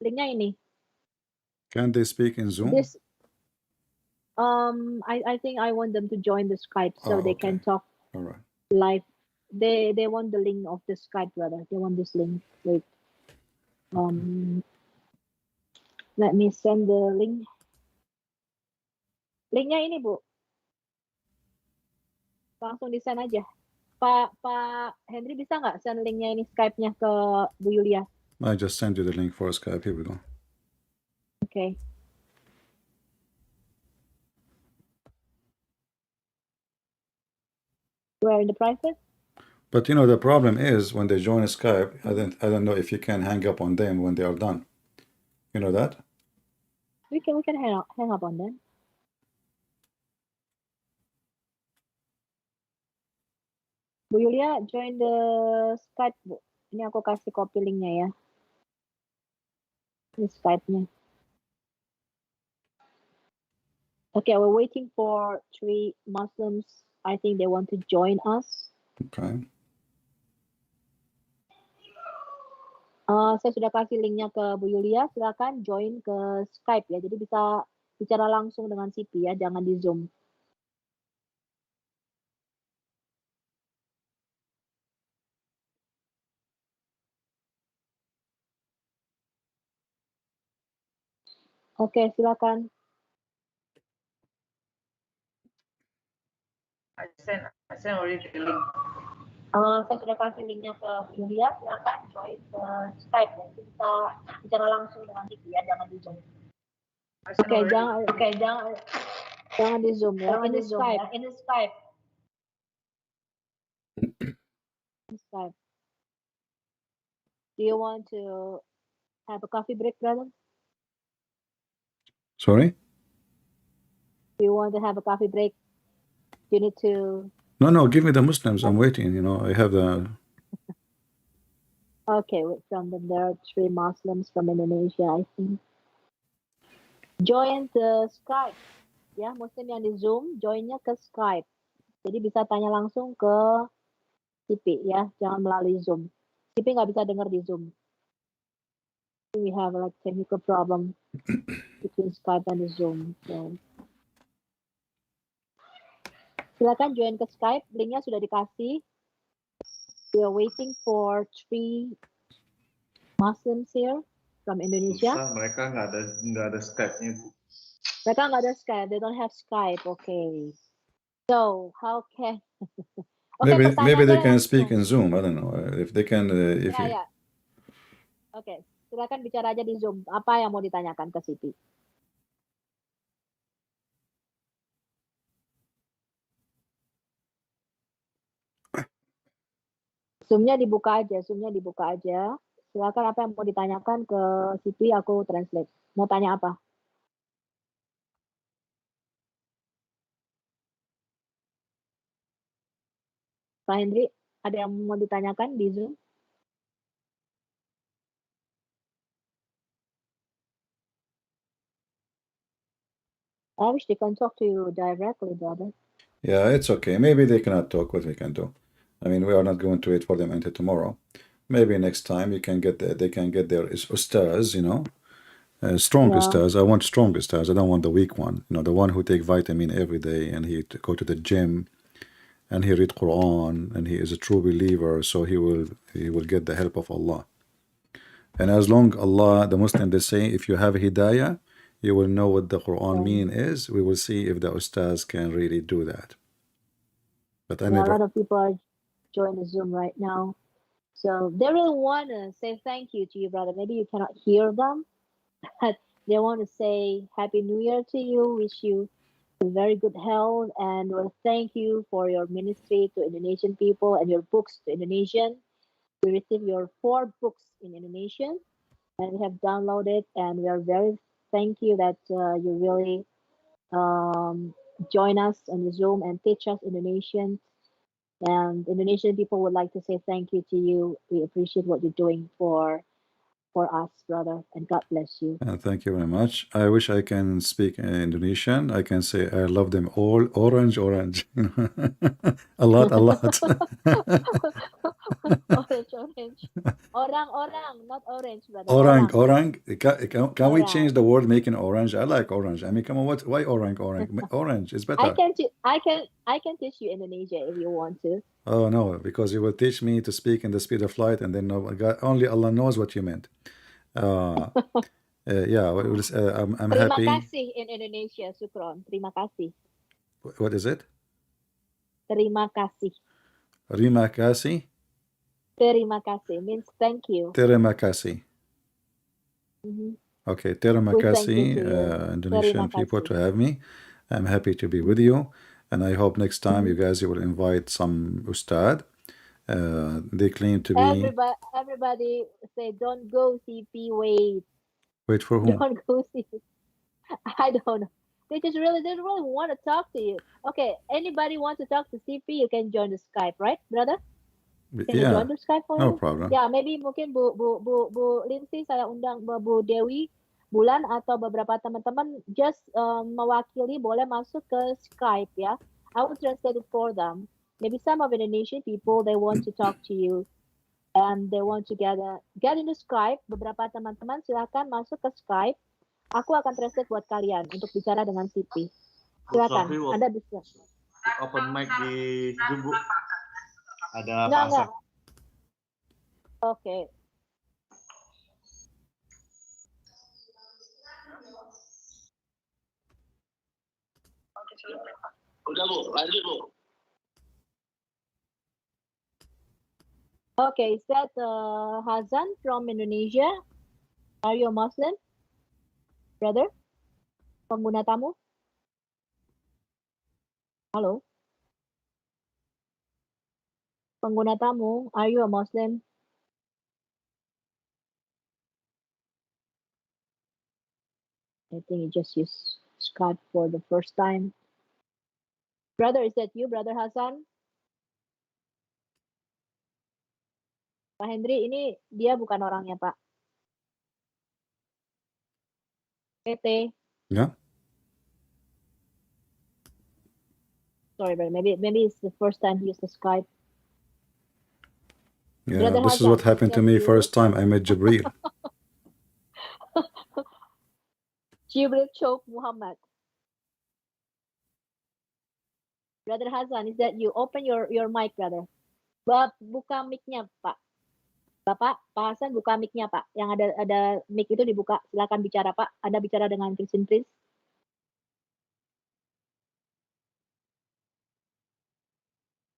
Speaker 2: Linknya ini.
Speaker 1: Can they speak in Zoom?
Speaker 2: This I think I want them to join the Skype so they
Speaker 1: Okay.
Speaker 2: can talk
Speaker 1: All right.
Speaker 2: live. They want the link of the Skype, brother. They want this link. Wait. Let me send the link. Linknya ini Bu. Langsung di send aja. Pak Henry bisa nggak send linknya ini Skype-nya ke Bu Yulia?
Speaker 1: I just send you the link for Skype. Here we go.
Speaker 2: Okay. Where in the private?
Speaker 1: But you know the problem is when they join Skype, I don't know if you can hang up on them when they are done. You know that?
Speaker 2: We can hang up on them. Bu Yulia join the Skype Bu. Ini aku kasih copy linknya ya. Ini Skype-nya. Okay, we're waiting for 3 Muslims. I think they want to join us.
Speaker 1: Okay.
Speaker 2: Saya sudah kasih linknya ke Bu Yulia. Silakan join ke Skype ya. Jadi bisa bicara langsung dengan CP ya, jangan di Zoom. Oke, silakan.
Speaker 3: I sent already the link.
Speaker 2: Saya sudah kasih linknya ke Yulia, silakan join ke Skype ya. Jadi bisa bicara langsung dengan CP ya, jangan di Zoom. Oke, jangan di Zoom ya. Ini Skype.
Speaker 3: Ini Skype.
Speaker 2: Skype. Do you want to have a coffee break, brother?
Speaker 1: Sorry?
Speaker 2: Do you want to have a coffee break? You need to.
Speaker 1: No, give me the Muslims. I'm waiting. You know, I have the.
Speaker 2: Okay, wait from them. There are 3 Muslims from Indonesia, I think. Join the Skype. Ya, Muslim yang di Zoom, joinnya ke Skype. Jadi bisa tanya langsung ke CP ya, jangan melalui Zoom. CP nggak bisa dengar di Zoom. We have like technical problem between Skype and the Zoom. So. Silakan join ke Skype, linknya sudah dikasih. We are waiting for 3 Muslims here from Indonesia.
Speaker 3: Susah, mereka nggak ada Skype-nya Bu.
Speaker 2: Mereka nggak ada Skype, they don't have Skype. Okay. So how can? Okay,
Speaker 1: Maybe they can
Speaker 2: langsung.
Speaker 1: speak in Zoom. I don't know if they can.
Speaker 2: Ya. Oke, silakan bicara aja di Zoom. Apa yang mau ditanyakan ke Siti? Zoom-nya dibuka aja. Silakan apa yang mau ditanyakan ke Siti, aku translate. Mau tanya apa? Pak Hendri, Ada yang mau ditanyakan di Zoom? I wish they can talk to you directly, brother.
Speaker 1: Yeah, it's okay. Maybe they cannot talk. What we can do? I mean, we are not going to wait for them until tomorrow. Maybe next time you can get they can get their ustaz, strong
Speaker 2: Yeah,
Speaker 1: ustaz. I want strong ustaz. I don't want the weak one. The one who take vitamin every day and he go to the gym and he read Quran and he is a true believer. So he will get the help of Allah. And as long Allah, the Muslim, they say, if you have hidayah, you will know what the Quran
Speaker 2: yeah.
Speaker 1: mean is. We will see if the ustaz can really do that. But I
Speaker 2: Yeah, a
Speaker 1: never.
Speaker 2: lot of people are joining the Zoom right now. So they really want to say thank you to you, brother. Maybe you cannot hear them, but they want to say Happy New Year to you, wish you very good health, and will thank you for your ministry to Indonesian people and your books to Indonesian. We received your 4 books in Indonesian, and we have downloaded, and we are very thank you that you really join us on the Zoom and teach us Indonesian. And Indonesian people would like to say thank you to you. We appreciate what you're doing for us, brother, and God bless you.
Speaker 1: Thank you very much. I wish I can speak Indonesian. I can say I love them all. Orange, orange. A lot, a lot.
Speaker 2: Orange, orange. Orang, orang, not orange, brother.
Speaker 1: Orang,
Speaker 2: Orang,
Speaker 1: orang. Can we change
Speaker 2: orang.
Speaker 1: the word making orange? I like orange. I mean, come on, why orang, orang? Orange is better.
Speaker 2: I can teach you Indonesia if you want to.
Speaker 1: Oh no, because you will teach me to speak in the speed of light, and then only Allah knows what you meant. Uh, yeah, I'm
Speaker 2: Terima
Speaker 1: happy.
Speaker 2: kasih in Indonesia, Sukron. Terima kasih.
Speaker 1: What is it?
Speaker 2: Terima kasih.
Speaker 1: Rima kasi?
Speaker 2: Terima kasih means thank you.
Speaker 1: Terima kasih.
Speaker 2: Mhm.
Speaker 1: Okay, terima
Speaker 2: We thank you
Speaker 1: kasih,
Speaker 2: to you. Terima
Speaker 1: Indonesian people,
Speaker 2: kasih.
Speaker 1: to have me. I'm happy to be with you, and I hope next time
Speaker 2: Mhm.
Speaker 1: you will invite some ustad. They claim to be.
Speaker 2: Everybody say don't go CP.
Speaker 1: Wait for who?
Speaker 2: Don't go CP. I don't know. They really want to talk to you. Okay, anybody want to talk to CP? You can join the Skype, right, brother? Can you
Speaker 1: Yeah,
Speaker 2: join the Skype for
Speaker 1: no
Speaker 2: you?
Speaker 1: problem.
Speaker 2: Ya, maybe mungkin Bu Lindsay saya undang Bu Dewi Bulan atau beberapa teman-teman just mewakili boleh masuk ke Skype ya. I will translate it for them. Maybe some of Indonesian people they want to talk to you and they want to get into Skype. Beberapa teman-teman silakan masuk ke Skype. Aku akan translate buat kalian untuk bicara dengan CP. Silakan, Anda bisa.
Speaker 3: Open mic di Zoom, Bu. Ada
Speaker 2: Enggak,
Speaker 3: Pak
Speaker 2: enggak.
Speaker 3: Asep.
Speaker 2: Oke.
Speaker 3: Udah, Bu. Lanjut, Bu.
Speaker 2: Okay, is that Hazan from Indonesia? Are you a Muslim, brother? Pengguna tamu? Halo? Pengguna tamu, are you a Muslim? I think you just used Skype for the first time. Brother, is that you, Brother Hasan? Pak Hendri, ini dia bukan orangnya, Pak. PT.
Speaker 1: Yeah.
Speaker 2: Sorry, brother. Maybe it's the first time he used the Skype.
Speaker 1: Yeah,
Speaker 2: Brother
Speaker 1: this is what
Speaker 2: Hasan,
Speaker 1: happened to
Speaker 2: that
Speaker 1: me
Speaker 2: you?
Speaker 1: first time I met Jibril.
Speaker 2: Jibril Choke Muhammad. Brother Hasan, is that you? Open your mic, brother. Buka mic-nya, Pak. Bapak, Pak Hasan buka mic-nya, Pak. Yang ada mic itu dibuka. Silakan bicara, Pak. Anda bicara dengan Christian Prince.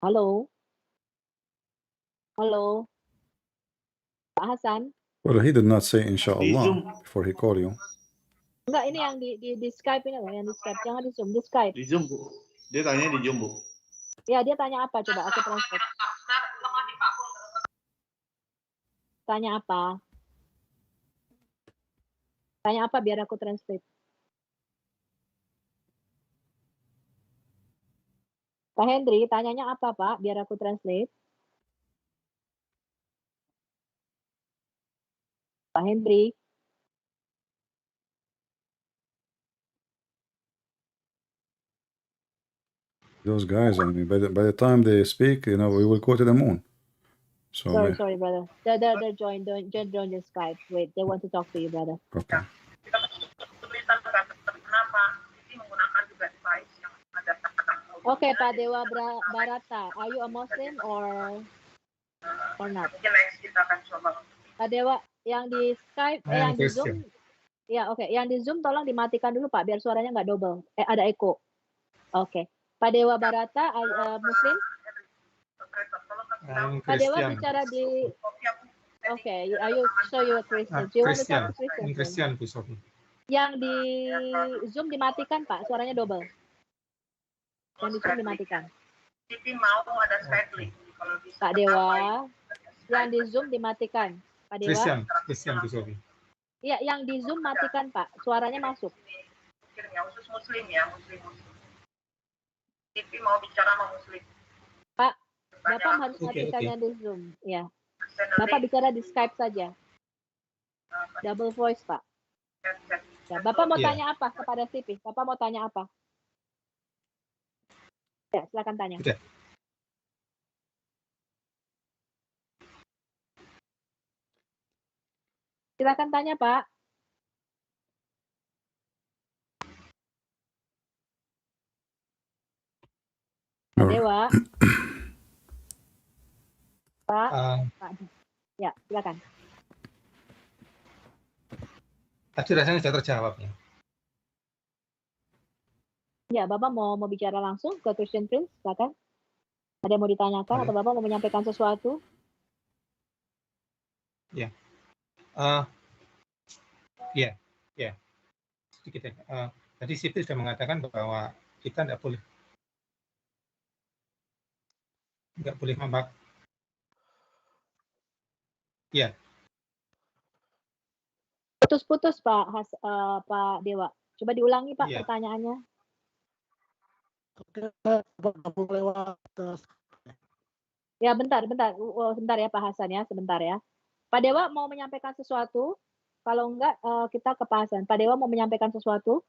Speaker 2: Halo. Halo. Pak Hasan.
Speaker 1: Well, he did not say
Speaker 3: Di
Speaker 1: inshallah
Speaker 3: Zoom.
Speaker 1: before he called you.
Speaker 2: Enggak, ini yang di Skype ini loh, yang di Skype. Jangan di Zoom, di Skype.
Speaker 3: Di Zoom, Bu. Dia tanya di Zoom, Bu.
Speaker 2: Ya, dia tanya apa? Coba aku translate. Tanya apa? Tanya apa biar aku translate. Pak Hendri, tanyanya apa, Pak? Biar aku translate. Pak Hendri.
Speaker 1: Those guys, I mean, by the time they speak, we will go to the moon. So
Speaker 2: Sorry, brother. They're join the Skype. Wait, they want to talk to you, brother.
Speaker 1: okay.
Speaker 2: Okay, Pak Dewa Barata, are you a Muslim or not? Pak Dewa, yang di Skype, yang di Zoom, ya oke, yang di Zoom tolong dimatikan dulu Pak, biar suaranya nggak double, ada echo. Oke, Pak Dewa Barata, Muslim? Pak Dewa bicara di, oke, are you a Christian? Do you want to talk to Christian?
Speaker 4: Christian, Bu Sofi.
Speaker 2: Yang di Zoom dimatikan Pak, suaranya double. Yang di Zoom dimatikan. Pak Dewa, yang di Zoom dimatikan. Pak Dewa.
Speaker 4: Christian, Bu Sofi.
Speaker 2: Iya, yang di Zoom matikan Pak, suaranya masuk.
Speaker 3: Khusus Muslim ya, Muslim. TV mau bicara sama Muslim.
Speaker 2: Pak, Bapak harus matikannya di Zoom, ya. Bapak bicara di Skype saja. Double voice Pak. Ya, Bapak mau tanya apa kepada Sipi? Bapak mau tanya apa? Ya, silakan tanya.
Speaker 4: Udah.
Speaker 2: Silakan tanya, Pak. Pak Dewa. Pak. Ya, silakan.
Speaker 4: Tadi rasanya sudah terjawab ya.
Speaker 2: Ya, Bapak mau bicara langsung ke Christian Prince, silakan. Ada yang mau ditanyakan atau Bapak mau menyampaikan sesuatu?
Speaker 4: Ya. Ya. Sedikit ya. Tadi Siti sudah mengatakan bahwa kita nggak boleh membak. Ya.
Speaker 2: Putus-putus Pak Dewa. Coba diulangi Pak pertanyaannya. Ya, bentar ya Pak Hasan ya, sebentar ya. Pak Dewa mau menyampaikan sesuatu? Kalau enggak, kita ke Pak Hasan. Pak Dewa mau menyampaikan sesuatu?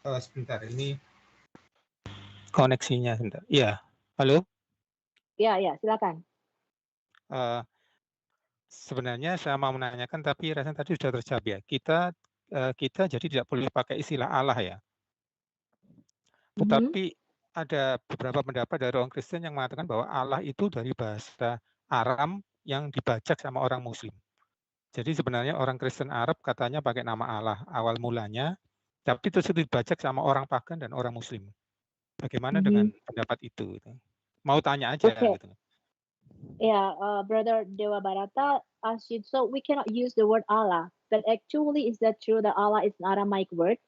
Speaker 4: Sebentar, ini koneksinya sebentar. Iya, halo?
Speaker 2: Iya, silakan.
Speaker 4: Sebenarnya saya mau menanyakan, tapi rasanya tadi sudah terjawab ya. Kita jadi tidak boleh pakai istilah Allah ya. Tetapi ada beberapa pendapat dari orang Kristen yang mengatakan bahwa Allah itu dari bahasa Aram yang dibajak sama orang Muslim. Jadi sebenarnya orang Kristen Arab katanya pakai nama Allah awal mulanya, tapi terus itu dibajak sama orang pagan dan orang Muslim. Bagaimana dengan pendapat itu? Mau tanya aja gitu.
Speaker 2: Yeah, Brother Dewa Barata asked you, so we cannot use the word Allah, but actually is that true that Allah is an Aramaic word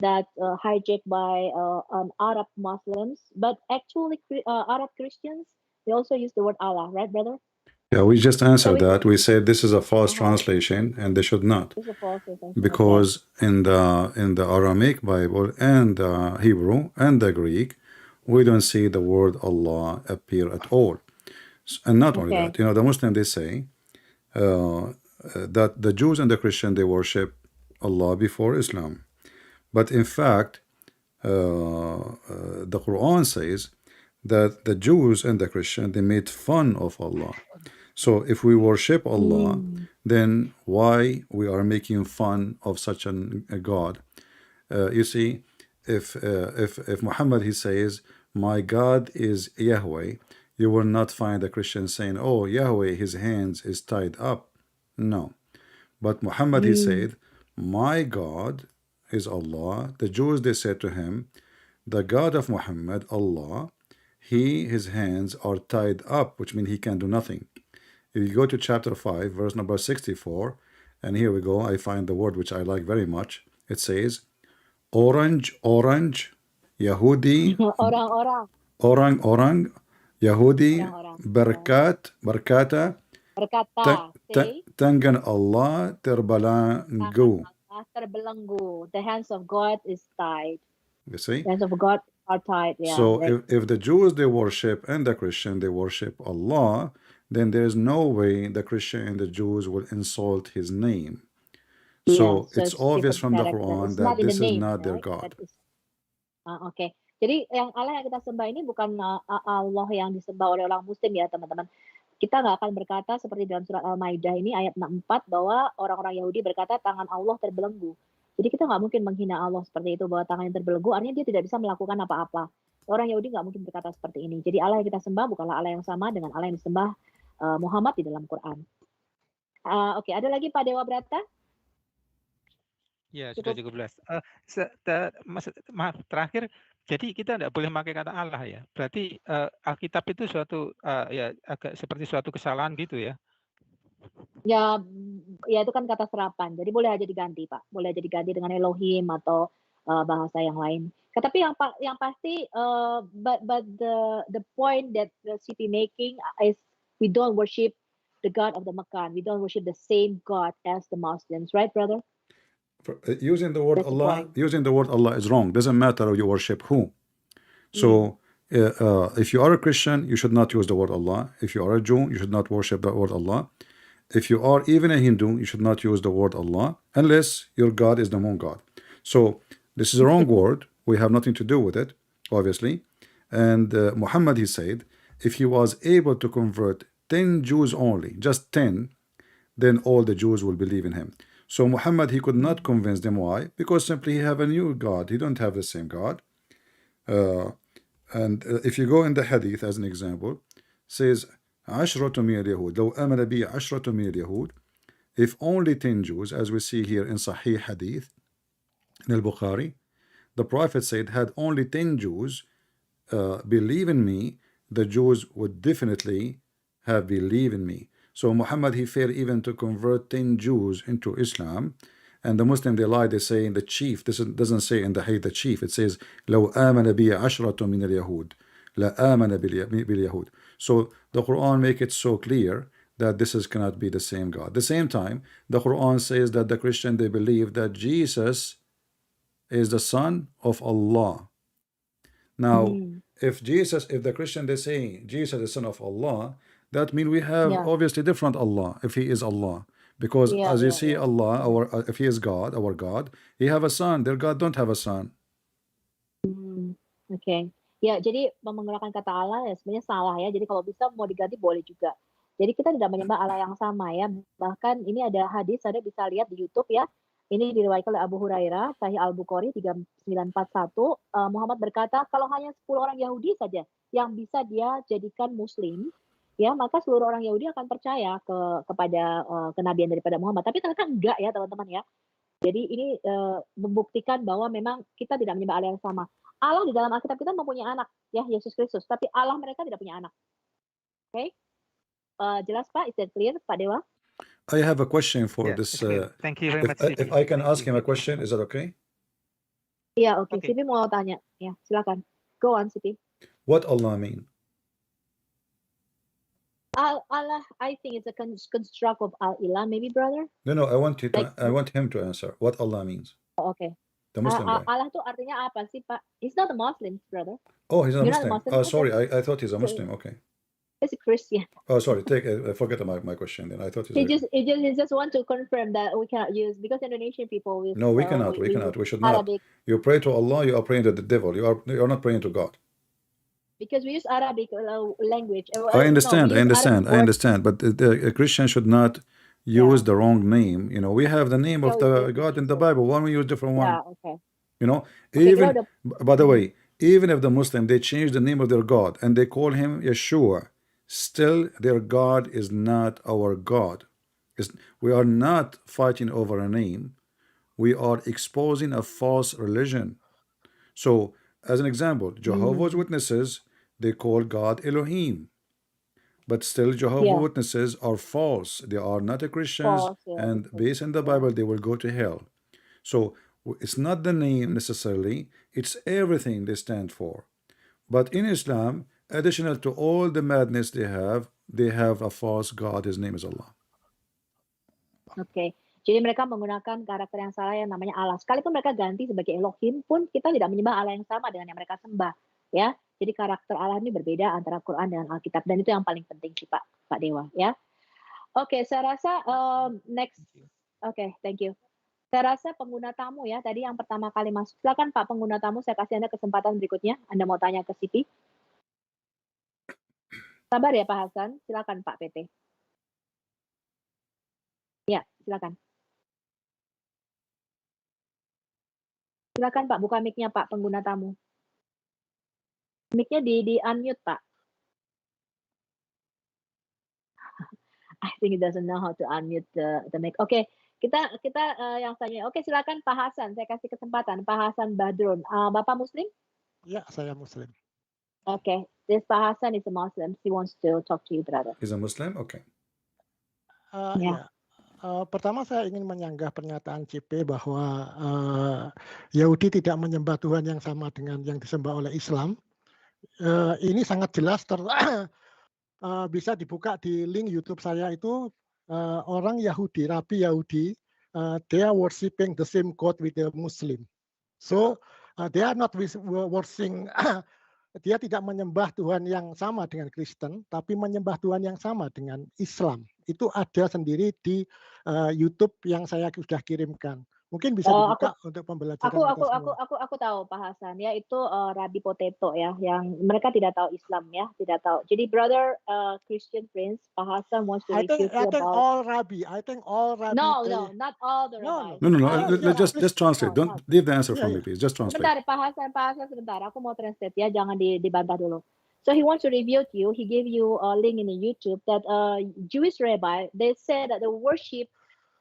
Speaker 2: that hijacked by Arab Muslims, but actually Arab Christians, they also use the word Allah, right, brother?
Speaker 1: Yeah, we just answered that. We said this is a false translation, and they should not, because in the Aramaic Bible and the Hebrew and the Greek, we don't see the word Allah appear at all. And not only that, the Muslims, they say that the Jews and the Christians, they worship Allah before Islam. But in fact, the Quran says that the Jews and the Christians, they made fun of Allah. So if we worship Allah, then why we are making fun of such a God? You see, if Muhammad, he says, my God is Yahweh, you will not find a Christian saying, oh, Yahweh, his hands is tied up. No. But Muhammad, he said, my God is Allah. The Jews, they said to him, the God of Muhammad, Allah, his hands are tied up, which means he can do nothing. If you go to chapter 5, verse number 64, and here we go, I find the word which I like very much. It says, orange, Yahudi, orang, Yahudi, berkata, tangan Allah terbelenggu.
Speaker 2: The hands of God is tied.
Speaker 1: You see?
Speaker 2: The hands of God are tied. Yeah.
Speaker 1: So if the Jews, they worship, and the Christian, they worship Allah, then there is no way the Christian and the Jews will insult his name. So it's
Speaker 2: it's
Speaker 1: obvious
Speaker 2: different
Speaker 1: from the
Speaker 2: character.
Speaker 1: Quran
Speaker 2: It's
Speaker 1: that
Speaker 2: not in the
Speaker 1: this is
Speaker 2: name,
Speaker 1: not their
Speaker 2: right? That
Speaker 1: God.
Speaker 2: is oke. Jadi yang Allah yang kita sembah ini bukan Allah yang disembah oleh orang Muslim ya teman-teman. Kita nggak akan berkata seperti dalam surat Al-Maidah ini ayat 64 bahwa orang-orang Yahudi berkata tangan Allah terbelenggu. Jadi kita nggak mungkin menghina Allah seperti itu bahwa tangannya terbelenggu artinya dia tidak bisa melakukan apa-apa. Orang Yahudi nggak mungkin berkata seperti ini. Jadi Allah yang kita sembah bukanlah Allah yang sama dengan Allah yang disembah Muhammad di dalam Quran. Oke, ada lagi Pak Dewa Brata?
Speaker 4: Ya, sudah cukup jelas. Maaf, terakhir, jadi kita tidak boleh pakai kata Allah ya. Berarti Alkitab itu suatu ya agak seperti suatu kesalahan gitu ya.
Speaker 2: Ya, ya itu kan kata serapan. Jadi boleh aja diganti, Pak. Boleh aja diganti dengan Elohim atau bahasa yang lain. Tapi yang pasti, but the point that the CP making is we don't worship the God of the Meccan. We don't worship the same God as the Muslims, right, brother?
Speaker 1: Using the word
Speaker 2: That's the
Speaker 1: Allah,
Speaker 2: point.
Speaker 1: using the word Allah is wrong. Doesn't matter you worship who. So if you are a Christian, you should not use the word Allah. If you are a Jew, you should not worship the word Allah. If you are even a Hindu, you should not use the word Allah unless your God is the moon god. So this is a wrong word. We have nothing to do with it, obviously. And Muhammad, he said, if he was able to convert 10 Jews only, just 10, then all the Jews will believe in him. So Muhammad, he could not convince them. Why? Because simply he have a new God. He don't have the same God. And if you go in the hadith as an example, says عشرة من اليهود لو آمن بي عشرة من اليهود, if only 10 Jews, as we see here in Sahih Hadith in Al-Bukhari, the Prophet said, had only 10 Jews believe in me, the Jews would definitely have believed in me. So Muhammad, he failed even to convert 10 Jews into Islam. And the Muslim, they lie, they say in the chief. This doesn't say in the hadith the chief. It says لو آمن بي عشرة من اليهود لا آمن باليهود. So the Quran make it so clear that this cannot be the same God. At the same time, the Quran says that the Christian, they believe that Jesus is the Son of Allah. Now, if the Christian, they say Jesus is the Son of Allah, that means we have obviously different Allah if he is Allah. Because as you see Allah, if he is God, our God, he have a son. Their God don't have a son.
Speaker 2: Oke. Ya, jadi menggunakan kata Allah ya sebenarnya salah ya. Jadi kalau bisa mau diganti boleh juga. Jadi kita tidak menyembah Allah yang sama ya. Bahkan ini ada hadis, Anda bisa lihat di YouTube ya. Ini diriwayatkan oleh Abu Hurairah, Sahih Al-Bukhari 3941. Muhammad berkata, kalau hanya 10 orang Yahudi saja yang bisa dia jadikan Muslim, ya maka seluruh orang Yahudi akan percaya kepada kenabian daripada Muhammad. Tapi ternyata enggak ya teman-teman ya. Jadi ini membuktikan bahwa memang kita tidak menyembah Allah yang sama. Allah di dalam Alkitab kita mempunyai anak, ya Yesus Kristus. Tapi Allah mereka tidak punya anak. Oke? Jelas Pak? Is that clear, Pak Dewa?
Speaker 1: I have a question for this.
Speaker 4: Thank you very much.
Speaker 1: If I can ask him a question, is that okay?
Speaker 2: Iya, oke. Sipi mau tanya. Ya, silakan. Go on, Sipi.
Speaker 1: What Allah mean?
Speaker 2: Allah, I think it's a construct of Al-Ilah, maybe, brother?
Speaker 1: No, I want him to answer. What Allah means.
Speaker 2: Oh, okay.
Speaker 1: The Muslim guy.
Speaker 2: Allah itu artinya apa sih, Pak? He's not a Muslim, brother.
Speaker 1: Oh, he's not
Speaker 2: You're
Speaker 1: Muslim.
Speaker 2: not a Muslim.
Speaker 1: Oh, sorry. I thought he's a Muslim. Okay.
Speaker 2: He's a Christian.
Speaker 1: Oh, sorry. Forget my question then. I thought
Speaker 2: he just want to confirm that we cannot use, because Indonesian people will.
Speaker 1: No, we cannot. We should not.
Speaker 2: Arabic.
Speaker 1: You pray to Allah, you are praying to the devil. You are not praying to God.
Speaker 2: Because we use Arabic language.
Speaker 1: I understand. But a Christian should not use the wrong name. You know, we have the name of the God in the Bible. Why don't we use different one?
Speaker 2: Yeah, okay.
Speaker 1: You know, even by the way, even if the Muslim, they change the name of their God and they call him Yeshua, still their God is not our God. We are not fighting over a name. We are exposing a false religion. So, as an example, Jehovah's Witnesses, they call God Elohim. But still, Jehovah's Witnesses are false. They are not a Christians. And based on the Bible, they will go to hell. So, it's not the name necessarily. It's everything they stand for. But in Islam, additional to all the madness they have a false God. His name is Allah.
Speaker 2: Okay. Jadi mereka menggunakan karakter yang salah yang namanya Allah. Sekalipun mereka ganti sebagai Elohim pun kita tidak menyembah Allah yang sama dengan yang mereka sembah. Ya, Jadi karakter Allah ini berbeda antara Quran dengan Alkitab dan itu yang paling penting sih Pak Dewa ya. Oke, saya rasa next. Oke, thank you. Saya rasa pengguna tamu ya, tadi yang pertama kali masuk. Silakan Pak pengguna tamu, saya kasih Anda kesempatan berikutnya. Anda mau tanya ke Siti. Sabar ya Pak Hasan, silakan Pak PT. Ya, silakan. Silakan Pak, buka mic-nya Pak pengguna tamu. Mic-nya di unmute Pak. I think he doesn't know how to unmute the mic. Oke, kita yang tanya. Oke, silakan Pak Hasan. Saya kasih kesempatan Pak Hasan Badrun. Bapak Muslim?
Speaker 5: Ya, saya Muslim.
Speaker 2: Oke, this Pak Hasan is a Muslim. He wants to talk to you, brother.
Speaker 1: He's a Muslim? Okay.
Speaker 5: Ya. Pertama saya ingin menyanggah pernyataan CP bahwa Yahudi tidak menyembah Tuhan yang sama dengan yang disembah oleh Islam. Ini sangat jelas bisa dibuka di link YouTube saya itu orang Yahudi, Rabi Yahudi, they are worshiping the same God with the Muslim. So they are not worshiping, dia tidak menyembah Tuhan yang sama dengan Kristen, tapi menyembah Tuhan yang sama dengan Islam. Itu ada sendiri di YouTube yang saya sudah kirimkan. Mungkin bisa dibuka untuk pembelajaran kita semua.
Speaker 2: Aku tahu Pak Hasan ya, itu Rabi Potato ya, yang mereka tidak tahu Islam ya, tidak tahu. Jadi brother Christian friends, Pak Hasan wants to refute
Speaker 5: I think
Speaker 2: about
Speaker 5: all Rabbi.
Speaker 2: No, not all the rabbis.
Speaker 1: No. Just translate. Don't leave the answer for me, please. Just translate.
Speaker 2: Sebentar Pak Hasan sebentar. Aku mau translate ya, jangan dibantah dulu. So he wants to review you. He gave you a link in the YouTube that Jewish rabbi, they said that the worship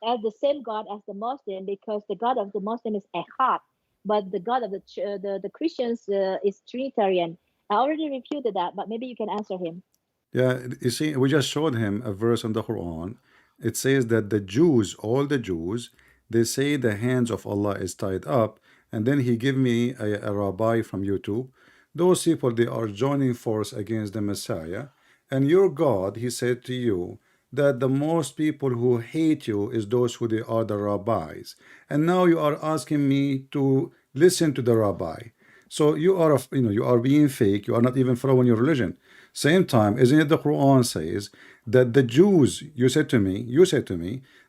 Speaker 2: as the same God as the Muslim because the God of the Muslim is Echad, but the God of the Christians is Trinitarian. I already refuted that, but maybe you can answer him.
Speaker 1: Yeah, you see, we just showed him a verse in the Quran. It says that the Jews, all the Jews, they say the hands of Allah is tied up, and then he gave me a rabbi from YouTube. Those people, they are joining force against the Messiah, and your God, he said to you, that the most people who hate you is those who they are the rabbis. And now you are asking me to listen to the rabbi. So you are, you are being fake. You are not even following your religion. Same time, isn't it the Quran says that the Jews, you said to me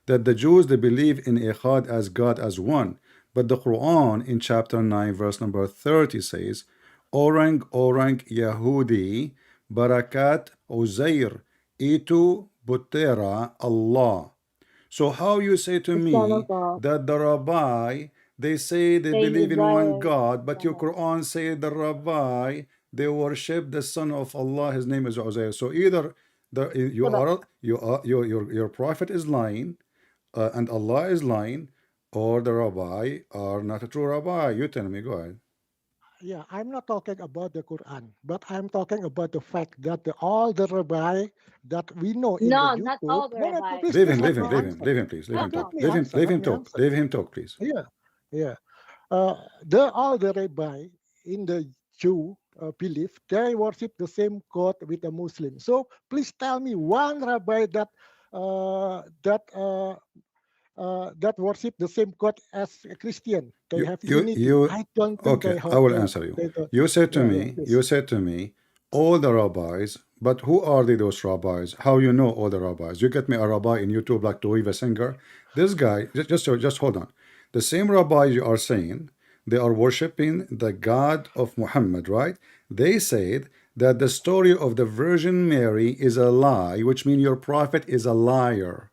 Speaker 1: that the Jews, they believe in Echad as God as one. But the Quran in chapter 9, verse number 30 says, Orang Yahudi Barakat Uzair Itu Butera Allah. So how you say to me that the rabbi, they say they believe in one God, but your Quran say the rabbi, they worship the son of Allah, his name is Uzair. So either your prophet is lying and Allah is lying, or the rabbi are not a true rabbi. You tell me, go ahead.
Speaker 5: Yeah, I'm not talking about the Quran, but I'm talking about the fact that all the rabbi that we know in the YouTube.
Speaker 2: Not all the rabbi.
Speaker 1: Leave him, please. Leave him talk, please.
Speaker 5: Yeah. All the rabbi in the Jew belief, they worship the same God with the Muslim. So please tell me one rabbi that worship the same God as a Christian. They have unity. I don't think
Speaker 1: okay, I will answer you. You said to me, all the rabbis, but who are those rabbis? How you know all the rabbis? You get me a rabbi in YouTube like Toiva Singer. This guy, just hold on. The same rabbis you are saying, they are worshiping the God of Muhammad, right? They said that the story of the Virgin Mary is a lie, which means your prophet is a liar.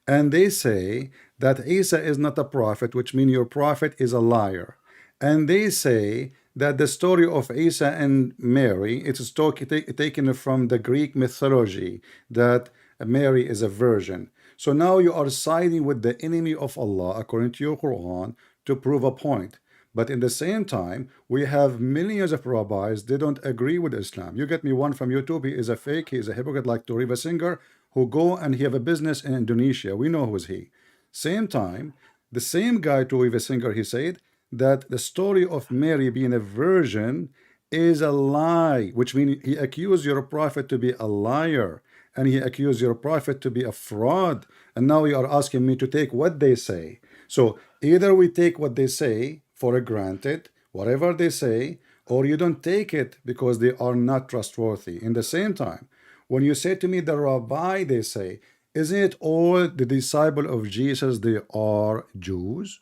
Speaker 1: And they say that Isa is not a prophet, which means your prophet is a liar. And they say that the story of Isa and Mary, it's taken from the Greek mythology, that Mary is a virgin. So now you are siding with the enemy of Allah, according to your Quran, to prove a point. But in the same time, we have millions of rabbis, they don't agree with Islam. You get me one from YouTube, he is a fake, he is a hypocrite like Toriva Singer, who go and he have a business in Indonesia. We know who is he. Same time, the same guy, Toriva Singer, he said that the story of Mary being a virgin is a lie, which means he accused your prophet to be a liar, and he accused your prophet to be a fraud. And now you are asking me to take what they say. So either we take what they say for granted, whatever they say, or you don't take it because they are not trustworthy. In the same time, when you say to me the rabbi, they say, isn't it all the disciple of Jesus, they are Jews?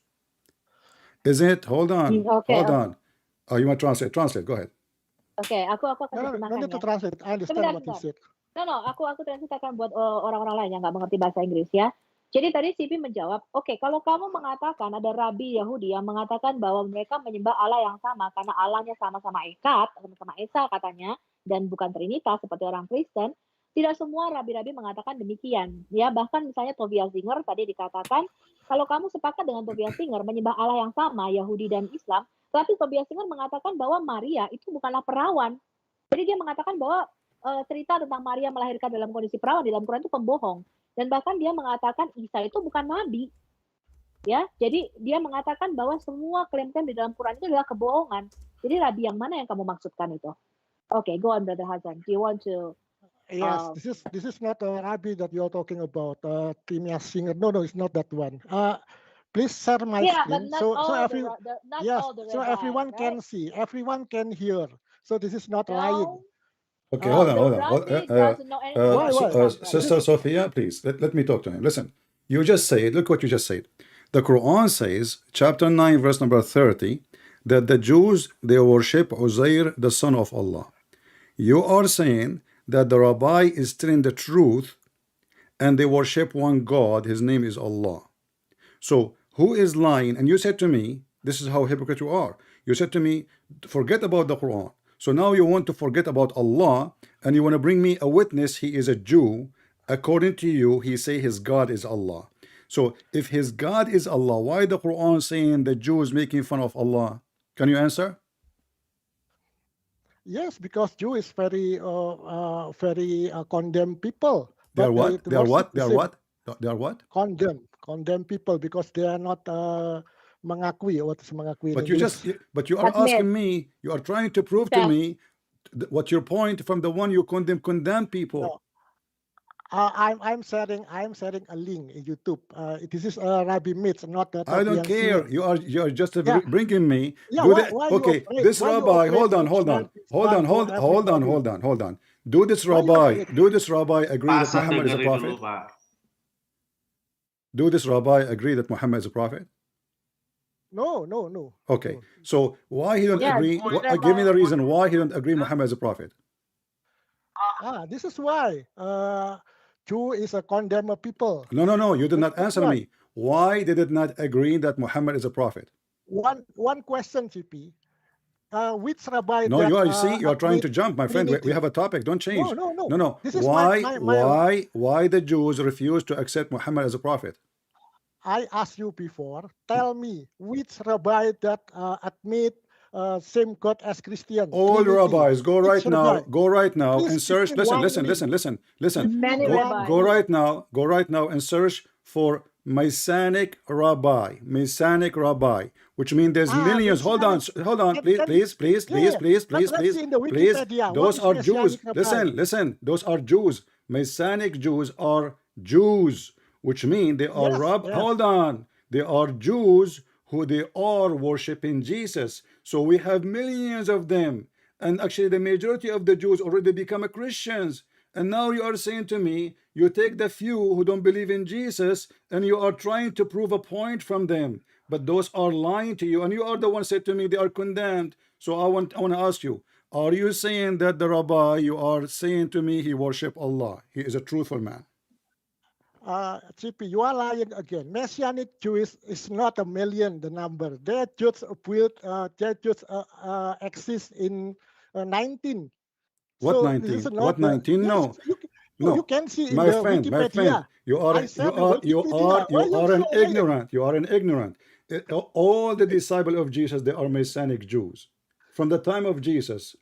Speaker 1: Isn't it? Hold on,
Speaker 2: Okay,
Speaker 1: hold on. Oh, you want to translate? Translate, go ahead.
Speaker 2: Oke, aku akan
Speaker 5: No, no
Speaker 2: terjemahkan
Speaker 5: need to
Speaker 2: ya.
Speaker 5: translate. I understand
Speaker 2: Sebentar,
Speaker 5: what you
Speaker 2: sebentar.
Speaker 5: said.
Speaker 2: No, aku translate akan buat orang-orang lain yang nggak mengerti bahasa Inggris ya. Jadi tadi Sipi menjawab, oke, kalau kamu mengatakan ada rabi Yahudi yang mengatakan bahwa mereka menyembah Allah yang sama karena Allahnya sama-sama Eka, sama-sama Esa katanya, dan bukan Trinitas seperti orang Kristen, tidak semua rabi-rabi mengatakan demikian. Ya, bahkan misalnya Tobias Singer tadi dikatakan, kalau kamu sepakat dengan Tobias Singer menyembah Allah yang sama, Yahudi dan Islam, tapi Tobias Singer mengatakan bahwa Maria itu bukanlah perawan. Jadi dia mengatakan bahwa cerita tentang Maria melahirkan dalam kondisi perawan di dalam Quran itu pembohong. Dan bahkan dia mengatakan Isa itu bukan nabi. Ya, jadi dia mengatakan bahwa semua klaim-klaim di dalam Quran itu adalah kebohongan. Jadi rabi yang mana yang kamu maksudkan itu? Oke, go on Brother Hasan. Do you want to
Speaker 5: Yes, this is not a rabbi that you're talking about. Phineas Singer. No, it's not that one. Please share my screen
Speaker 2: but
Speaker 5: so everyone can see, everyone can hear. So this is not lying.
Speaker 1: Okay, hold on.
Speaker 2: doesn't know anything.
Speaker 1: Sister Sophia, please, let me talk to him. Listen, you just said, look what you just said. The Quran says, chapter 9, verse number 30, that the Jews, they worship Uzair, the son of Allah. You are saying that the rabbi is telling the truth and they worship one God, his name is Allah. So, who is lying? And you said to me, this is how hypocrite you are. You said to me, forget about the Quran. So now you want to forget about Allah and you want to bring me a witness, he is a Jew. According to you, he say his God is Allah. So if his God is Allah, why the Quran saying the Jews making fun of Allah? Can you answer?
Speaker 5: Yes, because Jew is very condemned people.
Speaker 1: They are what? They are what? They are what? They are what?
Speaker 5: Condemn people because they are not mengakui. What is mengakui?
Speaker 1: But you are asking me. You are trying to prove to me what your point from the one you condemn people.
Speaker 5: No. I'm sharing a link in YouTube. This is Rabbi Mitz, not that.
Speaker 1: I don't care. You are just bringing me.
Speaker 5: Yeah,
Speaker 1: okay, this rabbi. Hold on. Do this rabbi agree that Muhammad is a prophet? Do this rabbi agree that Muhammad is a prophet?
Speaker 5: No.
Speaker 1: Okay, so why he don't agree? Give me the reason why he don't agree Muhammad is a prophet.
Speaker 5: This is why Jew is a condemned people.
Speaker 1: No. You did not answer me. Why did it not agree that Muhammad is a prophet?
Speaker 5: One question, CP. Which rabbi?
Speaker 1: No, you are trying to jump, my friend. We have a topic. Don't change.
Speaker 5: No. This is
Speaker 1: why the Jews refuse to accept Muhammad as a prophet?
Speaker 5: I asked you before. Tell me which rabbi that admit same God as Christian.
Speaker 1: All
Speaker 5: Trinity.
Speaker 1: rabbis, go right now
Speaker 5: Please
Speaker 1: and search. Listen. Go right now and search for Messianic rabbi, which means there's millions. Hold on, please. Those are Jews. Listen. Those are Jews. Messianic Jews are Jews, which mean they are Hold on, they are Jews who they are worshiping Jesus. So we have millions of them, and actually the majority of the Jews already become Christians. And now you are saying to me, you take the few who don't believe in Jesus and you are trying to prove a point from them, but those are lying to you, and you are the one said to me they are condemned. So I want to ask you, are you saying that the rabbi, you are saying to me he worship Allah, he is a truthful man?
Speaker 5: CP, you are lying again. Messianic Jews is not a million, the number. They just exist in 19.
Speaker 1: What
Speaker 5: so
Speaker 1: 19? What 19? No.
Speaker 5: You can see
Speaker 1: my
Speaker 5: in the
Speaker 1: friend,
Speaker 5: Wikipedia.
Speaker 1: You are an ignorant. You are an ignorant. All the disciples of Jesus, they are Messianic Jews. From the time of Jesus,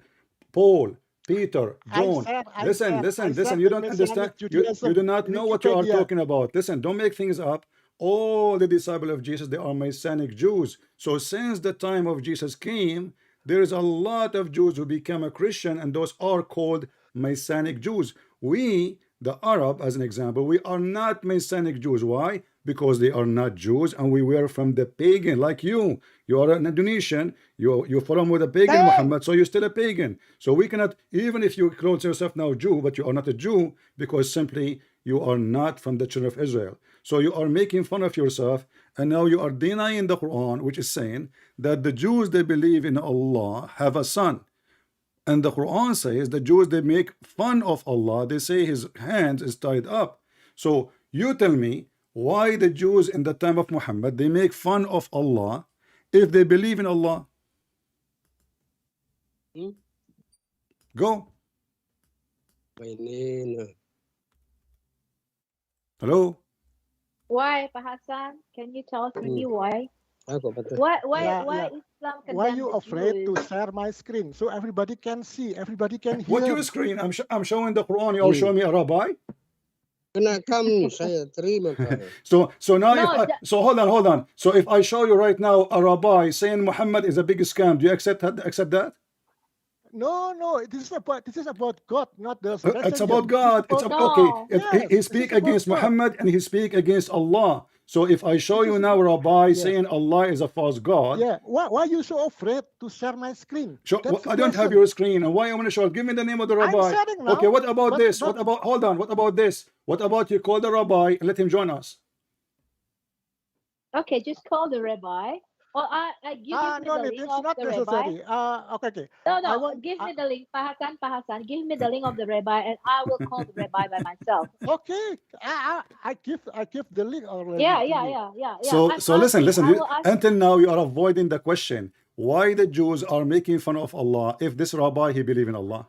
Speaker 1: Paul, Peter, John. Listen. You don't understand. You do not know what you are talking about. Listen, don't make things up. All the disciples of Jesus, they are Messianic Jews. So since the time of Jesus came, there is a lot of Jews who become a Christian, and those are called Messianic Jews. We, the Arab, as an example, we are not Messianic Jews. Why? Because they are not Jews, and we were from the pagan, like you. You are an Indonesian. You follow with a pagan Muhammad, so you're still a pagan. So we cannot, even if you call yourself now Jew, but you are not a Jew because simply you are not from the children of Israel. So you are making fun of yourself, and now you are denying the Quran, which is saying that the Jews, they believe in Allah, have a son. And the Quran says the Jews, they make fun of Allah. They say his hands is tied up. So you tell me why the Jews in the time of Muhammad, they make fun of Allah if they believe in Allah. Go. Hello.
Speaker 2: Why, Pak Hassan? Can you tell us maybe why? Why Islam condemn
Speaker 5: Why you
Speaker 2: the
Speaker 5: afraid to
Speaker 2: Jews?
Speaker 5: share my screen so everybody can see, everybody can hear?
Speaker 1: What your screen? I'm showing the Quran. You are showing me a rabbi.
Speaker 6: Kena kamu saya terima Pak.
Speaker 1: So now
Speaker 2: No,
Speaker 1: so hold on. So if I show you right now a rabbi saying Muhammad is a big scam, do you accept that?
Speaker 5: No, this is about God, not the
Speaker 1: It's
Speaker 5: messenger.
Speaker 1: about God. It's
Speaker 2: No.
Speaker 1: okay.
Speaker 5: Yes,
Speaker 1: He
Speaker 5: this
Speaker 1: speak
Speaker 5: is about
Speaker 1: against
Speaker 5: God.
Speaker 1: Muhammad and he speak against Allah. So if I show
Speaker 5: This
Speaker 1: you
Speaker 5: is
Speaker 1: now a rabbi
Speaker 5: yes.
Speaker 1: saying Allah is a false God,
Speaker 5: Yeah, why you so afraid to share my screen? That's the
Speaker 1: I don't have
Speaker 5: question.
Speaker 1: your screen. And why I want to show? Give me the name of the
Speaker 5: I'm
Speaker 1: rabbi.
Speaker 5: sharing
Speaker 1: Okay,
Speaker 5: now,
Speaker 1: what about
Speaker 5: but-
Speaker 1: this?
Speaker 5: but-
Speaker 1: What about, hold on, what about this? What about you call the rabbi and let him join us?
Speaker 2: Okay, just call the rabbi. Or give me
Speaker 5: No
Speaker 2: the
Speaker 5: need.
Speaker 2: link
Speaker 5: It's
Speaker 2: of
Speaker 5: not
Speaker 2: the rabbi.
Speaker 5: necessary. Okay.
Speaker 2: No, give me the link, Pak Hassan, give me the link of the rabbi, and I will call the rabbi by myself.
Speaker 5: Okay. I give the link already.
Speaker 2: Yeah.
Speaker 5: to you.
Speaker 1: So listen.
Speaker 2: I will ask.
Speaker 1: Until now you are avoiding the question. Why the Jews are making fun of Allah if this rabbi he believe in Allah?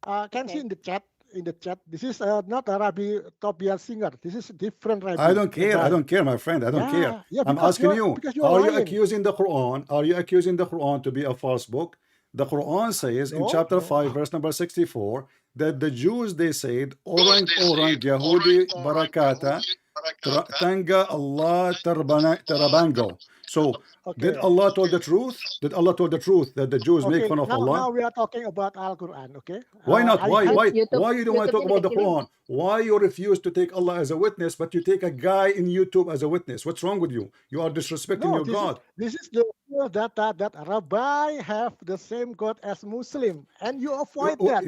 Speaker 5: Can see
Speaker 2: Okay.
Speaker 5: in the chat. This is not a Rabbi Tobias Singer. This is different Rabbi.
Speaker 1: I don't care. I don't care, my friend. I don't care.
Speaker 5: Yeah,
Speaker 1: I'm
Speaker 5: because
Speaker 1: asking you,
Speaker 5: because you're
Speaker 1: are you
Speaker 5: lying.
Speaker 1: accusing the Quran? Are you accusing the Quran to be a false book? The Quran says in
Speaker 5: No,
Speaker 1: chapter
Speaker 5: no.
Speaker 1: 5, verse number 64, that the Jews, they said, Orang Yahudi Barakata, Tanga Allah Tarabango. So, did
Speaker 5: Okay.
Speaker 1: Allah told the truth? Did Allah told the truth that the Jews make
Speaker 5: Okay.
Speaker 1: fun of
Speaker 5: Now
Speaker 1: Allah?
Speaker 5: we are talking about Al Quran. Okay.
Speaker 1: Why not?
Speaker 5: I
Speaker 1: Why?
Speaker 5: have-
Speaker 1: Why?
Speaker 2: YouTube-
Speaker 1: Why you don't want to talk
Speaker 2: YouTube
Speaker 1: about the
Speaker 2: ini
Speaker 1: Quran? Why you refuse to take Allah as a witness, but you take a guy in YouTube as a witness? What's wrong with you? You are disrespecting
Speaker 5: No,
Speaker 1: your God.
Speaker 5: this is the that Rabbi have the same God as Muslim, and you avoid that.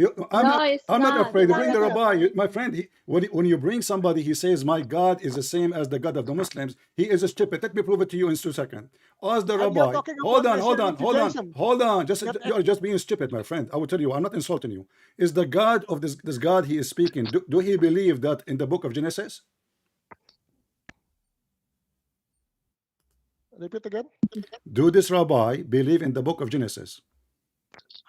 Speaker 1: I'm not afraid.
Speaker 2: It's
Speaker 1: Bring
Speaker 2: not
Speaker 1: the
Speaker 2: the
Speaker 1: rabbi,
Speaker 2: rabbi.
Speaker 1: my friend. When you bring somebody, he says, "My God is the same as the God of the Muslims." He is a stupid. Let me prove it to you in 2 seconds. Ask the
Speaker 5: And you're
Speaker 1: rabbi.
Speaker 5: talking
Speaker 1: Hold
Speaker 5: about
Speaker 1: on. Hold on. Just
Speaker 5: That-
Speaker 1: you are just being stupid, my friend. I will tell you. I'm not insulting you. Is the God of this God he is speaking? Do he believe that in the book of Genesis?
Speaker 5: Repeat again.
Speaker 1: Do this rabbi believe in the book of Genesis?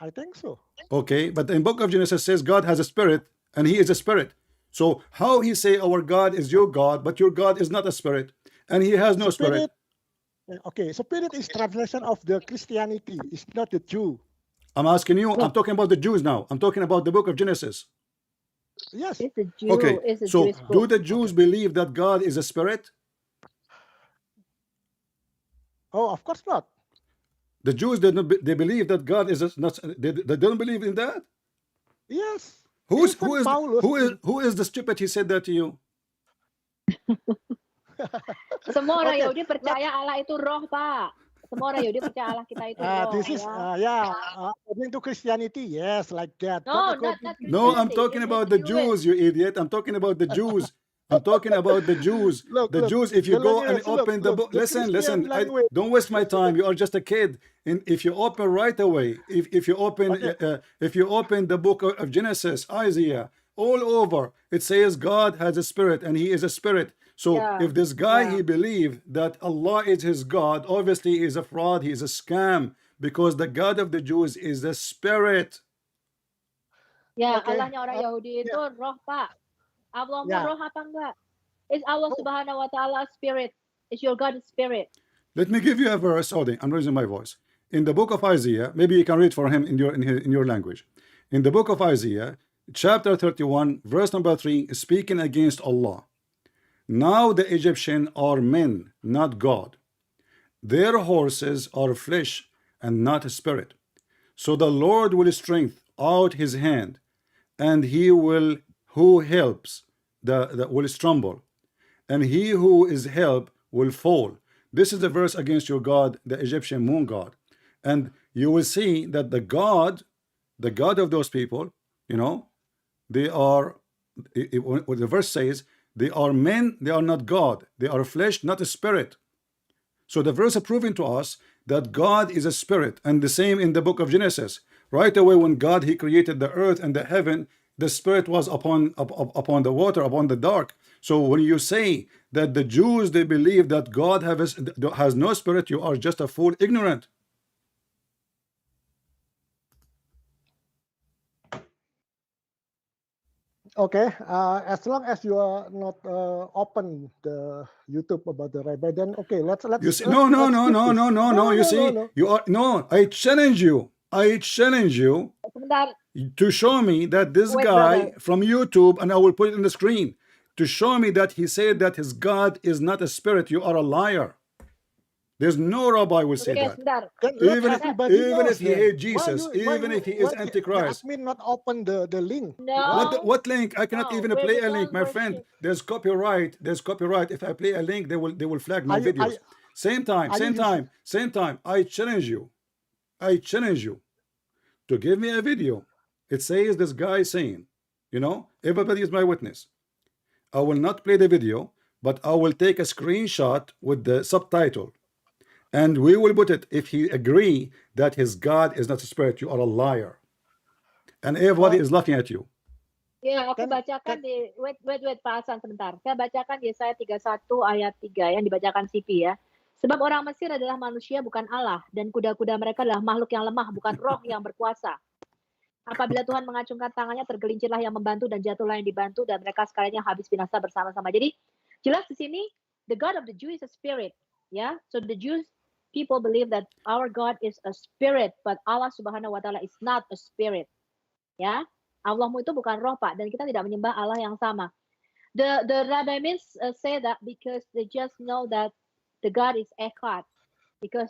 Speaker 5: I think so.
Speaker 1: Okay, but in book of Genesis says God has a spirit and he is a spirit. So how he say our God is your God, but your God is not a spirit and he has no spirit?
Speaker 5: Okay, spirit is translation of the Christianity. It's not the Jew.
Speaker 1: I'm asking you, I'm talking about the Jews now. I'm talking about the book of Genesis.
Speaker 5: Yes.
Speaker 2: It's a Jew.
Speaker 1: Okay,
Speaker 2: It's a
Speaker 1: so
Speaker 2: Jewish
Speaker 1: do
Speaker 2: book.
Speaker 1: the Jews believe that God is a spirit?
Speaker 5: Oh, of course not.
Speaker 1: The Jews, they believe that God is not, they don't believe in that?
Speaker 5: Yes.
Speaker 1: Who
Speaker 5: Even Paulus
Speaker 1: is the stupid he said that to you?
Speaker 2: Semua orang
Speaker 5: Okay,
Speaker 2: Yahudi percaya Allah itu roh, Pak. Semua orang Yahudi percaya Allah kita itu roh.
Speaker 5: this is
Speaker 2: ya.
Speaker 5: according to Christianity, yes, like that.
Speaker 2: No,
Speaker 5: But
Speaker 2: not
Speaker 1: No, I'm
Speaker 2: Christianity.
Speaker 1: talking
Speaker 2: It's
Speaker 1: about the
Speaker 2: Jewish.
Speaker 1: Jews, you idiot. I'm talking about the Jews. I'm talking about the Jews.
Speaker 5: Look,
Speaker 1: The
Speaker 5: look,
Speaker 1: Jews, if you
Speaker 5: the
Speaker 1: go and
Speaker 5: language,
Speaker 1: open the book,
Speaker 5: the
Speaker 1: listen.
Speaker 5: Christian language.
Speaker 1: Don't waste my time. You are just a kid. And if you open right away, if you open
Speaker 5: Okay.
Speaker 1: if you open the book of Genesis, Isaiah, all over, it says God has a spirit and he is a spirit. So
Speaker 2: Yeah,
Speaker 1: if this guy
Speaker 2: yeah.
Speaker 1: he believed that Allah is his God, obviously he is a fraud, he is a scam, because the God of the Jews is a spirit.
Speaker 2: Ya,
Speaker 5: Okay.
Speaker 2: Allahnya orang Yahudi itu roh, Pak. Allahmu
Speaker 5: Yeah.
Speaker 2: roh apa enggak? Is Allah Subhanahu wa Taala spirit? Is your God spirit?
Speaker 1: Let me give you a verse. Hold on, I'm raising my voice. In the book of Isaiah, maybe you can read for him in your language. In the book of Isaiah, chapter 31, verse number 3, is speaking against Allah. Now the Egyptians are men, not God. Their horses are flesh and not a spirit. So the Lord will strengthen out his hand, and he will who helps will stumble, and he who is helped will fall. This is the verse against your god, the Egyptian moon god. And you will see that the god of those people, you know, they are, what the verse says, they are men, they are not God. They are flesh, not a spirit. So the verse is proving to us that God is a spirit, and the same in the book of Genesis. Right away, when God he created the earth and the heaven, the spirit was upon the water, upon the dark. So when you say that the Jews they believe that God has no spirit, you are just a fool, ignorant.
Speaker 5: Okay, as long as you are not open the YouTube about the rabbi, then okay, let's
Speaker 1: You see,
Speaker 5: let's
Speaker 1: no. You see,
Speaker 5: no.
Speaker 1: you are no. I challenge you.
Speaker 2: Sebentar,
Speaker 1: To show me that this
Speaker 2: wait,
Speaker 1: guy
Speaker 2: brother.
Speaker 1: from YouTube, and I will put it on the screen, to show me that he said that his God is not a spirit. You are a liar. There's no rabbi will say
Speaker 2: Okay,
Speaker 1: that.
Speaker 2: sebentar.
Speaker 5: Then let
Speaker 1: Even
Speaker 5: everybody
Speaker 1: even
Speaker 5: knows
Speaker 1: if he
Speaker 5: then.
Speaker 1: hates Jesus, even if he is
Speaker 5: Why the
Speaker 1: Antichrist.
Speaker 5: admin not open the link?
Speaker 2: No,
Speaker 1: What link? I cannot
Speaker 2: no,
Speaker 1: even
Speaker 2: we're
Speaker 1: play a link,
Speaker 2: done
Speaker 1: my friend.
Speaker 2: worship.
Speaker 1: There's copyright. There's copyright. If I play a link, they will flag my
Speaker 5: Are you
Speaker 1: videos. Same time,
Speaker 5: are you using?
Speaker 1: I challenge you. To give me a video. It says this guy saying, you know, everybody is my witness. I will not play the video, but I will take a screenshot with the subtitle, and we will put it. If he agree that his God is not a spirit, you are a liar, and everybody is laughing at you.
Speaker 2: Ya, aku bacakan di wait Pak Hasan sebentar. Saya bacakan di Yesaya 31 ayat 3 yang dibacakan Sipi ya. Sebab orang Mesir adalah manusia bukan Allah, dan kuda-kuda mereka adalah makhluk yang lemah bukan roh yang berkuasa. Apabila Tuhan mengacungkan tangannya, tergelincirlah yang membantu dan jatuhlah yang dibantu, dan mereka sekalian habis binasa bersama-sama. Jadi jelas di sini the God of the Jews is a spirit, ya. So the Jews people believe that our God is a spirit, but Allah Subhanahu wa taala is not a spirit. Ya. Allahmu itu bukan roh, Pak, dan kita tidak menyembah Allah yang sama. The rabbis say that because they just know that the God is Echad, because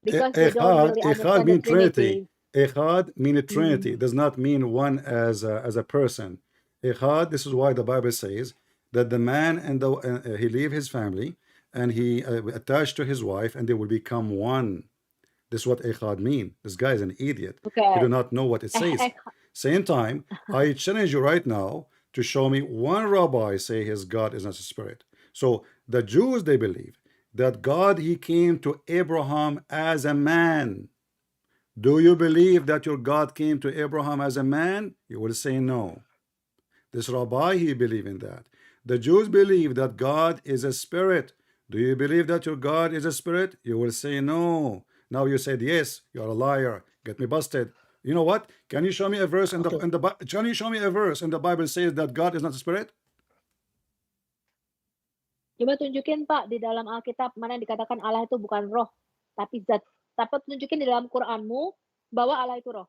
Speaker 2: they don't really understand the Trinity.
Speaker 1: Echad mean Trinity. Does not mean one as a person. Echad. This is why the Bible says that the man and he leave his family and he attached to his wife, and they will become one. This is what Echad mean. This guy is an idiot.
Speaker 2: Okay.
Speaker 1: He do not know what it says. Same time, I challenge you right now to show me one rabbi say his God is not a spirit. So the Jews, they believe that God, he came to Abraham as a man. Do you believe that your God came to Abraham as a man? You will say no. This rabbi, he believe in that. The Jews believe that God is a spirit. Do you believe that your God is a spirit? You will say no. Now you said yes. You are a liar. Get me busted. You know what? Can you show me a verse in can you show me a verse in the Bible says that God is not a spirit?
Speaker 2: Coba tunjukin Pak di dalam Alkitab mana yang dikatakan Allah itu bukan roh, tapi zat. Tapi tunjukin di dalam Quranmu bahwa Allah itu roh.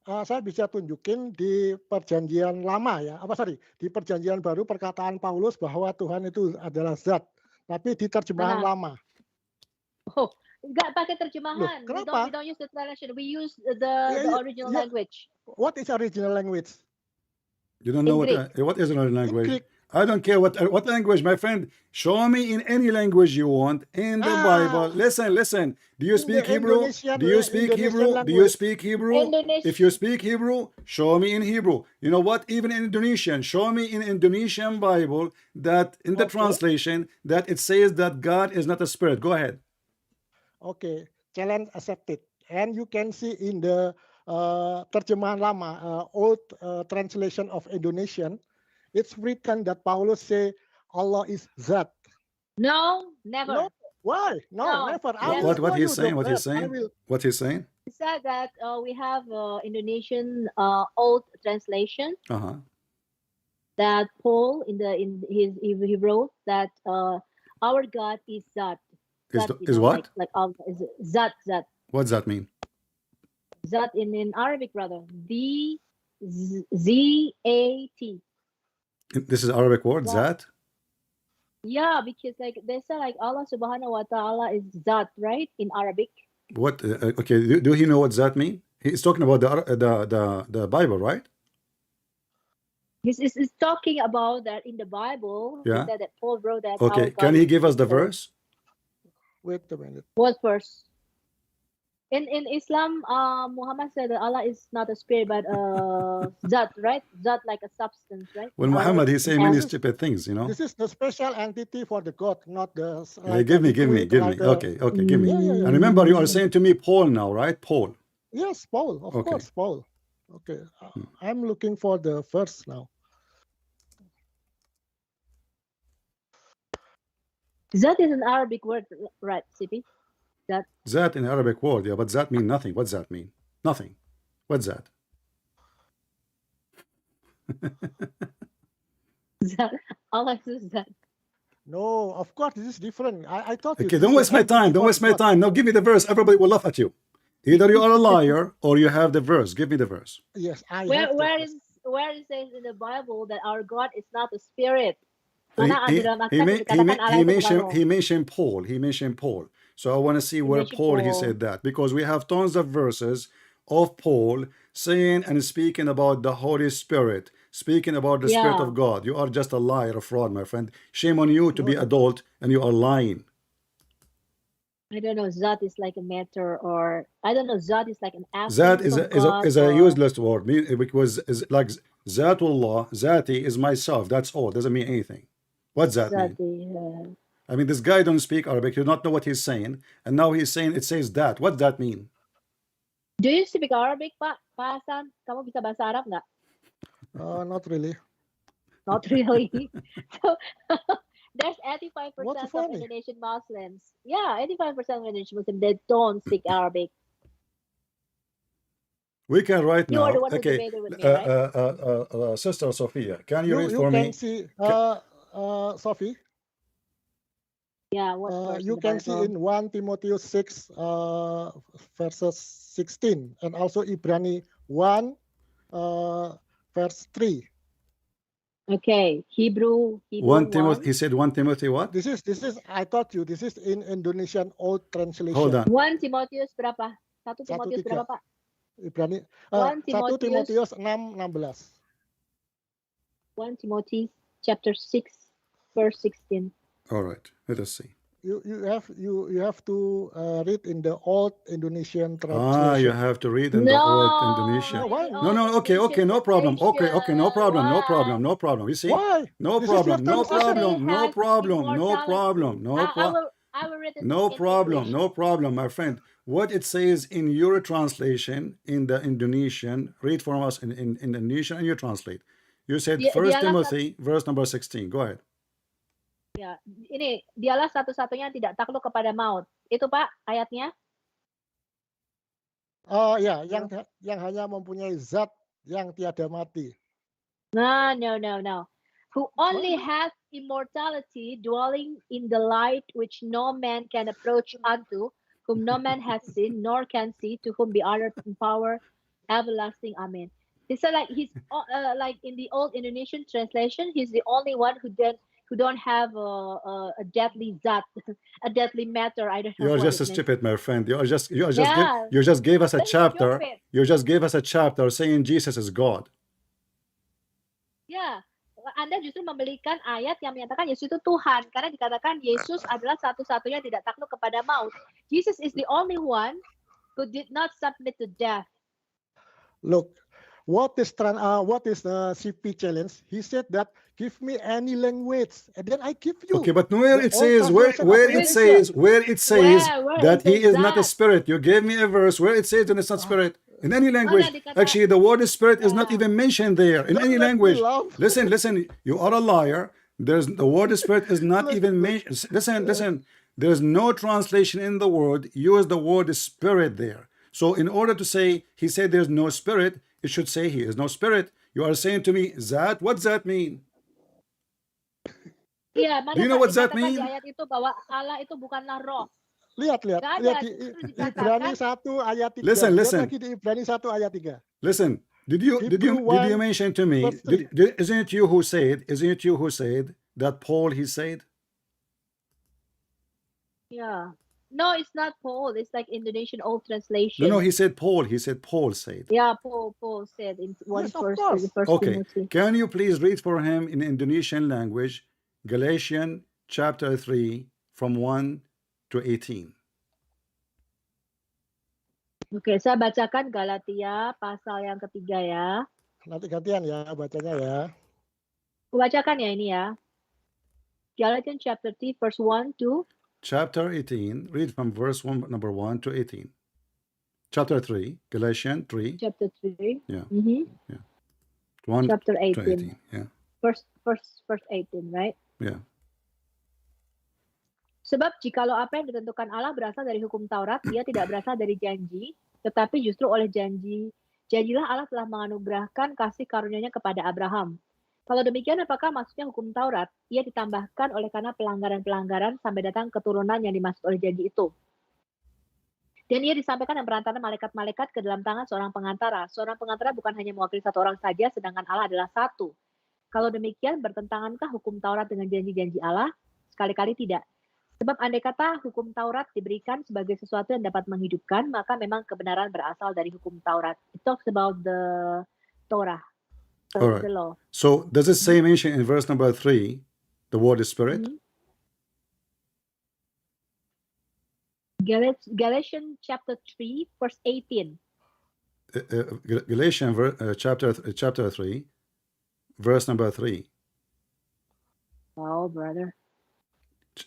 Speaker 5: Saya bisa tunjukin di perjanjian lama ya, di perjanjian baru perkataan Paulus bahwa Tuhan itu adalah zat, tapi di terjemahan lama.
Speaker 2: Oh, enggak pakai terjemahan.
Speaker 5: Loh, kenapa?
Speaker 2: We don't use the translation. We use the original language.
Speaker 5: What is original language?
Speaker 1: You don't know what is original language? I don't care what language, my friend. Show me in any language you want in the Bible. Listen. Do you speak Hebrew? Do you speak Hebrew? Do you speak Hebrew? If you speak Hebrew, show me in Hebrew. You know what? Even in Indonesian, show me in Indonesian Bible that in the translation that it says that God is not a spirit. Go ahead.
Speaker 5: Okay, challenge accepted. And you can see in the terjemahan lama, old translation of Indonesian, it's written that Paulus say Allah is zat.
Speaker 2: No, never.
Speaker 5: No, why? No, never.
Speaker 1: What he's saying? What he's saying? What he's saying?
Speaker 2: He said that we have Indonesian old translation that Paul he wrote that our God is zat.
Speaker 1: Is what?
Speaker 2: Like is zat.
Speaker 1: What does that mean?
Speaker 2: Zat in Arabic, brother. Z-A-T.
Speaker 1: This is Arabic word, zat?
Speaker 2: Yeah, because like they say like Allah Subhanahu wa Ta'ala is zat, right? In Arabic.
Speaker 1: What? Okay, do he know what zat mean? He's talking about the Bible, right?
Speaker 2: He's talking about that in the Bible.
Speaker 1: Yeah.
Speaker 2: He said that Paul wrote that.
Speaker 1: Okay,
Speaker 2: our God
Speaker 1: can he
Speaker 2: is
Speaker 1: give us the
Speaker 2: simple.
Speaker 1: verse?
Speaker 5: Wait a minute.
Speaker 2: What verse? In Islam, Muhammad said that Allah is not a spirit but zat, right? Zat like a substance, right?
Speaker 1: Well,
Speaker 2: Or
Speaker 1: Muhammad, he's saying
Speaker 2: an
Speaker 1: many
Speaker 5: This is
Speaker 1: stupid things, you know.
Speaker 5: this is the special entity for the God, not the
Speaker 1: Hey,
Speaker 5: like
Speaker 1: give me.
Speaker 5: liquid, like
Speaker 1: Okay, give me.
Speaker 5: yeah, yeah, yeah.
Speaker 1: And remember, you are saying to me Paul now, right? Paul.
Speaker 5: Yes, Paul, of
Speaker 1: Okay.
Speaker 5: course, Paul. Okay, I'm looking for the verse now.
Speaker 2: Zat is an Arabic word, right, CP?
Speaker 1: That in Arabic word, yeah, but that mean nothing. What's that mean? Nothing. What's that?
Speaker 2: Zat. Allah is Zat.
Speaker 5: No, of course, this is different. I thought you
Speaker 1: Okay,
Speaker 5: this
Speaker 1: don't
Speaker 5: is
Speaker 1: waste my
Speaker 5: entity
Speaker 1: time. Don't
Speaker 5: for
Speaker 1: waste my
Speaker 5: God.
Speaker 1: time. Now give me the verse. Everybody will laugh at you. Either you are a liar or you have the verse. Give me the verse.
Speaker 5: Yes, I
Speaker 2: Where
Speaker 5: have the
Speaker 2: where
Speaker 5: verse.
Speaker 2: is where it says in the Bible that our God is not a spirit?
Speaker 1: He,
Speaker 2: Mana
Speaker 1: he,
Speaker 2: di dalam
Speaker 1: he,
Speaker 2: Alkitab
Speaker 1: ma- he,
Speaker 2: dikatakan
Speaker 1: ma-
Speaker 2: Allah
Speaker 1: he
Speaker 2: itu bukan
Speaker 1: mentioned
Speaker 2: roh.
Speaker 1: he mentioned Paul. He mentioned Paul. So I want to see where
Speaker 2: mentioned
Speaker 1: Paul he
Speaker 2: Paul.
Speaker 1: said that, because we have tons of verses of Paul saying and speaking about the Holy Spirit, speaking about the Spirit
Speaker 2: Yeah,
Speaker 1: of God. You are just a liar, a fraud, my friend. Shame on you to
Speaker 5: No,
Speaker 1: be
Speaker 5: no.
Speaker 1: adult and you are lying.
Speaker 2: I don't know. Zat is like a matter, or I don't know. Zat is like an
Speaker 1: That
Speaker 2: essence of God,
Speaker 1: is a
Speaker 2: or
Speaker 1: useless word. Because is like Zatullah, Zati is myself. That's all. Doesn't mean anything. What's that mean?
Speaker 2: Zati.
Speaker 1: I mean, this guy don't speak Arabic. You don't know what he's saying, and now he's saying it says that. What's that mean?
Speaker 2: Do you speak Arabic, Pak? Pak Hasan, kamu bisa bahasa Arab nggak?
Speaker 5: Not really.
Speaker 2: Not really. So there's 85%
Speaker 5: What's
Speaker 2: of
Speaker 5: funny?
Speaker 2: Indonesian Muslims. Yeah, 85% of Indonesian Muslims, they don't speak Arabic.
Speaker 1: We can right
Speaker 2: You are the
Speaker 1: now.
Speaker 2: one who
Speaker 1: Okay,
Speaker 2: debated with me, right?
Speaker 1: Sister Sophia, can you read
Speaker 5: You
Speaker 1: for
Speaker 5: can
Speaker 1: me?
Speaker 5: see Sophie.
Speaker 2: Yeah, what verse in
Speaker 5: You
Speaker 2: the
Speaker 5: can see
Speaker 2: Bible?
Speaker 5: in 1 Timothy 6 verses 16 and also Ibrani 1 verse 3.
Speaker 2: Okay, Hebrew
Speaker 1: 1 Timothy.
Speaker 2: 1.
Speaker 1: He said 1 Timothy what?
Speaker 5: This is I taught you. This is in Indonesian Old Translation.
Speaker 1: Hold on.
Speaker 2: 1 Timotius berapa? 1 Timotius
Speaker 5: 1:3.
Speaker 2: berapa, Pak?
Speaker 5: Ibrani
Speaker 2: 1
Speaker 5: 1
Speaker 2: Timotius,
Speaker 5: Timotius 6:16.
Speaker 2: 1 Timothy chapter 6 verse 16.
Speaker 1: All right, let us see.
Speaker 5: You have to read in the Old Indonesian translation.
Speaker 1: Ah, you have to read in the old Indonesian.
Speaker 5: No, why?
Speaker 1: No, okay, no problem. Okay, no problem. You see?
Speaker 5: Why?
Speaker 1: No
Speaker 5: This is your
Speaker 1: problem. No
Speaker 5: translation.
Speaker 1: problem.
Speaker 2: I will read it
Speaker 1: No
Speaker 2: in
Speaker 1: problem.
Speaker 2: English.
Speaker 1: No problem, my friend. What it says in your translation in the Indonesian, read for us in Indonesian and you translate. You said First Timothy, verse number 16. Go ahead.
Speaker 2: Ya, ini dialah satu-satunya yang tidak takluk kepada maut. Itu Pak ayatnya.
Speaker 5: Ya, yang hanya mempunyai zat yang tiada mati.
Speaker 2: No. Who only hath immortality, dwelling in the light which no man can approach unto, whom no man hath seen nor can see, to whom be honor and power everlasting. Amen. He said like he's like in the old Indonesian translation, he's the only one who don't have a deadly zat, a deadly matter. I don't know.
Speaker 1: You're
Speaker 2: what
Speaker 1: just
Speaker 2: it means.
Speaker 1: stupid, my friend. You just
Speaker 2: Yeah.
Speaker 1: you just gave us a
Speaker 2: Very
Speaker 1: chapter.
Speaker 2: stupid.
Speaker 1: You just gave us a chapter saying Jesus is God.
Speaker 2: Ya, Anda justru membelikan ayat yang menyatakan Yesus itu Tuhan, karena dikatakan Yesus adalah satu-satunya yang tidak takluk kepada maut. Jesus is the only one who did not submit to death.
Speaker 5: Look, what is the CP challenge? He said that give me any language, and then I give you.
Speaker 1: Okay, but where
Speaker 5: the
Speaker 1: it
Speaker 5: Old
Speaker 1: says where
Speaker 5: translation of
Speaker 1: it says
Speaker 2: Where
Speaker 1: that
Speaker 2: it
Speaker 1: he
Speaker 2: says
Speaker 1: is not a
Speaker 2: that?
Speaker 1: spirit. You gave me a verse where it says that it's not spirit in any language.
Speaker 2: dikata-
Speaker 1: Actually, the word spirit is not
Speaker 2: Yeah.
Speaker 1: even mentioned there in
Speaker 5: Don't
Speaker 1: any
Speaker 5: make me
Speaker 1: language.
Speaker 5: laugh.
Speaker 1: Listen, you are a liar. There's the word spirit is not even mentioned. Listen. There's no translation in the word. Use the word spirit there. So in order to say he said there's no spirit, it should say he is no spirit. You are saying to me that what does that mean?
Speaker 2: Iya, mana
Speaker 1: Do you know
Speaker 2: Pak
Speaker 1: what that
Speaker 2: dikatakan
Speaker 1: mean?
Speaker 2: di ayat itu bahwa Allah itu bukanlah roh.
Speaker 5: Lihat
Speaker 2: Nggak ada,
Speaker 5: di
Speaker 2: justru
Speaker 5: Ibrani
Speaker 2: dikatakan
Speaker 5: 1 ayat 3.
Speaker 1: Listen.
Speaker 5: Lihat lagi di Ibrani 1 ayat 3.
Speaker 1: Listen, did you
Speaker 5: Hebrew 1,
Speaker 1: mention to me?
Speaker 5: verse 3.
Speaker 1: Isn't it you who said that Paul he said?
Speaker 2: Ya. No, it's not Paul. It's like Indonesian old
Speaker 1: No,
Speaker 2: translation.
Speaker 1: he said Paul. He said Paul said.
Speaker 2: Yeah, Paul said in one
Speaker 5: Yes, of
Speaker 2: first
Speaker 5: course.
Speaker 2: first
Speaker 1: Okay.
Speaker 2: Timothy.
Speaker 1: Can you please read for him in Indonesian language, Galatians chapter 3 from 1 to 18?
Speaker 2: Oke, saya bacakan Galatia pasal yang ketiga ya.
Speaker 5: Nanti gantian ya bacanya ya.
Speaker 2: Aku bacakan ya ini ya. Galatians chapter 3 verse 1 to
Speaker 1: Chapter 18, read from verse 1, number 1 to 18. Chapter 3, Galatians 3.
Speaker 2: chapter 3.
Speaker 1: Yeah.
Speaker 2: Mhm.
Speaker 1: Yeah. 1
Speaker 2: Chapter
Speaker 1: to
Speaker 2: 18.
Speaker 1: 18. Yeah.
Speaker 2: Verse 18, right?
Speaker 1: Yeah.
Speaker 2: Sebab jikalau apa yang ditentukan Allah berasal dari hukum Taurat, ia tidak berasal dari janji, tetapi justru oleh janjilah Allah telah menganugerahkan kasih karunia-Nya kepada Abraham. Kalau demikian, apakah maksudnya hukum Taurat? Ia ditambahkan oleh karena pelanggaran-pelanggaran sampai datang keturunan yang dimaksud oleh janji itu. Dan ia disampaikan yang perantara malaikat-malaikat ke dalam tangan seorang pengantara. Seorang pengantara bukan hanya mewakili satu orang saja, sedangkan Allah adalah satu. Kalau demikian, bertentangankah hukum Taurat dengan janji-janji Allah? Sekali-kali tidak. Sebab andai kata hukum Taurat diberikan sebagai sesuatu yang dapat menghidupkan, maka memang kebenaran berasal dari hukum Taurat. It talks about the Torah,
Speaker 1: All right.
Speaker 2: the law.
Speaker 1: So does it say mention in verse number 3 the word is spirit?
Speaker 2: Galatians chapter 3, verse 18.
Speaker 1: Galatians chapter 3, verse number 3.
Speaker 2: Oh, brother.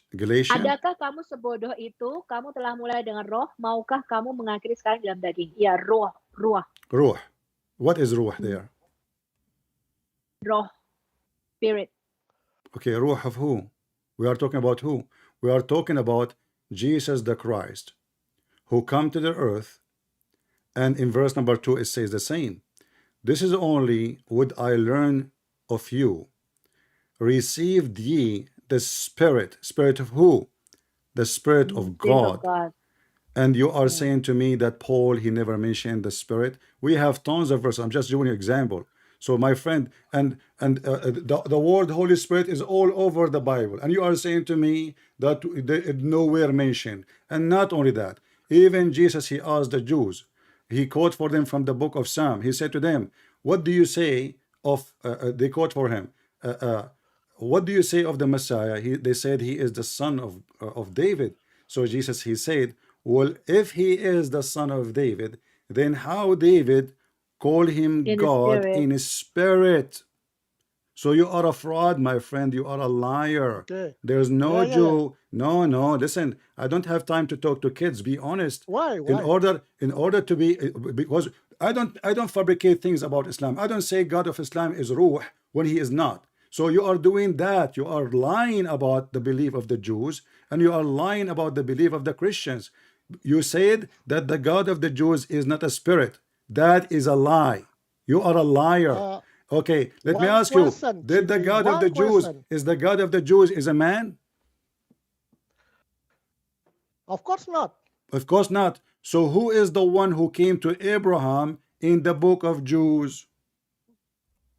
Speaker 1: Galatians.
Speaker 2: Adakah kamu sebodoh itu? Kamu telah mulai dengan roh, maukah kamu mengakhiri sekarang dalam daging? Ya, ruh.
Speaker 1: Ruh. What is ruh there?
Speaker 2: Roh, spirit.
Speaker 1: Okay, ruh of who? We are talking about who? We are talking about Jesus the Christ, who come to the earth, and in verse number 2 it says the same. This is only would I learn of you. Received ye the Spirit. Spirit of who? The Spirit of God. And you are saying to me that Paul, he never mentioned the Spirit. We have tons of verses. I'm just giving you an example. So my friend, the word Holy Spirit is all over the Bible. And you are saying to me that they nowhere mentioned. And not only that, even Jesus, he asked the Jews, he quote for them from the book of Psalm. He said to them, what do you say of, they quote for him, what do you say of the Messiah? They said he is the son of David. So Jesus, he said, well, if he is the son of David, then how David call him God in his spirit? So you are a fraud, my friend. You are a liar.
Speaker 5: Okay.
Speaker 1: There's no Jew. No. Listen, I don't have time to talk to kids. Be honest.
Speaker 5: Why?
Speaker 1: In order to be, because I don't fabricate things about Islam. I don't say God of Islam is Ruh when he is not. So you are doing that. You are lying about the belief of the Jews, and you are lying about the belief of the Christians. You said that the God of the Jews is not a spirit. That is a lie. You are a liar. Okay, let me ask you, did the God of the Jews, is the God of the Jews is a man?
Speaker 5: Of course not.
Speaker 1: Of course not. So who is the one who came to Abraham in the book of Jews?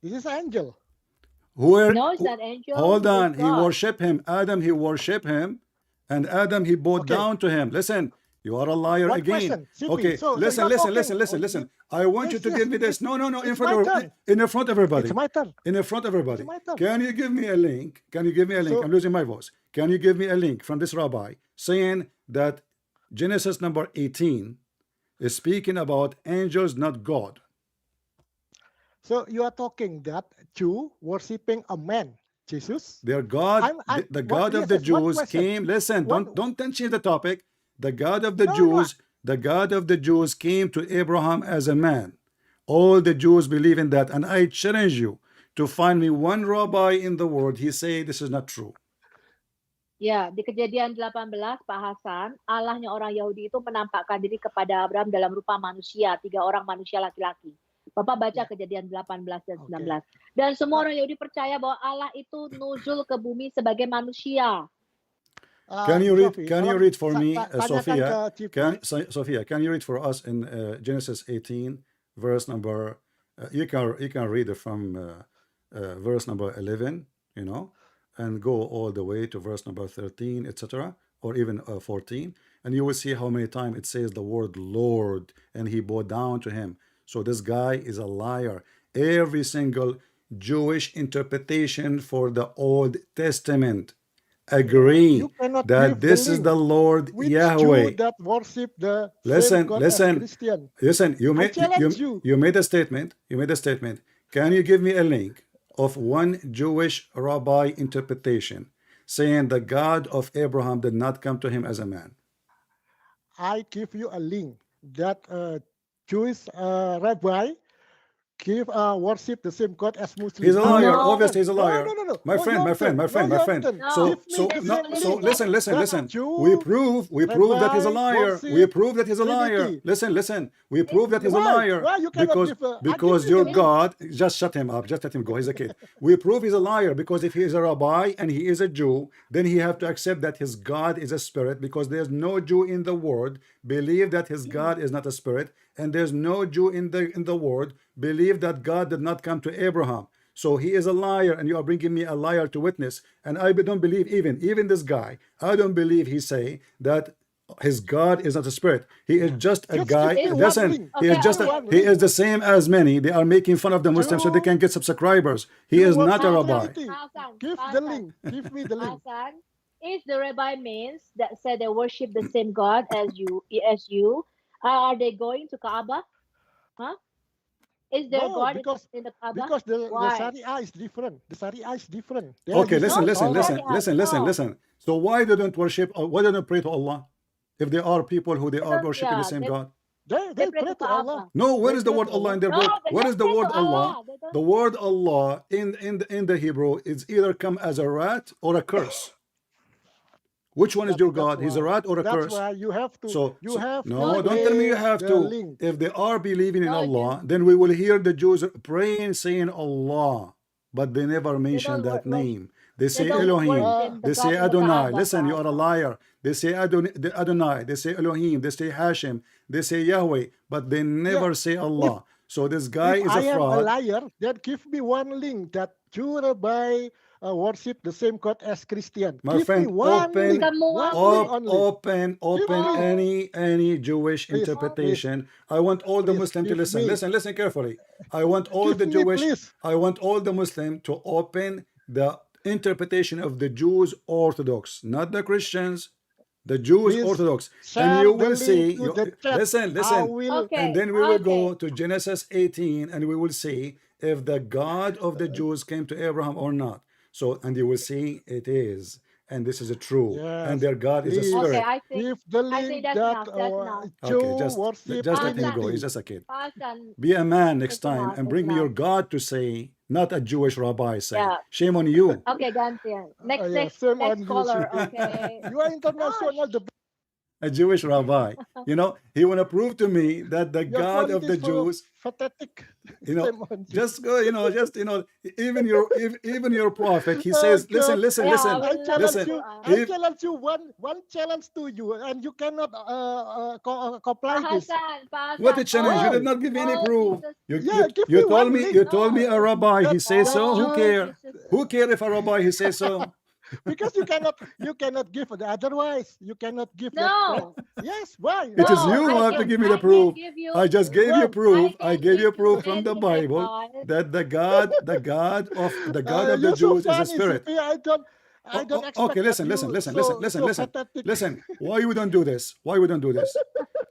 Speaker 5: This is angel.
Speaker 2: No, it's not angel.
Speaker 1: Hold on. He worshiped him. Adam, he worshiped him. And Adam, he bowed down to him. Listen, you are a liar again. Okay, so listen. I want you to give me this. No, in front of everybody.
Speaker 5: It's my turn.
Speaker 1: In front of everybody. Can you give me a link? I'm losing my voice. Can you give me a link from this rabbi saying that Genesis number 18 is speaking about angels, not God?
Speaker 5: So you are talking that Jew worshipping a man, Jesus.
Speaker 1: Their God, the God of the Jews came. Listen, don't change the topic. The God of the Jews, the God of the Jews came to Abraham as a man. All the Jews believe in that, and I challenge you to find me one rabbi in the world. He say this is not true.
Speaker 2: Ya, di Kejadian 18, Pak Hasan, Allahnya orang Yahudi itu menampakkan diri kepada Abraham dalam rupa manusia, 3 orang manusia laki-laki. Bapak baca Kejadian 18 dan 19. Dan semua orang Yahudi percaya bahwa Allah itu nuzul ke bumi sebagai manusia.
Speaker 1: Can you read for me, Sophia? Sophia, can you read for us in Genesis 18, verse number? You can read it from verse number 11, and go all the way to verse number 13, etc., or even 14, and you will see how many times it says the word Lord, and he bowed down to him. So this guy is a liar. Every single Jewish interpretation for the Old Testament agree
Speaker 5: You cannot
Speaker 1: that
Speaker 5: give the
Speaker 1: this is
Speaker 5: link.
Speaker 1: the Lord
Speaker 5: Which
Speaker 1: Yahweh.
Speaker 5: Jew that worship the same
Speaker 1: Listen,
Speaker 5: God as
Speaker 1: listen,
Speaker 5: Christian?
Speaker 1: listen. You
Speaker 5: I
Speaker 1: made
Speaker 5: challenge you.
Speaker 1: you made a statement. You made a statement. Can you give me a link of one Jewish rabbi interpretation saying the God of Abraham did not come to him as a man?
Speaker 5: I give you a link that Jewish rabbi give worship the same God as Muslim.
Speaker 1: He's a
Speaker 5: No,
Speaker 1: liar.
Speaker 2: No.
Speaker 1: Obviously, he's a liar.
Speaker 5: No.
Speaker 1: My
Speaker 5: No,
Speaker 1: friend, my friend,
Speaker 5: Yonton.
Speaker 1: my
Speaker 5: No,
Speaker 1: friend, my friend.
Speaker 5: Yonton.
Speaker 2: No.
Speaker 1: So,
Speaker 5: Give me
Speaker 1: so,
Speaker 5: the
Speaker 1: no,
Speaker 5: same
Speaker 1: so
Speaker 5: link.
Speaker 1: listen, listen,
Speaker 5: That
Speaker 1: listen.
Speaker 5: Jew
Speaker 1: We prove that he's a
Speaker 5: rabbi
Speaker 1: liar. We
Speaker 5: worship
Speaker 1: prove that he's a liar.
Speaker 5: Trinity.
Speaker 1: Listen, listen. We prove that he's a
Speaker 5: Why?
Speaker 1: liar
Speaker 5: Why you cannot
Speaker 1: because
Speaker 5: give I give
Speaker 1: because
Speaker 5: you
Speaker 1: your
Speaker 5: the link.
Speaker 1: God. Just shut him up. Just let him go. He's a kid. We prove he's a liar because if he is a rabbi and he is a Jew, then he have to accept that his God is a spirit, because there's no Jew in the world believe that his God is not a spirit, and there's no Jew in the world believe that God did not come to Abraham. So he is a liar, and you are bringing me a liar to witness. And I don't believe even this guy. I don't believe he say that his God is not a spirit. He is just a
Speaker 5: Just give
Speaker 1: guy.
Speaker 5: me one
Speaker 1: Listen,
Speaker 5: link.
Speaker 1: he is
Speaker 2: Okay,
Speaker 1: just
Speaker 2: okay.
Speaker 1: he is the same as many. They are making fun of the Muslims so they can get some subscribers. He
Speaker 5: Jew
Speaker 1: is not a
Speaker 5: worship
Speaker 1: rabbi.
Speaker 5: Trinity.
Speaker 2: Hasan,
Speaker 5: Give the
Speaker 2: Hasan,
Speaker 5: link. Give me the link.
Speaker 2: Hasan. If the rabbi means that said they worship the same God as you, are they going to Kaaba? Huh? Is their
Speaker 5: No,
Speaker 2: God in the Kaaba?
Speaker 5: because the
Speaker 2: Why?
Speaker 5: Sharia is different. The Sharia is different. They are
Speaker 1: Okay,
Speaker 5: using
Speaker 1: listen,
Speaker 2: No,
Speaker 5: the
Speaker 1: listen,
Speaker 2: the
Speaker 5: Torah.
Speaker 1: listen,
Speaker 2: Sharia. No,
Speaker 1: listen. So why they don't worship? Why they don't pray to Allah? If there are people who they
Speaker 2: they
Speaker 1: are
Speaker 2: don't.
Speaker 1: worshiping the
Speaker 2: Yeah,
Speaker 1: same God.
Speaker 2: they
Speaker 5: They
Speaker 2: pray
Speaker 5: pray
Speaker 2: to
Speaker 5: to Allah.
Speaker 2: Kaaba.
Speaker 1: No, where
Speaker 5: They
Speaker 1: is the
Speaker 5: pray
Speaker 1: word
Speaker 5: to
Speaker 1: Allah
Speaker 5: Allah.
Speaker 1: in their
Speaker 2: No,
Speaker 1: book?
Speaker 2: they
Speaker 1: What
Speaker 2: just
Speaker 1: is the
Speaker 2: pray to
Speaker 1: word Allah?
Speaker 2: Allah. They don't.
Speaker 1: The word Allah in the Hebrew is either come as a rat or a curse. Which one is your
Speaker 5: That's
Speaker 1: God? He's a
Speaker 5: why.
Speaker 1: rat or a
Speaker 5: That's
Speaker 1: curse?
Speaker 5: why you have to.
Speaker 1: So,
Speaker 5: You have
Speaker 2: No,
Speaker 5: to
Speaker 1: no, don't tell me you
Speaker 5: make
Speaker 1: have
Speaker 5: the
Speaker 1: to.
Speaker 5: link.
Speaker 1: If they are believing in
Speaker 2: no,
Speaker 1: Allah, then we will hear the Jews praying, saying Allah, but they never
Speaker 2: they
Speaker 1: mention
Speaker 2: don't
Speaker 1: that name. They
Speaker 2: they
Speaker 1: say
Speaker 2: don't
Speaker 1: Elohim,
Speaker 2: worship the
Speaker 1: they say
Speaker 2: God in the
Speaker 1: Adonai.
Speaker 2: Kaaba,
Speaker 1: Listen, you are a
Speaker 2: Hasan.
Speaker 1: liar. They say Adonai, they say Elohim, they say Hashem, they say Yahweh, but they
Speaker 5: Yeah.
Speaker 1: never say
Speaker 5: If
Speaker 1: Allah. So this guy
Speaker 5: if
Speaker 1: is
Speaker 5: I
Speaker 1: a
Speaker 5: am a
Speaker 1: fraud.
Speaker 5: liar, then give me one link that Jew rabbi worship the same God as Christian.
Speaker 1: My
Speaker 5: Give me
Speaker 1: friend,
Speaker 5: one link.
Speaker 2: Semua
Speaker 5: One link
Speaker 2: boleh.
Speaker 5: only. Give
Speaker 1: open
Speaker 5: me.
Speaker 2: No,
Speaker 1: any Jewish
Speaker 5: Please, please,
Speaker 1: interpretation. I want all the
Speaker 5: please
Speaker 1: Muslim to
Speaker 5: give
Speaker 1: listen.
Speaker 5: me.
Speaker 1: Listen carefully. I want all
Speaker 5: Give
Speaker 1: the
Speaker 5: me,
Speaker 1: Jewish,
Speaker 5: please.
Speaker 1: I want all the Muslim to open the interpretation of the Jews Orthodox, not the Christians, the Jews
Speaker 5: Please
Speaker 1: Orthodox. And
Speaker 5: share
Speaker 1: you
Speaker 5: the
Speaker 1: will
Speaker 5: link
Speaker 1: see,
Speaker 5: to the chat.
Speaker 1: listen,
Speaker 5: I
Speaker 1: listen.
Speaker 5: will.
Speaker 1: And
Speaker 2: okay,
Speaker 1: then we will
Speaker 2: okay.
Speaker 1: go to Genesis 18 and we will see if the God of the Jews came to Abraham or not. So, and you will see it is. And this is true. And
Speaker 5: Yes,
Speaker 1: their God is a
Speaker 5: please
Speaker 2: Okay,
Speaker 1: spirit.
Speaker 5: give the
Speaker 2: I think
Speaker 5: link
Speaker 2: that's
Speaker 5: that
Speaker 2: enough. That's enough.
Speaker 1: Okay,
Speaker 5: Jew worship
Speaker 1: just let him
Speaker 2: Hasan,
Speaker 1: go. He's
Speaker 5: Trinity.
Speaker 1: just a kid.
Speaker 2: Hasan,
Speaker 1: Be a man next
Speaker 2: that's
Speaker 1: time
Speaker 2: enough.
Speaker 1: and
Speaker 2: That's
Speaker 1: bring me your
Speaker 2: enough.
Speaker 1: God to say, not a Jewish rabbi say.
Speaker 2: Yeah.
Speaker 1: Shame on you.
Speaker 2: Okay, gantian. Next,
Speaker 5: Yeah,
Speaker 2: next,
Speaker 5: same
Speaker 2: next
Speaker 5: on you.
Speaker 2: caller. Okay.
Speaker 5: You are
Speaker 2: Gosh.
Speaker 5: international. The
Speaker 1: A Jewish rabbi. You know, he want to prove to me that the
Speaker 5: your
Speaker 1: God of
Speaker 5: quality
Speaker 1: the
Speaker 5: is full of
Speaker 1: Jews,
Speaker 5: pathetic.
Speaker 1: you know,
Speaker 5: Same on you.
Speaker 1: just go, even your prophet, he
Speaker 5: Oh
Speaker 1: says,
Speaker 5: God.
Speaker 2: Yeah,
Speaker 1: listen,
Speaker 2: we
Speaker 5: I
Speaker 2: love the
Speaker 5: challenge
Speaker 1: listen.
Speaker 5: you.
Speaker 2: Quran.
Speaker 5: I
Speaker 1: If
Speaker 5: challenge you one challenge to you, and you cannot comply
Speaker 2: Pak
Speaker 5: this.
Speaker 2: Hasan, Pak
Speaker 1: what a
Speaker 2: Hasan.
Speaker 1: challenge! You
Speaker 2: Oh,
Speaker 1: did
Speaker 5: Why?
Speaker 1: not give me any
Speaker 2: oh,
Speaker 1: proof.
Speaker 2: Jesus.
Speaker 5: Yeah, give me one link.
Speaker 1: You told me
Speaker 2: No,
Speaker 1: a rabbi. He
Speaker 5: That
Speaker 1: says
Speaker 5: that
Speaker 1: so. Who
Speaker 2: oh,
Speaker 5: Jew,
Speaker 1: care?
Speaker 2: Jesus.
Speaker 1: Who care if a rabbi he says so?
Speaker 5: because you cannot give the otherwise. You cannot give that.
Speaker 2: No,
Speaker 5: Yes, why?
Speaker 1: It is
Speaker 5: Why?
Speaker 1: you
Speaker 2: no,
Speaker 1: who
Speaker 5: Why
Speaker 1: have to
Speaker 5: not?
Speaker 1: give me the
Speaker 2: I can
Speaker 1: proof.
Speaker 2: give you,
Speaker 1: I just gave you
Speaker 5: When?
Speaker 1: proof.
Speaker 2: I
Speaker 1: I
Speaker 2: can
Speaker 1: gave
Speaker 2: give
Speaker 1: you
Speaker 2: you
Speaker 1: proof from the
Speaker 2: any
Speaker 1: Bible
Speaker 2: method.
Speaker 1: that the God of the
Speaker 5: You're so
Speaker 1: Jews is a
Speaker 5: funny,
Speaker 1: spirit.
Speaker 5: CP. I don't
Speaker 1: Okay,
Speaker 5: expect that you so pathetic.
Speaker 1: listen. Why we don't do this? Why we don't do this?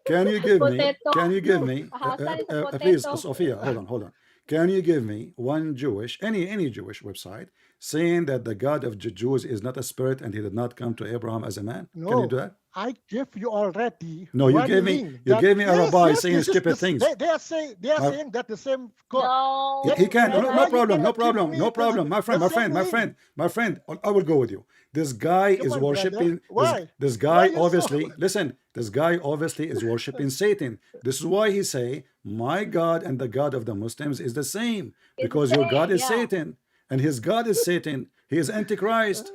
Speaker 1: Can you give me?
Speaker 2: Potato.
Speaker 1: Can you give
Speaker 5: You
Speaker 1: me?
Speaker 2: Pak Hasan is a
Speaker 1: Please,
Speaker 2: potato.
Speaker 1: Sophia, hold on. Can you give me one Jewish, any Jewish website saying that the God of the Jews is not a spirit and he did not come to Abraham as a man? Can you do
Speaker 5: no.
Speaker 1: that?
Speaker 5: I give you already
Speaker 1: No,
Speaker 5: one link
Speaker 1: you
Speaker 5: that
Speaker 1: gave me a rabbi saying
Speaker 5: this is
Speaker 1: stupid things.
Speaker 5: they are
Speaker 1: My,
Speaker 5: saying that the same God.
Speaker 2: No,
Speaker 1: he can
Speaker 5: Then
Speaker 1: no
Speaker 5: why
Speaker 2: Rabbi.
Speaker 5: you
Speaker 1: problem,
Speaker 5: cannot give me
Speaker 1: my
Speaker 5: the
Speaker 1: friend,
Speaker 5: same link?
Speaker 1: I will go with you. This guy
Speaker 5: Come
Speaker 1: is
Speaker 5: on, brother.
Speaker 1: worshiping
Speaker 5: Why?
Speaker 1: this
Speaker 5: Why
Speaker 1: guy
Speaker 5: you so?
Speaker 1: obviously listen, this guy obviously is worshiping Satan. This is why he say my God and the God of the Muslims is the same,
Speaker 2: It's the
Speaker 1: because your God
Speaker 2: same.
Speaker 1: is
Speaker 2: Yeah.
Speaker 1: Satan and his God is Satan. He is Antichrist.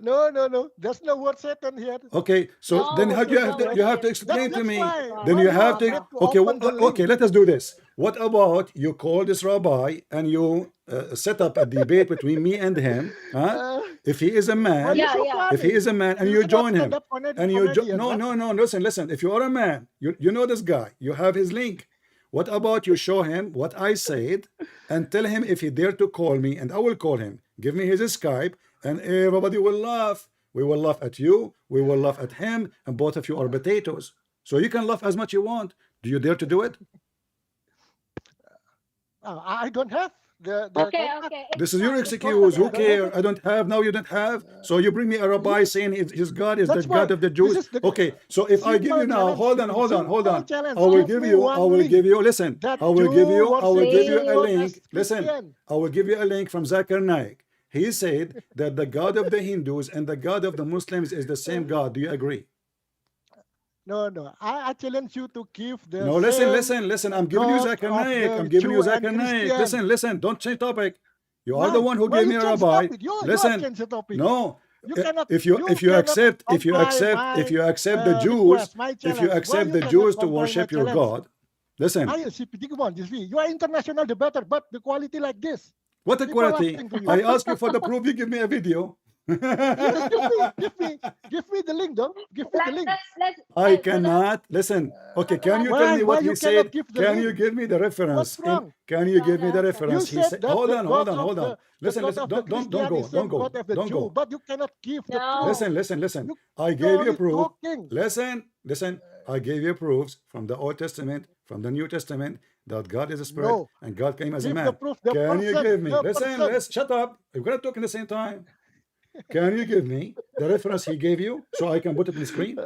Speaker 5: No. There's no word Satan here.
Speaker 1: Okay, so
Speaker 5: There's
Speaker 1: then
Speaker 5: no
Speaker 2: No,
Speaker 5: word
Speaker 1: how do
Speaker 2: we
Speaker 1: you
Speaker 5: Satan
Speaker 1: have
Speaker 2: don't
Speaker 1: to
Speaker 5: here.
Speaker 1: you have
Speaker 2: worship
Speaker 1: to
Speaker 2: the
Speaker 1: explain to
Speaker 2: God
Speaker 5: That's
Speaker 1: me?
Speaker 2: of the
Speaker 5: why.
Speaker 2: God
Speaker 1: Then
Speaker 2: of
Speaker 5: Why
Speaker 1: you
Speaker 2: the
Speaker 5: you
Speaker 1: have
Speaker 5: want
Speaker 1: to
Speaker 5: me
Speaker 2: Kaaba.
Speaker 5: to
Speaker 1: okay,
Speaker 5: open the link?
Speaker 1: let's do this. What about you call this rabbi and you set up a debate between me and him? Huh? If he is a man,
Speaker 5: Well, you're so
Speaker 2: Yeah.
Speaker 1: if he
Speaker 5: funny.
Speaker 1: is a man, and
Speaker 5: You
Speaker 1: you
Speaker 5: should not
Speaker 1: join
Speaker 5: stand
Speaker 1: him,
Speaker 5: up on it
Speaker 1: and you
Speaker 5: comedian,
Speaker 1: no,
Speaker 5: huh?
Speaker 1: no, no, listen. If you are a man, you know this guy, you have his link. What about you show him what I said and tell him if he dare to call me, and I will call him. Give me his Skype, and everybody will laugh. We will laugh at you, we will laugh at him, and both of you are potatoes. So you can laugh as much you want. Do you dare to do it?
Speaker 5: I don't have the
Speaker 2: Okay,
Speaker 5: contact.
Speaker 2: okay.
Speaker 1: This is your
Speaker 2: It's
Speaker 1: excuse. Who
Speaker 2: okay.
Speaker 1: care? I don't have. Now you don't have. So you bring me a rabbi saying his God is the
Speaker 5: That's
Speaker 1: God
Speaker 5: why
Speaker 1: of the
Speaker 5: this
Speaker 1: Jews.
Speaker 5: is the
Speaker 1: Okay. So if I give you
Speaker 5: simple
Speaker 1: now,
Speaker 5: challenge.
Speaker 1: hold on.
Speaker 5: Simple challenge.
Speaker 1: I will
Speaker 5: Give
Speaker 1: give
Speaker 5: me
Speaker 1: you.
Speaker 5: one
Speaker 1: I will
Speaker 5: link
Speaker 1: give you. Listen.
Speaker 5: that
Speaker 1: I will
Speaker 5: Jew
Speaker 1: give you. I will
Speaker 5: worshipping
Speaker 1: give you a
Speaker 5: God
Speaker 1: link.
Speaker 5: as
Speaker 1: Listen.
Speaker 5: Christian.
Speaker 1: I will give you a link from Zakir Naik. He said that the God of the Hindus and the God of the Muslims is the same God. Do you agree?
Speaker 5: No. I challenge you to give the
Speaker 1: No.
Speaker 5: same
Speaker 1: Listen. I'm giving you
Speaker 5: God
Speaker 1: Zakir
Speaker 5: of
Speaker 1: Naik. I'm
Speaker 5: the
Speaker 1: giving you
Speaker 5: Jew and
Speaker 1: Zakir Naik.
Speaker 5: Christian.
Speaker 1: Listen. Don't change topic. You are the
Speaker 5: Why?
Speaker 1: one who
Speaker 5: Why
Speaker 1: gave
Speaker 5: you
Speaker 1: me a
Speaker 5: change
Speaker 1: rabbi.
Speaker 5: topic? You
Speaker 1: Listen.
Speaker 5: change the topic.
Speaker 1: No,
Speaker 5: You cannot.
Speaker 1: if you
Speaker 5: cannot
Speaker 1: if
Speaker 5: comply
Speaker 1: you accept the
Speaker 5: my
Speaker 1: Jews,
Speaker 5: request, my
Speaker 1: if you
Speaker 5: challenge. Why
Speaker 1: accept
Speaker 5: you
Speaker 1: the
Speaker 5: cannot
Speaker 1: Jews to
Speaker 5: comply my
Speaker 1: worship your
Speaker 5: challenge?
Speaker 1: God, listen.
Speaker 5: I think about this. You are international debater, but the quality like this,
Speaker 1: What a
Speaker 5: people
Speaker 1: quality!
Speaker 5: laughing to you.
Speaker 1: I ask you for the proof. You give me a video.
Speaker 5: Yes, give me the link, though. Give me the link.
Speaker 2: Let's
Speaker 1: I cannot listen. Okay, can you tell me
Speaker 5: Why
Speaker 1: what
Speaker 5: you
Speaker 1: he
Speaker 5: cannot
Speaker 1: said?
Speaker 5: give the
Speaker 1: Can you
Speaker 5: link?
Speaker 1: give me the reference?
Speaker 5: What's wrong?
Speaker 1: Can you give me the
Speaker 2: brother.
Speaker 5: You
Speaker 1: reference? He
Speaker 5: said
Speaker 1: said,
Speaker 5: that
Speaker 1: hold
Speaker 5: the
Speaker 1: on.
Speaker 5: God of
Speaker 1: Listen.
Speaker 5: the
Speaker 1: Don't go.
Speaker 5: Christian is same God of the
Speaker 1: Don't
Speaker 5: Jew,
Speaker 1: go.
Speaker 5: but you cannot give the proof.
Speaker 2: No.
Speaker 1: Listen.
Speaker 5: You,
Speaker 1: I
Speaker 5: you're
Speaker 1: gave you
Speaker 5: only
Speaker 1: proof.
Speaker 5: talking.
Speaker 1: Listen. I gave you proofs from the Old Testament, from the New Testament, that God is a spirit
Speaker 5: No,
Speaker 1: and God came as a
Speaker 5: give the
Speaker 1: man.
Speaker 5: proof. The
Speaker 1: Can you
Speaker 5: person,
Speaker 1: give me?
Speaker 5: the
Speaker 1: Listen,
Speaker 5: person.
Speaker 1: let's shut up. We're gonna talk in the same time. Can you give me the reference he gave you so I can put it on the screen?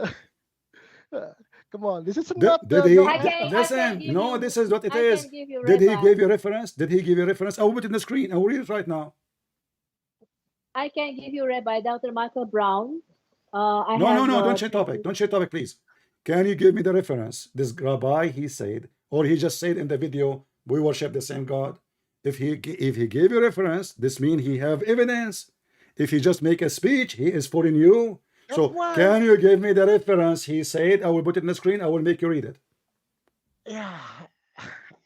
Speaker 5: Come on, this is not
Speaker 1: Did
Speaker 5: your
Speaker 1: he?
Speaker 2: I can
Speaker 1: Listen,
Speaker 2: give
Speaker 1: no,
Speaker 2: you
Speaker 1: this is what it
Speaker 2: I
Speaker 1: is.
Speaker 2: can give you
Speaker 1: Did he
Speaker 2: rabbi.
Speaker 1: give you reference? Did he give you reference? I will put it in the screen. I will read it right now.
Speaker 2: I can give you rabbi Dr. Michael Brown. I
Speaker 1: No,
Speaker 2: have
Speaker 1: don't change topic. Don't change topic, please. Can you give me the reference? This rabbi, he said, or he just said in the video, we worship the same God. If he gave you reference, this means he have evidence. If he just make a speech, he is fooling you.
Speaker 5: That's
Speaker 1: So
Speaker 5: why.
Speaker 1: can you give me the reference? He said, I will put it in the screen. I will make you read it.
Speaker 5: Yeah,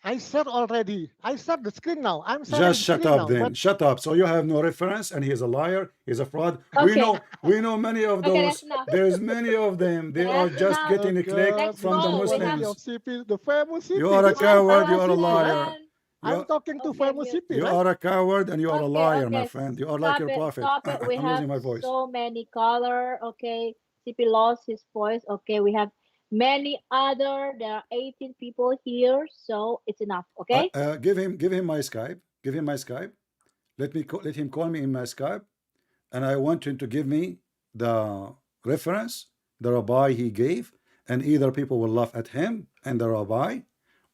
Speaker 5: I said already. I said the screen now. I'm sharing
Speaker 1: Just
Speaker 5: the
Speaker 1: shut
Speaker 5: screen
Speaker 1: up
Speaker 5: now.
Speaker 1: then.
Speaker 5: But
Speaker 1: Shut up. So you have no reference, and he is a liar. He's a fraud.
Speaker 2: Okay.
Speaker 1: We know many of
Speaker 2: Okay, that's
Speaker 1: those.
Speaker 2: enough.
Speaker 1: There's many of them. They are
Speaker 2: That's
Speaker 1: just
Speaker 2: enough.
Speaker 1: getting a click
Speaker 2: Let's
Speaker 1: from the
Speaker 2: go. We have
Speaker 1: Muslims.
Speaker 5: of CP, the famous CP.
Speaker 1: You are a
Speaker 5: This is the
Speaker 1: coward. You
Speaker 5: famous
Speaker 1: are a
Speaker 5: CP, right?
Speaker 1: liar.
Speaker 5: I'm
Speaker 1: You,
Speaker 5: talking to
Speaker 2: Okay,
Speaker 5: famous
Speaker 2: mute.
Speaker 5: CP,
Speaker 1: you
Speaker 5: right?
Speaker 1: are a coward and you are a liar, my
Speaker 2: Okay.
Speaker 1: friend. You are like your prophet.
Speaker 2: Stop it. We
Speaker 1: I'm
Speaker 2: have
Speaker 1: losing my voice.
Speaker 2: so many color. Okay. CP lost his voice. Okay. We have many other. There are 18 people here, so it's enough. Okay.
Speaker 1: Give him my Skype. Give him my Skype. Let him call me in my Skype, and I want him to give me the reference, the rabbi he gave, and either people will laugh at him and the rabbi,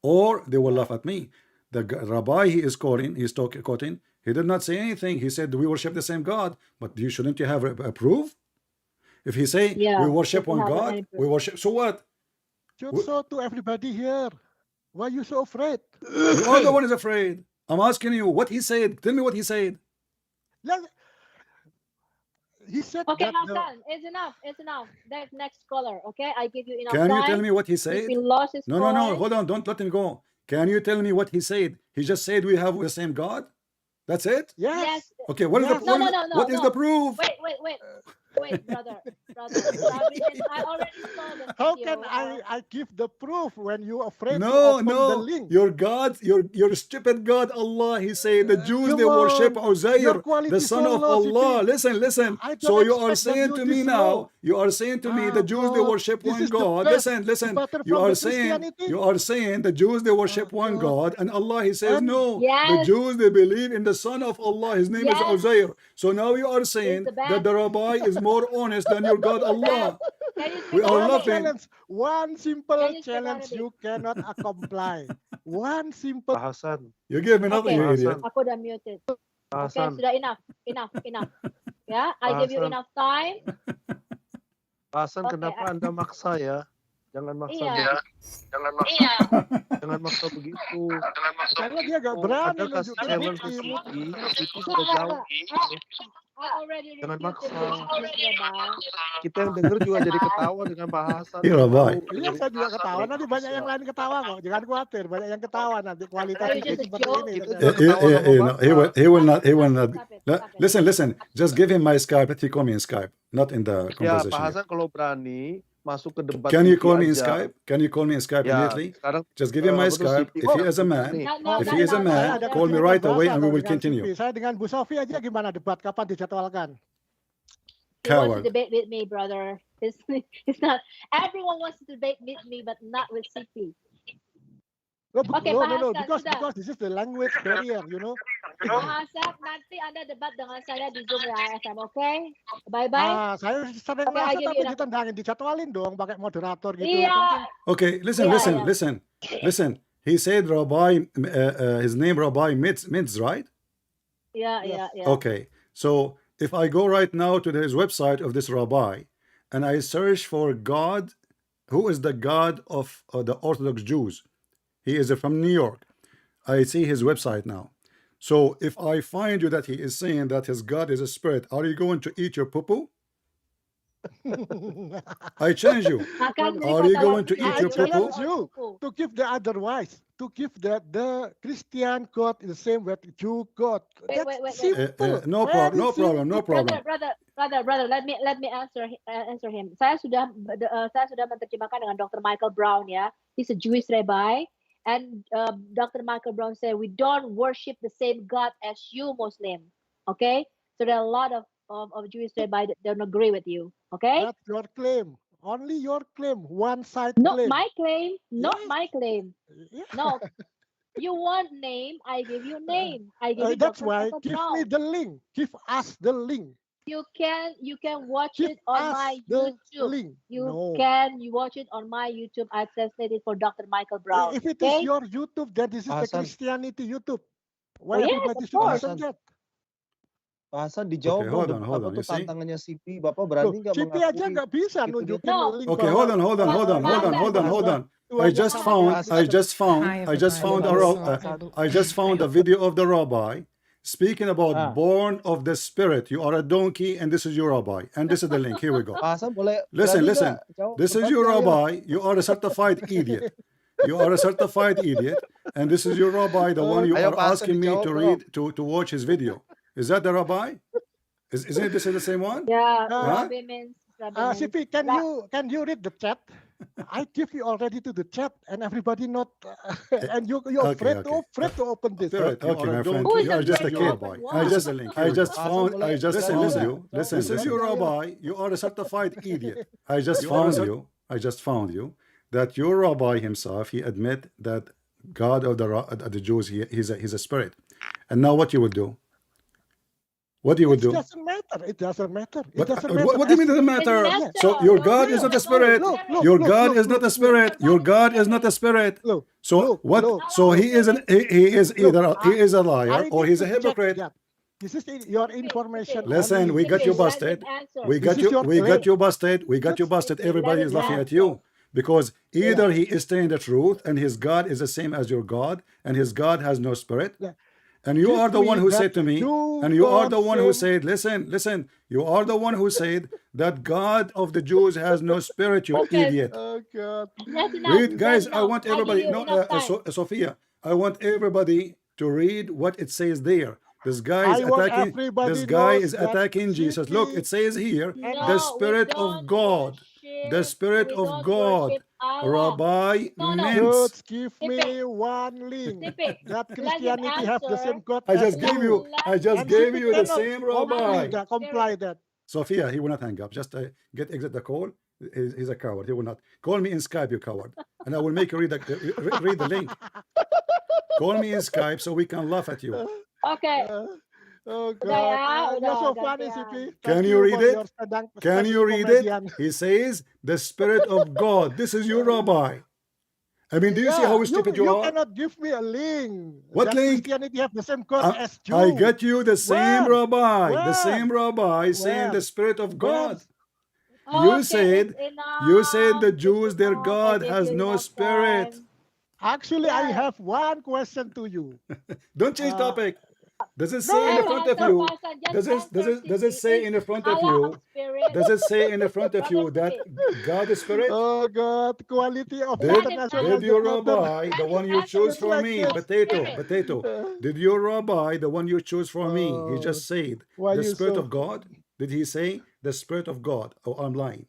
Speaker 1: or they will laugh at me. The rabbi he is quoting, quoting, he did not say anything. He said we worship the same God, but shouldn't you have a proof? If he say
Speaker 2: Yeah.
Speaker 1: we worship one
Speaker 2: have
Speaker 1: God,
Speaker 2: any proof.
Speaker 1: we worship. So what?
Speaker 5: Should show to everybody here. Why you so afraid?
Speaker 1: You are the one is afraid. I'm asking you what he said. Tell me what he said.
Speaker 5: He said
Speaker 2: Okay,
Speaker 5: that
Speaker 2: Hassan, it's enough. It's enough. That next caller. Okay, I give you enough
Speaker 1: Can
Speaker 2: time.
Speaker 1: you tell me what he said?
Speaker 2: If he lost his
Speaker 1: No,
Speaker 2: voice,
Speaker 1: hold on. Don't let him go. Can you tell me what he said? He just said we have the same God. That's it?
Speaker 5: yes.
Speaker 1: Okay, what is
Speaker 5: Yes.
Speaker 1: the what is the proof?
Speaker 2: Wait, brother. I already saw the video.
Speaker 5: How can I give the proof when you afraid to
Speaker 1: No,
Speaker 5: open the link?
Speaker 1: your God, your stupid God, Allah. He said the Jews they
Speaker 5: Come
Speaker 1: worship
Speaker 5: on. Your
Speaker 1: Uzair,
Speaker 5: quality
Speaker 1: the son
Speaker 5: so
Speaker 1: of
Speaker 5: low,
Speaker 1: Allah.
Speaker 5: CP.
Speaker 1: Listen.
Speaker 5: I don't
Speaker 1: So you are
Speaker 5: expect that
Speaker 1: saying
Speaker 5: you
Speaker 1: to me
Speaker 5: this
Speaker 1: now,
Speaker 5: low.
Speaker 1: you are saying to me the Jews they
Speaker 5: God,
Speaker 1: worship
Speaker 5: this
Speaker 1: one
Speaker 5: is the
Speaker 1: God.
Speaker 5: best
Speaker 1: Listen.
Speaker 5: debater
Speaker 1: You
Speaker 5: from
Speaker 1: are
Speaker 5: the
Speaker 1: saying
Speaker 5: Christianity.
Speaker 1: the Jews they worship one
Speaker 5: God.
Speaker 1: God, and Allah He says
Speaker 5: And
Speaker 1: no. The
Speaker 2: Yes,
Speaker 1: Jews they believe in the son of Allah. His name is
Speaker 2: yes,
Speaker 1: Uzair. So now you are
Speaker 2: it's
Speaker 1: saying
Speaker 2: the
Speaker 1: that
Speaker 2: best.
Speaker 1: the rabbi is more honest than your God
Speaker 2: It's the best.
Speaker 1: Allah.
Speaker 2: Can you
Speaker 1: We
Speaker 2: speak
Speaker 1: are
Speaker 5: one
Speaker 2: Arabic?
Speaker 1: laughing.
Speaker 5: challenge, one simple
Speaker 2: Can you speak
Speaker 5: challenge
Speaker 2: Arabic?
Speaker 5: you cannot comply. One simple.
Speaker 7: Pak Hasan,
Speaker 1: You gave me nothing,
Speaker 2: Okay,
Speaker 1: you idiot.
Speaker 2: aku udah muted.
Speaker 7: Pak
Speaker 2: Okay,
Speaker 7: Hasan,
Speaker 2: sudah enough. Ya, I
Speaker 7: Pak
Speaker 2: give you
Speaker 7: Hasan,
Speaker 2: enough time.
Speaker 7: Pak Hasan,
Speaker 2: Okay,
Speaker 7: kenapa Anda maksa ya? Jangan maksa
Speaker 2: iya.
Speaker 7: begitu.
Speaker 3: Jangan maksa.
Speaker 7: Jangan maksa begitu.
Speaker 5: Karena dia gak berani
Speaker 7: Anda kasih
Speaker 5: nunjukin
Speaker 7: challenge ke
Speaker 5: bukti.
Speaker 7: Siti sudah jauh.
Speaker 2: already
Speaker 7: Jangan
Speaker 2: refuted
Speaker 7: maksa.
Speaker 2: this, Rabbi.
Speaker 7: Kita yang denger juga jadi ketawa dengan bahasan.
Speaker 1: Iya,
Speaker 7: Nggak
Speaker 1: Rabbi.
Speaker 7: mau
Speaker 5: Iya, saya juga ketawa. Nanti banyak
Speaker 7: bisa.
Speaker 5: yang lain ketawa kok. Jangan khawatir, banyak yang ketawa nanti kualitas
Speaker 2: Oh,
Speaker 5: TV
Speaker 2: just a
Speaker 5: seperti
Speaker 2: joke.
Speaker 5: ini.
Speaker 7: Kita
Speaker 5: ternyata.
Speaker 7: juga ketawa sama
Speaker 1: No,
Speaker 7: Bapak.
Speaker 1: he will not. He will not.
Speaker 2: Stop it, stop it.
Speaker 1: Listen. Just give him my Skype. Let he call me in Skype, not in the
Speaker 7: Ya,
Speaker 1: conversation
Speaker 7: Pak
Speaker 1: here.
Speaker 7: Hasan kalau berani masuk ke debat
Speaker 1: Can you
Speaker 7: TV
Speaker 1: call me in
Speaker 7: aja.
Speaker 1: Skype? Can you call me in Skype
Speaker 7: Ya,
Speaker 1: immediately?
Speaker 7: sekarang
Speaker 1: Just give him my
Speaker 7: betul
Speaker 1: Skype.
Speaker 7: CP
Speaker 1: If he is a man,
Speaker 7: nih.
Speaker 5: Oh,
Speaker 1: if he is a
Speaker 5: saya
Speaker 1: man,
Speaker 5: ada
Speaker 1: call me
Speaker 5: kepentingan
Speaker 1: right away
Speaker 5: bahasa
Speaker 1: and we
Speaker 5: kalau
Speaker 1: will
Speaker 5: dengan
Speaker 1: continue.
Speaker 5: Sipi. Saya dengan Bu Sofi aja gimana debat, kapan dijadwalkan?
Speaker 2: He wants to
Speaker 1: Coward.
Speaker 2: debate with me, brother. It's not. Everyone wants to debate with me, but not with CP.
Speaker 5: No,
Speaker 2: Oke,
Speaker 5: no,
Speaker 2: Pak
Speaker 5: no, no,
Speaker 2: Hasan,
Speaker 5: because
Speaker 2: sudah.
Speaker 5: this is the language barrier, you know.
Speaker 2: Pak Hasan, nanti Anda debat dengan saya di Zoom ya, FM, oke? Bye-bye.
Speaker 5: Saya sering
Speaker 2: Oke, I
Speaker 5: masuk
Speaker 2: give
Speaker 5: tapi
Speaker 2: you enough.
Speaker 5: ditendangin, dijadwalin dong pakai moderator gitu.
Speaker 2: Iya.
Speaker 5: Mungkin
Speaker 1: Okay, listen,
Speaker 2: Yeah,
Speaker 1: listen,
Speaker 2: yeah.
Speaker 1: listen. He said Rabbi, his name Rabbi Mitz, right?
Speaker 2: Yeah,
Speaker 5: Yes.
Speaker 2: yeah.
Speaker 1: Okay, so if I go right now to his website of this Rabbi and I search for God, who is the God of the Orthodox Jews? He is from New York. I see his website now. So if I find you that he is saying that his God is a spirit, are you going to eat your poo-poo? I challenge you.
Speaker 2: Makan
Speaker 1: Are you going to eat
Speaker 5: I
Speaker 1: your
Speaker 5: challenge
Speaker 1: poo-poo?
Speaker 5: you to give the otherwise, to give the Christian God is the same with Jew God.
Speaker 2: Wait,
Speaker 5: That's
Speaker 2: wait, wait.
Speaker 5: simple.
Speaker 1: No
Speaker 5: Very
Speaker 1: problem, no
Speaker 5: simple.
Speaker 1: problem.
Speaker 2: Brother, let me answer him. Saya sudah menerjemahkan dengan Dr. Michael Brown ya. He's a Jewish rabbi, and Dr. Michael Brown said we don't worship the same God as you Muslim. Okay, so there are a lot of Jewish rabbi that don't agree with you. Okay,
Speaker 5: That's your claim. Only your claim. One side
Speaker 2: not
Speaker 5: claim.
Speaker 2: my claim, not
Speaker 5: Yes.
Speaker 2: my claim.
Speaker 5: Yeah.
Speaker 2: No, you want name, I give you name. I give you
Speaker 5: That's
Speaker 2: Dr.
Speaker 5: why
Speaker 2: Michael
Speaker 5: give
Speaker 2: Brown.
Speaker 5: me the link. Give us the link.
Speaker 2: You can watch
Speaker 5: Give
Speaker 2: it on
Speaker 5: us
Speaker 2: my
Speaker 5: the
Speaker 2: YouTube.
Speaker 5: link.
Speaker 2: You
Speaker 5: No.
Speaker 2: watch it on my YouTube. I translated for Dr. Michael Brown.
Speaker 5: If it
Speaker 2: Okay?
Speaker 5: is your YouTube, then this is the
Speaker 7: Hasan.
Speaker 5: Christianity YouTube.
Speaker 2: Oh,
Speaker 5: Why
Speaker 2: yes,
Speaker 5: everybody
Speaker 2: of
Speaker 5: should
Speaker 2: course.
Speaker 5: listen that.
Speaker 7: Pak Hasan dijawab
Speaker 1: Okay,
Speaker 7: dong.
Speaker 1: hold on.
Speaker 7: Apa
Speaker 1: You
Speaker 7: tuh
Speaker 1: see?
Speaker 7: tantangannya CP? Bapak
Speaker 5: Loh,
Speaker 7: berani nggak
Speaker 5: CP aja
Speaker 7: mengakui?
Speaker 5: nggak bisa
Speaker 7: Itu dia.
Speaker 5: nunjukin
Speaker 2: No.
Speaker 5: link
Speaker 1: Okay,
Speaker 5: bahwa
Speaker 1: hold on. I just
Speaker 5: Tuhan
Speaker 1: found
Speaker 8: Hi,
Speaker 1: I just found a video of the rabbi speaking about born of the spirit. You are a donkey and this is your rabbi. And this is the link. Here we go.
Speaker 7: Pak Hasan boleh
Speaker 1: Listen.
Speaker 7: berani nggak jawab
Speaker 1: This is your
Speaker 7: debatnya, ayo?
Speaker 1: rabbi. You are a certified idiot. You are a certified idiot. And this is your rabbi, the one you
Speaker 7: Ayo,
Speaker 1: are
Speaker 7: Pak Hasan,
Speaker 1: asking me
Speaker 7: dijawab
Speaker 1: to
Speaker 7: dong.
Speaker 1: read, to watch his video. Is that the rabbi? Isn't this the same one?
Speaker 2: Yeah,
Speaker 1: Huh?
Speaker 2: Rabbi means. Rabbi means.
Speaker 5: CP, can you read the chat? I give you already to the chat, and everybody not, and you're
Speaker 1: Okay,
Speaker 5: afraid to open this.
Speaker 1: Spirit. Okay, my friend.
Speaker 2: Who is
Speaker 1: You are just a
Speaker 2: afraid to
Speaker 1: kid.
Speaker 2: open
Speaker 1: I
Speaker 2: what?
Speaker 1: just
Speaker 7: Hasan, boleh
Speaker 1: found
Speaker 7: berani
Speaker 1: you.
Speaker 7: nggak?
Speaker 1: Listen,
Speaker 7: Jawab
Speaker 1: this is your rabbi. You are a certified idiot. I just found you that your rabbi himself, he admit that God of the Jews, he's a spirit. And now what you would do? What you would
Speaker 5: It
Speaker 1: do?
Speaker 5: doesn't matter. It doesn't matter. It
Speaker 1: What,
Speaker 5: doesn't
Speaker 1: what,
Speaker 5: matter.
Speaker 1: what do you mean doesn't matter?
Speaker 2: matter.
Speaker 1: So your
Speaker 2: Your
Speaker 1: God is not a spirit.
Speaker 5: Look,
Speaker 1: Your
Speaker 5: look,
Speaker 1: God
Speaker 5: look,
Speaker 1: is not a
Speaker 5: look,
Speaker 1: spirit.
Speaker 2: look.
Speaker 1: Your God is not a spirit.
Speaker 5: Look,
Speaker 1: So
Speaker 5: look,
Speaker 1: what?
Speaker 5: look.
Speaker 1: So he is either
Speaker 5: Look,
Speaker 1: he is a liar
Speaker 5: I
Speaker 1: or
Speaker 5: need
Speaker 1: he's a
Speaker 5: to check
Speaker 1: hypocrite.
Speaker 5: that. This is your information.
Speaker 1: Listen,
Speaker 5: only.
Speaker 1: we got you busted. We got
Speaker 5: This is
Speaker 1: you.
Speaker 5: your
Speaker 1: We got
Speaker 5: claim.
Speaker 1: you busted. We got you busted. Everybody is laughing at you because either he is saying the truth and his God is the same as your God, and his God has no spirit.
Speaker 5: Yeah.
Speaker 1: And you
Speaker 5: Give
Speaker 1: are the
Speaker 5: me
Speaker 1: one who
Speaker 5: that
Speaker 1: said to me,
Speaker 5: you
Speaker 1: and you are
Speaker 5: don't
Speaker 1: the one who
Speaker 5: say-
Speaker 1: said, listen, you are the one who said that God of the Jews has no spirit, you
Speaker 2: Okay.
Speaker 1: idiot.
Speaker 5: Oh God.
Speaker 2: That's enough.
Speaker 1: Read, guys,
Speaker 2: That's
Speaker 1: I
Speaker 2: enough.
Speaker 1: want
Speaker 2: I give
Speaker 1: everybody,
Speaker 2: you
Speaker 1: no,
Speaker 2: enough time.
Speaker 1: Sophia, I want everybody to read what it says there. This guy is
Speaker 5: I want
Speaker 1: attacking,
Speaker 5: everybody
Speaker 1: this guy
Speaker 5: knows
Speaker 1: is
Speaker 5: that
Speaker 1: attacking Jesus. Look, it says here,
Speaker 5: No,
Speaker 1: the
Speaker 2: we
Speaker 1: Spirit
Speaker 2: don't
Speaker 1: of God, the Spirit
Speaker 2: we
Speaker 1: of
Speaker 2: don't
Speaker 1: God,
Speaker 2: worship Allah.
Speaker 1: Rabbi
Speaker 2: No.
Speaker 1: Mintz.
Speaker 5: Just give
Speaker 2: Skip
Speaker 5: me one link
Speaker 2: Skip it.
Speaker 5: that
Speaker 2: Let him
Speaker 5: Christianity have the
Speaker 2: answer.
Speaker 5: same God
Speaker 1: I
Speaker 5: as
Speaker 1: just gave you, I just
Speaker 5: And
Speaker 1: gave
Speaker 5: CP
Speaker 1: you the
Speaker 5: cannot
Speaker 1: same rabbi.
Speaker 5: comply that.
Speaker 1: Sophia, he will not hang up. Just exit the call. He's a coward. He will not. Call me in Skype, you coward. And I will make you read the link. Call me in Skype so we can laugh at you.
Speaker 2: Okay.
Speaker 5: Oh
Speaker 2: Udah ya,
Speaker 5: God. You're so
Speaker 2: udah
Speaker 5: funny,
Speaker 2: gantian.
Speaker 5: CP.
Speaker 1: Can
Speaker 5: Thank
Speaker 1: you read
Speaker 5: for
Speaker 1: it?
Speaker 5: your
Speaker 1: Can you read
Speaker 5: comedian.
Speaker 1: it? He says, the Spirit of God. This is your rabbi. I mean, do you see how stupid you are?
Speaker 5: cannot give me a link.
Speaker 1: What
Speaker 5: that
Speaker 1: link?
Speaker 5: Christianity have the same God as Jew.
Speaker 1: I get you the same
Speaker 5: When?
Speaker 1: rabbi. The
Speaker 5: When?
Speaker 1: same rabbi saying
Speaker 5: When?
Speaker 1: the Spirit of God.
Speaker 2: Okay,
Speaker 1: You said
Speaker 2: it's
Speaker 1: the Jews, their
Speaker 2: enough.
Speaker 1: God
Speaker 2: I gave
Speaker 1: has
Speaker 2: you
Speaker 1: no
Speaker 2: enough
Speaker 1: spirit.
Speaker 2: time.
Speaker 5: Actually, I
Speaker 2: Yeah.
Speaker 5: have one question to you.
Speaker 1: Don't change topic. Does it say in the front of you? Does it say in the front of you? Does it say in the front of you that God is spirit?
Speaker 5: Oh God, quality of
Speaker 1: Did
Speaker 5: international
Speaker 1: your
Speaker 5: diplomacy.
Speaker 1: rabbi, the one you choose
Speaker 5: Just
Speaker 1: for
Speaker 5: like
Speaker 1: me,
Speaker 5: this.
Speaker 1: potato, did your rabbi, the one you choose for me, he
Speaker 5: Oh,
Speaker 1: just said
Speaker 5: why
Speaker 1: the
Speaker 5: you
Speaker 1: spirit
Speaker 5: so?
Speaker 1: of God? Did he say the spirit of God? Oh, I'm lying.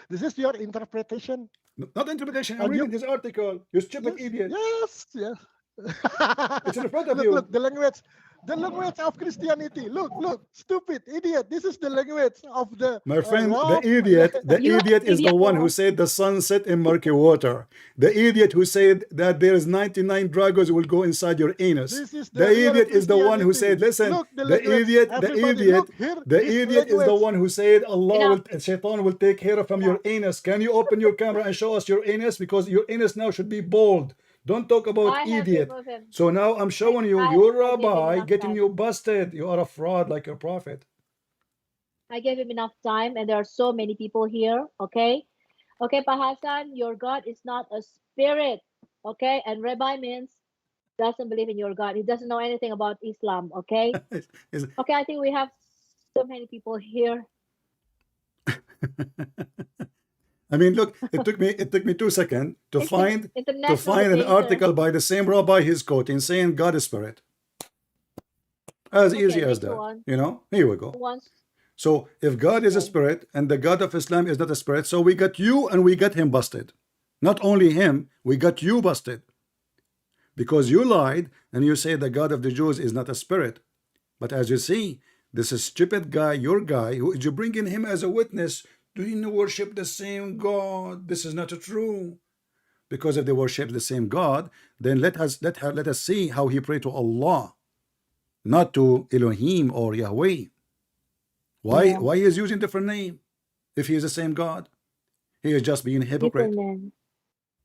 Speaker 5: This is your interpretation.
Speaker 1: Not interpretation. I'm
Speaker 5: And you,
Speaker 1: reading his article. You stupid
Speaker 5: yes,
Speaker 1: idiot.
Speaker 5: yes, yes.
Speaker 1: It's in the front of
Speaker 5: Look,
Speaker 1: you.
Speaker 5: look, the language of Christianity. Look, look, stupid idiot. This is the language of the
Speaker 1: My friend, the
Speaker 5: Arab.
Speaker 1: idiot is the one who said the sun set in murky water. The idiot who said that there is 99 dragons will go inside your anus.
Speaker 5: This is
Speaker 1: The
Speaker 5: the real
Speaker 1: idiot is the one who said,
Speaker 5: Christianity.
Speaker 1: listen,
Speaker 5: Look, the
Speaker 1: the
Speaker 5: language.
Speaker 1: idiot,
Speaker 5: Everybody, look here.
Speaker 1: the
Speaker 5: This
Speaker 1: idiot is the
Speaker 5: language.
Speaker 1: one who said Allah
Speaker 2: Enough.
Speaker 1: will, Shaitan will take hair from your anus. Can you open your camera and show us your anus? Because your anus now should be bald. Don't talk about
Speaker 2: I have
Speaker 1: idiot.
Speaker 2: removed him.
Speaker 1: So now I'm showing you
Speaker 2: I
Speaker 1: your
Speaker 2: gave him
Speaker 1: rabbi
Speaker 2: enough
Speaker 1: getting
Speaker 2: time.
Speaker 1: you busted. You are a fraud like your prophet.
Speaker 2: I gave him enough time, and there are so many people here. Okay, okay, Pak Hassan, your God is not a spirit. Okay, and Rabbi means doesn't believe in your God. He doesn't know anything about Islam. Okay,
Speaker 1: Is-
Speaker 2: okay. I think we have so many people here.
Speaker 1: I mean, look, it took me 2 seconds to find
Speaker 2: International
Speaker 1: an
Speaker 2: debater.
Speaker 1: article by the same rabbi he's quoting saying God is spirit. As
Speaker 2: Okay,
Speaker 1: easy as
Speaker 2: next
Speaker 1: that.
Speaker 2: one.
Speaker 1: You know, here we go.
Speaker 2: Who wants?
Speaker 1: So if God is a
Speaker 2: Okay.
Speaker 1: spirit and the God of Islam is not a spirit, so we got you and we got him busted. Not only him, we got you busted. Because you lied and you say the God of the Jews is not a spirit. But as you see, this is stupid guy, your guy, who you bring in him as a witness. Do you worship the same God? This is not true. Because if they worship the same God, then let us see how he prayed to Allah, not to Elohim or Yahweh. Why he is using different name if he is the same God? He is just being a hypocrite.
Speaker 2: Different men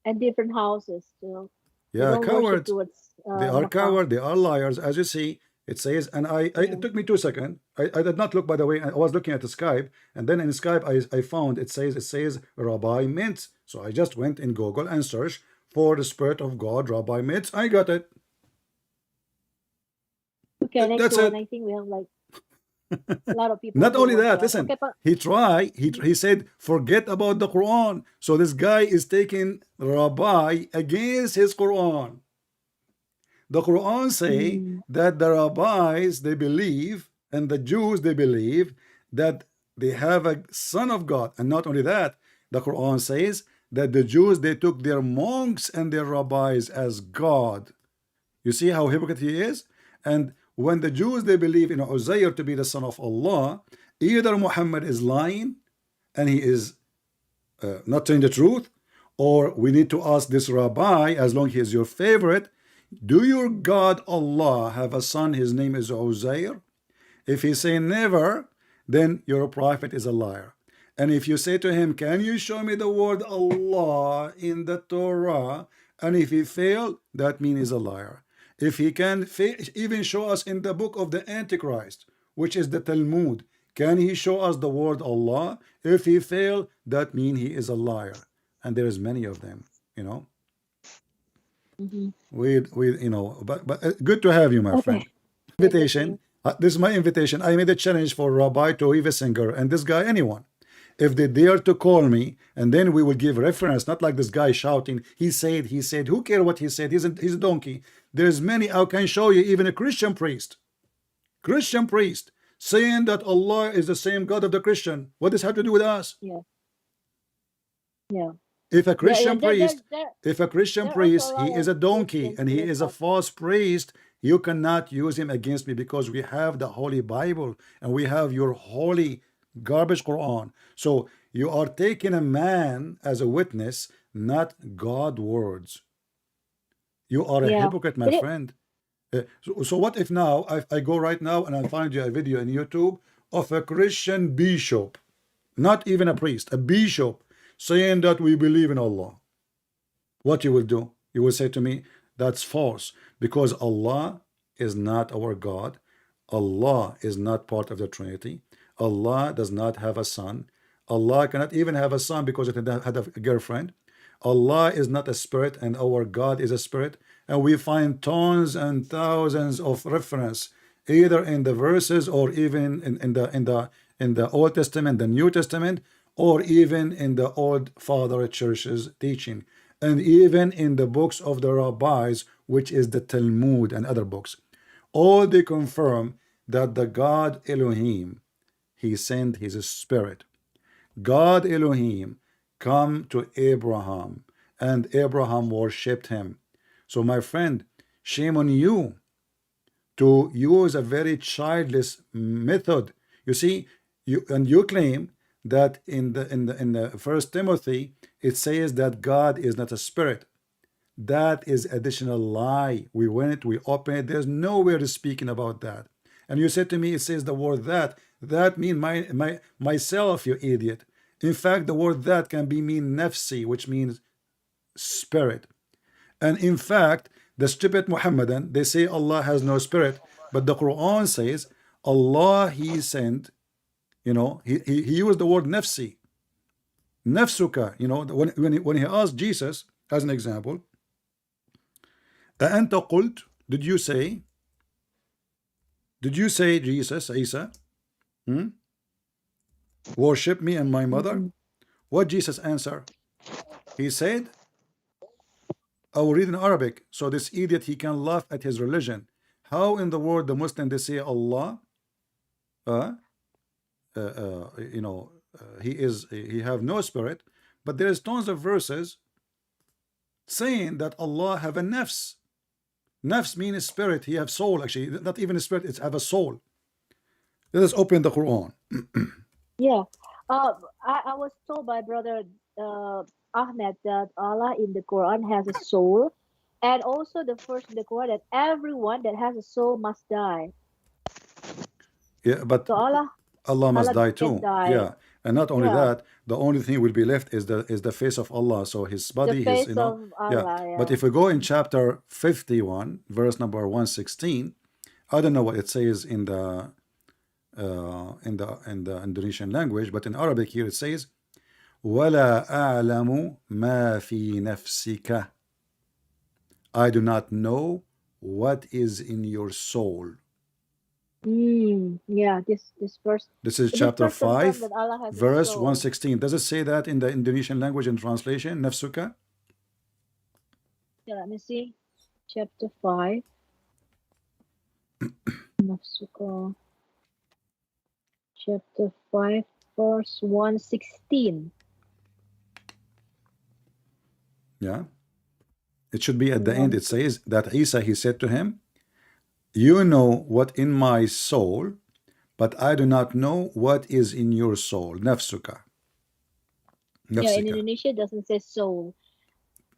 Speaker 2: and different houses too.
Speaker 1: Yeah,
Speaker 2: They don't worship
Speaker 1: cowards.
Speaker 2: towards
Speaker 1: They are
Speaker 2: Makkah.
Speaker 1: cowards. They are liars. As you see, it says, and it took me 2 seconds. I did not look, by the way. I was looking at the Skype, and then in Skype I found it says Rabbi Mintz. So I just went in Google and searched for the Spirit of God, Rabbi Mintz. I got it.
Speaker 2: Okay, next
Speaker 1: That's
Speaker 2: one.
Speaker 1: it.
Speaker 2: I think we have like a lot of people.
Speaker 1: Not
Speaker 2: who
Speaker 1: only
Speaker 2: want to
Speaker 1: that,
Speaker 2: ask.
Speaker 1: listen,
Speaker 2: Okay,
Speaker 1: he said, forget about the Quran. So this guy is taking Rabbi against his Quran. The Quran say that the rabbis, they believe, and the Jews, they believe that they have a son of God. And not only that, the Quran says that the Jews, they took their monks and their rabbis as God. You see how hypocrite he is? And when the Jews, they believe in Uzair to be the son of Allah, either Muhammad is lying and he is not telling the truth, or we need to ask this rabbi, as long as he is your favorite, do your God Allah have a son, his name is Uzair? If he say never, then your prophet is a liar. And if you say to him, can you show me the word Allah in the Torah? And if he fail, that means he's a liar. If he can even show us in the book of the Antichrist, which is the Talmud, can he show us the word Allah? If he fail, that means he is a liar. And there is many of them, you know. We you know, but good to have you, my friend. Invitation. This is my invitation. I made a challenge for Rabbi Toive Singer and this guy, anyone. If they dare to call me, and then we will give reference, not like this guy shouting, he said, who care what he said? He's a donkey. There's many, I can show you, even a Christian priest saying that Allah is the same God of the Christian. What does this have to do with us?
Speaker 2: Yeah.
Speaker 1: If a Christian priest,
Speaker 2: also
Speaker 1: he is a donkey
Speaker 2: Christians
Speaker 1: and he
Speaker 2: who
Speaker 1: is a
Speaker 2: are-
Speaker 1: false priest, you cannot use him against me because we have the Holy Bible and we have your holy garbage Quran. So you are taking a man as a witness, not God words. You are a
Speaker 2: Yeah.
Speaker 1: hypocrite, my friend. So what if now I go right now and I find you a video on YouTube of a Christian bishop, not even a priest, a bishop, saying that we believe in Allah? What you will do? You will say to me, that's false, because Allah is not our God. Allah is not part of the Trinity. Allah does not have a son. Allah cannot even have a son because it had a girlfriend. Allah is not a spirit and our God is a spirit, and we find tons and thousands of reference either in the verses or even in the Old Testament, the New Testament, or even in the old father churches teaching, and even in the books of the rabbis, which is the Talmud and other books. All they confirm that the God Elohim, he sent his spirit. God Elohim come to Abraham, and Abraham worshipped him. So my friend, shame on you to use a very childless method. You see, you claim that in the First Timothy it says that God is not a spirit. That is additional lie. We went, we opened it. There's nowhere to speaking about that. And you said to me, it says the word that. That mean myself, you idiot. In fact, the word that can be mean nafsi, which means spirit. And in fact, the stupid Muhammadan, they say Allah has no spirit, but the Quran says Allah he sent, he used the word nafsi, nafsuka, when he asked Jesus as an example, أأنت قلت, did you say Jesus, Isa, worship me and my mother? What Jesus answer? He said, I will read in Arabic, so this idiot he can laugh at his religion. How in the world the Muslim they say Allah, he have no spirit, but there is tons of verses saying that Allah have a nafs. Nafs means spirit. He have soul. Actually, not even a spirit. It's have a soul. Let us open the Quran.
Speaker 2: Yeah. I was told by brother Ahmed that Allah in the Quran has a soul, and also the first in the Quran that everyone that has a soul must die.
Speaker 1: Yeah, but
Speaker 2: So
Speaker 1: Allah must die
Speaker 2: can
Speaker 1: too.
Speaker 2: die.
Speaker 1: Yeah, and not only
Speaker 2: Yeah.
Speaker 1: that, the only thing will be left is the face of Allah. So his body,
Speaker 2: The
Speaker 1: his
Speaker 2: face of Allah. Yeah.
Speaker 1: But if we go in chapter 51, verse number 116, I don't know what it says in the Indonesian language, but in Arabic here it says, وَلَا أَعْلَمُ مَا فِي نَفْسِكَ. I do not know what is in your soul.
Speaker 2: Yeah, this verse.
Speaker 1: This is
Speaker 2: This
Speaker 1: chapter
Speaker 2: verse confirms
Speaker 1: 5,
Speaker 2: that Allah has a
Speaker 1: verse
Speaker 2: soul.
Speaker 1: 116. Does it say that in the Indonesian language in translation, nafsuka?
Speaker 2: Yeah, let me see. Chapter 5. Nafsuka. Chapter 5, verse 116.
Speaker 1: Yeah. It should be at the end. It says that Isa, he said to him, you know what in my soul, but I do not know what is in your soul. Nafsuka.
Speaker 2: Yeah, in
Speaker 1: Nafsika.
Speaker 2: Indonesia it doesn't say soul.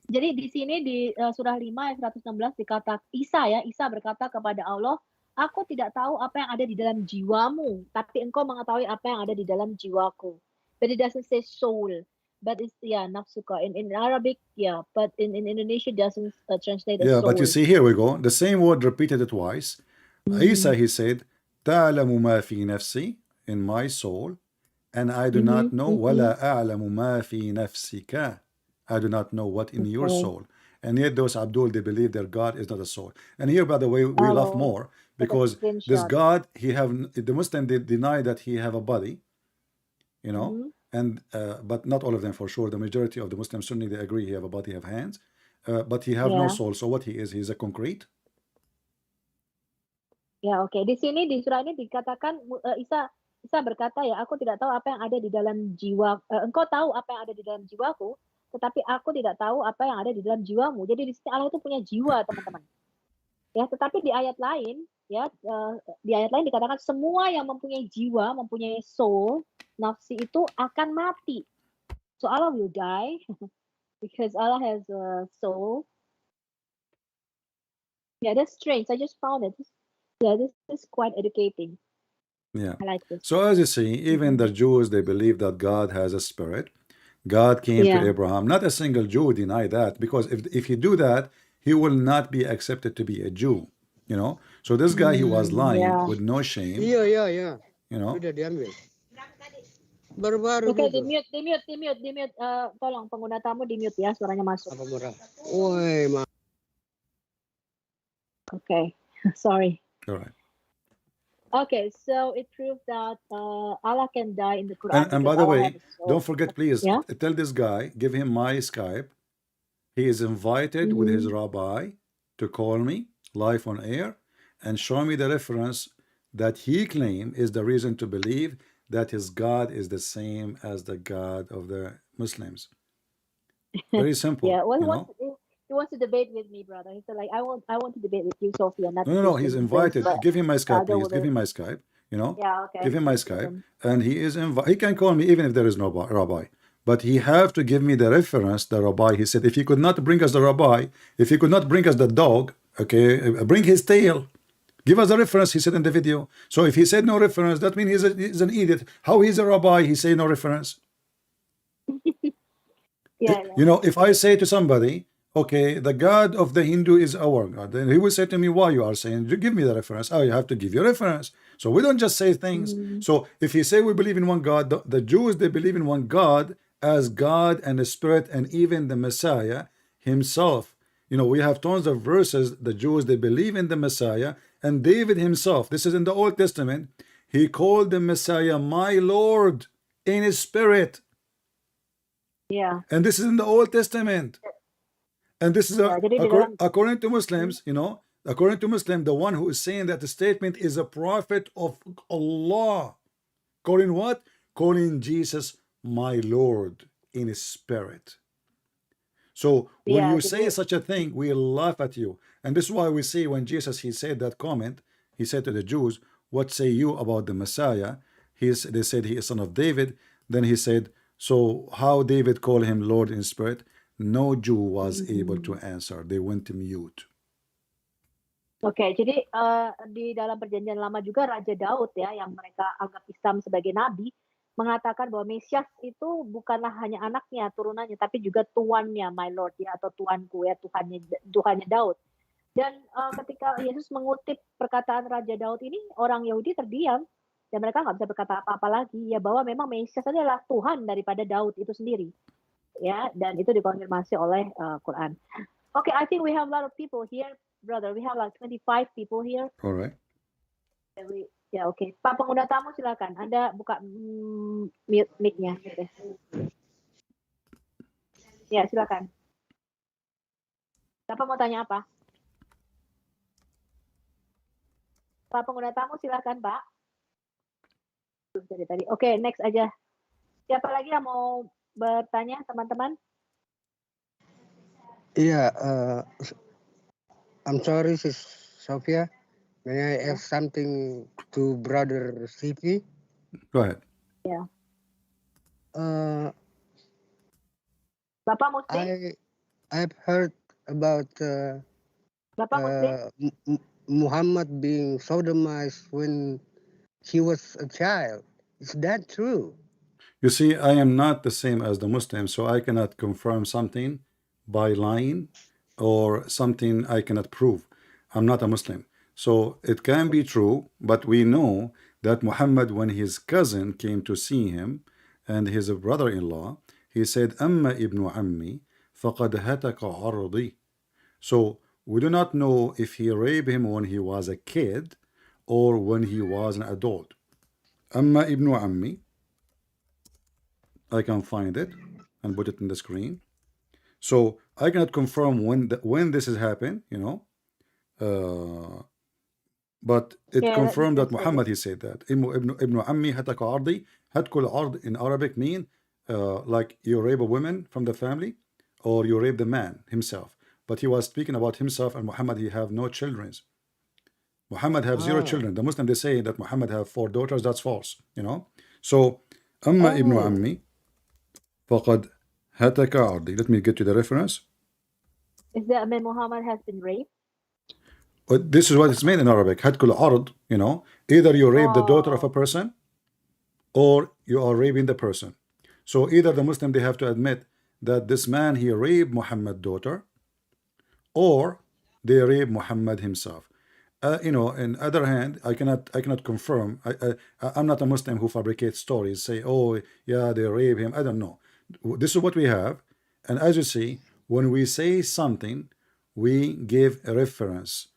Speaker 2: Jadi di sini di surah 5 ayat 116 dikata Isa berkata kepada Allah, aku tidak tahu apa yang ada di dalam jiwamu, tapi engkau mengetahui apa yang ada di dalam jiwaku. But it doesn't say soul, but it's nafsuka. In Arabic, but in Indonesia it doesn't translate as soul.
Speaker 1: But you see, here we go. The same word repeated twice. Isa, he said, تعلم ما في نفسي, in my soul, and I do not know, ولا أعلم ما في نفسك. I do not know what in your soul. And yet those Abdul, they believe their God is not a soul. And here, by the way, we laugh more because this God, the Muslim, they deny that he have a body, and but not all of them for sure. The majority of the Muslim Sunni, they agree he have a body, have hands, but he have no soul. So what he is, he's a concrete.
Speaker 2: Ya, oke. Di sini di surah ini dikatakan Isa berkata, ya, aku tidak tahu apa yang ada di dalam jiwa. Engkau tahu apa yang ada di dalam jiwaku, tetapi aku tidak tahu apa yang ada di dalam jiwamu. Jadi di sini Allah itu punya jiwa, teman-teman. Ya, tetapi di ayat lain, di ayat lain dikatakan semua yang mempunyai jiwa, mempunyai soul, nafsi itu akan mati. So Allah will die because Allah has a soul. Yeah, that's strange. I just found it. Yeah, this is quite educating.
Speaker 1: Yeah.
Speaker 2: I like this.
Speaker 1: So as you see, even the Jews, they believe that God has a spirit. God came to Abraham. Not a single Jew deny that, because if you do that, he will not be accepted to be a Jew. So this guy, he was lying with no shame.
Speaker 6: Iya.
Speaker 1: You know.
Speaker 6: Sudah diambil. Baru-baru
Speaker 2: Oke,
Speaker 6: gitu.
Speaker 2: di mute. Tolong pengguna tamu di mute ya, suaranya masuk.
Speaker 6: Apa murah? Woi,
Speaker 2: Okay, sorry.
Speaker 1: All right.
Speaker 2: Okay, so it proves that Allah can die in the Quran
Speaker 1: And
Speaker 2: because
Speaker 1: by the
Speaker 2: Allah
Speaker 1: way,
Speaker 2: has a soul.
Speaker 1: don't forget, please,
Speaker 2: Yeah.
Speaker 1: tell this guy, give him my Skype. He is invited with his rabbi to call me live on air and show me the reference that he claimed is the reason to believe that his God is the same as the God of the Muslims. Very simple.
Speaker 2: Yeah, well,
Speaker 1: you
Speaker 2: he wants to debate with me, brother. He said, like, I want to debate with you, Sophia, not
Speaker 1: No, he's invited. Give him my Skype, please. Give him my Skype.
Speaker 2: Yeah, okay.
Speaker 1: Give him my Skype, and he is invited. He can call me even if there is no rabbi, but he have to give me the reference. The rabbi. He said, if he could not bring us the rabbi, if he could not bring us the dog, okay, bring his tail. Give us a reference. He said in the video. So if he said no reference, that means he's an idiot. How he's a rabbi? He say no reference.
Speaker 2: Yeah.
Speaker 1: If I say to somebody, okay, the God of the Hindu is our God, then he will say to me, why you are saying, you give me the reference. Oh, you have to give you a reference. So we don't just say things. So if he say we believe in one God, the Jews, they believe in one God as God and the Spirit and even the Messiah himself. We have tons of verses. The Jews, they believe in the Messiah, and David himself, this is in the Old Testament, he called the Messiah my Lord in his spirit.
Speaker 2: Yeah.
Speaker 1: And this is in the Old Testament. And this is according to Muslims, according to Muslim, the one who is saying that the statement is a prophet of Allah. Calling what? Calling Jesus my Lord in his spirit. So when you say such a thing, we laugh at you. And this is why we say when Jesus, he said that comment, he said to the Jews, what say you about the Messiah? They said he is son of David. Then he said, so how David called him Lord in spirit? No Jew was able to answer. They went mute.
Speaker 2: Oke, jadi di dalam perjanjian lama juga Raja Daud ya, yang mereka anggap Islam sebagai nabi, mengatakan bahwa Mesias itu bukanlah hanya anaknya, turunannya, tapi juga tuannya, my Lord ya, atau tuanku ya, Tuhannya Daud. Dan ketika Yesus mengutip perkataan Raja Daud ini, orang Yahudi terdiam dan mereka nggak bisa berkata apa-apa lagi ya, bahwa memang Mesias adalah Tuhan daripada Daud itu sendiri. Ya, dan itu dikonfirmasi oleh Quran. Okay, I think we have a lot of people here, brother. We have like 25 people here.
Speaker 1: All right.
Speaker 2: Ya, oke. Pak pengguna tamu silakan. Anda buka mute mic-nya. Ya, silakan. Bapak mau tanya apa? Pak pengguna tamu silakan, Pak. Dari tadi. Oke, next aja. Siapa lagi yang mau bertanya, teman-teman?
Speaker 6: Iya, I'm sorry, Sis Sophia. May I ask something to Brother CP?
Speaker 1: Go ahead.
Speaker 2: Yeah. Bapak Muslim?
Speaker 6: I've heard about
Speaker 2: Bapak Muslim?
Speaker 6: Muhammad being sodomized when he was a child. Is that true?
Speaker 1: You see, I am not the same as the Muslims, so I cannot confirm something by lying or something I cannot prove. I'm not a Muslim. So it can be true, but we know that Muhammad, when his cousin came to see him and his brother-in-law, he said, Amma ibn Ammi, faqad hataka ardi. So we do not know if he raped him when he was a kid or when he was an adult. Amma ibn Ammi, I can find it and put it in the screen. So I cannot confirm when this has happened, but it confirmed that Muhammad, he said that. Ibn Ammi hataka ardi. Hatkul ard in Arabic mean like you rape a woman from the family or you rape the man himself. But he was speaking about himself, and Muhammad, he have no children. Muhammad have 0 children. The Muslim, they say that Muhammad have 4 daughters. That's false, So Amma ibn Ammi faqad hataka ardi. Let me get you the reference.
Speaker 2: Is that Muhammad has been raped?
Speaker 1: But this is what it's meant in Arabic. Hatkul ard, either you rape the daughter of a person or you are raping the person. So either the Muslim, they have to admit that this man, he raped Muhammad's daughter, or they rape Muhammad himself. In other hand, I cannot confirm. I'm not a Muslim who fabricates stories. Say, oh yeah, they rape him. I don't know. This is what we have, and as you see, when we say something, we give a reference.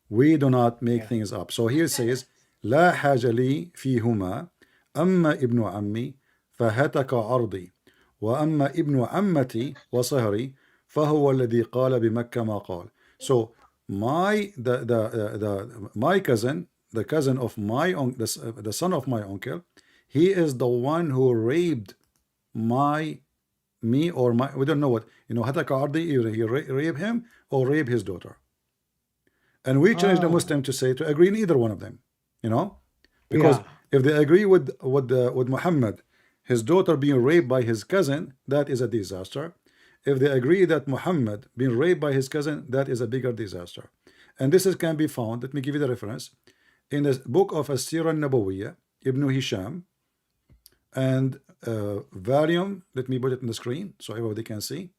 Speaker 1: We do not make things up. So here it says, لا حاجة لي فيهما أما ابن عمي فهتك عرضي وأما ابن عمتي وصهري فهو الذي قال بمكة ما قال. So my cousin, the cousin of my the son of my uncle, he is the one who raped me or my, we don't know what, hataka ardi, either he rape him or rape his daughter. And we challenge the Muslim to say, to agree in either one of them, because if they agree with Muhammad, his daughter being raped by his cousin, that is a disaster. If they agree that Muhammad being raped by his cousin, that is a bigger disaster. And this can be found, let me give you the reference, in the book of As-Sirah Nabawiyya, Ibn Hisham, and volume, let me put it on the screen so everybody can see.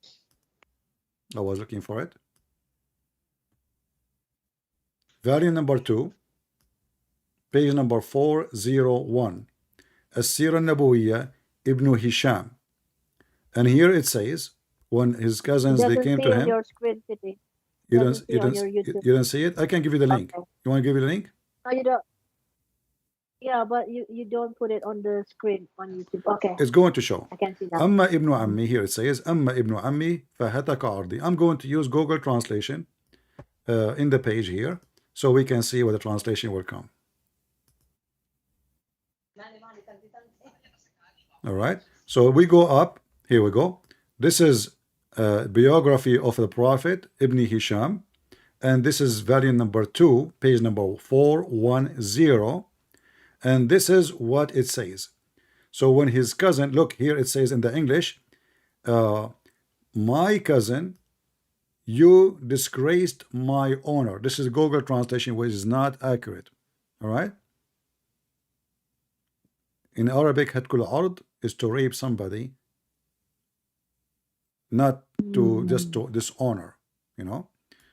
Speaker 1: I was looking for it. Volume number 2, page number 401, As-Sirah Nabawiyya, Ibn Hisham. And here it says, when his cousins, they came to him.
Speaker 2: Your screen,
Speaker 1: you don't see it? I can give you the link. You want to give you the link?
Speaker 2: No, you don't. Yeah, but you don't put it on the screen on YouTube. Okay.
Speaker 1: It's going to show.
Speaker 2: I can see that.
Speaker 1: Amma ibn ammi, here it says, Amma ibn ammi fahataka ardi. I'm going to use Google Translation in the page here, so we can see where the translation will come. All right. So we go up. Here we go. This is biography of the Prophet Ibn Hisham, and this is volume number 2, page number 410, and this is what it says. So when his cousin, look here, it says in the English, my cousin, you disgraced my honor. This is Google translation, which is not accurate. All right. In Arabic, hatkul ard is to rape somebody, not to just to dishonor,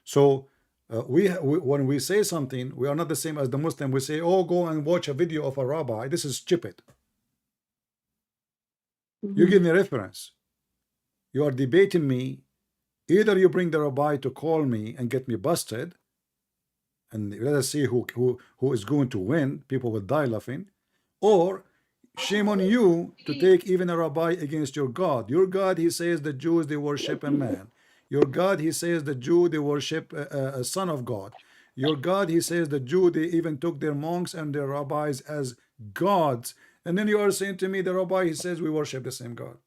Speaker 1: So when we say something, we are not the same as the Muslim. We say, oh, go and watch a video of a rabbi. This is stupid. You give me a reference. You are debating me. Either you bring the rabbi to call me and get me busted, and let us see who is going to win. People will die laughing. Or shame on you to take even a rabbi against your God. Your God, he says, the Jews, they worship a man. Your God, he says, the Jew, they worship a son of God. Your God, he says, the Jew, they even took their monks and their rabbis as gods. And then you are saying to me, the rabbi, he says, we worship the same God.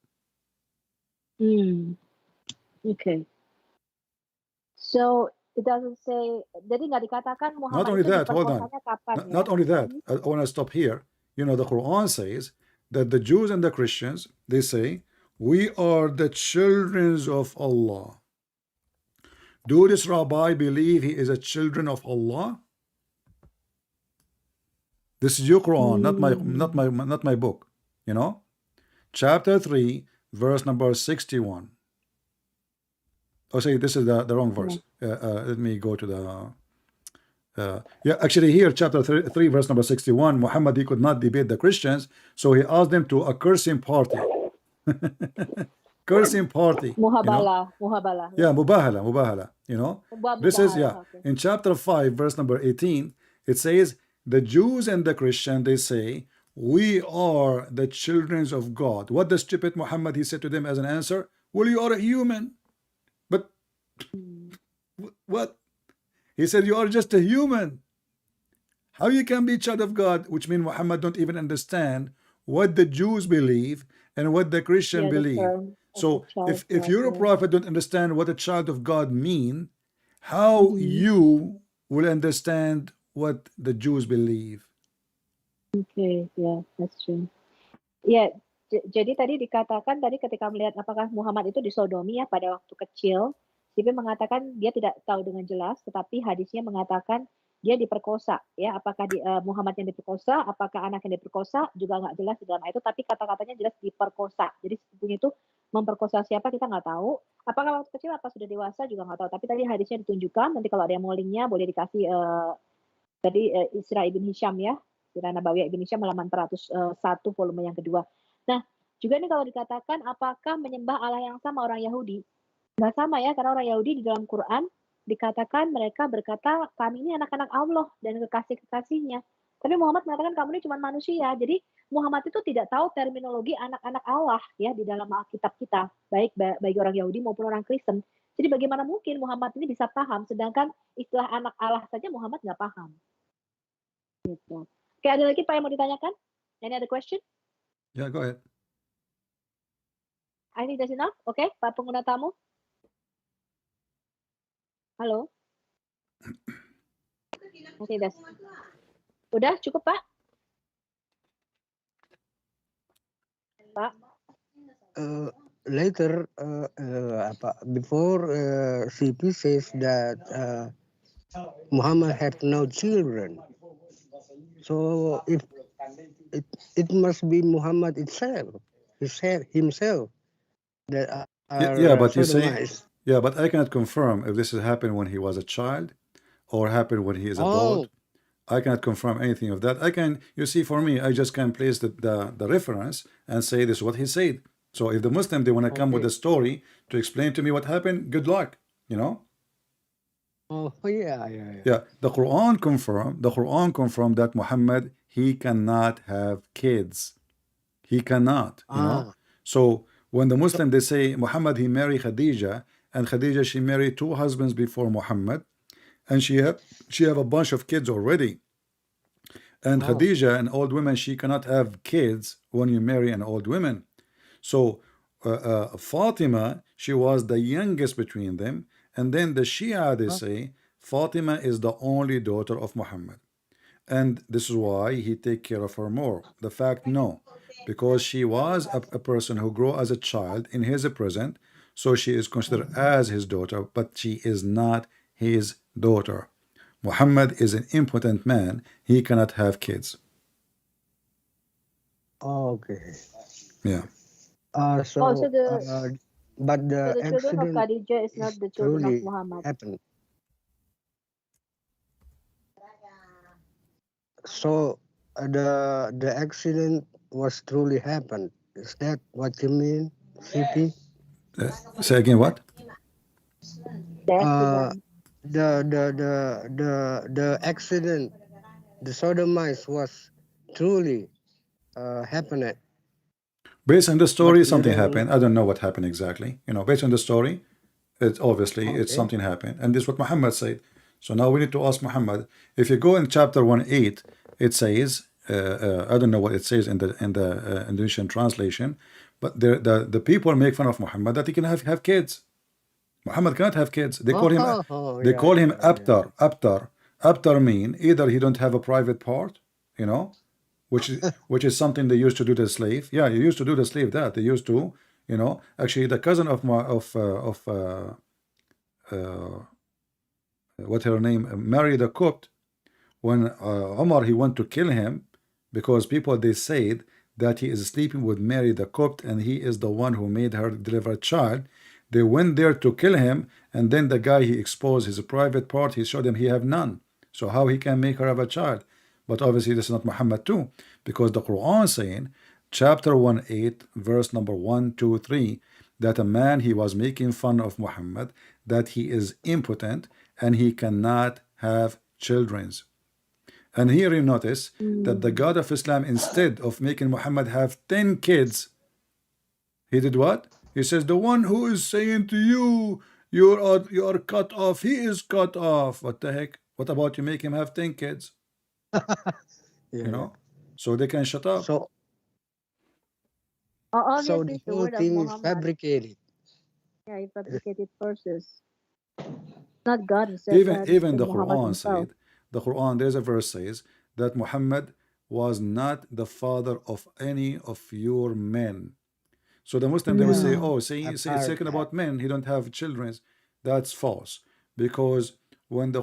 Speaker 2: Okay. So it doesn't say, jadi nggak dikatakan Muhammad.
Speaker 1: Not only
Speaker 2: itu
Speaker 1: that, hold on.
Speaker 2: kapan,
Speaker 1: Not only that, I want to stop here. The Quran says that the Jews and the Christians, they say, we are the children of Allah. Do this rabbi believe he is a children of Allah? This is your Quran, not my book. Chapter 3, verse number 61. Oh, say this is the wrong verse. Let me go to the. Actually, here, chapter 3, verse number 61. Muhammad, he could not debate the Christians, so he asked them to a cursing party. Cursing party.
Speaker 2: Muhabala.
Speaker 1: Yeah, mubahala. This is
Speaker 2: okay.
Speaker 1: In chapter 5, verse number 18. It says the Jews and the Christian, they say, we are the children of God. What the stupid Muhammad, he said to them as an answer, well, you are a human. But what? He said, you are just a human. How you can be child of God, which means Muhammad don't even understand what the Jews believe and what the Christian believe. So if you're a prophet, don't understand what a child of God mean, how you will understand what the Jews believe?
Speaker 2: Okay, yeah, that's true. Ya, jadi tadi dikatakan ketika melihat apakah Muhammad itu disodomi ya pada waktu kecil, Sipi mengatakan dia tidak tahu dengan jelas, tetapi hadisnya mengatakan dia diperkosa ya, apakah Muhammad yang diperkosa, apakah anak yang diperkosa juga nggak jelas di dalam ayat itu, tapi kata-katanya jelas diperkosa. Jadi sepupunya itu memperkosa siapa kita nggak tahu. Apakah waktu kecil apa sudah dewasa juga nggak tahu. Tapi tadi hadisnya ditunjukkan. Nanti kalau ada yang mau linknya boleh dikasih Tadi Isra ibn Hisham ya, Sirah Nabawiyah ibn Hisham halaman 101 volume yang kedua. Nah, juga nih kalau dikatakan apakah menyembah Allah yang sama orang Yahudi? Nggak sama ya, karena orang Yahudi di dalam Quran dikatakan mereka berkata, kami ini anak-anak Allah dan kekasih-kekasihnya. Tapi Muhammad mengatakan kamu ini cuma manusia. Jadi Muhammad itu tidak tahu terminologi anak-anak Allah ya di dalam Alkitab kita, baik bagi orang Yahudi maupun orang Kristen. Jadi bagaimana mungkin Muhammad ini bisa paham, sedangkan istilah anak Allah saja Muhammad nggak paham. Gitu. Oke, ada lagi Pak yang mau ditanyakan? Any other question?
Speaker 1: Yeah, go ahead.
Speaker 2: I think that's enough. Oke, Pak pengguna tamu. Halo. I think that's... Udah cukup Pak? Pak.
Speaker 6: Later, before CP says that Muhammad had no children, so if it must be Muhammad himself that are
Speaker 1: Yeah, but you say,
Speaker 6: sodomized.
Speaker 1: yeah, but I cannot confirm if this has happened when he was a child or happened when he is adult. I cannot confirm anything of that. I can, you see, for me, I just can place the reference and say this is what he said. So if the Muslim, they want to come with a story to explain to me what happened, good luck, you know?
Speaker 6: Oh, yeah.
Speaker 1: Yeah, the Quran confirmed that Muhammad, he cannot have kids. He cannot, you know? So when the Muslim, they say Muhammad, he married Khadija, and Khadija, she married 2 husbands before Muhammad, and she have a bunch of kids already. And Khadija, an old woman, she cannot have kids when you marry an old woman. So Fatima, she was the youngest between them. And then the Shia, they say, Fatima is the only daughter of Muhammad. And this is why he take care of her more. The fact, no. Because she was a person who grew as a child in his present, so she is considered as his daughter, but she is not his daughter. Muhammad is an impotent man. He cannot have kids.
Speaker 6: Okay.
Speaker 1: Yeah.
Speaker 6: But the
Speaker 2: children of Khadija is not the children of Muhammad.
Speaker 6: Happened. So the accident was truly happened. Is that what you mean, CP?
Speaker 1: Say again, what?
Speaker 6: The accident, the sodomites was truly happened.
Speaker 1: Based on the story, something happened. I don't know what happened exactly. You know, based on the story, it's obviously it's something happened, and this is what Muhammad said. So now we need to ask Muhammad. If you go in chapter 1:8, it says, I don't know what it says in the Indonesian translation, but the people make fun of Muhammad that he can have kids. Muhammad cannot have kids. They call him abtar. Abtar mean either he don't have a private part, you know, which is something they used to do to the slave. Yeah, you used to do the slave that they used to, you know. Actually, the cousin of what her name, married a Copt. When Omar, he went to kill him because people, they said that he is sleeping with Mary the Copt and he is the one who made her deliver a child. They went there to kill him, and then the guy, he exposed his private part. He showed him he have none. So how he can make her have a child? But obviously this is not Muhammad too, because the Quran saying, chapter 1:8, verse number 1, 2, 3, that a man, he was making fun of Muhammad, that he is impotent and he cannot have children. And here you notice that the God of Islam, instead of making Muhammad have 10 kids, he did what? He says, the one who is saying to you, you are cut off, he is cut off. What the heck? What about you make him have 10 kids? You know? So they can shut up.
Speaker 6: So the whole thing is fabricated.
Speaker 2: Yeah, he fabricated verses. Not God who said
Speaker 1: even the Quran said, the Quran, there's a verse says that Muhammad was not the father of any of your men. So the Muslim, they will say, oh, say second about men, he don't have children. That's false. Because when the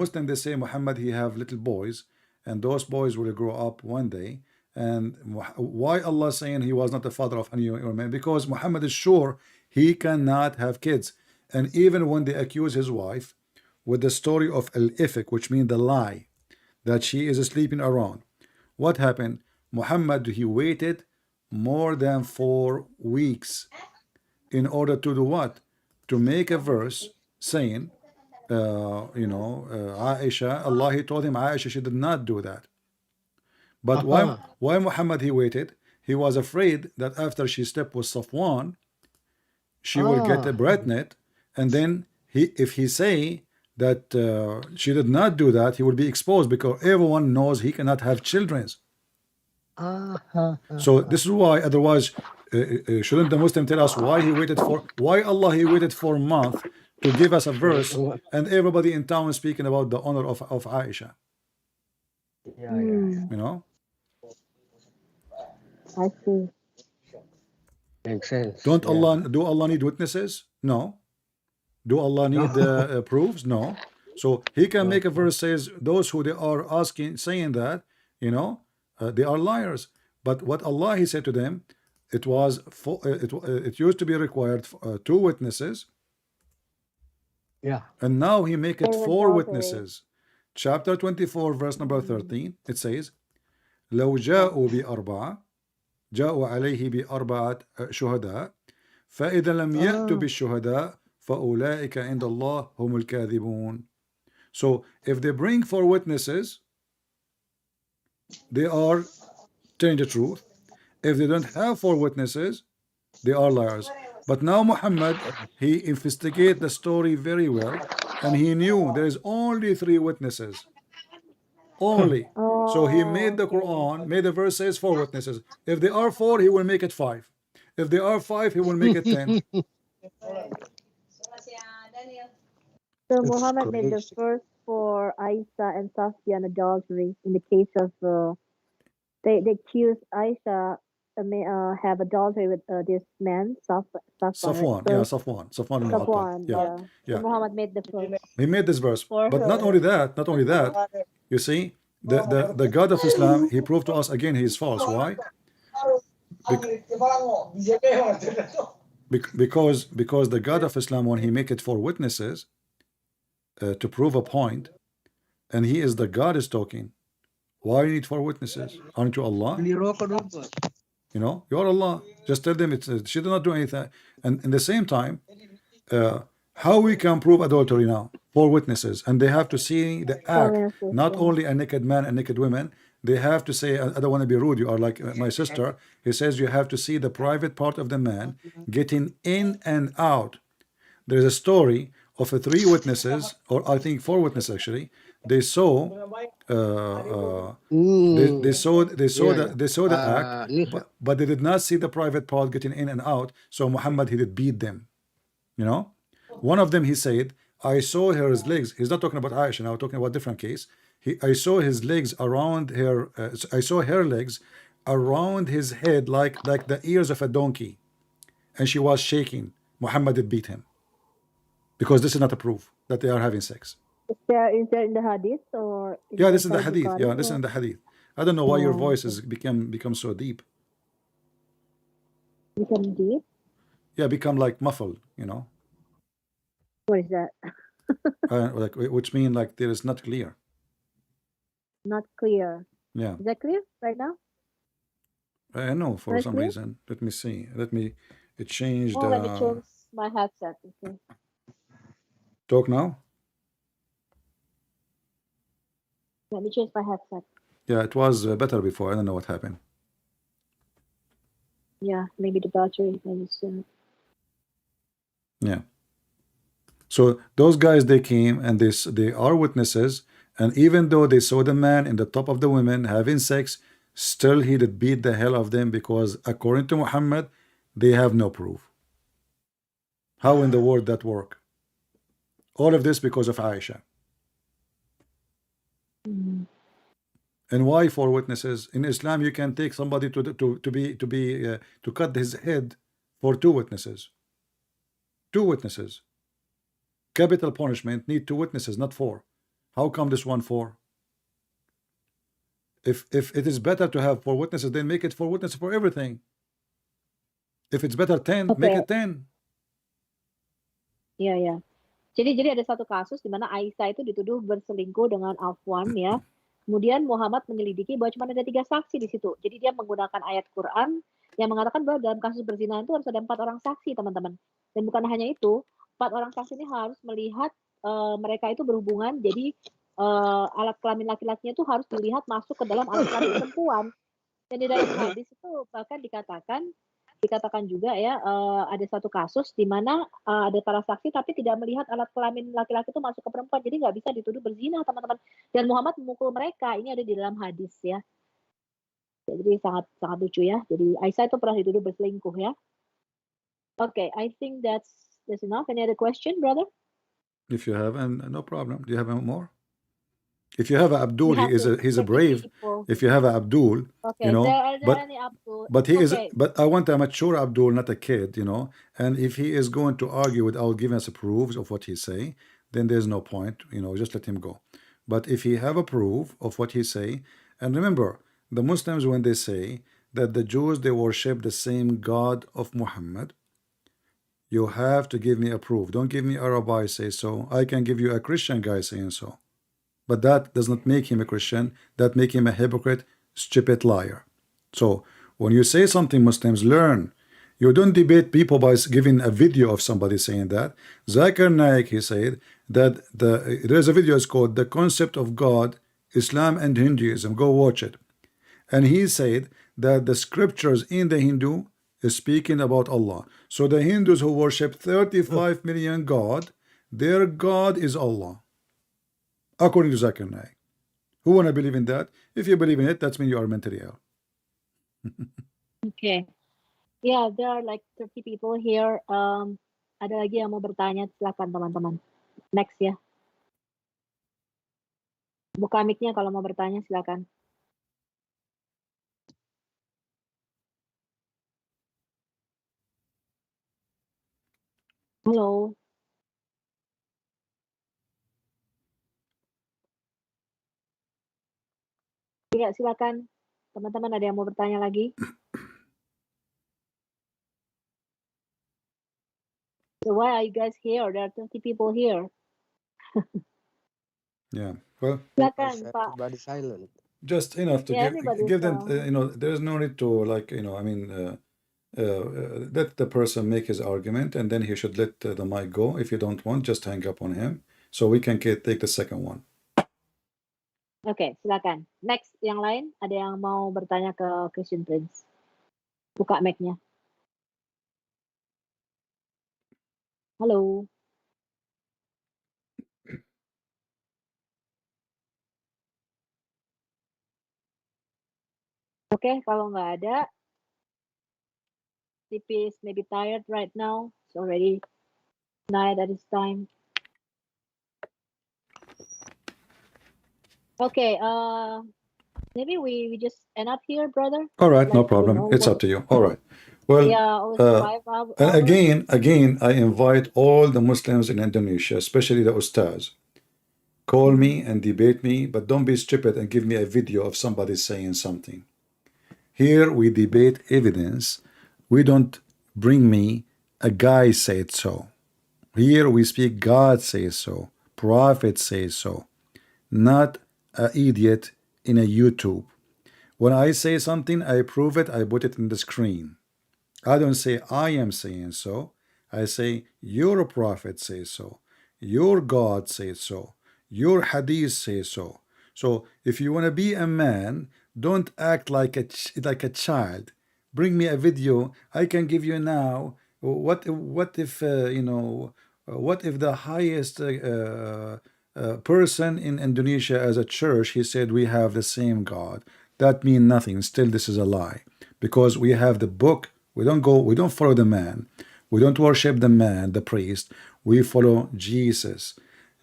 Speaker 1: Muslim, they say Muhammad, he have little boys, and those boys will grow up one day. And why Allah saying he was not the father of any of your men? Because Muhammad is sure he cannot have kids. And even when they accuse his wife, with the story of al-ifk, which means the lie, that she is sleeping around. What happened? Muhammad, he waited more than 4 weeks in order to do what? To make a verse saying, Aisha, Allah, he told him Aisha, she did not do that. But why Muhammad he waited? He was afraid that after she slept with Safwan, she will get a pregnant, and then if he say that she did not do that, he will be exposed because everyone knows he cannot have children. So this is why, otherwise, shouldn't the Muslim tell us why Allah he waited for a month to give us a verse, and everybody in town is speaking about the honor of Aisha? You know?
Speaker 2: I see.
Speaker 6: Makes sense.
Speaker 1: Do Allah need witnesses? No. Do Allah need proofs? No. So he can make a verse says those who they are saying that, they are liars. But what Allah he said to them, it used to be required 2 witnesses.
Speaker 6: Yeah.
Speaker 1: And now he make it
Speaker 2: They were
Speaker 1: 4
Speaker 2: adultery.
Speaker 1: witnesses. Chapter 24, verse number 13, it says, لو جاءوا بأربعة جاءوا عليه بأربعة شهداء فإذا لم يأتوا بالشهداء فأولئك عند الله هم الكاذبون. So if they bring 4 witnesses, they are telling the truth. If they don't have 4 witnesses, they are liars. But now Muhammad, he investigated the story very well, and he knew there is only 3 witnesses. Only. So he made the Quran, made the verse says 4 witnesses. If there are 4, he will make it 5. If there are 5, he will make it 10.
Speaker 2: So Muhammad made the first for Aisha and Safwan adultery in the case of they accused Aisha have adultery with this man
Speaker 1: Safwan, yeah, Safwan ibn Mu'attal.
Speaker 2: Safwan, yeah.
Speaker 1: Yeah.
Speaker 2: So Muhammad made the first.
Speaker 1: He made this verse.
Speaker 2: For
Speaker 1: But not
Speaker 2: her.
Speaker 1: only that, you see, the God of Islam, he proved to us again he is false. Why? Because the God of Islam, when he make it 4 witnesses to prove a point, and he is the God is talking, why you need 4 witnesses? Aren't you Allah? You are Allah. Just tell them she did not do anything. And in the same time, how we can prove adultery now? 4 witnesses, and they have to see the act, not only a naked man and naked women. They have to say, I don't want to be rude, you are like my sister. He says you have to see the private part of the man getting in and out. There's a story of 3 witnesses, or I think 4 witnesses actually. They saw they saw the act, but they did not see the private part getting in and out. So Muhammad, he did beat them. One of them, he said, I saw her legs. He's not talking about Aisha now, talking about a different case. I saw his legs around her. I saw her legs around his head like the ears of a donkey, and she was shaking. Muhammad did beat him because this is not a proof that they are having sex.
Speaker 2: Is there in the hadith or?
Speaker 1: Yeah, this is the hadith. Yeah, this is in the hadith. I don't know why your voice has become so deep.
Speaker 2: Become deep?
Speaker 1: Yeah, become like muffled.
Speaker 2: What is that?
Speaker 1: Which mean like there is not clear.
Speaker 2: Not clear.
Speaker 1: Yeah.
Speaker 2: Is that clear right now?
Speaker 1: I know for
Speaker 2: Very
Speaker 1: some
Speaker 2: clear?
Speaker 1: reason. Let me see. It changed.
Speaker 2: Oh, let me change my headset. Okay.
Speaker 1: Talk now.
Speaker 2: Let me change my headset.
Speaker 1: Yeah, it was better before. I don't know what happened.
Speaker 2: Yeah, maybe the battery is.
Speaker 1: Yeah. So those guys, they came and they are witnesses, and even though they saw the man in the top of the women having sex, still he did beat the hell of them because according to Muhammad, they have no proof. How in the world that work? All of this because of Aisha. And why 4 witnesses? In Islam, you can take somebody to cut his head for 2 witnesses. 2 witnesses. Capital punishment need 2 witnesses, not 4. How come this one 4? If it is better to have 4 witnesses, then make it 4 witnesses for everything. If it's better 10, make it 10.
Speaker 2: Yeah. Jadi ada satu kasus di mana Aisyah itu dituduh berselingkuh dengan Afwan ya. Kemudian Muhammad menyelidiki bahwa cuma ada 3 saksi di situ. Jadi dia menggunakan ayat Quran yang mengatakan bahwa dalam kasus berzina itu harus ada 4 orang saksi, teman-teman. Dan bukan hanya itu, 4 orang saksi ini harus melihat mereka itu berhubungan. Jadi alat kelamin laki-lakinya itu harus dilihat masuk ke dalam alat kelamin perempuan. Dan di dalam hadis itu bahkan dikatakan juga ya ada satu kasus di mana ada para saksi tapi tidak melihat alat kelamin laki-laki itu masuk ke perempuan, jadi nggak bisa dituduh berzina, teman-teman. Dan Muhammad memukul mereka, ini ada di dalam hadis ya. Jadi sangat sangat lucu ya. Jadi Aisyah itu pernah dituduh berselingkuh ya. Okay, I think that's enough. Any other question, brother?
Speaker 1: If you have, and no problem. Do you have more? If you have a Abdul, he's a brave.
Speaker 2: People.
Speaker 1: If you have a Abdul,
Speaker 2: okay,
Speaker 1: you know,
Speaker 2: are there any Abdul?
Speaker 1: But he
Speaker 2: okay.
Speaker 1: But I want a mature Abdul, not a kid, you know. And if he is going to argue without giving us a proof of what he's saying, then there's no point, you know. Just let him go. But if he have a proof of what he say, and remember, the Muslims when they say that the Jews they worship the same God of Muhammad, you have to give me a proof. Don't give me a rabbi say so. I can give you a Christian guy saying so. But that does not make him a Christian. That make him a hypocrite, stupid liar. So when you say something, Muslims learn. You don't debate people by giving a video of somebody saying that. Zakir Naik, he said that there's a video, it's called The Concept of God, Islam and Hinduism. Go watch it. And he said that the scriptures in the Hindu is speaking about Allah. So the Hindus who worship 35 million God, their God is Allah. According to Zakir Naik. Who want to believe in that? If you believe in it, that means you are mentally ill.
Speaker 2: Okay. Yeah, there are like 30 people here. Ada lagi yang mau bertanya? Silakan teman-teman. Next ya. Buka mic-nya kalau mau bertanya, silakan. Halo. Iya, silakan. Teman-teman ada yang mau bertanya lagi? So why are you guys here? There are 30 people here.
Speaker 1: Yeah. Well,
Speaker 2: silakan, Pak.
Speaker 6: Everybody silent.
Speaker 1: Just enough to give them, you know, there's no need to, like, you know, I mean, let the person make his argument and then he should let the mic go. If you don't want, just hang up on him so we can take the second one.
Speaker 2: Oke, silakan. Next, yang lain ada yang mau bertanya ke Christian Prince? Buka mic-nya. Halo. Oke, kalau nggak ada, CP is maybe tired right now. It's already night at this time. Okay, maybe we just end up here, brother.
Speaker 1: All right,
Speaker 2: like,
Speaker 1: no problem.
Speaker 2: You know,
Speaker 1: it's up to you. All right. Well,
Speaker 2: yeah, 5 hours.
Speaker 1: And again, I invite all the Muslims in Indonesia, especially the Ustaz. Call me and debate me, but don't be stupid and give me a video of somebody saying something. Here we debate evidence. We don't bring me a guy said so. Here we speak God says so. Prophet says so. Not an idiot in a YouTube. When I say something, I prove it, I put it in the screen. I don't say I am saying so. I say your prophet says so. Your God says so. Your hadith says so. So if you want to be a man, don't act like a child. Bring me a video. I can give you now. What if you know? What if the highest person in Indonesia as a church, he said we have the same God? That means nothing. Still, this is a lie because we have the book. We don't follow the man. We don't worship the man, the priest. We follow Jesus.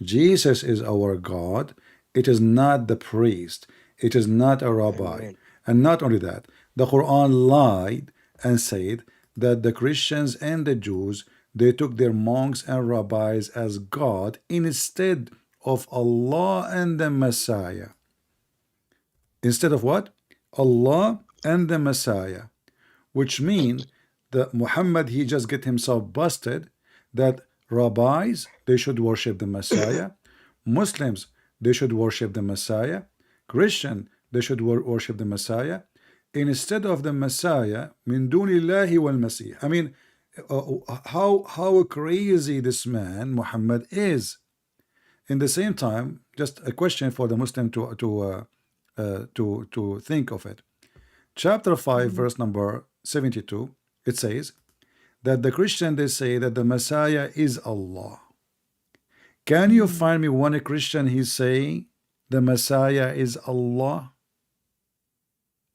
Speaker 1: Jesus is our God. It is not the priest. It is not a rabbi.
Speaker 6: Amen.
Speaker 1: And not only that, the Quran lied and said that the Christians and the Jews, they took their monks and rabbis as God instead of Allah and the Messiah. Instead of what? Allah and the Messiah. Which mean that Muhammad, he just get himself busted, that Rabbis, they should worship the Messiah. Muslims, they should worship the Messiah. Christian, they should worship the Messiah. Instead of the Messiah, min dunillahi wal Masih. I mean, how crazy this man Muhammad is. In the same time, just a question for the Muslim to think of it. Chapter 5, verse number 72, it says that the Christian, they say that the Messiah is Allah. Can you find me one Christian he's saying the Messiah is Allah?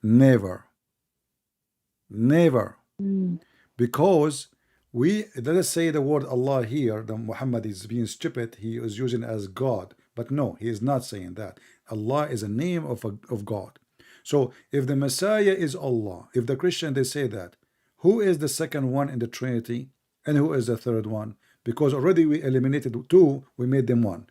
Speaker 1: Never. Never. Because let us say the word Allah here, the Muhammad is being stupid, he is using as God. But no, he is not saying that. Allah is a name of God. So if the Messiah is Allah, if the Christian they say that, who is the second one in the Trinity and who is the third one? Because already we eliminated two, we made them one.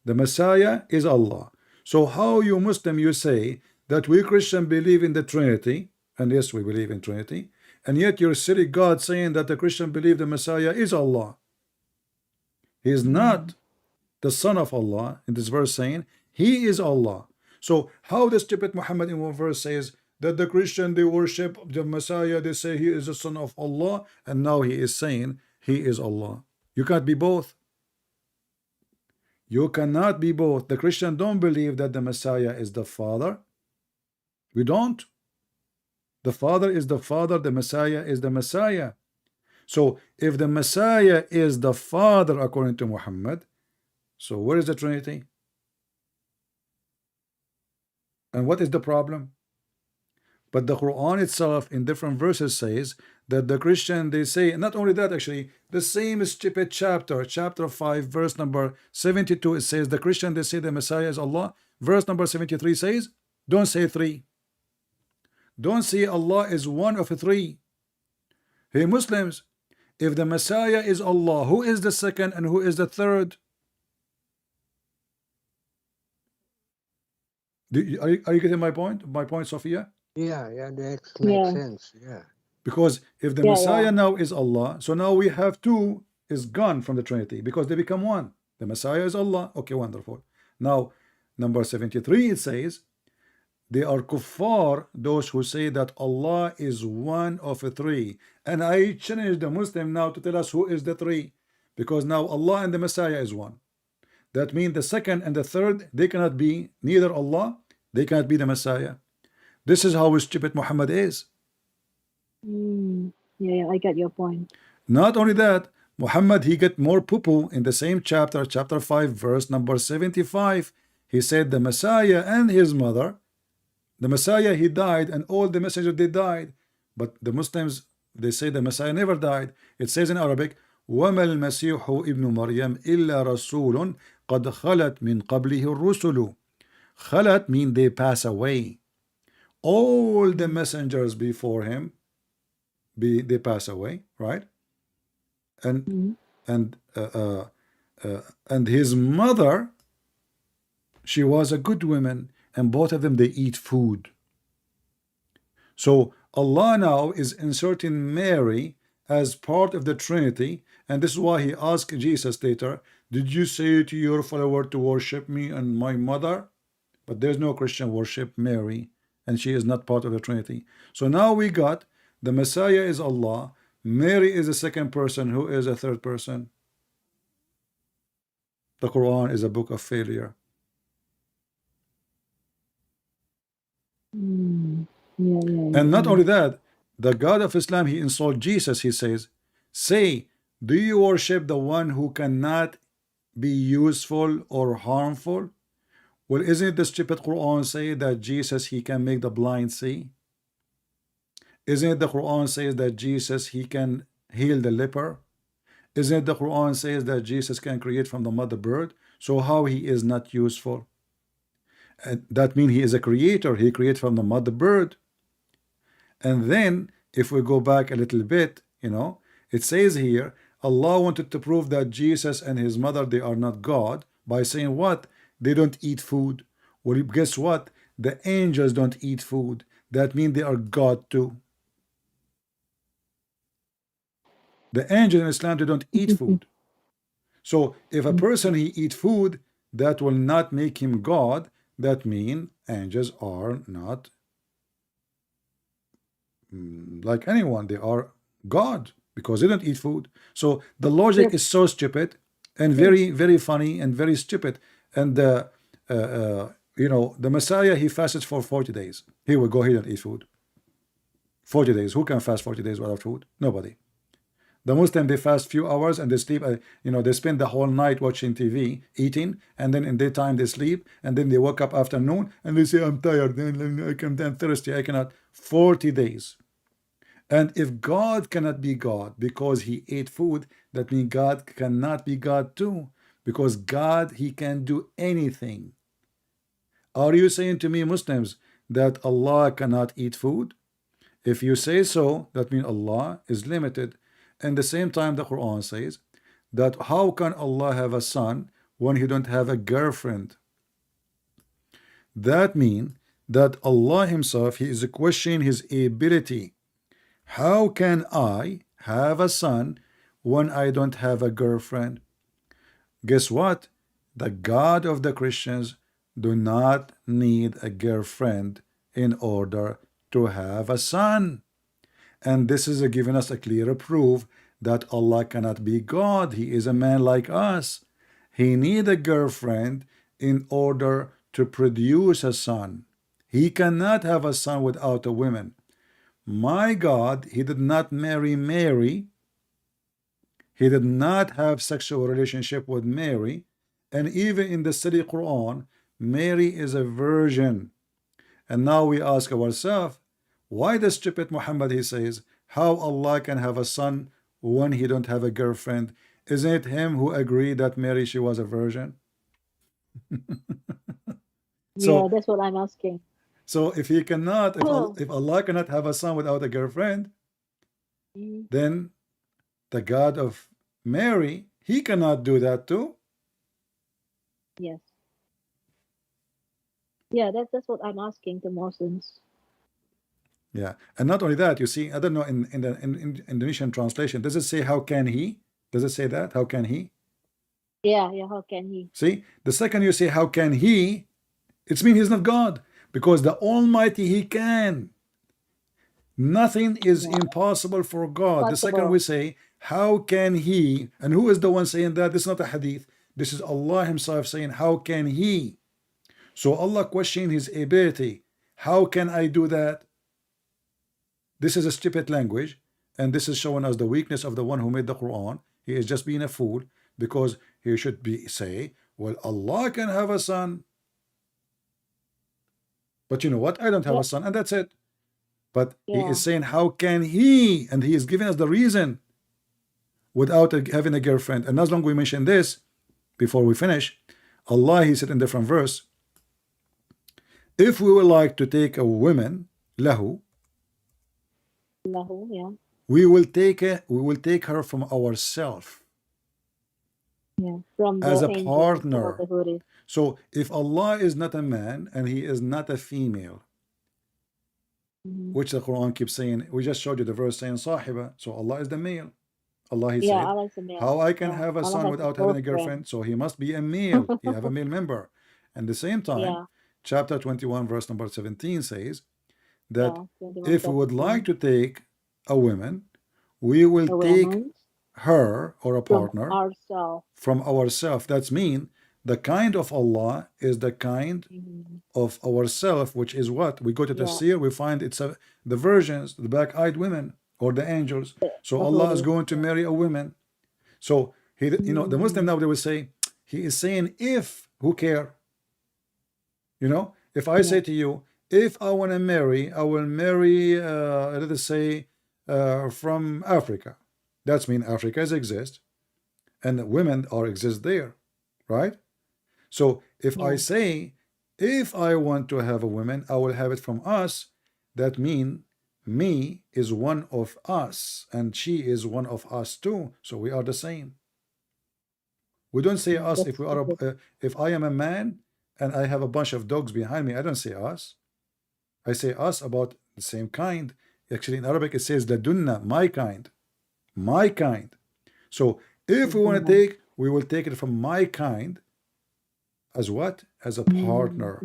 Speaker 1: The Messiah is Allah. So how you Muslim you say that we Christian believe in the Trinity, and yes, we believe in Trinity, and yet you're silly God saying that the Christian believe the Messiah is Allah. He is not the son of Allah in this verse saying he is Allah. So how the stupid Muhammad in one verse says that the Christian they worship the Messiah, they say he is the son of Allah, and now he is saying he is Allah. You can't be both. You cannot be both. The Christian don't believe that the Messiah is the Father. We don't. The Father is the Father, the Messiah is the Messiah. So if the Messiah is the Father according to Muhammad, so where is the Trinity? And what is the problem? But the Quran itself in different verses says that the Christian they say, not only that actually, the same stupid chapter 5 verse number 72, it says the Christian they say the Messiah is Allah. Verse number 73 says don't say three. Don't say Allah is one of three. Hey Muslims, if the Messiah is Allah, who is the second and who is the third? Are you getting my point? My point, Sophia?
Speaker 6: Yeah, that makes sense. Yeah.
Speaker 1: Because if the Messiah now is Allah, so now we have two is gone from the Trinity because they become one. The Messiah is Allah. Okay, wonderful. Now, number 73, it says, they are kuffar, those who say that Allah is one of three. And I challenge the Muslim now to tell us who is the three. Because now Allah and the Messiah is one. That means the second and the third, they cannot be neither Allah, they cannot be the Messiah. This is how stupid Muhammad is.
Speaker 2: Yeah, I get your point.
Speaker 1: Not only that, Muhammad, he get more poo-poo in the same chapter, chapter 5, verse number 75. He said the Messiah and his mother, the Messiah, he died, and all the messengers, they died. But the Muslims, they say the Messiah never died. It says in Arabic, وَمَا الْمَسِيحُ ابْنُ مَرْيَمْ إِلَّا رَسُولٌ قَدْ خَلَتْ مِنْ قَبْلِهِ الرُّسُلُ. Khalat mean they pass away. All the messengers before him, they pass away, right? And his mother, she was a good woman, and both of them they eat food. So Allah now is inserting Mary as part of the Trinity, and this is why he asked Jesus later, did you say to your follower to worship me and my mother? But there's no Christian worship Mary, and she is not part of the Trinity. So now we got the Messiah is Allah, Mary is the second person, who is a third person. The Quran is a book of failure. And not only that, the God of Islam, he insulted Jesus. He says, say, do you worship the one who cannot be useful or harmful? Well, isn't it the stupid Quran say that Jesus, he can make the blind see? Isn't it the Quran says that Jesus, he can heal the leper? Isn't it the Quran says that Jesus can create from the mother bird? So how he is not useful? And that means he is a creator. He creates from the mother bird. And then if we go back a little bit, it says here, Allah wanted to prove that Jesus and his mother, they are not God by saying what? They don't eat food. Well, guess what? The angels don't eat food. That means they are God too. The angels in Islam, they don't eat food. So if a person he eat food that will not make him God, that mean angels are not like anyone. They are God because they don't eat food. So the logic
Speaker 2: Yep.
Speaker 1: is so stupid and very, very funny and very stupid. And you know, the Messiah, he fasted for 40 days. He will go ahead and eat food. 40 days. Who can fast 40 days without food? Nobody. The Muslim, they fast few hours and they sleep. You know, they spend the whole night watching TV, eating, and then in daytime they sleep, and then they wake up afternoon and they say, "I'm tired, I'm thirsty, I cannot." 40 days. And if God cannot be God because he ate food, that means God cannot be God too, because God, he can do anything. Are you saying to me, Muslims, that Allah cannot eat food? If you say so, that means Allah is limited. And the same time, the Quran says that how can Allah have a son when he don't have a girlfriend? That means that Allah himself, he is questioning his ability. How can I have a son when I don't have a girlfriend? Guess what? The God of the Christians do not need a girlfriend in order to have a son. And this is giving us a clear proof that Allah cannot be God. He is a man like us. He need a girlfriend in order to produce a son. He cannot have a son without a woman. My God, he did not marry Mary. He did not have sexual relationship with Mary. And even in the study Quran, Mary is a virgin. And now we ask ourselves, why the stupid Muhammad, he says, how Allah can have a son when he don't have a girlfriend? Isn't it him who agreed that Mary, she was a virgin?
Speaker 2: Yeah,
Speaker 1: So
Speaker 2: that's what I'm asking.
Speaker 1: so if he cannot,
Speaker 2: Oh.
Speaker 1: if Allah cannot have a son without a girlfriend,
Speaker 2: Mhm.
Speaker 1: then the God of Mary, he cannot do that too.
Speaker 2: Yes. Yeah, that's what I'm asking to Muslims.
Speaker 1: Yeah, and not only that, you see, I don't know, in the in Indonesian translation, does it say how can he? Does it say that? How can he?
Speaker 2: Yeah, how can he?
Speaker 1: See, the second you say how can he, it means he's not God, because the Almighty, he can. Nothing is
Speaker 2: Yeah,
Speaker 1: impossible for God. The second we
Speaker 2: possible.
Speaker 1: say how can he, and who is the one saying that? This is not a hadith. This is Allah himself saying how can he. So Allah questioning his ability. How can I do that? This is a stupid language, and this is showing us the weakness of the one who made the Quran. He is just being a fool, because he should be say, well, Allah can have a son, but you know what? I don't have
Speaker 2: Yeah,
Speaker 1: a son, and that's it. But he
Speaker 2: yeah.
Speaker 1: is saying, how can he? And he is giving us the reason without having a girlfriend. And as long as we mention this before we finish, Allah, he said in different verse, if we would like to take a woman, lahu,
Speaker 2: Lahu, yeah.
Speaker 1: we will take her from ourselves
Speaker 2: Yeah. From
Speaker 1: as
Speaker 2: the
Speaker 1: a
Speaker 2: angels or
Speaker 1: partner.
Speaker 2: whatever it is.
Speaker 1: So if Allah is not a man and he is not a female,
Speaker 2: Mhm.
Speaker 1: which the Quran keeps saying, we just showed you the verse saying sahiba, so Allah is the male. Allah, he
Speaker 2: Yeah,
Speaker 1: said,
Speaker 2: Allah is a male.
Speaker 1: how I can
Speaker 2: Yeah,
Speaker 1: have a
Speaker 2: Allah
Speaker 1: son
Speaker 2: has a
Speaker 1: without having a
Speaker 2: girlfriend.
Speaker 1: girlfriend? So he must be a male. He have a male member. And the same time,
Speaker 2: Yeah,
Speaker 1: chapter 21 verse number 17 says that
Speaker 2: yeah. 21,
Speaker 1: if we would like
Speaker 2: 17.
Speaker 1: to take a woman, we will
Speaker 2: A
Speaker 1: take
Speaker 2: woman
Speaker 1: her or a
Speaker 2: from
Speaker 1: partner
Speaker 2: ourselves.
Speaker 1: from ourselves. That's mean the kind of Allah is the kind
Speaker 2: Mhm.
Speaker 1: of ourself, which is what we go to
Speaker 2: Yeah,
Speaker 1: tafsir, we find it's the virgins, the black-eyed women, or the angels. So
Speaker 2: the
Speaker 1: Allah is
Speaker 2: holy.
Speaker 1: going to
Speaker 2: Yeah.
Speaker 1: marry a woman. So he, you know, the Muslim
Speaker 2: Mhm.
Speaker 1: now they will say he is saying if, who care? You know, if I say
Speaker 2: Yeah,
Speaker 1: to you, if I want to marry, I will marry, let us say, from Africa. That's mean Africa exist, and women are exist there, right? So if I
Speaker 2: yeah.
Speaker 1: say, if I want to have a woman, I will have it from us, that mean me is one of us, and she is one of us too. So we are the same. We don't say
Speaker 2: Yeah,
Speaker 1: us
Speaker 2: that's
Speaker 1: if we are
Speaker 2: stupid.
Speaker 1: if I am a man and I have a bunch of dogs behind me. I don't say us. I say us about the same kind. Actually, in Arabic it says ladunna, my kind, my kind. So if we want to
Speaker 2: Mhm.
Speaker 1: take we will take it from my kind as what? As a partner.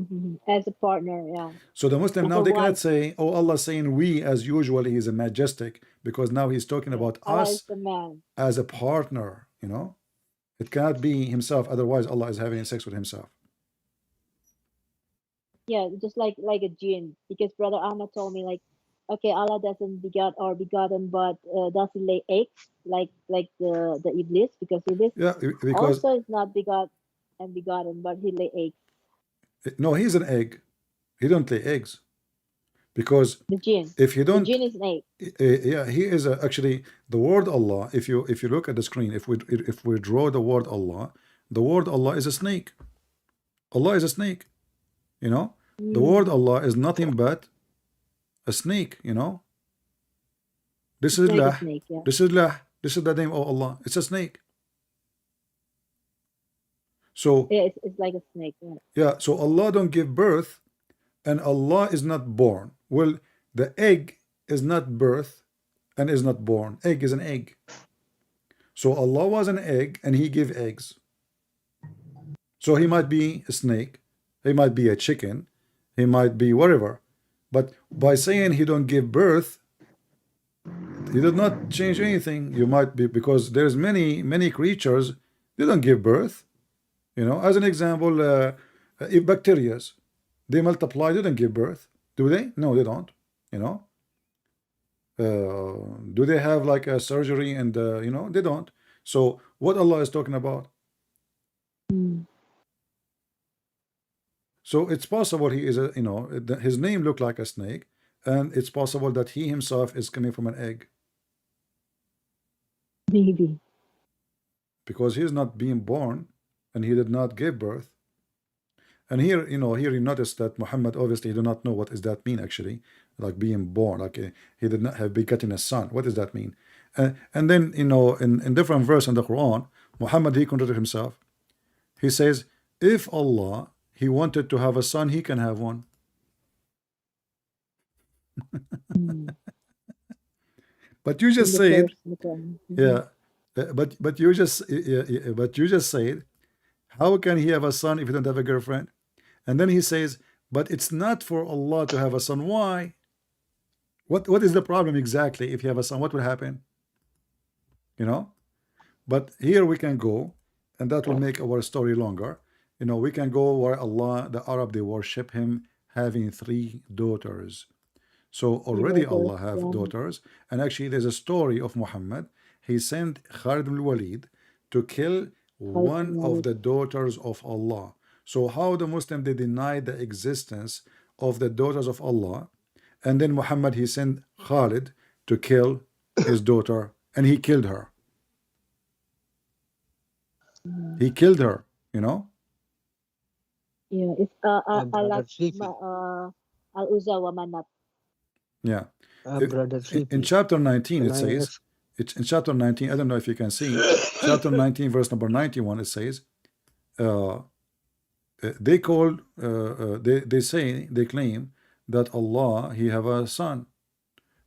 Speaker 2: As a partner, yeah.
Speaker 1: So the Muslim
Speaker 2: As
Speaker 1: now
Speaker 2: a
Speaker 1: they cannot
Speaker 2: wife.
Speaker 1: say, oh, Allah saying we as usual, he is a majestic, because now he's talking
Speaker 2: Yeah.
Speaker 1: about
Speaker 2: Allah is
Speaker 1: us
Speaker 2: the man.
Speaker 1: as a partner, you know. It cannot be himself, otherwise Allah is having sex with himself.
Speaker 2: Yeah, just like a jinn. Because Brother Ahmad told me, like, okay, Allah doesn't begot or begotten, but does he lay eggs like the Iblis? Because Iblis
Speaker 1: Yeah, because
Speaker 2: also is not begot and begotten, but he lay eggs.
Speaker 1: no, he's an egg. He don't lay eggs, because
Speaker 2: The jinn.
Speaker 1: if he
Speaker 2: The
Speaker 1: don't,
Speaker 2: jinn is an egg.
Speaker 1: yeah, he is actually the word Allah. If you look at the screen, if we draw the word Allah is a snake. Allah is a snake, you know. The word Allah is nothing but a snake, you know. This is
Speaker 2: Like a
Speaker 1: lah.
Speaker 2: snake, yeah.
Speaker 1: This is lah. This is the name of Allah. It's a snake. So
Speaker 2: Yeah, it's like a snake. Yeah.
Speaker 1: yeah, so Allah don't give birth, and Allah is not born. Well, the egg is not birth and is not born. Egg is an egg. So Allah was an egg and he gave eggs. So he might be a snake, he might be a chicken, he might be whatever. But by saying he don't give birth, he did not change anything. You might be, because there's many creatures, they don't give birth. You know, as an example, if bacteria, they multiply, they don't give birth. Do they? No, they don't. You know, do they have like a surgery and you know, they don't. So what Allah is talking about? So it's possible he is a, you know, his name looked like a snake, and it's possible that he himself is coming from an egg,
Speaker 2: Maybe.
Speaker 1: because he is not being born and he did not give birth. And here, you know, here you notice that Muhammad obviously do not know what does that mean actually, like being born, like he did not have begotten a son. What does that mean? And then, you know, in different verse in the Quran, Muhammad, he contradicted himself. He says, if Allah, he wanted to have a son, he can have one. But you just said, yeah, but you just but you just said, how can he have a son if he don't have a girlfriend? And then he says, but it's not for Allah to have a son. Why? What is the problem exactly? If you have a son, what will happen? You know. But here we can go, and that will make our story longer. You know, we can go where Allah, the Arab, they worship him having 3 daughters. So already Allah have daughters, and actually there's a story of Muhammad. He sent Khalid ibn Walid to kill one of the daughters of Allah. So how the Muslim, they deny the existence of the daughters of Allah, and then Muhammad, he sent Khalid to kill his daughter, and he killed her. He killed her, you know.
Speaker 2: Yeah, it's
Speaker 6: Brother Shifi.
Speaker 2: Al-Uzza wa Manat.
Speaker 1: Yeah.
Speaker 6: Brother Shifi.
Speaker 1: In chapter 19,
Speaker 6: Can
Speaker 1: it
Speaker 6: I
Speaker 1: says,
Speaker 6: ask-
Speaker 1: it's in chapter 19, I don't know if you can see, chapter 19, verse number 91, it says, they claim that Allah, he have a son.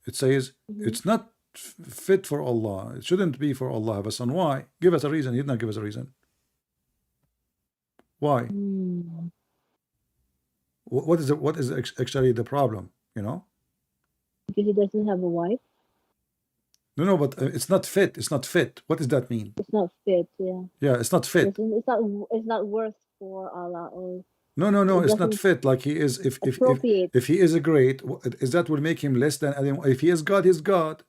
Speaker 1: It says, it's not fit for Allah. It shouldn't be for Allah have a son. Why? Give us a reason. He did not give us a reason. Why? What is actually the problem, you know?
Speaker 2: Because he doesn't have a wife.
Speaker 1: No, but it's not fit. It's not fit. What does that mean?
Speaker 2: It's not fit. Yeah.
Speaker 1: Yeah, it's not fit.
Speaker 2: It's not worth for Allah, or
Speaker 1: No,
Speaker 2: it
Speaker 1: it's not
Speaker 2: doesn't
Speaker 1: fit. Like he is,
Speaker 2: appropriate.
Speaker 1: if he is a great, is that will make him less than anyone? If he is God, he's God.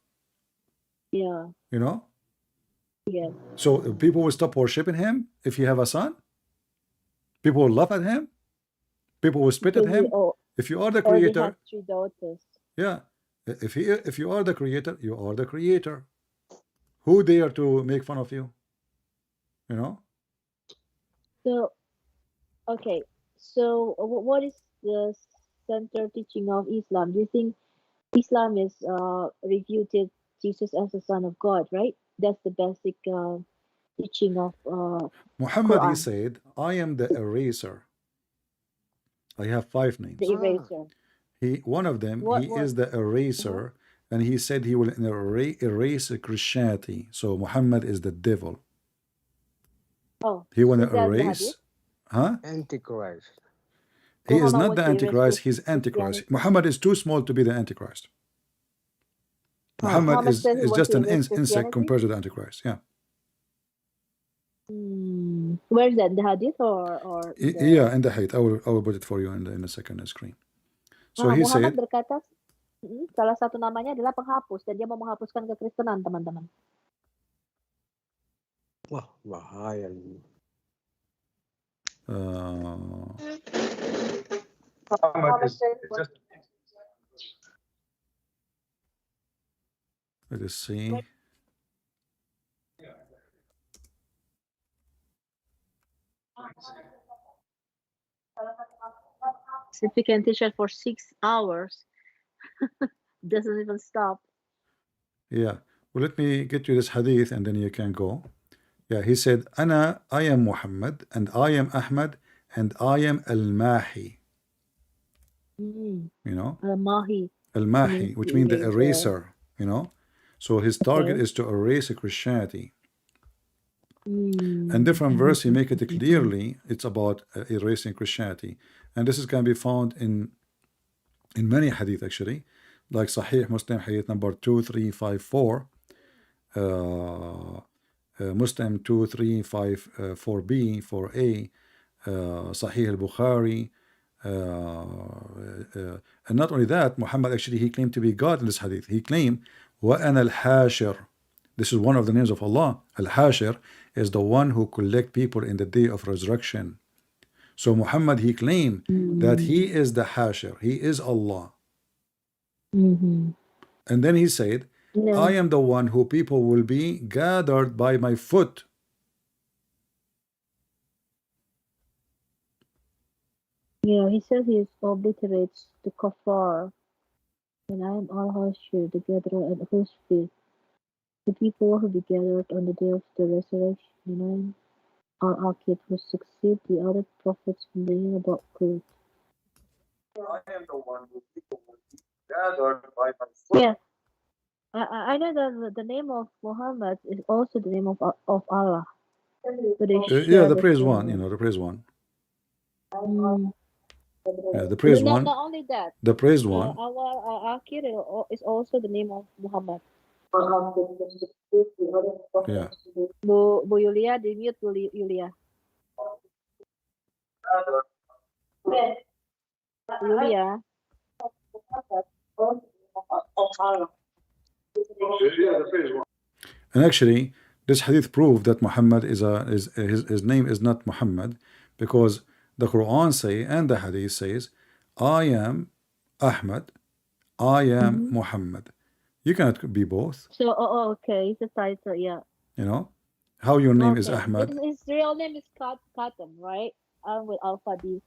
Speaker 2: Yeah.
Speaker 1: You know.
Speaker 2: Yes.
Speaker 1: So people will stop worshiping him if he have a son. People will laugh at him. People will spit at him. If you are the creator,
Speaker 2: have 3 daughters.
Speaker 1: yeah. If you are the creator, you are the creator. Who dare to make fun of you? You know.
Speaker 2: So, okay. So, what is the center teaching of Islam? Do you think Islam is refuted Jesus as the Son of God, right? That's the basic teaching of
Speaker 1: Muhammad, he
Speaker 2: Quran.
Speaker 1: said, I am the eraser. I have 5 names.
Speaker 2: The eraser.
Speaker 1: One of them,
Speaker 2: What-
Speaker 1: he
Speaker 2: what-
Speaker 1: is the eraser, and he said he will erase Christianity. So Muhammad is the devil.
Speaker 2: Oh,
Speaker 1: He want
Speaker 2: is
Speaker 1: to
Speaker 2: that the
Speaker 1: erase,
Speaker 2: hadith?
Speaker 1: huh?
Speaker 6: Antichrist.
Speaker 1: He is
Speaker 2: Muhammad
Speaker 1: not
Speaker 2: wants
Speaker 1: the
Speaker 2: to erase
Speaker 1: Antichrist, he's
Speaker 2: Christianity.
Speaker 1: Antichrist. Muhammad is too small to be the Antichrist. Muhammad
Speaker 2: Muhammad said he
Speaker 1: is
Speaker 2: wants
Speaker 1: just
Speaker 2: to
Speaker 1: an
Speaker 2: erase
Speaker 1: insect
Speaker 2: Christianity.
Speaker 1: compared to the Antichrist. Yeah.
Speaker 2: Where is that? In the hadith or in the...
Speaker 1: Yeah, in the height. I will put it for you in the second screen. So he
Speaker 2: Muhammad
Speaker 1: said,
Speaker 2: berkata salah satu namanya adalah penghapus dan dia mau menghapuskan kekristenan, teman-teman.
Speaker 6: Wah, bahaya ini.
Speaker 1: let us see.
Speaker 2: If we can teach it for 6 hours, doesn't even stop.
Speaker 1: Yeah. Well, let me get you this hadith and then you can go. Yeah, he said, I am Muhammad, and I am Ahmad, and I am Al-Mahi. You know?
Speaker 2: Al-Mahi.
Speaker 1: Al-Mahi, which means the eraser, you know? So his target is to erase Christianity. And different verse, he make it clearly, it's about erasing Christianity. And this is can be found in many hadith actually, like Sahih Muslim hadith number 2354, Muslim 2354b, 4a, Sahih al-Bukhari, and not only that, Muhammad actually, he claimed to be God in this hadith. He claimed, وَأَنَا الْحَاشِرُ. This is one of the names of Allah. Al-Hashir is the one who collect people in the day of resurrection. So Muhammad, he claimed that he is the Hashir. He is Allah. And then he said, I am the one who people will be gathered by my foot.
Speaker 2: Yeah, he says he obliterates the kafar. And I am al-Hashir, the gatherer at whose feet the people will be gathered on the day of the resurrection. And I am al-Aqid, who succeed the other prophets in bringing about truth.
Speaker 1: I am the one who people will be gathered by my foot.
Speaker 2: Yeah, I know that the name of Muhammad is also the name of Allah. So
Speaker 1: yeah, the praise one, you know, the praise one. Yeah, the praise one.
Speaker 2: Not only that.
Speaker 1: The praised one.
Speaker 2: Our Akir is also the name of Muhammad.
Speaker 1: Yeah.
Speaker 2: Bu Yulia, the mute Bu Yulia. Yulia.
Speaker 1: And actually, this hadith proved that Muhammad is his name is not Muhammad, because the Quran say and the hadith says, I am Ahmad, I am Muhammad. You cannot be both.
Speaker 2: So okay, it's a title, yeah.
Speaker 1: You know how your name is Ahmad.
Speaker 2: His real name is Khatam, right? With Al-Fadi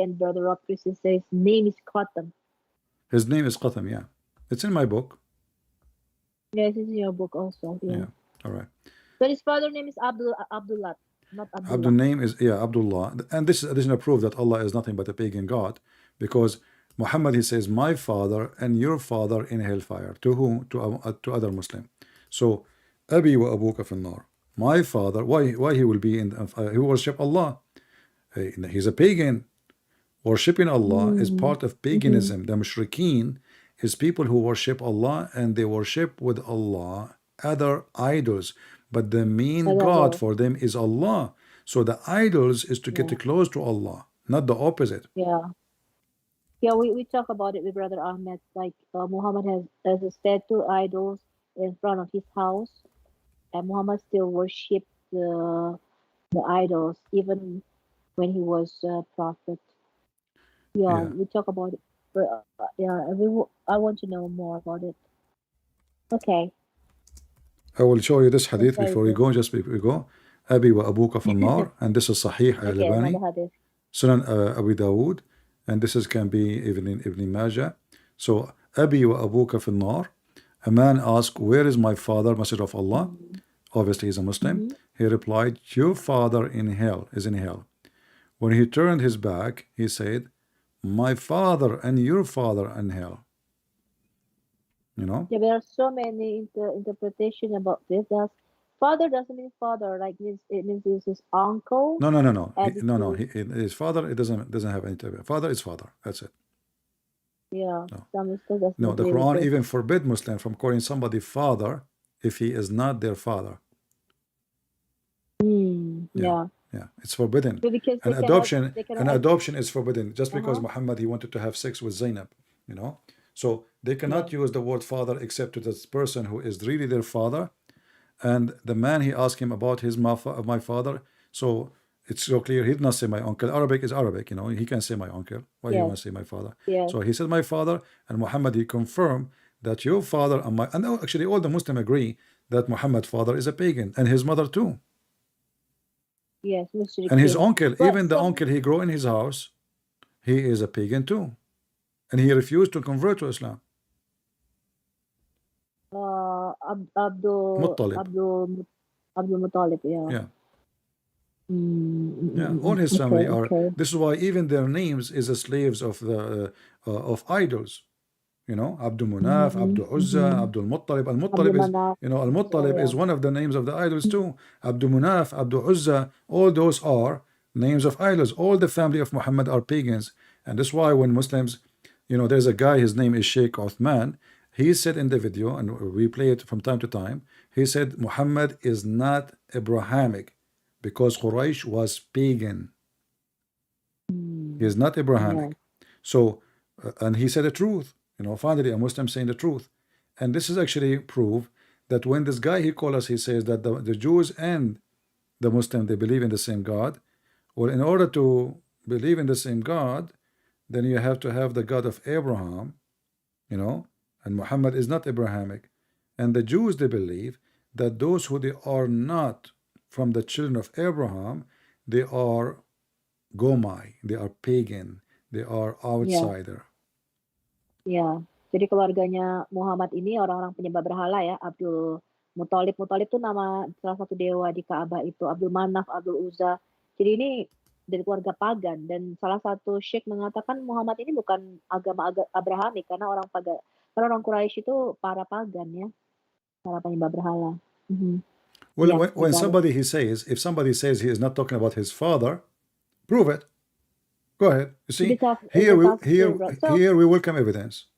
Speaker 2: and Brother Rock Christian says name is Khatam.
Speaker 1: His name is Qatam, yeah. It's in my book.
Speaker 2: Yes, it's in your book also. Yeah.
Speaker 1: All right.
Speaker 2: But his father name is Abdullah, not Abdullah.
Speaker 1: Abdul name is Abdullah, and this is additional proof that Allah is nothing but a pagan god, because Muhammad, he says, my father and your father in hellfire. To whom? To other Muslim. So Abi wa abuka fi nar. My father, why he will be in? He worship Allah. He's a pagan. Worshipping Allah is part of paganism. The mushrikeen is people who worship Allah and they worship with Allah other idols, but the main God for them is Allah. So the idols is to get close to Allah, not the opposite.
Speaker 2: Yeah, we talk about it with Brother Ahmed. Like Muhammad has a statue idols in front of his house, and Muhammad still worshipped the idols even when he was a prophet. Yeah, we talk about it. But I want to know more about it. Okay.
Speaker 1: I will show you this hadith before we go. Just before we go, Abi wa abuka fi nar, and this is Sahih al-Albani, Sunan Abu Dawood, and this is can be even in Ibn Majah. So Abi wa abuka fi nar. A man asked, where is my father, Messenger of Allah? Obviously he's a Muslim. He replied, your father is in hell. When he turned his back, he said, my father and your father in hell. You know?
Speaker 2: Yeah, there are so many interpretation about this. There's father doesn't mean father. Like it means he's his uncle.
Speaker 1: No, no, no, no.
Speaker 2: And
Speaker 1: No. His father. It doesn't have any type of father. Is father. That's it.
Speaker 2: yeah,
Speaker 1: No.
Speaker 2: some Muslims doesn't
Speaker 1: No, the
Speaker 2: agree with
Speaker 1: Quran
Speaker 2: this.
Speaker 1: even forbid Muslim from calling somebody father if he is not their father.
Speaker 2: Yeah.
Speaker 1: Yeah, it's forbidden.
Speaker 2: But because
Speaker 1: And
Speaker 2: they cannot,
Speaker 1: adoption is forbidden just because
Speaker 2: Uh-huh.
Speaker 1: Muhammad he wanted to have sex with Zainab, you know. So they cannot use the word father except to this person who is really their father. And the man he asked him about his my father. So it's so clear he did not say my uncle. Arabic is Arabic, you know. He can say my uncle. Why you want to say my father?
Speaker 2: Yes.
Speaker 1: So he said my father, and Muhammad he confirmed that your father and actually all the Muslim agree that Muhammad's father is a pagan and his mother too.
Speaker 2: Yes,
Speaker 1: And his
Speaker 2: mushrikin.
Speaker 1: uncle,
Speaker 2: But
Speaker 1: even the uncle he grew in his house, he is a pagan too. And he refused to convert to Islam.
Speaker 2: Abdul
Speaker 1: Muttalib.
Speaker 2: Muttalib, yeah.
Speaker 1: Yeah.
Speaker 2: Mm,
Speaker 1: Yeah, all his family are.
Speaker 2: okay.
Speaker 1: This is why even their names is the slaves of the of idols. You know, Abdul Munaf, Abdul Uzza, Abdul Muttalib. Al Muttalib is,
Speaker 2: Manaf,
Speaker 1: you know, Al Muttalib
Speaker 2: yeah.
Speaker 1: is one of the names of the idols too. Abdul Munaf, Abdul Uzza, all those are names of idols. All the family of Muhammad are pagans, and that's why when Muslims, you know, there's a guy, his name is Sheikh Othman. He said in the video, and we play it from time to time. He said Muhammad is not Abrahamic because Quraysh was pagan. He is not Abrahamic. So, and he said the truth. You know, finally a Muslim saying the truth. And this is actually proof that when this guy he called us, he says that the Jews and the Muslim, they believe in the same God. Well, in order to believe in the same God, then you have to have the God of Abraham, you know, and Muhammad is not Abrahamic. And the Jews, they believe that those who they are not from the children of Abraham, they are Gomai, they are pagan, they are outsider.
Speaker 2: Ya, jadi keluarganya Muhammad ini orang-orang penyembah berhala ya. Abdul Muthalib. Muthalib itu nama salah satu dewa di Ka'bah itu. Abdul Manaf, Abdul Uzza. Jadi ini dari keluarga pagan. Dan salah satu syekh mengatakan Muhammad ini bukan agama Abrahamik karena orang Quraisy itu para pagan ya, para penyembah berhala.
Speaker 1: Well,
Speaker 2: Yeah,
Speaker 1: when
Speaker 2: got it.
Speaker 1: somebody he says, if somebody says he is not talking about his father, prove it. Go ahead. You see, here we welcome evidence.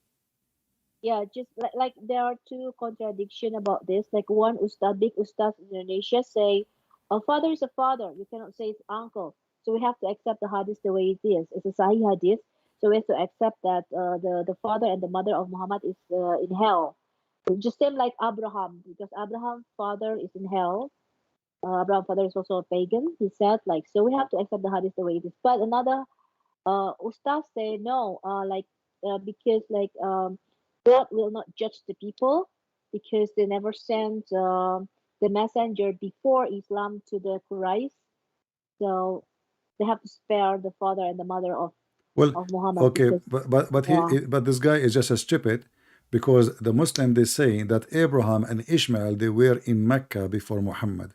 Speaker 2: Yeah, just like there are two contradiction about this. Like one big ustad in Indonesia say, a father is a father. You cannot say it's uncle. So we have to accept the hadith the way it is. It's a sahih hadith. So we have to accept that the father and the mother of Muhammad is in hell. Just same like Abraham, because Abraham's father is in hell. Abraham's father is also a pagan. He said like, so we have to accept the hadith the way it is. But another ustaz say no, because like God will not judge the people because they never sent the messenger before Islam to the Quraysh, so they have to spare the father and the mother of Muhammad.
Speaker 1: Okay,
Speaker 2: because,
Speaker 1: but this guy is just as stupid because the Muslim they say that Abraham and Ishmael they were in Mecca before Muhammad.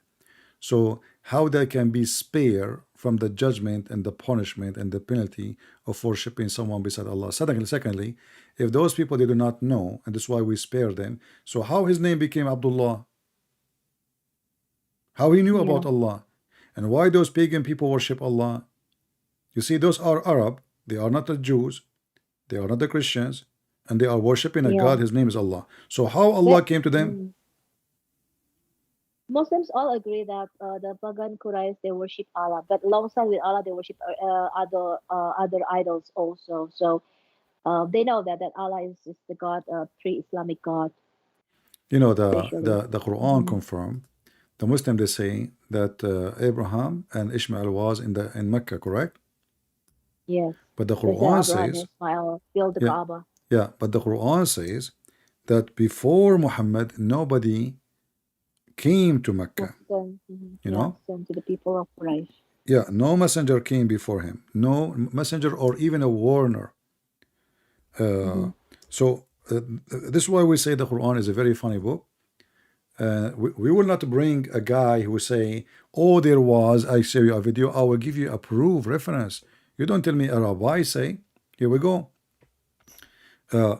Speaker 1: So how they can be spared from the judgment and the punishment and the penalty of worshiping someone beside Allah? Secondly, if those people they do not know, and that's why we spare them, so how his name became Abdullah? How he knew about Allah? And why those pagan people worship Allah? You see, those are Arab, they are not the Jews, they are not the Christians, and they are worshiping a God, his name is Allah. So how Allah came to them?
Speaker 2: Muslims all agree that the pagan Quraysh they worship Allah, but alongside with Allah they worship other idols also. So they know that Allah is the God, pre-Islamic God.
Speaker 1: You know, the Quran confirmed. The Muslim they say that Abraham and Ishmael was in Mecca, correct?
Speaker 2: Yes.
Speaker 1: But the Quran says,
Speaker 2: build the Kaaba.
Speaker 1: Yeah, but the Quran says that before Muhammad nobody came to Mecca. You know,
Speaker 2: to the people of Quraysh.
Speaker 1: Yeah, no messenger came before him, no messenger or even a warner. So this is why we say the Quran is a very funny book. We will not bring a guy who say, oh, there was, I show you a video, I will give you a proof reference. You don't tell me a rabbi say. Here we go.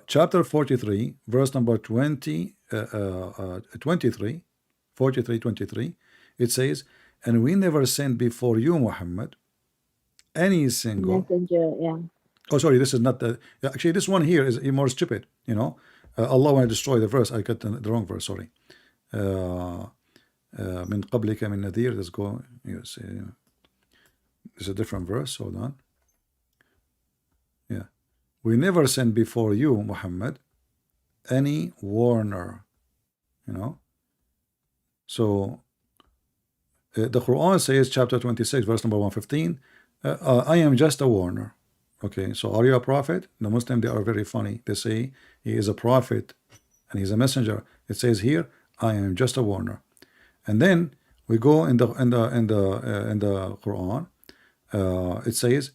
Speaker 1: Chapter 43, verse number 23. 43:23, it says, and we never sent before you, Muhammad, any single.
Speaker 2: Messenger, yeah.
Speaker 1: Oh, sorry, this is not the. Actually, this one here is more stupid. You know, Allah want to destroy the verse. I got the wrong verse. Sorry. من قبلك من نذير. Let's go. Yes, it's a different verse. Hold on. Yeah, we never sent before you, Muhammad, any warner. You know. So the Quran says, chapter 26, verse number 115. I am just a warner. Okay, so are you a prophet? The Muslims, they are very funny. They say he is a prophet and he's a messenger. It says here, I am just a warner. And then we go in the Quran. It says,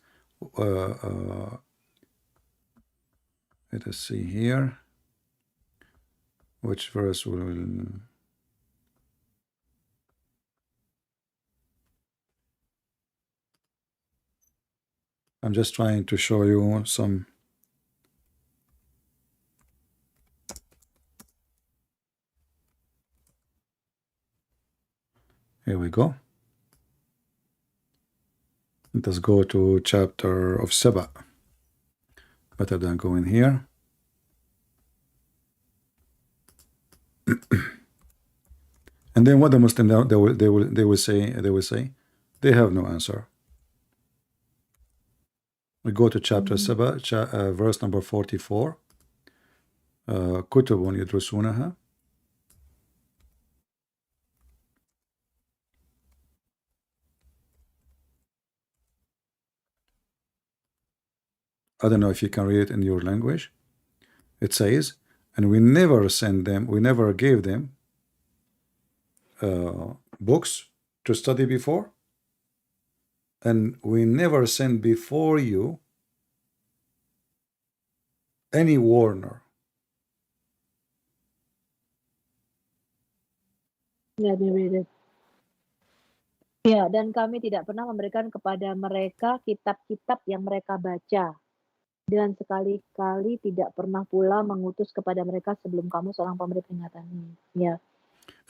Speaker 1: let us see here, which verse will. I'm just trying to show you some. Here we go. Let us go to chapter of Saba. Better than going here. And then what the Muslim they will say they have no answer. We go to chapter Saba, verse number 44. كتب يدرسونها. I don't know if you can read it in your language. It says, and we never send them, we never gave them books to study before, and we never sent before you any warner.
Speaker 2: Let me read it. Ya, dan kami tidak pernah memberikan kepada mereka kitab-kitab yang mereka baca. Dan sekali-kali tidak pernah pula mengutus kepada mereka sebelum kamu seorang pemberi peringatan. Ya.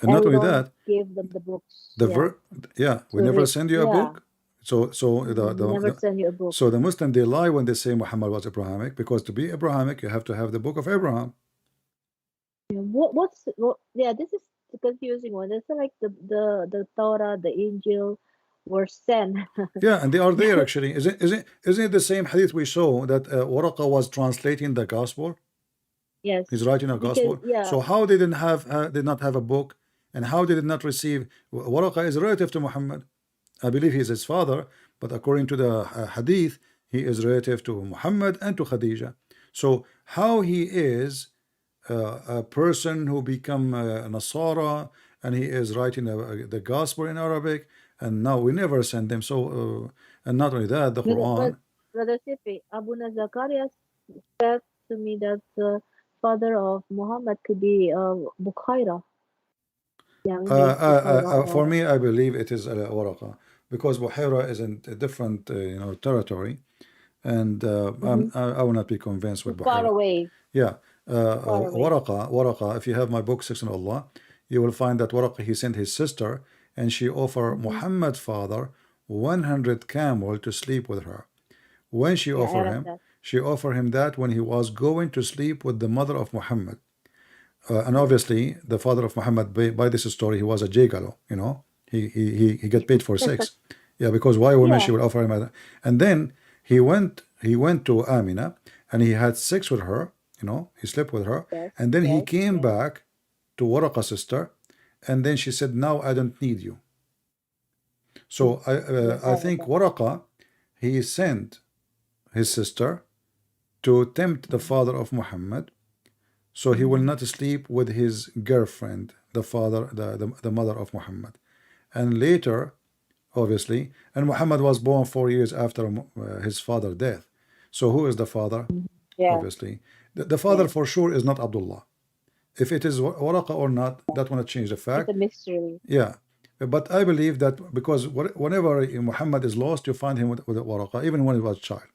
Speaker 1: And not only that,
Speaker 2: give them the books.
Speaker 1: we never send you a book. So
Speaker 2: never send you a book.
Speaker 1: So the Muslim, they lie when they say Muhammad was Abrahamic, because to be Abrahamic you have to have the book of Abraham.
Speaker 2: This is the confusing one. It's like the Torah, the Injil were sent.
Speaker 1: Yeah, and they are there actually. Isn't it the same hadith we saw that Waraqa was translating the gospel?
Speaker 2: Yes,
Speaker 1: he's writing a gospel. So how they did not have a book, and how they did not receive? Waraqa is relative to Muhammad. I believe he is his father, but according to the hadith, he is relative to Muhammad and to Khadija. So how he is a person who become a Nasara, and he is writing the gospel in Arabic, and now we never send them. So and not only that, the Quran.
Speaker 2: Brother Sifi, Abu Zakaria said to me that the father of Muhammad could be Bukhaira.
Speaker 1: For me, I believe it is Waraqa, because Buhaira is in a different territory, and I will not be convinced with Buhaira.
Speaker 2: Far away.
Speaker 1: Yeah. Waraqa, if you have my book Six in Allah, you will find that Waraqa, he sent his sister, and she offered Muhammad's father 100 camel to sleep with her. When she offered him that when he was going to sleep with the mother of Muhammad. And obviously the father of Muhammad, by this story, he was a jigalo, he get paid for sex. Yeah, because why women she would offer him and then he went to Amina and he had sex with her, he slept with her, and then he came back to Waraqa's sister, and then she said, now I don't need you. So I think Waraqa, he sent his sister to tempt the father of Muhammad, so he will not sleep with his girlfriend, the mother of Muhammad. And later, obviously, and Muhammad was born 4 years after his father's death. So who is the father? Obviously, the father for sure is not Abdullah. If it is Waraqa or not, that will not change the fact.
Speaker 2: It's a mystery.
Speaker 1: Yeah, but I believe that because whenever Muhammad is lost, you find him with Waraqa, even when he was a child,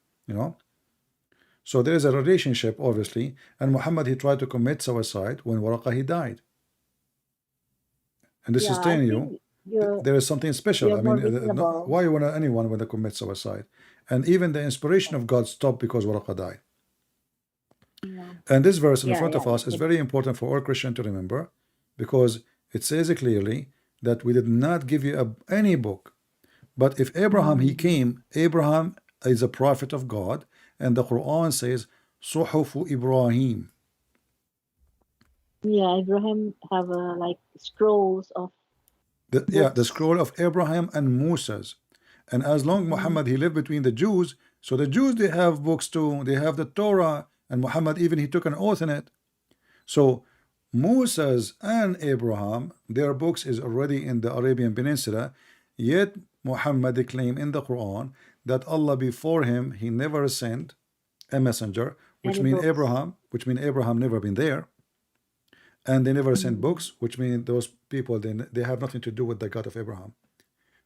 Speaker 1: So there is a relationship, obviously, and Muhammad, he tried to commit suicide when Waraqa, he died. and to
Speaker 2: Yeah, I
Speaker 1: sustain you,
Speaker 2: think you're
Speaker 1: there is something special. I
Speaker 2: more
Speaker 1: mean,
Speaker 2: reasonable.
Speaker 1: why would anyone want to commit suicide? And even the inspiration of God stopped because Waraqah died.
Speaker 2: Yeah,
Speaker 1: And this verse in
Speaker 2: yeah,
Speaker 1: front
Speaker 2: yeah.
Speaker 1: of us is very important for all Christians to remember, because it says clearly that we did not give you any book. But if Abraham, he came, Abraham is a prophet of God, and the Quran says, Suhufu Ibrahim.
Speaker 2: Yeah, Abraham have like scrolls of
Speaker 1: Yeah, the
Speaker 2: books.
Speaker 1: scroll of Abraham and Moses. And as long Muhammad, he lived between the Jews, so the Jews, they have books too. They have the Torah, and Muhammad, even he took an oath in it. So Moses and Abraham, their books is already in the Arabian Peninsula, yet Muhammad claimed in the Quran that Allah before him, he never sent a messenger, which
Speaker 2: Any
Speaker 1: mean
Speaker 2: books.
Speaker 1: Abraham never been there, and they never sent books, which mean those people, they have nothing to do with the God of Abraham.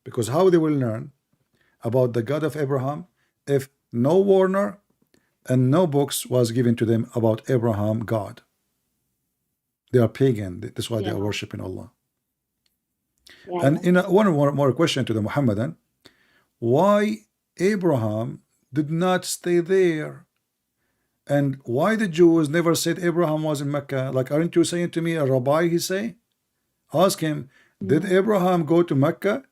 Speaker 1: Because how they will learn about the God of Abraham if no warner and no books was given to them about Abraham God? They are pagan. That's why they
Speaker 2: Yeah,
Speaker 1: are worshiping Allah.
Speaker 2: yeah,
Speaker 1: And
Speaker 2: yeah.
Speaker 1: in one more question to the Muhammadan, why Abraham did not stay there? And why the Jews never said Abraham was in Mecca? Like, aren't you saying to me a rabbi, he say? Ask him, did Abraham go to Mecca?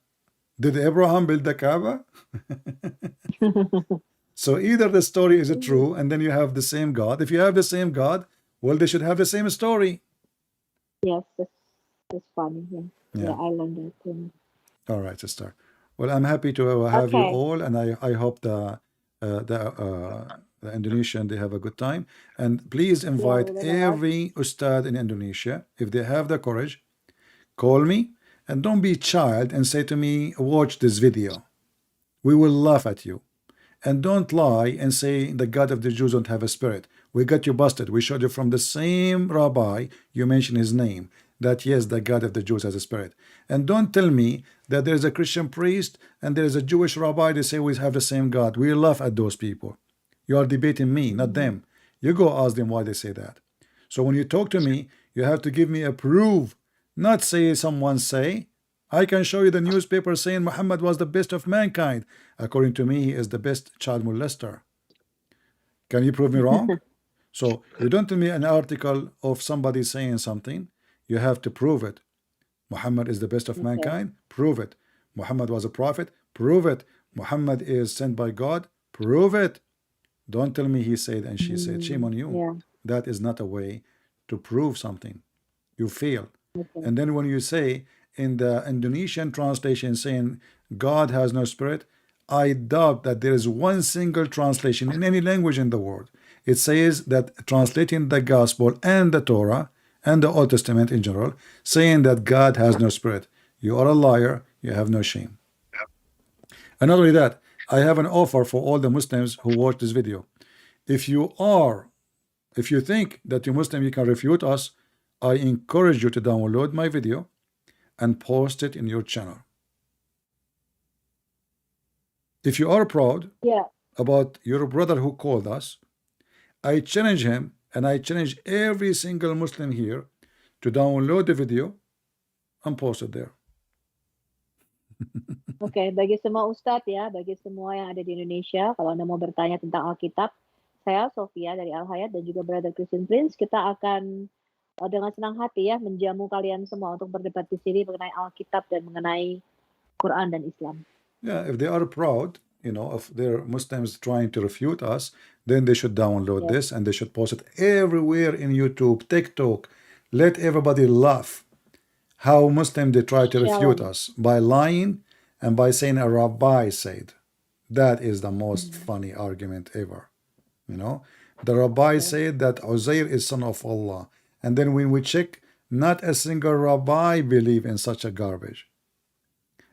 Speaker 1: Did Abraham build the Kaaba? So either the story is true, and then you have the same God. If you have the same God, well, they should have the same story.
Speaker 2: Yes, that's funny. Yeah,
Speaker 1: Yeah.
Speaker 2: I learned that too.
Speaker 1: All right, sister. Well, I'm happy to have you
Speaker 2: Okay.
Speaker 1: all, and I hope the Indonesian, they have a good time. And please
Speaker 2: Yeah,
Speaker 1: invite
Speaker 2: we learn a lot.
Speaker 1: every ustad in Indonesia, if they have the courage, call me, and don't be child and say to me, watch this video. We will laugh at you. And don't lie and say the God of the Jews don't have a spirit. We got you busted. We showed you from the same rabbi, you mentioned his name, that yes, the God of the Jews has a spirit. And don't tell me that there's a Christian priest and there's a Jewish rabbi, they say we have the same God. We laugh at those people. You are debating me, not them. You go ask them why they say that. So when you talk to me, you have to give me a proof, not say someone say. I can show you the newspaper saying Muhammad was the best of mankind. According to me, he is the best child molester. Can you prove me wrong? So you don't tell me an article of somebody saying something. You have to prove it. Muhammad is the best of mankind. Prove it. Muhammad was a prophet. Prove it. Muhammad is sent by God. Prove it. Don't tell me he said and she said. Shame on you.
Speaker 2: Yeah.
Speaker 1: That is not a way to prove something. You fail.
Speaker 2: Okay.
Speaker 1: And then when you say in the Indonesian translation saying God has no spirit, I doubt that there is one single translation in any language in the world. It says that translating the gospel and the Torah and the Old Testament in general, saying that God has no spirit. You are a liar. You have no shame. And not only that, I have an offer for all the Muslims who watch this video. If you think that you Muslim, you can refute us, I encourage you to download my video and post it in your channel. If you are proud about your brother who called us, I challenge him and I challenge every single Muslim here to download the video and post it there.
Speaker 2: Oke, bagi semua Ustadz ya, bagi semua yang ada di Indonesia, kalau Anda mau bertanya tentang Alkitab, saya Sofia dari Al Hayat dan juga Brother Christian Prince, kita akan dengan senang hati ya menjamu kalian semua untuk berdebat di sini mengenai Alkitab dan mengenai Quran dan Islam.
Speaker 1: Yeah, if they are proud, if they're Muslims trying to refute us, then they should download this and they should post it everywhere in YouTube, TikTok. Let everybody laugh how Muslims they try to refute us by lying and by saying a rabbi said. That is the most funny argument ever. The rabbi said that Uzair is son of Allah, and then when we check, not a single rabbi believe in such a garbage.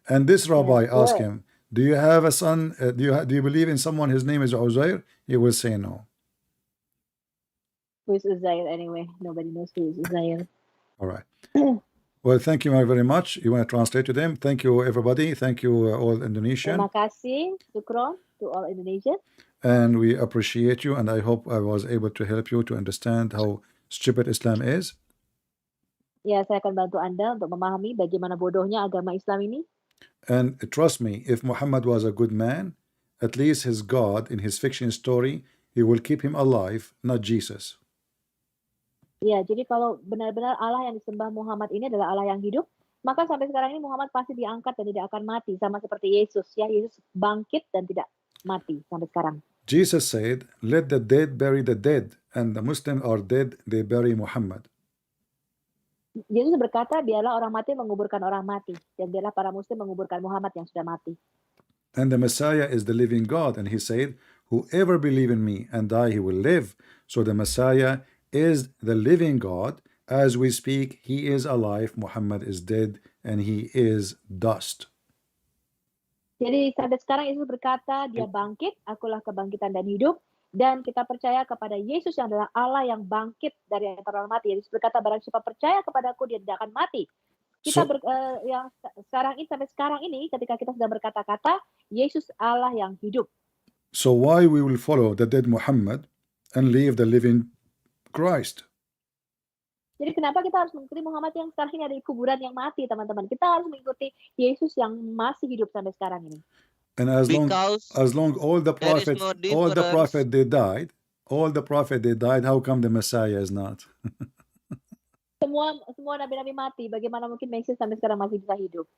Speaker 1: And this rabbi asked him, do you have a son? Do you believe in someone his name is Uzair? He will say no.
Speaker 2: Who is Uzair anyway? Nobody knows who is Uzair.
Speaker 1: All right. Well, thank you very much. You want to translate to them? Thank you, everybody. Thank you, all Indonesian.
Speaker 2: Terima kasih, Sukron, to all Indonesian.
Speaker 1: And we appreciate you, and I hope I was able to help you to understand how stupid Islam is.
Speaker 2: Ya, saya akan bantu Anda untuk memahami bagaimana bodohnya agama Islam ini.
Speaker 1: And trust me, if Muhammad was a good man, at least his God in his fiction story, he will keep him alive, not Jesus.
Speaker 2: Ya, jadi kalau benar-benar Allah yang disembah Muhammad ini adalah Allah yang hidup, maka sampai sekarang ini Muhammad pasti diangkat dan tidak akan mati, sama seperti Yesus. Ya, Yesus bangkit dan tidak mati sampai sekarang.
Speaker 1: Jesus said, let the dead bury the dead, and the Muslims are dead, they bury Muhammad.
Speaker 2: Yesus berkata, biarlah orang mati menguburkan orang mati, dan biarlah para muslim menguburkan Muhammad yang sudah mati.
Speaker 1: And the Messiah is the living God, and he said, whoever believe in me and die, he will live. So the Messiah is the living God. As we speak, he is alive, Muhammad is dead, and he is dust.
Speaker 2: Jadi sampai sekarang Yesus berkata, dia bangkit, akulah kebangkitan dan hidup, dan kita percaya kepada Yesus yang adalah Allah yang bangkit dari antara orang mati. Yesus berkata, barang siapa percaya kepadaku, dia tidak akan mati. Kita yang sekarang ini, sampai sekarang ini, ketika kita sedang berkata-kata, Yesus Allah yang hidup.
Speaker 1: So why we will follow the dead Muhammad and leave the living Christ?
Speaker 2: Jadi kenapa kita harus mengikuti Muhammad yang sekarang ini ada di kuburan yang mati, teman-teman? Kita harus mengikuti Yesus yang masih hidup sampai sekarang ini.
Speaker 1: And as long all the prophets, all the prophet they died, how come the Messiah is not?
Speaker 2: Semua nabi-nabi mati, bagaimana mungkin Mesias sampai sekarang masih bisa hidup?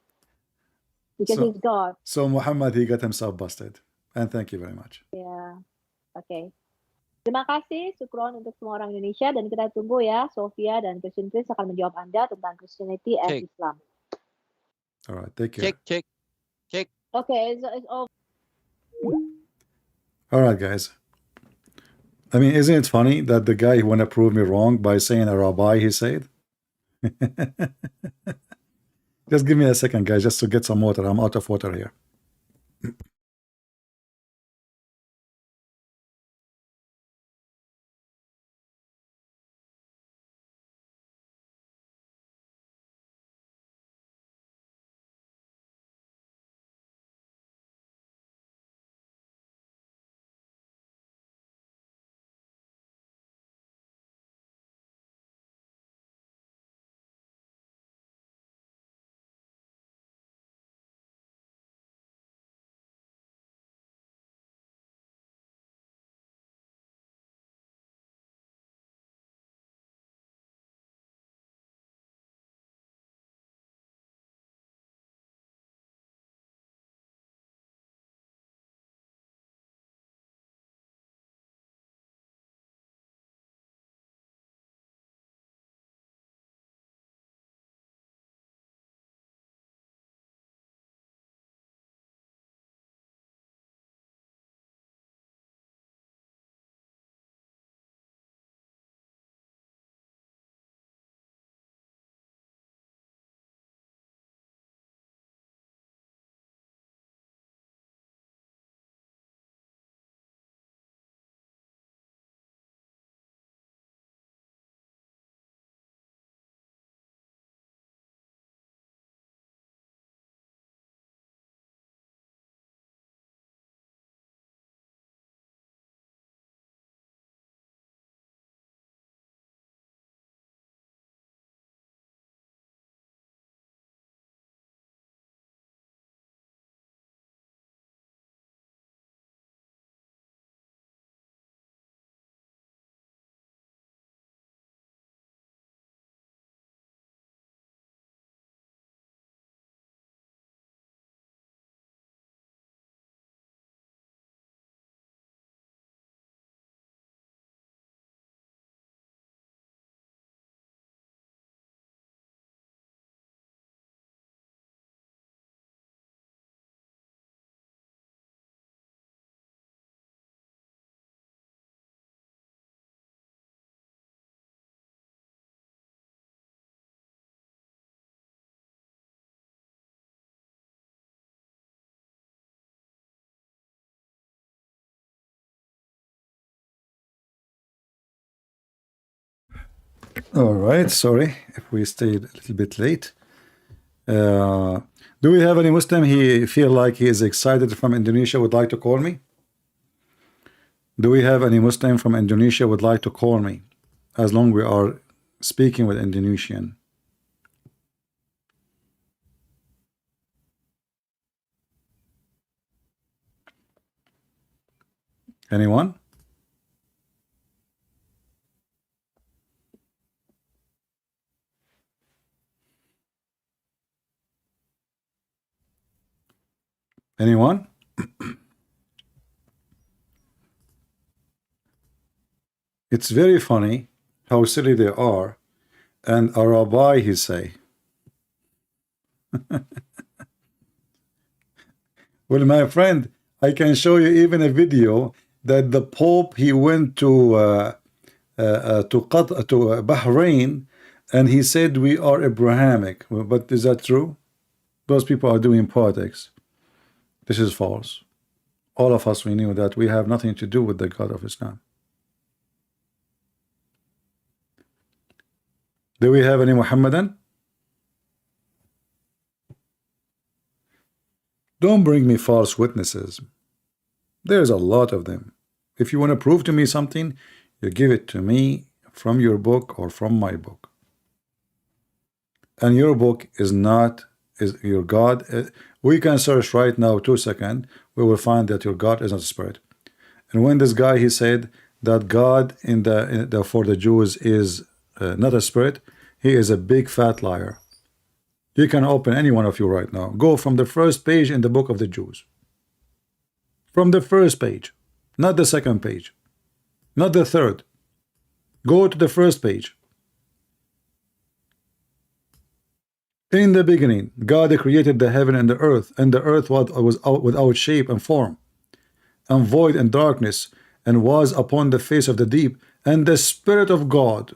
Speaker 2: Because he's God.
Speaker 1: So Muhammad, he got himself busted. And thank you very much.
Speaker 2: Ya, oke. Terima kasih, syukron untuk semua orang Indonesia, dan kita tunggu ya, Sofia dan Christian Prince akan menjawab Anda tentang Christianity and Islam.
Speaker 1: All right, take care.
Speaker 8: Check.
Speaker 2: Okay, it's over.
Speaker 1: All right, guys. I mean, isn't it funny that the guy want to prove me wrong by saying a rabbi, he said? Just give me a second, guys, just to get some water. I'm out of water here. All right, sorry if we stayed a little bit late. Do we have any Muslim he feel like he is excited from Indonesia would like to call me? Do we have any Muslim from Indonesia would like to call me? As long we are speaking with Indonesian. Anyone? Anyone? It's very funny how silly they are. And a rabbi, he say. Well, my friend, I can show you even a video that the Pope, he went to Bahrain, and he said we are Abrahamic. But is that true? Those people are doing politics. This is false. All of us, we knew that we have nothing to do with the God of Islam. Do we have any Muhammadan? Don't bring me false witnesses. There's a lot of them. If you want to prove to me something, you give it to me from your book or from my book. And your book is not your God. We can search right now, 2 seconds. We will find that your God is not a spirit. And when this guy, he said that God for the Jews is not a spirit, he is a big fat liar. You can open any one of you right now. Go from the first page in the book of the Jews. From the first page, not the second page, not the third. Go to the first page. In the beginning, God created the heaven and the earth was without shape and form, and void and darkness, and was upon the face of the deep, and the Spirit of God.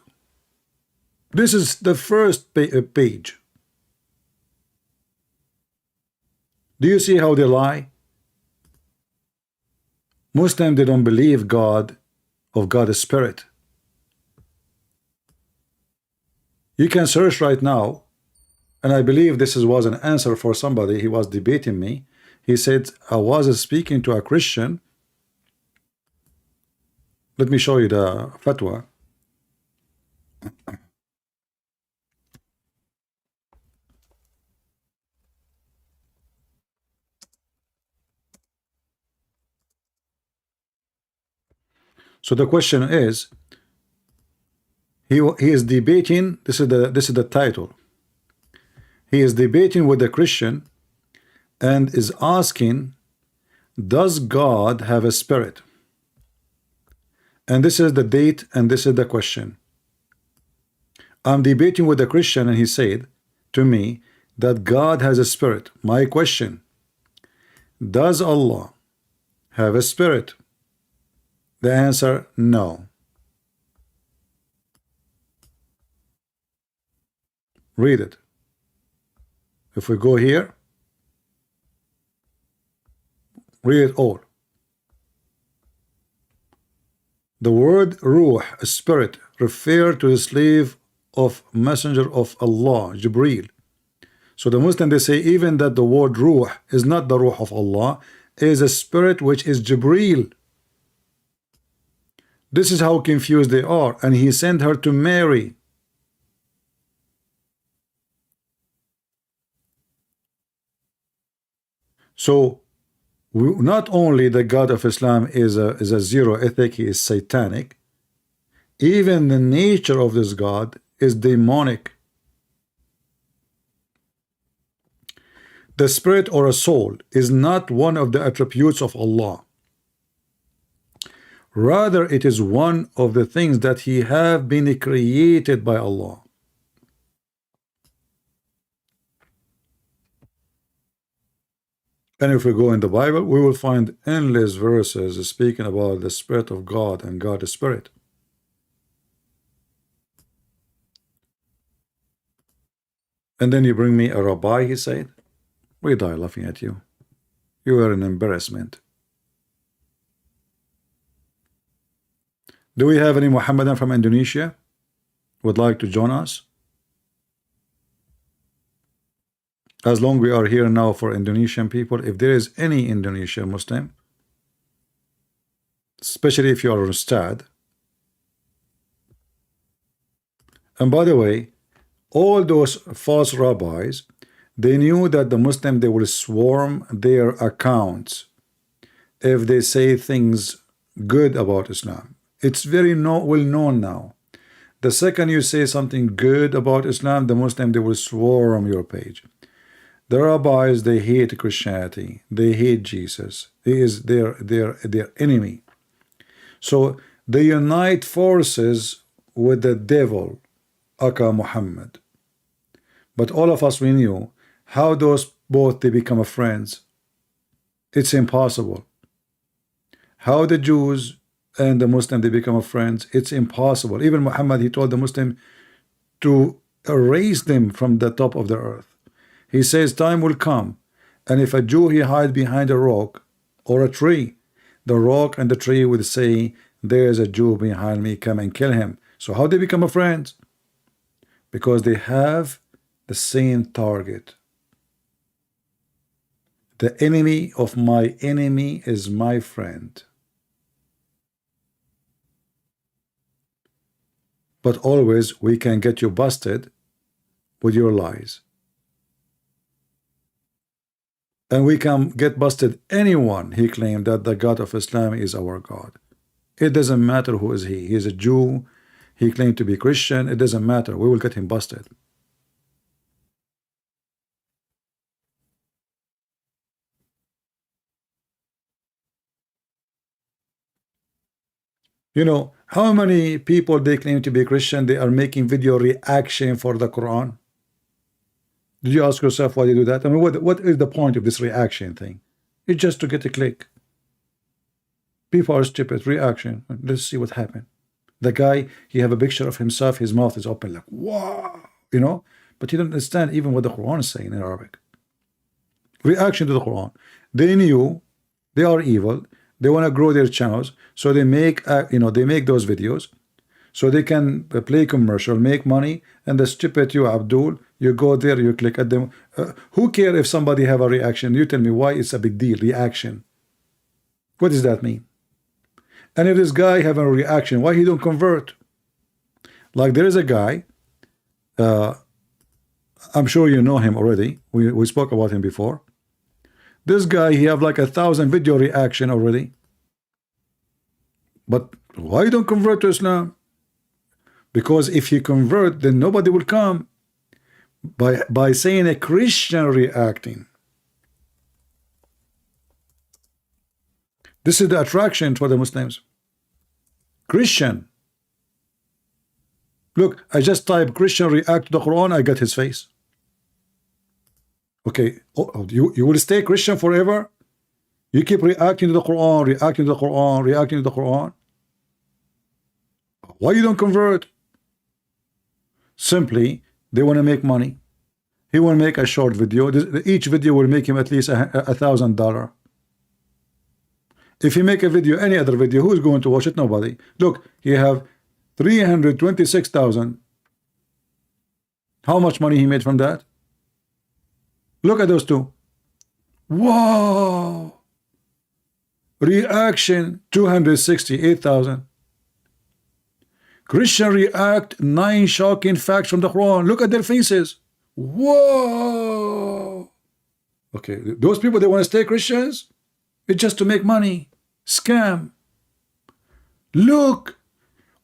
Speaker 1: This is the first page. Do you see how they lie? Muslims, they don't believe God is spirit. You can search right now, and I believe this was an answer for somebody. He was debating me. He said, I was speaking to a Christian. Let me show you the fatwa. So the question is, he is debating. This is the title. He is debating with a Christian and is asking, does God have a spirit? And this is the date, and this is the question. I'm debating with a Christian, and he said to me that God has a spirit. My question, does Allah have a spirit? The answer, no. Read it. If we go here, read it all. The word ruh, spirit, refer to the slave of messenger of Allah, Jibreel. So the Muslim, they say even that the word ruh is not the ruh of Allah, is a spirit which is Jibreel. This is how confused they are. And he sent her to Mary. So not only the God of Islam is a zero ethic, he is satanic, even the nature of this God is demonic. The spirit or a soul is not one of the attributes of Allah. Rather, it is one of the things that he have been created by Allah. And if we go in the Bible, we will find endless verses speaking about the Spirit of God and God is Spirit. And then you bring me a rabbi, he said. We die laughing at you. You are an embarrassment. Do we have any Muhammadan from Indonesia would like to join us? As long we are here now for Indonesian people, if there is any Indonesian Muslim, especially if you are a Ustad. And by the way, all those false rabbis, they knew that the Muslim, they will swarm their accounts if they say things good about Islam. It's very well known now. The second you say something good about Islam, the Muslim, they will swarm your page. The rabbis, they hate Christianity. They hate Jesus. He is their enemy. So they unite forces with the devil, Aka Muhammad. But all of us, we knew how those both they become friends. It's impossible. How the Jews and the Muslim they become friends, it's impossible. Even Muhammad, he told the Muslim to erase them from the top of the earth. He says time will come, and if a Jew he hide behind a rock or a tree, the rock and the tree will say, there's a Jew behind me, come and kill him. So how they become friends? Because they have the same target. The enemy of my enemy is my friend. But always we can get you busted with your lies. And we can get busted anyone he claimed that the God of Islam is our God. It doesn't matter who is he. He is a Jew. He claimed to be Christian. It doesn't matter. We will get him busted. You know, how many people they claim to be Christian, they are making video reaction for the Quran? Did you ask yourself why they do that? I mean, what is the point of this reaction thing? It's just to get a click. People are stupid. Reaction. Let's see what happened. The guy, he have a picture of himself, his mouth is open like, wow, you know? But you don't understand even what the Quran is saying in Arabic. Reaction to the Quran. They knew they are evil. They want to grow their channels, so they make they make those videos so they can play commercial, make money, and the stupid you, Abdul, you go there, you click at them. Who care if somebody have a reaction? You tell me why it's a big deal, reaction. What does that mean? And if this guy have a reaction, why he don't convert? Like there is a guy, I'm sure you know him already. We spoke about him before. This guy, he have like 1,000 video reaction already. But why don't convert to Islam? Because if he convert, then nobody will come. By saying a Christian reacting. This is the attraction for the Muslims. Christian. Look, I just type Christian react to the Quran, I got his face. Okay, you will stay Christian forever? You keep reacting to the Quran, reacting to the Quran, reacting to the Quran. Why you don't convert? Simply, they want to make money. He will make a short video. Each video will make him at least $1,000. If he make a video, any other video, who is going to watch it? Nobody. Look, he have 326,000. How much money he made from that? Look at those two. Wow. Reaction 268,000. Christian react 9 shocking facts from the Quran. Look at their faces. Whoa. Okay, those people, they want to stay Christians. It's just to make money. Scam. Look.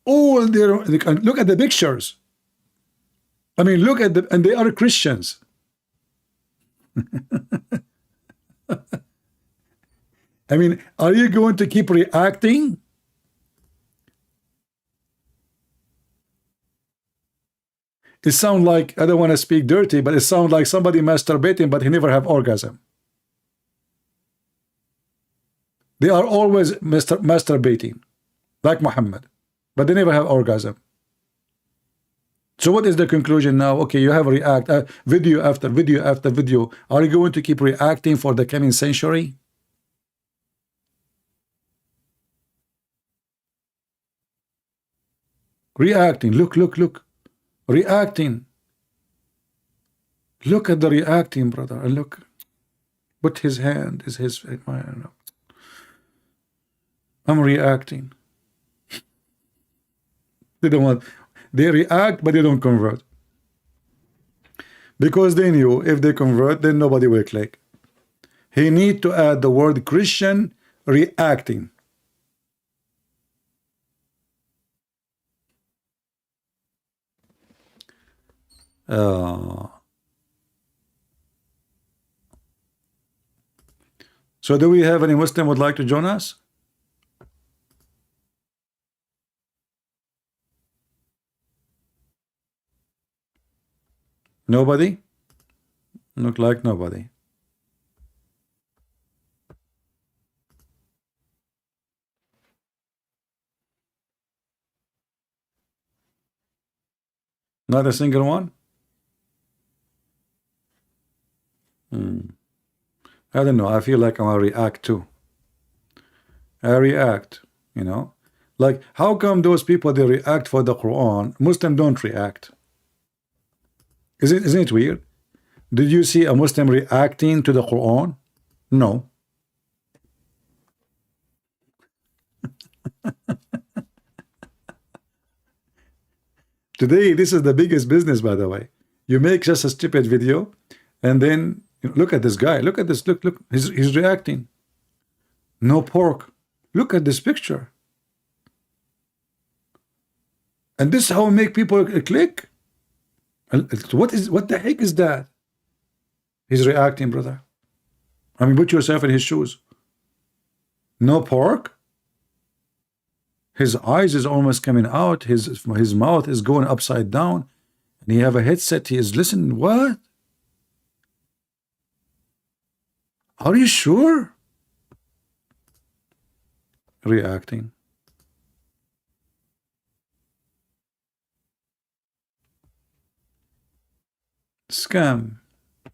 Speaker 1: All their look at the pictures. I mean, look at and they are Christians. I mean, are you going to keep reacting? It sounds like, I don't want to speak dirty, but it sounds like somebody masturbating, but he never have orgasm. They are always masturbating, like Muhammad, but they never have orgasm. So what is the conclusion now? Okay, you have react video after video after video. Are you going to keep reacting for the coming century? Reacting. Look, look, look. Reacting. Look at the reacting, brother. And look. Put his hand is his. I don't know. I'm reacting. They don't want. They react, but they don't convert. Because they knew if they convert, then nobody will click. He need to add the word Christian reacting. Uh, so do we have any Muslim would like to join us? Nobody? Look like nobody. Not a single one? I don't know. I feel like I'm gonna react too. I react, you know. Like, how come those people they react for the Quran? Muslim don't react. Isn't it weird? Did you see a Muslim reacting to the Quran? No. Today, this is the biggest business, by the way. You make just a stupid video, and then look at this guy. Look at this. Look. He's reacting. No pork. Look at this picture. And this is how we make people click. What the heck is that? He's reacting, brother. I mean, put yourself in his shoes. No pork. His eyes is almost coming out. His mouth is going upside down. And he have a headset. He is listening. What? Are you sure? Reacting. Scam.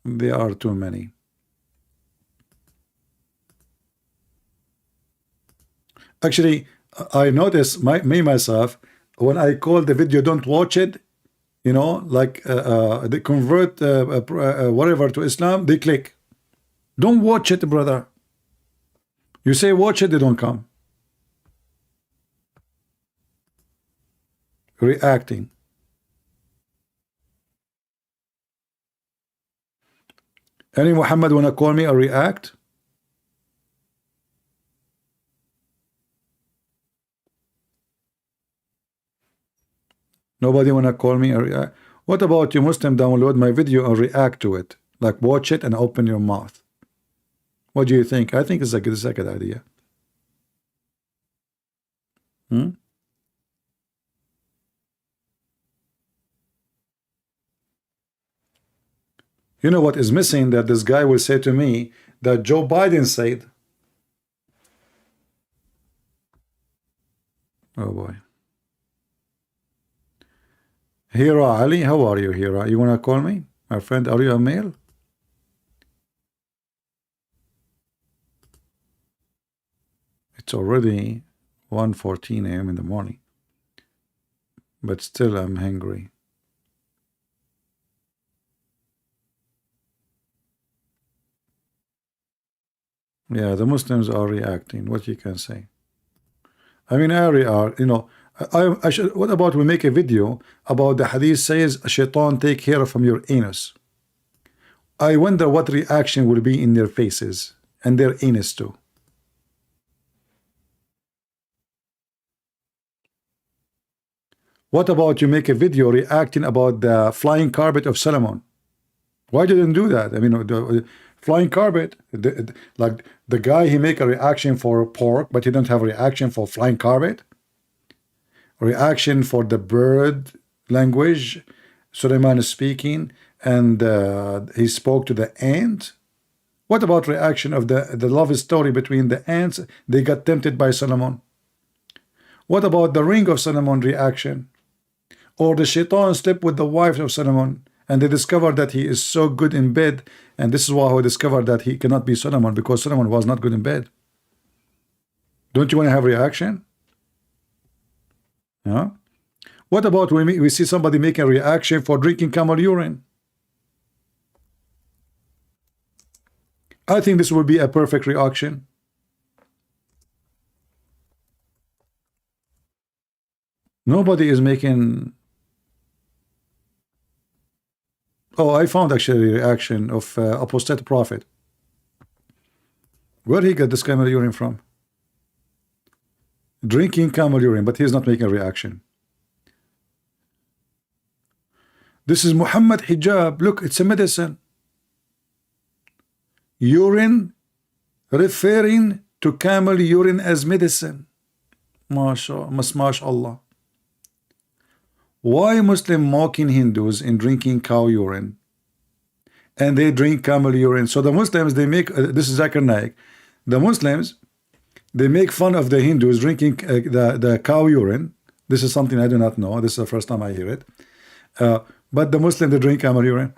Speaker 1: There are too many. Actually, I notice me myself when I call the video don't watch it, you know, like they convert whatever to Islam, they click. Don't watch it, brother. You say watch it, they don't come. Reacting. Any Muhammad wanna call me or react? Nobody wanna call me or react? What about you Muslim download my video and react to it? Like watch it and open your mouth. What do you think? I think it's a good idea. You know what is missing? That this guy will say to me that Joe Biden said. Oh boy. Hira Ali, how are you, Hira? You wanna call me? My friend, are you a male? It's already 1:14 a.m. in the morning. But still I'm hungry. Yeah, the Muslims are reacting. What you can say? I mean, you know, I should. What about we make a video about the hadith says shaitan take care from your anus? I wonder what reaction will be in their faces and their anus too. What about you make a video reacting about the flying carpet of Solomon? Why didn't do that? I mean, the flying carpet, like the guy, he make a reaction for pork, but he don't have a reaction for flying carpet. Reaction for the bird language, Suleiman is speaking, and he spoke to the ant. What about reaction of the love story between the ants? They got tempted by Solomon. What about the ring of Solomon reaction? Or the shaitan slept with the wife of Solomon, and they discovered that he is so good in bed, and this is why he discovered that he cannot be Solomon, because Solomon was not good in bed. Don't you want to have reaction? Yeah. What about when we see somebody making a reaction for drinking camel urine? I think this would be a perfect reaction. Nobody is making. Oh, I found actually a reaction of apostate prophet. Where he got this camel urine from? Drinking camel urine, but he's not making a reaction. This is Muhammad hijab. Look, it's a medicine. Urine, referring to camel urine as medicine. MashaAllah. Why Muslim mocking Hindus in drinking cow urine? And they drink camel urine. So the Muslims, they make, this is Zakir Naik, the Muslims, they make fun of the Hindus drinking the cow urine. This is something I do not know. This is the first time I hear it. But the Muslim, they drink camel urine.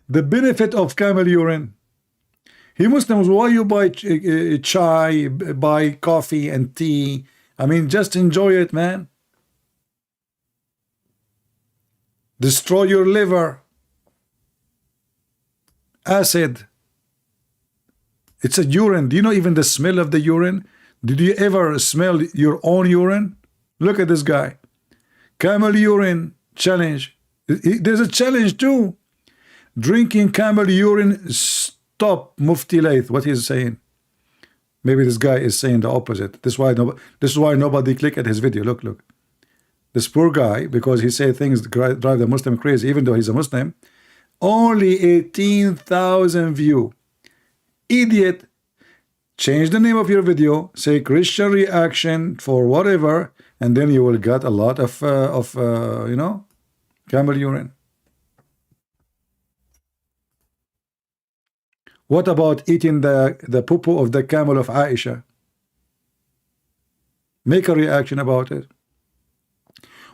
Speaker 1: The benefit of camel urine. He Muslims, why you buy chai, buy coffee and tea? I mean, just enjoy it, man. Destroy your liver. Acid. It's a urine. Do you know even the smell of the urine? Did you ever smell your own urine? Look at this guy. Camel urine challenge. There's a challenge too. Drinking camel urine. Stop Mufti Laith. What he's saying. Maybe this guy is saying the opposite. This is why nobody click at his video. Look, look. This poor guy, because he say things drive the Muslim crazy, even though he's a Muslim. Only 18,000 view. Idiot. Change the name of your video, say Christian reaction for whatever, and then you will get a lot of you know, camel urine. What about eating the poo-poo of the camel of Aisha? Make a reaction about it.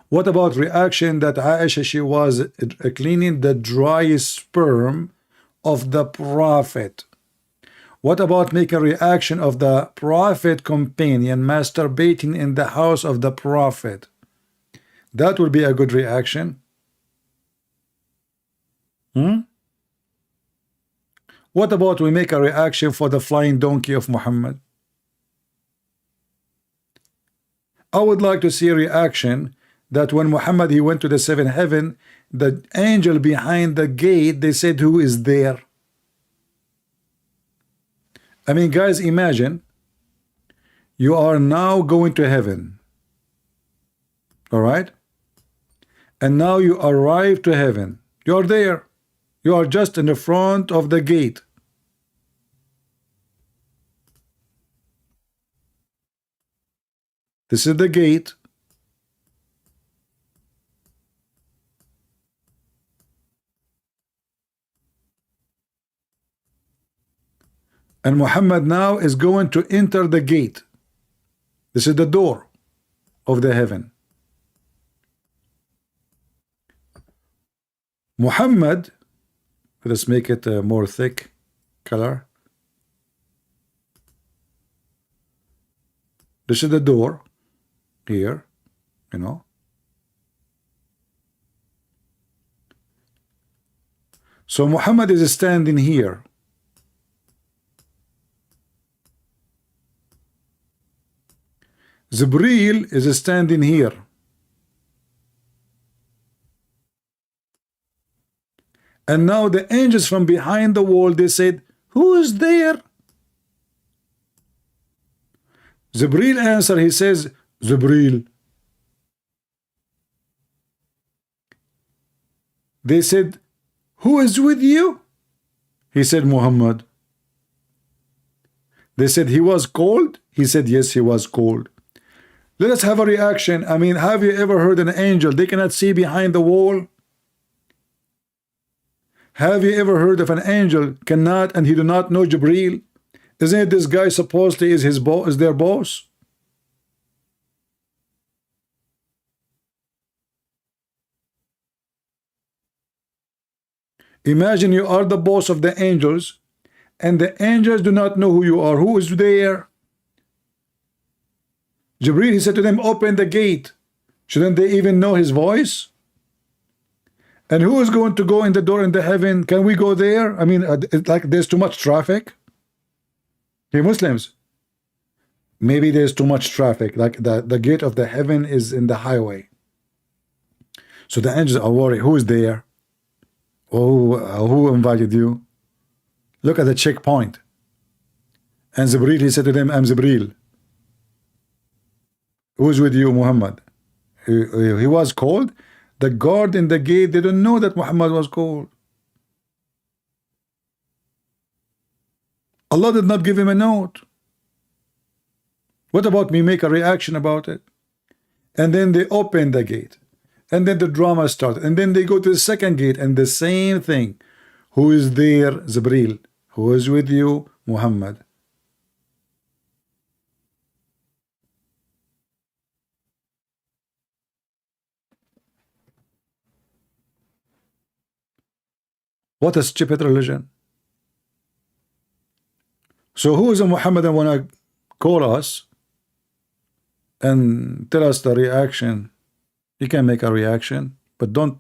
Speaker 1: What about reaction that Aisha, she was cleaning the dry sperm of the Prophet? What about make a reaction of the Prophet companion masturbating in the house of the Prophet? That would be a good reaction. What about we make a reaction for the flying donkey of Muhammad? I would like to see a reaction that when Muhammad, he went to the seventh heaven, the angel behind the gate, they said, who is there? I mean, guys, imagine you are now going to heaven. All right? And now you arrive to heaven. You are there. You are just in the front of the gate. This is the gate. And Muhammad now is going to enter the gate. This is the door of the heaven. Muhammad, let's make it a more thick color. This is the door here, you know. So Muhammad is standing here. Jibreel is standing here. And now the angels from behind the wall, they said, who is there? Jibreel answer, he says, Jibreel. They said, who is with you? He said, Muhammad. They said, he was cold? He said, yes, he was cold. Let us have a reaction. I mean, have you ever heard an angel? They cannot see behind the wall. Have you ever heard of an angel cannot and he do not know Jibreel? Isn't it this guy supposedly is his boss, is their boss? Imagine you are the boss of the angels and the angels do not know who you are. Who is there? Jibreel, he said to them, open the gate. Shouldn't they even know his voice? And who is going to go in the door in the heaven? Can we go there? I mean, it's like there's too much traffic. Hey, Muslims, maybe there's too much traffic. Like the gate of the heaven is in the highway. So the angels are worried. Who is there? Oh, who invited you? Look at the checkpoint. And Jibril, he said to them, I'm Jibril. Who's with you, Muhammad? He was called. The guard in the gate didn't know that Muhammad was called. Allah did not give him a note. What about me? Make a reaction about it. And then they open the gate. And then the drama started. And then they go to the second gate and the same thing. Who is there? Jibril. Who is with you? Muhammad. What a stupid religion. So who is a Muhammadan wanna call us and tell us the reaction? You can make a reaction, but don't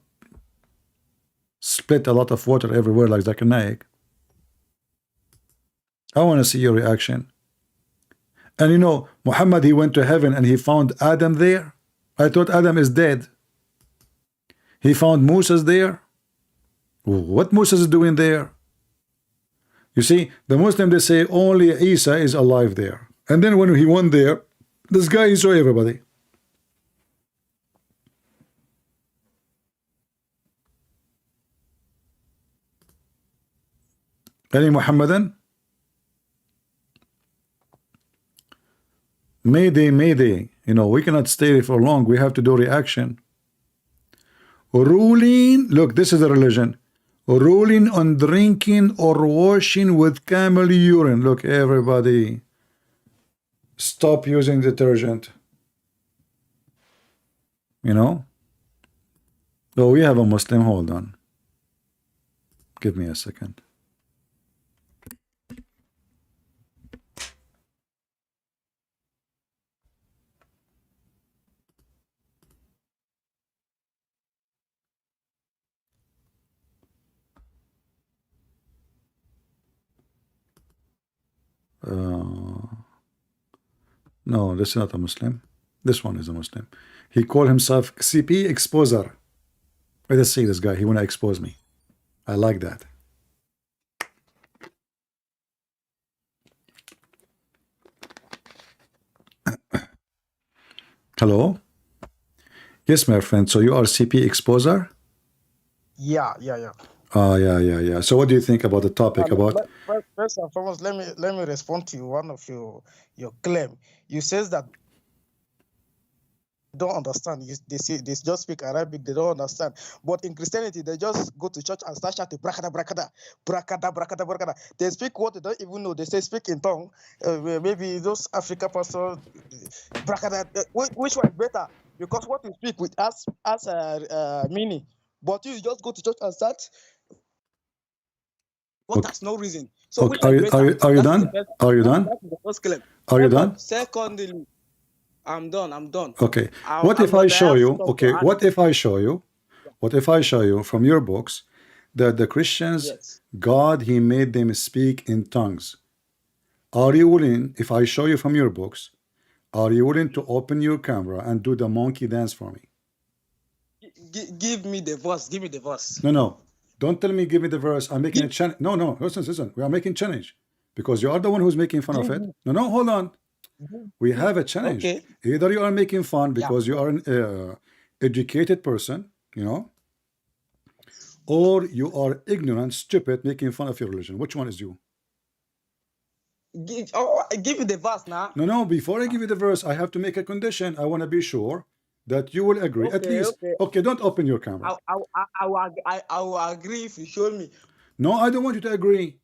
Speaker 1: split a lot of water everywhere like Zakir Naik. I want to see your reaction. And you know, Muhammad, he went to heaven and he found Adam there. I thought Adam is dead. He found Moses there. What Moses is doing there? You see, the Muslim, they say only Isa is alive there. And then when he went there, this guy, he saw everybody. Any Muhammadan? Mayday, mayday. You know, we cannot stay for long. We have to do reaction. Ruling, look, this is a religion. Ruling on drinking or washing with camel urine. Look, everybody, stop using detergent. You know? So we have a Muslim. Hold on. Give me a second. No, this is not a Muslim. This one is a Muslim. He called himself CP Exposer. Let's see this guy. He want to expose me. I like that. Hello? Yes, my friend. So you are CP Exposer?
Speaker 8: Yeah.
Speaker 1: Yeah. So what do you think about the topic?
Speaker 8: First and foremost, let me respond to one of your claim. You says that they don't understand. They just speak Arabic. They don't understand. But in Christianity, they just go to church and start shouting brakada, brakada, brakada, brakada, brakada. They speak what they don't even know. They say speak in tongue. Maybe those African pastors, brakada. Which one is better? Because what you speak with us meaning. But you just go to church and start. What has no reason. So
Speaker 1: okay. Are you done? Are you done?
Speaker 8: That's the first claim.
Speaker 1: Are you done?
Speaker 8: Secondly, I'm done.
Speaker 1: Okay. What if I show you? Okay. What if I show you? What if I show you from your books that the Christians,
Speaker 8: Yes.
Speaker 1: God, He made them speak in tongues? Are you willing, if I show you from your books, are you willing to open your camera and do the monkey dance for me?
Speaker 8: Give me the verse. Give me the verse.
Speaker 1: No. Don't tell me give me the verse. I'm making a challenge. No. Listen. We are making challenge because you are the one who's making fun of it. No. Hold on. We have a challenge.
Speaker 8: Okay.
Speaker 1: Either you are making fun because you are an educated person, you know, or you are ignorant, stupid, making fun of your religion. Which one is you?
Speaker 8: Give me the verse now.
Speaker 1: No. Before I give you the verse, I have to make a condition. I want to be sure that you will agree. At least. Okay, don't open your camera.
Speaker 8: I will agree if you show me.
Speaker 1: No, I don't want you to agree.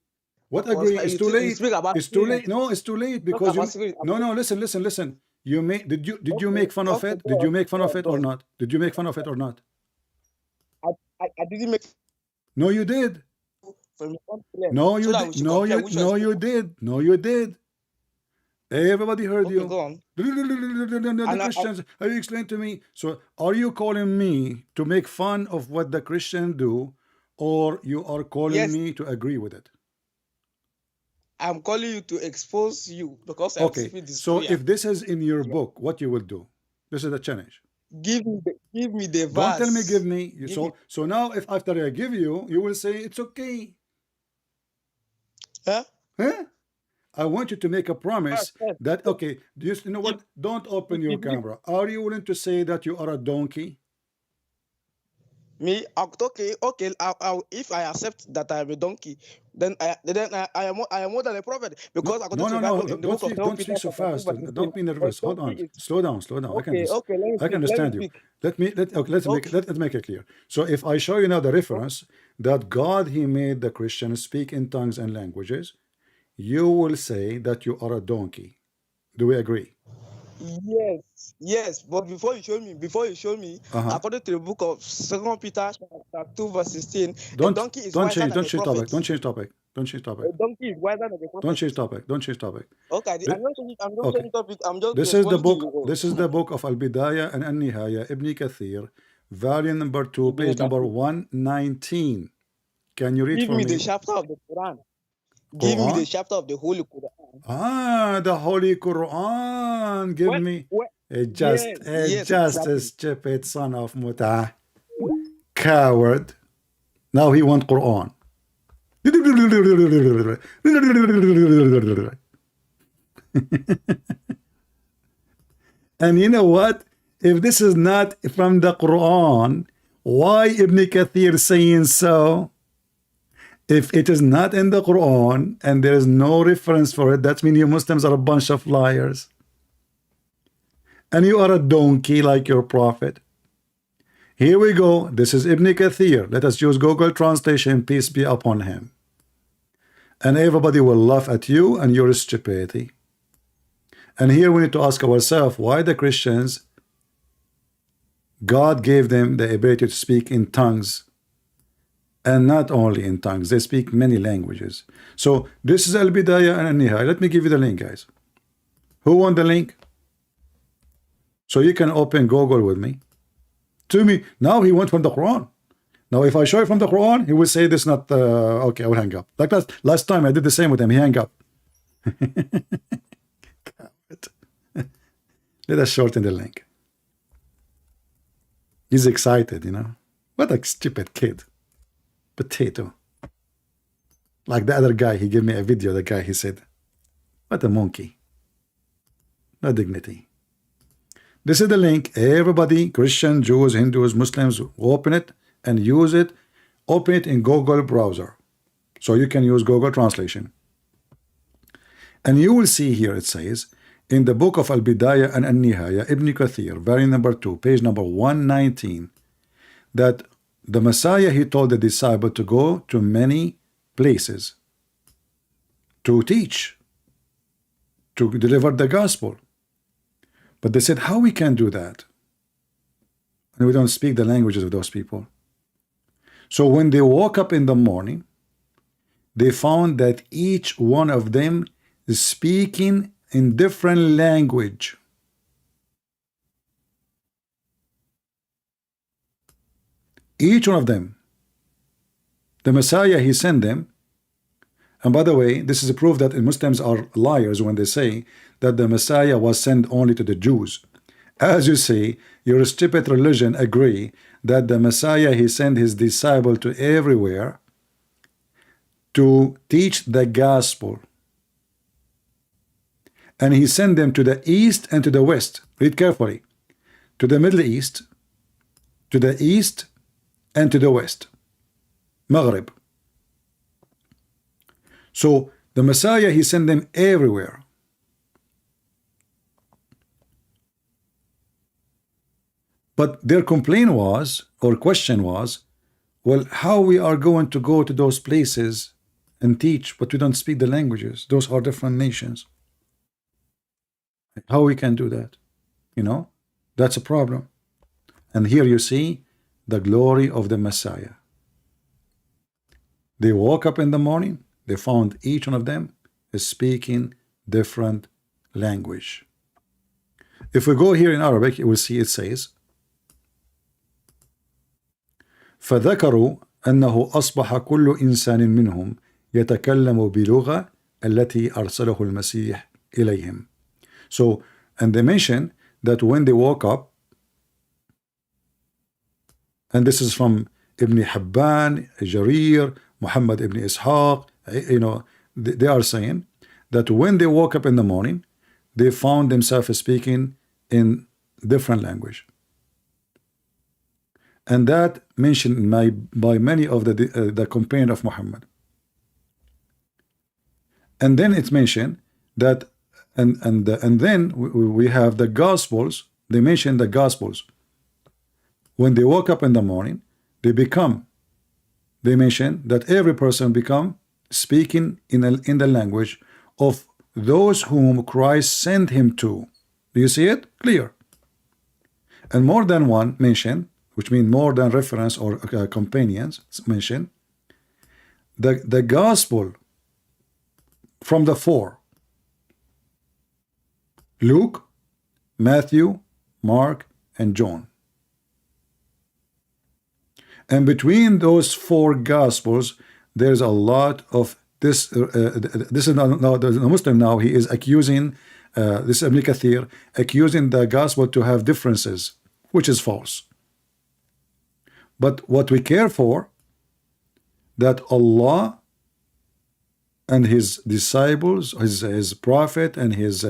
Speaker 1: What agree? It's too late. It's too late. No, it's too late because you. No. Listen. You make. Did you make fun of it? Did you make fun of it or not? Did you make fun of it or not?
Speaker 8: I didn't make.
Speaker 1: No, you did. No, you did. Everybody heard you.
Speaker 8: Go on.
Speaker 1: The Christians. Have you explained to me? So, are you calling me to make fun of what the Christians do, or you are calling me to agree with it?
Speaker 8: I'm calling you to expose you because
Speaker 1: okay. So if this is in your book, what you will do? This is the challenge.
Speaker 8: Give me the verse.
Speaker 1: Don't tell me give me. So now if after I give you, you will say it's okay.
Speaker 8: Huh?
Speaker 1: I want you to make a promise
Speaker 8: Yes.
Speaker 1: that, okay, you know what? Don't open your
Speaker 8: If you,
Speaker 1: camera. Are you willing to say that you are a donkey?
Speaker 8: me, okay. If I accept that I am a donkey, then I am more than a prophet, because according
Speaker 1: No,
Speaker 8: to the
Speaker 1: no,
Speaker 8: Bible
Speaker 1: no.
Speaker 8: in the book of 2
Speaker 1: Don't
Speaker 8: Peter
Speaker 1: speak so
Speaker 8: chapter 2
Speaker 1: fast.
Speaker 8: verse 16,
Speaker 1: Don't be
Speaker 8: a
Speaker 1: nervous. Hold on.
Speaker 8: donkey is
Speaker 1: Slow down. Slow down.
Speaker 8: okay.
Speaker 1: I can
Speaker 8: Let me
Speaker 1: understand you.
Speaker 8: speak.
Speaker 1: Okay,
Speaker 8: Okay.
Speaker 1: let's make it clear. So if I show you now the reference that God He made the Christians speak in tongues and languages, you will say that you are a donkey. Do we agree?
Speaker 8: Yes. But before you show me,
Speaker 1: Uh-huh.
Speaker 8: according to the book of 2 Peter chapter 2 verse 16, a donkey is wiser than
Speaker 1: Don't
Speaker 8: a
Speaker 1: change topic.
Speaker 8: prophet.
Speaker 1: Don't change topic. Don't change topic.
Speaker 8: A donkey is wiser than a
Speaker 1: Don't
Speaker 8: prophet.
Speaker 1: change topic. Don't change topic.
Speaker 8: Okay,
Speaker 1: Th-
Speaker 8: I'm not changing. I'm not
Speaker 1: Okay.
Speaker 8: changing topic. I'm just
Speaker 1: This is the
Speaker 8: responding to
Speaker 1: book.
Speaker 8: you.
Speaker 1: This is the book of Al-Bidayah and An-Nihaya, Ibn Kathir, volume number 2, page number 119. Can you read
Speaker 8: Give
Speaker 1: for
Speaker 8: me the
Speaker 1: me?
Speaker 8: chapter of the Quran. Give me the
Speaker 1: Quran?
Speaker 8: chapter of the Holy Quran.
Speaker 1: Ah, the Holy Quran. Give me
Speaker 8: Yes,
Speaker 1: just a
Speaker 8: exactly.
Speaker 1: stupid son of Muta. Coward. Now he want Quran. And you know what? If this is not from the Quran, why Ibn Kathir saying so? If it is not in the Quran and there is no reference for it, that means you Muslims are a bunch of liars. And you are a donkey like your prophet. Here we go. This is Ibn Kathir. Let us use Google Translation, peace be upon him. And everybody will laugh at you and your stupidity. And here we need to ask ourselves, why the Christians, God gave them the ability to speak in tongues, and not only in tongues, they speak many languages. So this is Al-Bidayah and Al-Nihaya. Let me give you the link, guys. Who want the link? So you can open Google with me. To me, now he went from the Quran. Now if I show you from the Quran, he will say this not, okay, I will hang up. Like last time I did the same with him, he hang up. Let us shorten the link. He's excited, you know. What a stupid kid. Potato. Like the other guy, he gave me a video, the guy, he said, what a monkey. No dignity. This is the link. Everybody, Christian, Jews, Hindus, Muslims, open it and use it. Open it in Google browser. So you can use Google Translation. And you will see here, it says, in the book of Al-Bidayah and An-Nihaya, Ibn Kathir, volume number 2, page number 119, that the Messiah, he told the disciple to go to many places to teach, to deliver the gospel. But they said, how we can do that? And we don't speak the languages of those people. So when they woke up in the morning, they found that each one of them is speaking in different language. Each one of them. The Messiah, he sent them. And by the way, this is a proof that Muslims are liars when they say that the Messiah was sent only to the Jews. As you say, your stupid religion agree that the Messiah, he sent his disciple to everywhere to teach the gospel. And he sent them to the east and to the west. Read carefully. To the Middle East, to the east, and to the west. Maghrib. So the Messiah, he sent them everywhere. But their complaint was, or question was, well, how we are going to go to those places and teach, but we don't speak the languages. Those are different nations. How we can do that? You know, that's a problem. And here you see the glory of the Messiah. They woke up in the morning, they found each one of them is speaking different language. If we go here in Arabic, you will see it says, فذكروا أنه أصبح كل إنسان منهم يتكلم بلغة التي أرسله المسيح إليهم. So, and they mention that when they woke up, and this is from Ibn Hibban, Jarir, Muhammad ibn Ishaq, you know, they are saying that when they woke up in the morning, they found themselves speaking in different language. And that mentioned by many of the companion of Muhammad. And then it's mentioned that, and then we have the Gospels. They mention the Gospels. When they woke up in the morning, they mention that every person become speaking in the language of those whom Christ sent him to. Do you see it? Clear. And more than one mention, which means more than reference or companions mention, the gospel from the four: Luke, Matthew, Mark, and John. And between those four gospels, there's a lot of this. This is now the Muslim. Now he is accusing this Ibn Kathir, accusing the gospel to have differences, which is false. But what we care for, that Allah and his disciples, his prophet and his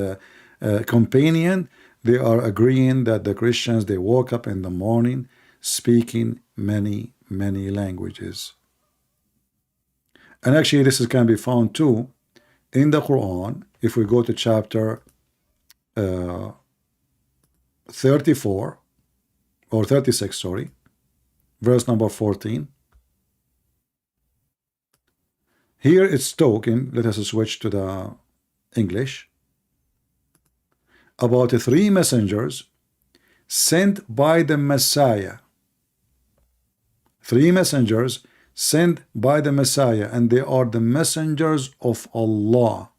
Speaker 1: companion, they are agreeing that the Christians, they woke up in the morning speaking many languages. And actually this can be found too in the Quran. If we go to chapter 34 or 36, sorry, verse number 14. Here it's talking, let us switch to the English, about the three messengers sent by the Messiah. Three messengers sent by the Messiah, and they are the messengers of Allah.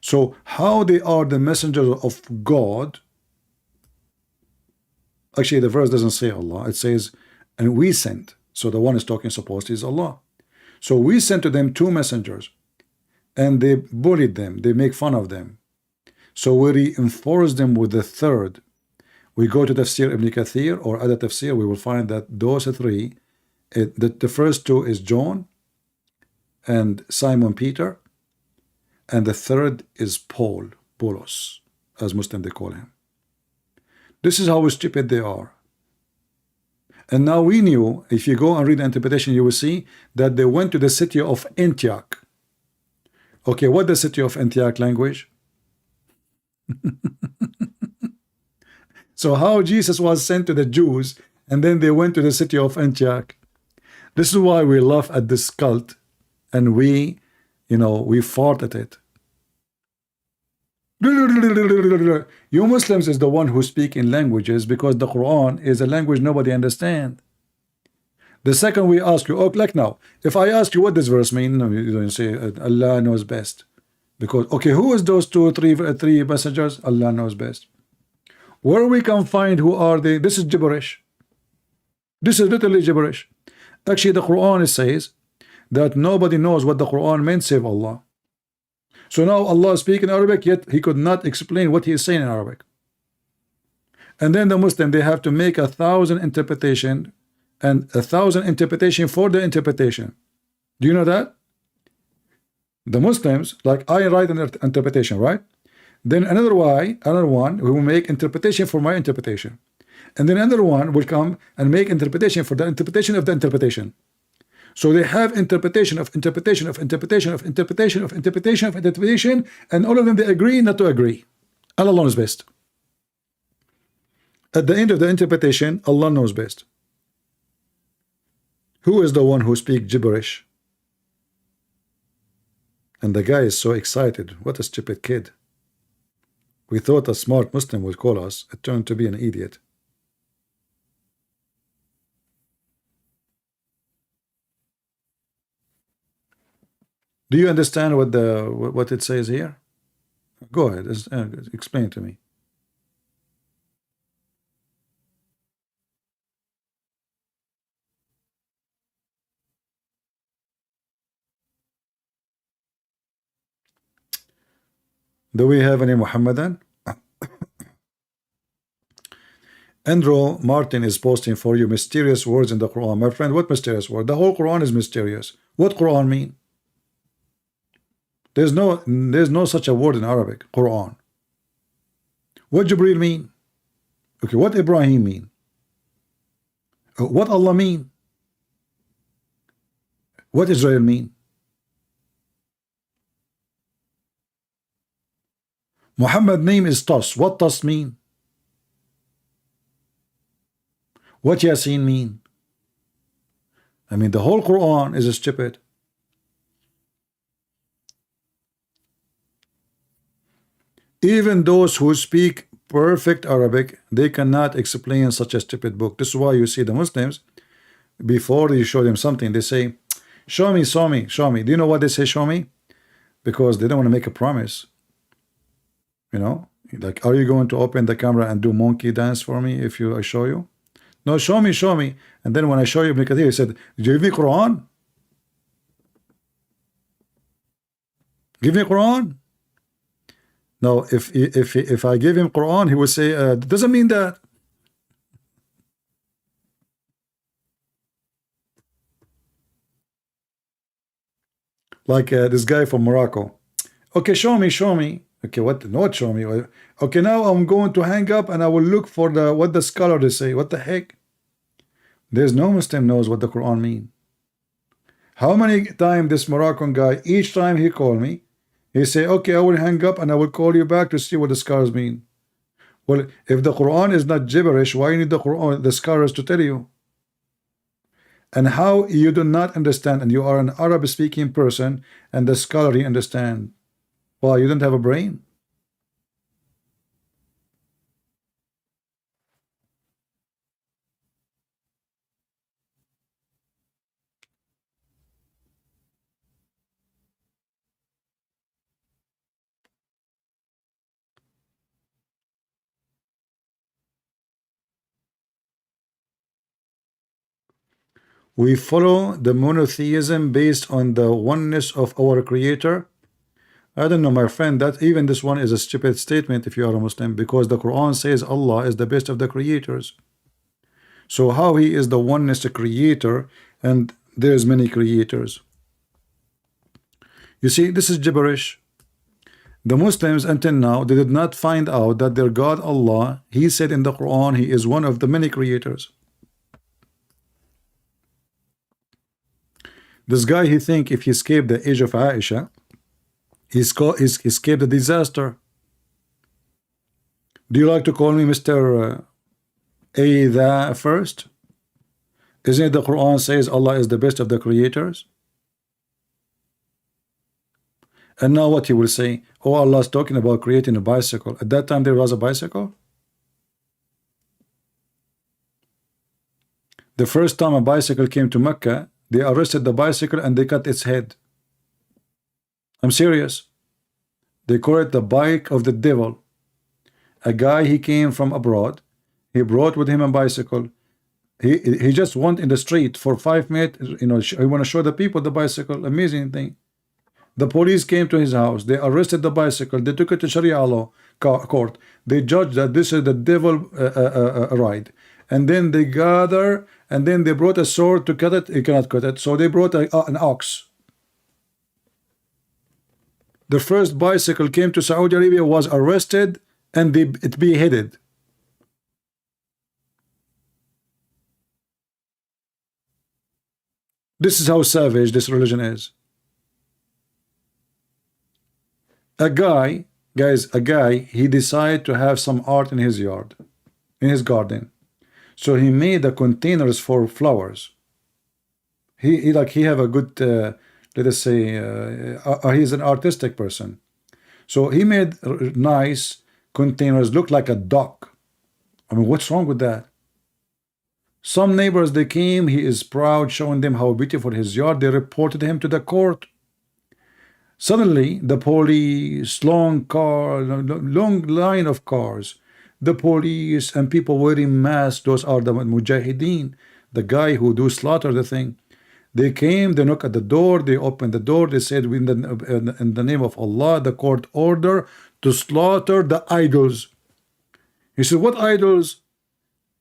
Speaker 1: So how they are the messengers of God? Actually, the verse doesn't say Allah. It says, and we sent. So the one is talking supposed is Allah. So we sent to them two messengers, and they bullied them. They make fun of them. So we reinforce them with the third. We go to Tafsir Ibn Kathir or other Tafsir, we will find that those three, the first two is John and Simon Peter, and the third is Paulos, as Muslim they call him. This is how stupid they are. And now we knew, if you go and read the interpretation, you will see that they went to the city of Antioch. Okay, what the city of Antioch language? So how Jesus was sent to the Jews, and then they went to the city of Antioch. This is why we laugh at this cult, and we fart at it. You Muslims is the one who speak in languages because the Quran is a language nobody understand. The second we ask you, oh, like now, if I ask you what this verse mean, you don't say Allah knows best. Because, okay, who is those three messengers? Allah knows best. Where we can find who are they? This is gibberish. This is literally gibberish. Actually, the Quran says that nobody knows what the Quran means save Allah. So now Allah speaks in Arabic, yet he could not explain what he is saying in Arabic. And then the Muslim, they have to make 1,000 interpretation and 1,000 interpretation for the interpretation. Do you know that? The Muslims, like I write an interpretation, right? Then another one who will make interpretation for my interpretation. And then another one will come and make interpretation for the interpretation of the interpretation. So they have interpretation of interpretation of interpretation of interpretation of interpretation of interpretation, and all of them they agree not to agree. Allah knows best. At the end of the interpretation, Allah knows best. Who is the one who speaks gibberish? And the guy is so excited. What a stupid kid. We thought a smart Muslim would call us. It turned to be an idiot. Do you understand what it says here? Go ahead, explain to me. Do we have any Muhammadan? Andrew Martin is posting for you mysterious words in the Quran. My friend, what mysterious word? The whole Quran is mysterious. What Quran mean? There's no such a word in Arabic, Quran. What Jibril mean? Okay, what Ibrahim mean? What Allah mean? What Israel mean? Muhammad name is Tas. What Tas mean? What Yasin mean? I mean, the whole Quran is stupid. Even those who speak perfect Arabic, they cannot explain such a stupid book. This is why you see the Muslims, before you show them something, they say, show me, show me, show me. Do you know what they say, show me? Because they don't want to make a promise. You know, like, are you going to open the camera and do monkey dance for me if I show you? No, show me, show me. And then when I show you Ibn Kathir, he said, give me Quran. Give me Quran. Now, if I give him Quran, he will say, doesn't mean that. Like this guy from Morocco. Okay, show me, show me. Okay, what? Not show me. Okay, now I'm going to hang up and I will look for what the scholar they say. What the heck? There's no Muslim knows what the Quran mean. How many times this Moroccan guy, each time he call me, he say, okay, I will hang up and I will call you back to see what the scholars mean. Well, if the Quran is not gibberish, why you need the Quran, the scholars to tell you? And how you do not understand, and you are an Arab speaking person and the scholarly understand? Why, you don't have a brain? We follow the monotheism based on the oneness of our creator. I don't know, my friend, that even this one is a stupid statement if you are a Muslim, because the Quran says Allah is the best of the creators. So how he is the oneness creator and there's many creators? You see, this is gibberish. The Muslims until now, they did not find out that their God Allah, he said in the Quran, he is one of the many creators. This guy, he think if he escaped the age of Aisha, he escaped the disaster. Do you like to call me Mr. A first? Isn't it the Quran says Allah is the best of the creators? And now what he will say? Oh, Allah is talking about creating a bicycle. At that time there was a bicycle? The first time a bicycle came to Mecca, they arrested the bicycle and they cut its head. I'm serious. They call it the bike of the devil. A guy, he came from abroad. He brought with him a bicycle. He just went in the street for 5 minutes. You know, he want to show the people the bicycle. Amazing thing. The police came to his house. They arrested the bicycle. They took it to Sharia law court. They judged that this is the devil ride. And then they gather, and then they brought a sword to cut it. He cannot cut it. So they brought an ox. The first bicycle came to Saudi Arabia, was arrested, and it beheaded. This is how savage this religion is. A guy, guys, he decided to have some art in his yard, in his garden. So he made the containers for flowers. He have a good, let us say, he's an artistic person. So he made nice containers, look like a dock. I mean, what's wrong with that? Some neighbors, they came, he is proud, showing them how beautiful his yard. They reported him to the court. Suddenly, the police, long line of cars, the police and people wearing masks, those are the mujahideen, the guy who do slaughter the thing. They came, they knocked at the door, they opened the door, they said, in the name of Allah, the court order to slaughter the idols. He said, what idols?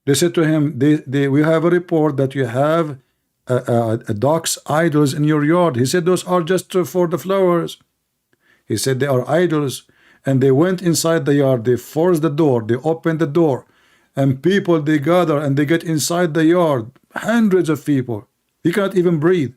Speaker 1: They said to him, we have a report that you have a dogs idols in your yard. He said, those are just for the flowers. He said they are idols, and they went inside the yard. They forced the door. They opened the door, and people, they gather and they get inside the yard. Hundreds of people. He cannot even breathe.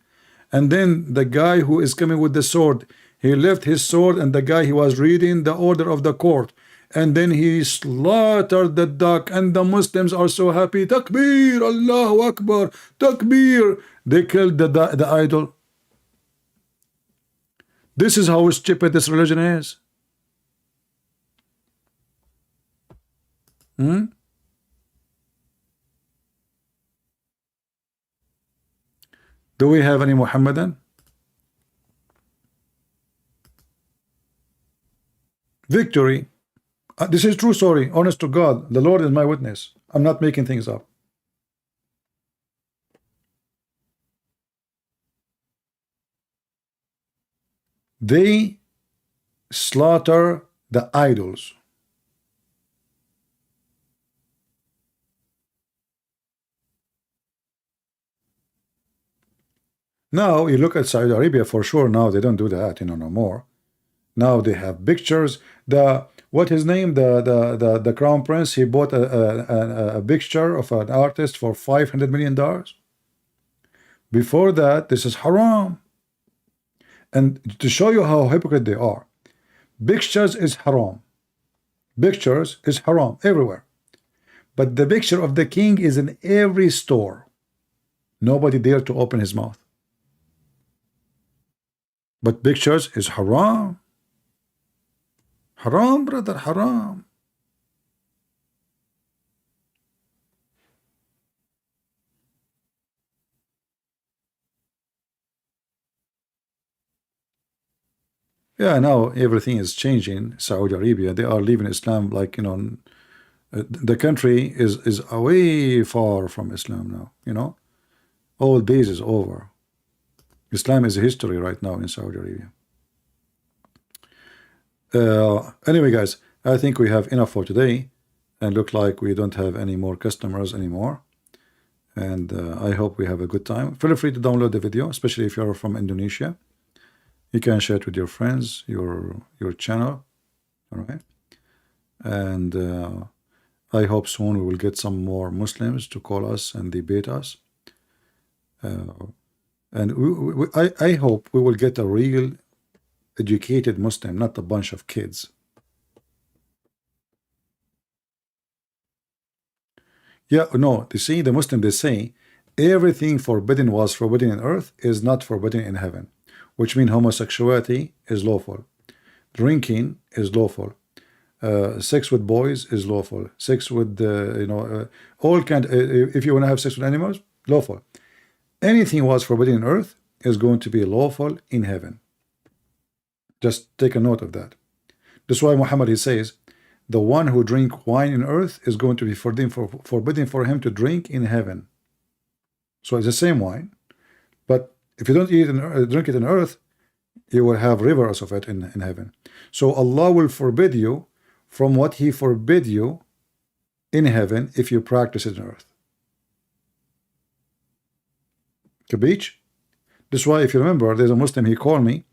Speaker 1: And then the guy who is coming with the sword, he left his sword, and the guy, he was reading the order of the court, and then he slaughtered the duck, and the Muslims are so happy. Takbir, Allahu Akbar, Takbir. They killed the idol. This is how stupid this religion is. Do we have any Muhammadan? Victory. This is true story, honest to God. The Lord is my witness. I'm not making things up. They slaughter the idols. Now you look at Saudi Arabia, for sure. Now they don't do that, no more. Now they have pictures. What his name? The crown prince. He bought a picture of an artist for $500 million. Before that, this is haram. And to show you how hypocrite they are, pictures is haram. Pictures is haram everywhere. But the picture of the king is in every store. Nobody dare to open his mouth. But pictures is haram. Haram, brother, haram. Yeah, now everything is changing. Saudi Arabia, they are leaving Islam like, the country is away far from Islam now, all days is over. Islam is history right now in Saudi Arabia. Anyway, guys, I think we have enough for today, and look like we don't have any more customers anymore. And I hope we have a good time. Feel free to download the video, especially if you're from Indonesia. You can share it with your friends, your channel, all right? And I hope soon we will get some more Muslims to call us and debate us. And I hope we will get a real educated Muslim, not a bunch of kids. Yeah, no, you see, the Muslim, they say everything forbidden was forbidden in earth is not forbidden in heaven, which means homosexuality is lawful, drinking is lawful, sex with boys is lawful, sex with all kind. If you want to have sex with animals, lawful. Anything was forbidden in earth is going to be lawful in heaven. Just take a note of that. That's why Muhammad, he says, the one who drink wine in earth is going to be forbidden for him to drink in heaven. So it's the same wine, but if you don't drink it in earth, you will have rivers of it in heaven. So Allah will forbid you from what He forbid you in heaven if you practice it in earth. Kabich? That's why, if you remember, there's a Muslim, he called me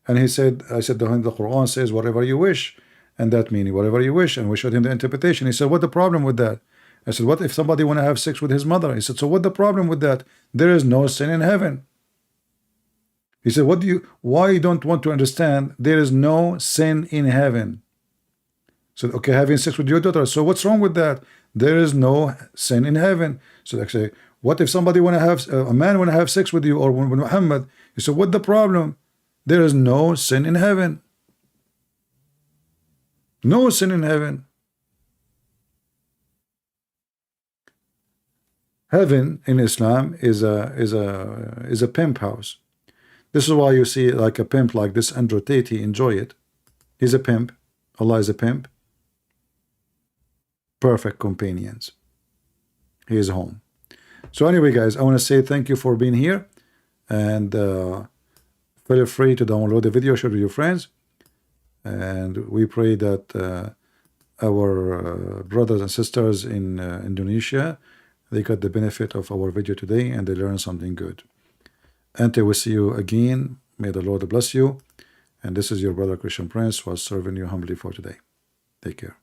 Speaker 1: and he said, I said, the Quran says whatever you wish, and that means whatever you wish, and we showed him the interpretation. He said, what the problem with that? I said, what if somebody want to have sex with his mother? He said, so what the problem with that? There is no sin in heaven. He said, why you don't want to understand there is no sin in heaven? I said, okay, having sex with your daughter, so what's wrong with that? There is no sin in heaven. So they say, what if somebody want to have, a man want to have sex with you, or with Muhammad? He said, what the problem? There is no sin in heaven. No sin in heaven. Heaven in Islam is a pimp house. This is why you see like a pimp like this Andrew Tate, he enjoy it. He's a pimp. Allah is a pimp. Perfect companions. He is home. So anyway, guys, I want to say thank you for being here, and feel free to download the video, share with your friends, and we pray that our brothers and sisters in Indonesia, they got the benefit of our video today and they learned something good. Until we see you again, may the Lord bless you, And this is your brother Christian Prince, was serving you humbly for today. Take care.